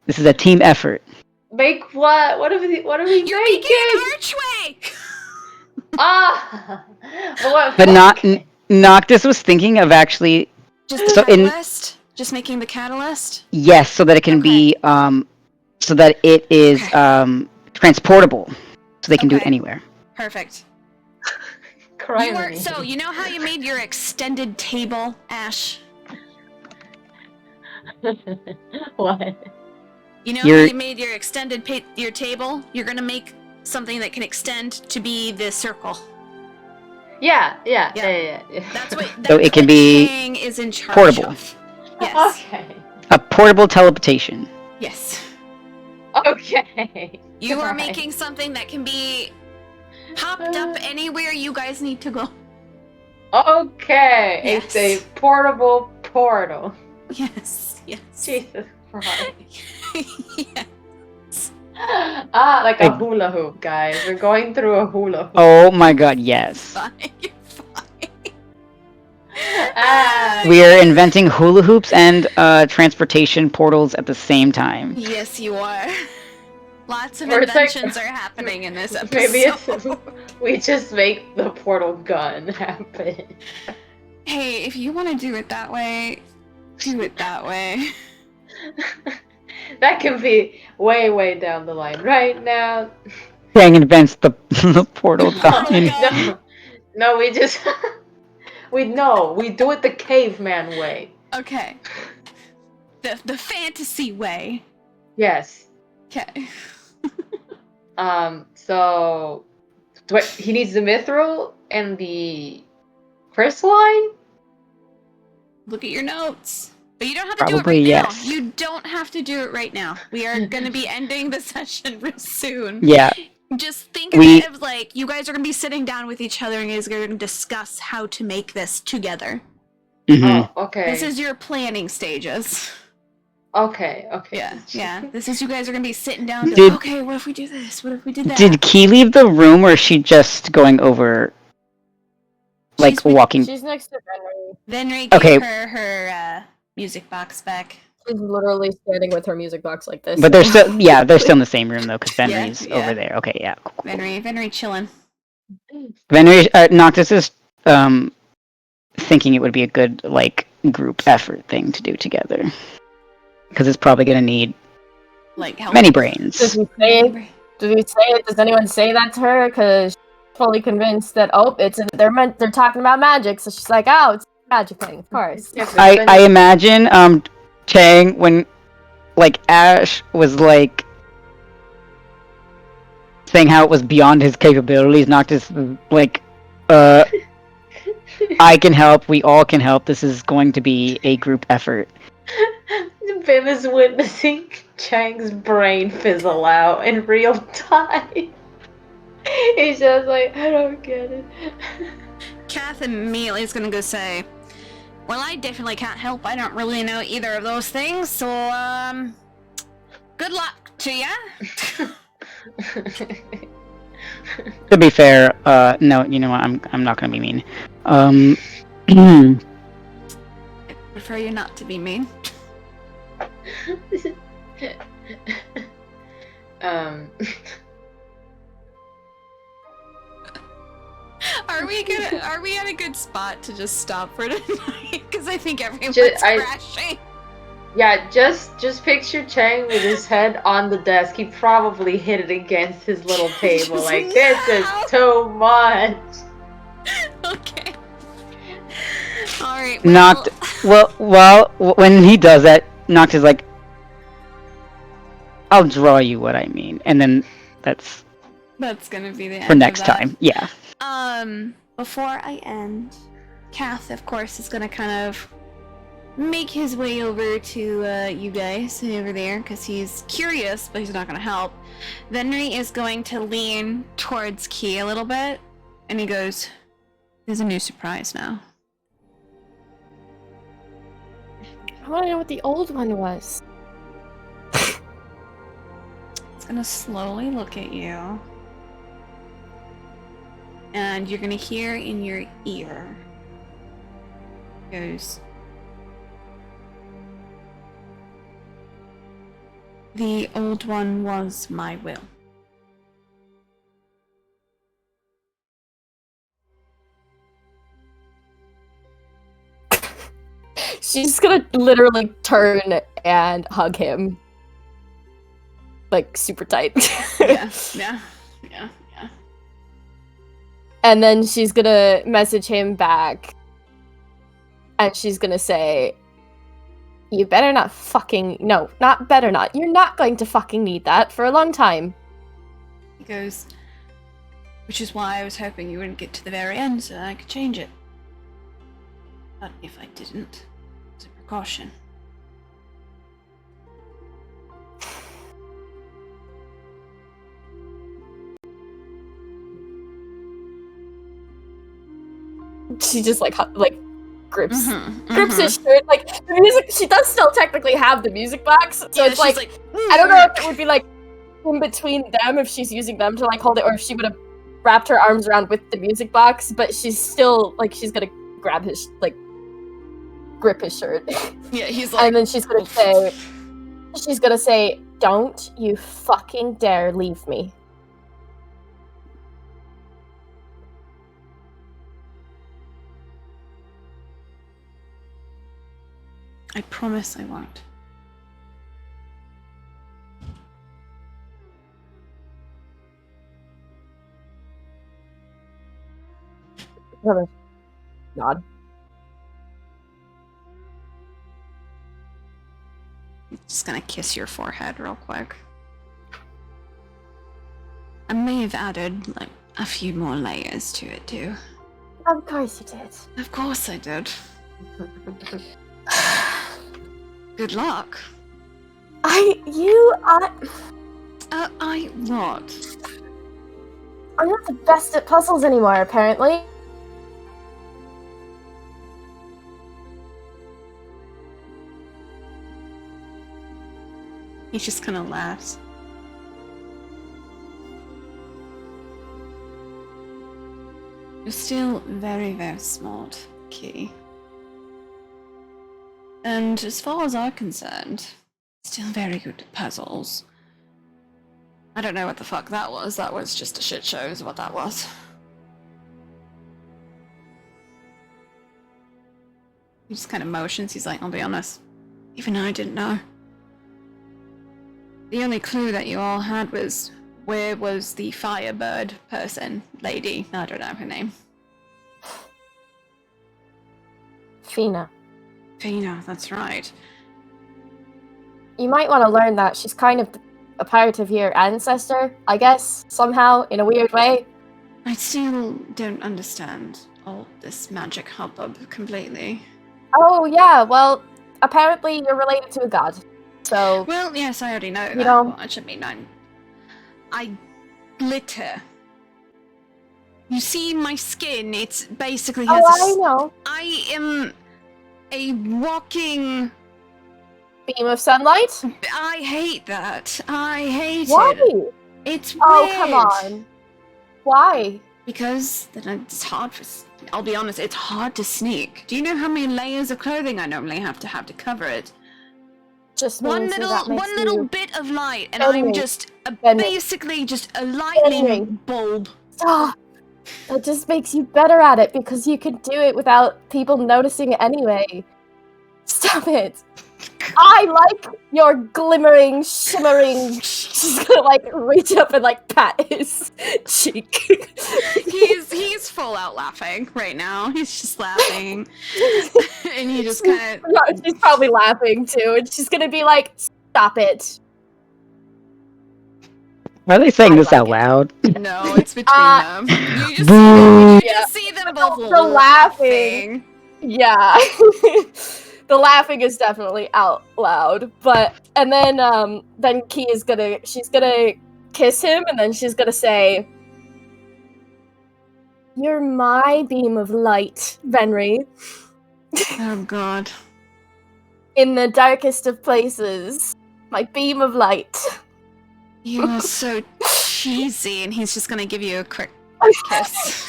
This is a team effort. Make what? What are we You're making? making an archway. Ah! But not okay. Noctis was thinking of actually Just the So in- catalyst. Just making the catalyst. yes, so that it can be so that it is Okay. transportable, so they can do it Okay. anywhere. Perfect. Crying. You were, so you know how you made your extended table, Ash? What? You know how You're- you made your extended your table? You're gonna make something that can extend to be the circle. Yeah. That's what. That's So it can what be Chang is in charge portable. of. Yes. Okay. A portable teleportation. Yes. Okay. You are Right. making something that can be popped up anywhere you guys need to go. Okay. It's a Yes. portable portal. Yes. Yes. Jesus Christ. yes. Like a Like- hula hoop, guys. We're going through a hula hoop. Oh my god, yes. Fine. You're fine. Ah. We are inventing hula hoops and transportation portals at the same time. Yes, you are. Lots of Or it's like- inventions are happening in this episode. Maybe it's we just make the portal gun happen. Hey, if you want to do it that way, do it that way. That can be way down the line. Right now, Chang invents the, the portal gun. God. no, we just we do it the caveman way. Okay. The fantasy way. Yes. Okay. So he needs the mithril and the crystalline. Look at your notes. But you don't have to do it Probably right yes. now. You don't have to do it right now. We are going to be ending the session real soon. Yeah, Just think of We- it as like you guys are going to be sitting down with each other and you guys are going to discuss how to make this together. mhm. Oh, okay. This is your planning stages. Okay. Yeah. This is you guys are going to be sitting down. Did- Okay, what if we do this? What if we did that? Did Key leave the room, or is she just going over, like She's with- walking? She's next to Venry. Venry gave Okay. her music box back. She's literally standing with her music box like this. But they're still, yeah, they're still in the same room though, because Yeah, Venry's yeah. over there. Okay, yeah. Cool. Venry chilling. Venry, Noctis is thinking it would be a good like group effort thing to do together, because it's probably gonna need Like help. many Does brains. he say it? Does he say it? Does anyone say that to her? Because she's fully convinced that they're talking about magic, so she's like, oh, it's a magic thing, of course. Yeah, but I then- imagine Chang, when like Ash was like saying how it was beyond his capabilities, Noctis was like I can help, we all can help, this is going to be a group effort. Bim is witnessing Chang's brain fizzle out in real time. He's just like, I don't get it. Kath immediately is gonna go say, well, I definitely can't help. I don't really know either of those things, so, good luck to ya. To be fair, no, you know what, I'm not gonna be mean. I prefer you not to be mean. Um, Are we at a good spot to just stop for tonight? Because I think everyone's I- crashing. yeah, just picture Chang with his head on the desk. He probably hit it against his little table. Just Like, this is no! too much. Okay. Alright, When he does that, Noct is like, I'll draw you what I mean. And then that's that's gonna be the end for next of that. time. Yeah. Before I end, Kath, of course, is gonna kind of make his way over to you guys over there because he's curious, but he's not gonna help. Venry is going to lean towards Key a little bit, and he goes, "There's a new surprise now." I want to know what the old one was. It's gonna slowly look at you. And you're gonna hear in your ear. Goes. The old one was my will. She's gonna literally turn and hug him. Like, super tight. Yeah. And then she's gonna message him back. And she's gonna say, "You better not fucking... No, not better not. You're not going to fucking need that for a long time." He goes, which is why I was hoping you wouldn't get to the very end so I could change it. But if I didn't, it's a precaution. She just like grips Mm-hmm. his shirt. Like, the music, she does still technically have the music box, so Yeah, it's she's like I don't know if it would be like in between them if she's using them to like hold it, or if she would have wrapped her arms around with the music box, but she's still like, she's gonna grab his, like, grip his shirt. Yeah, he's like, And then she's gonna say, "Don't you fucking dare leave me." I promise I won't. Nod. Just gonna kiss your forehead real quick. I may have added, like, a few more layers to it, too. Of course you did. Of course I did. Good luck. I what? I'm not the best at puzzles anymore, apparently. He just kind of laughs. You're still very, very smart, Key. And as far as I'm concerned, still very good at puzzles. I don't know what the fuck that was. That was just a shit show is what that was. He just kind of motions. He's like, I'll be honest, even I didn't know. The only clue that you all had was where was the Firebird person, lady, I don't know her name. Fina. Fina, that's right. You might want to learn that she's kind of a part of your ancestor, I guess, somehow, in a weird way. I still don't understand all this magic hubbub completely. Oh, yeah, well, apparently you're related to a god. So, Well, yes, I already know that know- much. I mean, I glitter. You see my skin, it's basically has I know. I am a walking... Beam of sunlight? I hate that. I hate Why? it. It's weird. Oh, come on. Why? Because then it's hard for... I'll be honest, it's hard to sneak. Do you know how many layers of clothing I normally have to cover it? just one means that makes little you... bit of light, and Henry, I'm just Henry. basically just a lightning Henry. bulb. Ah, that just makes you better at it because you can do it without people noticing anyway. Stop it. I like your glimmering, shimmering. She's gonna like reach up and like pat his cheek. He's full out laughing right now. He's just laughing, and he just kind of. No, she's probably laughing too, and she's gonna be like, "Stop it." Are they saying I this like out it. loud? No, it's between them. You just Boo. you Yeah. just see them both The laughing. laughing. Yeah. The laughing is definitely out loud, and then she's gonna kiss him, and then she's gonna say, "You're my beam of light, Venri. Oh God. In the darkest of places, my beam of light." You are so cheesy, and he's just gonna give you a quick kiss.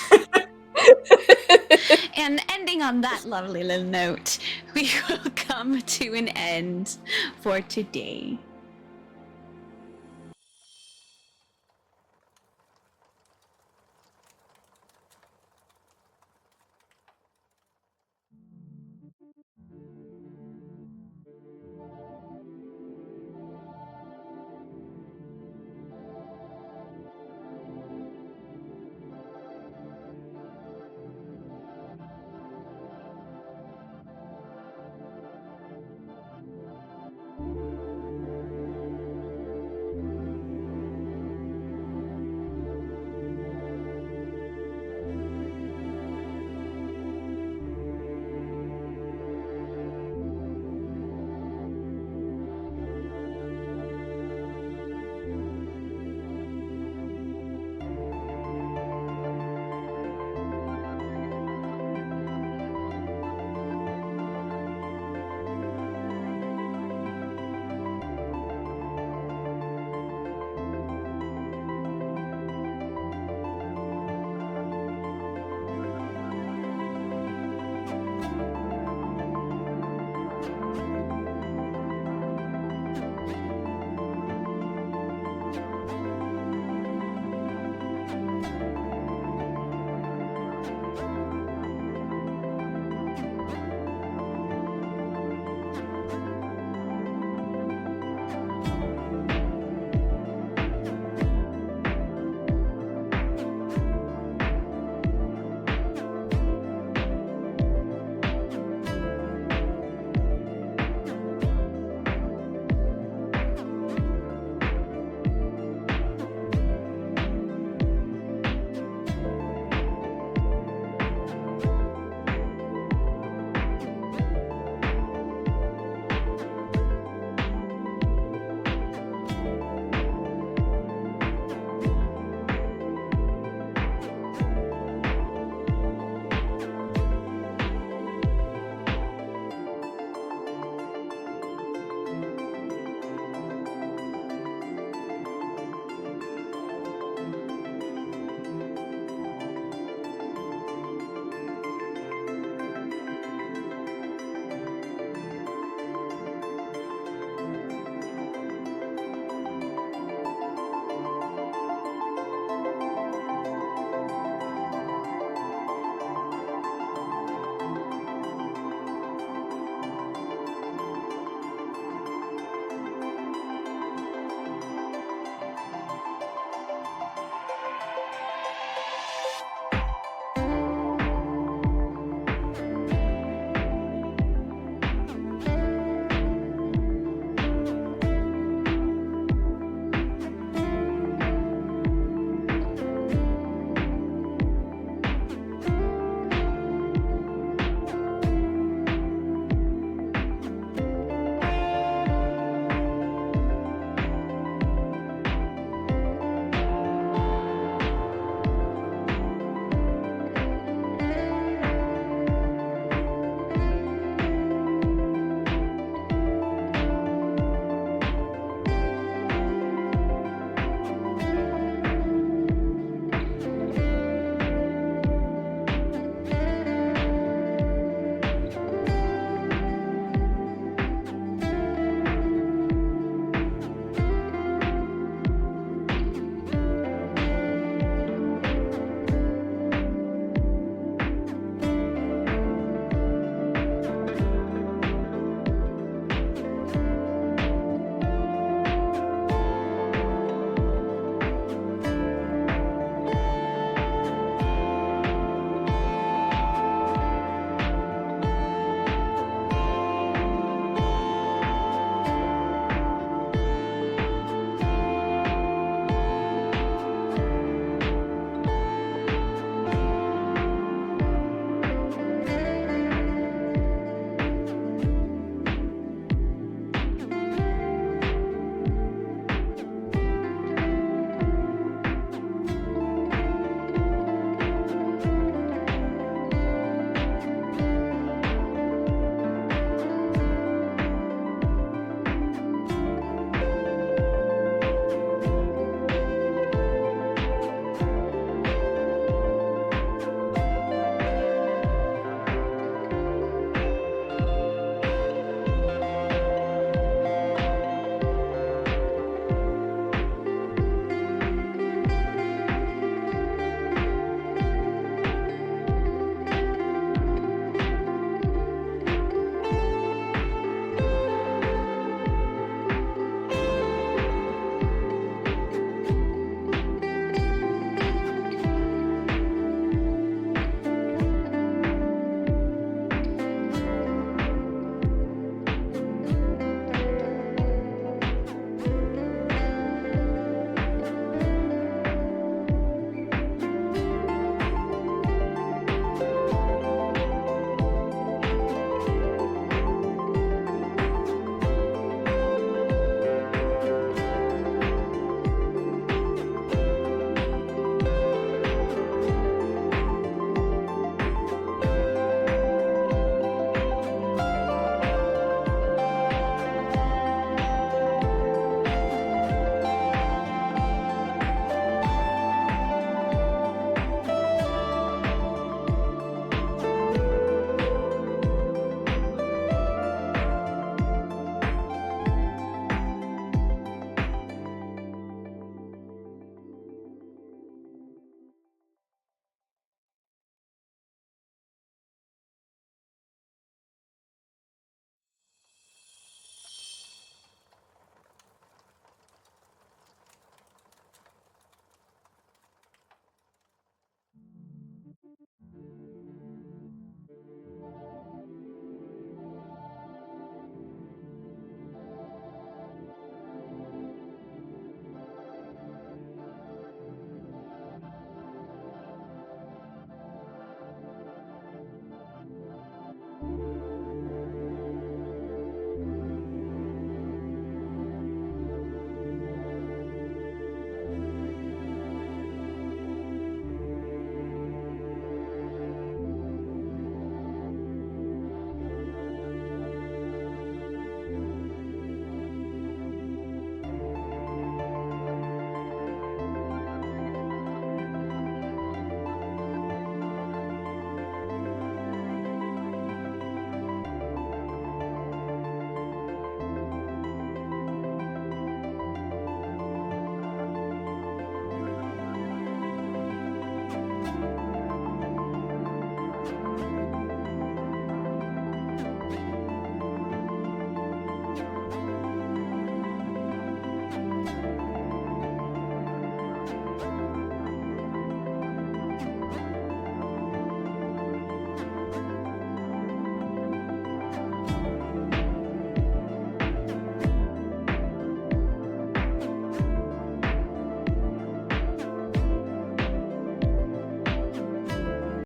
And ending on that lovely little note, we will come to an end for today.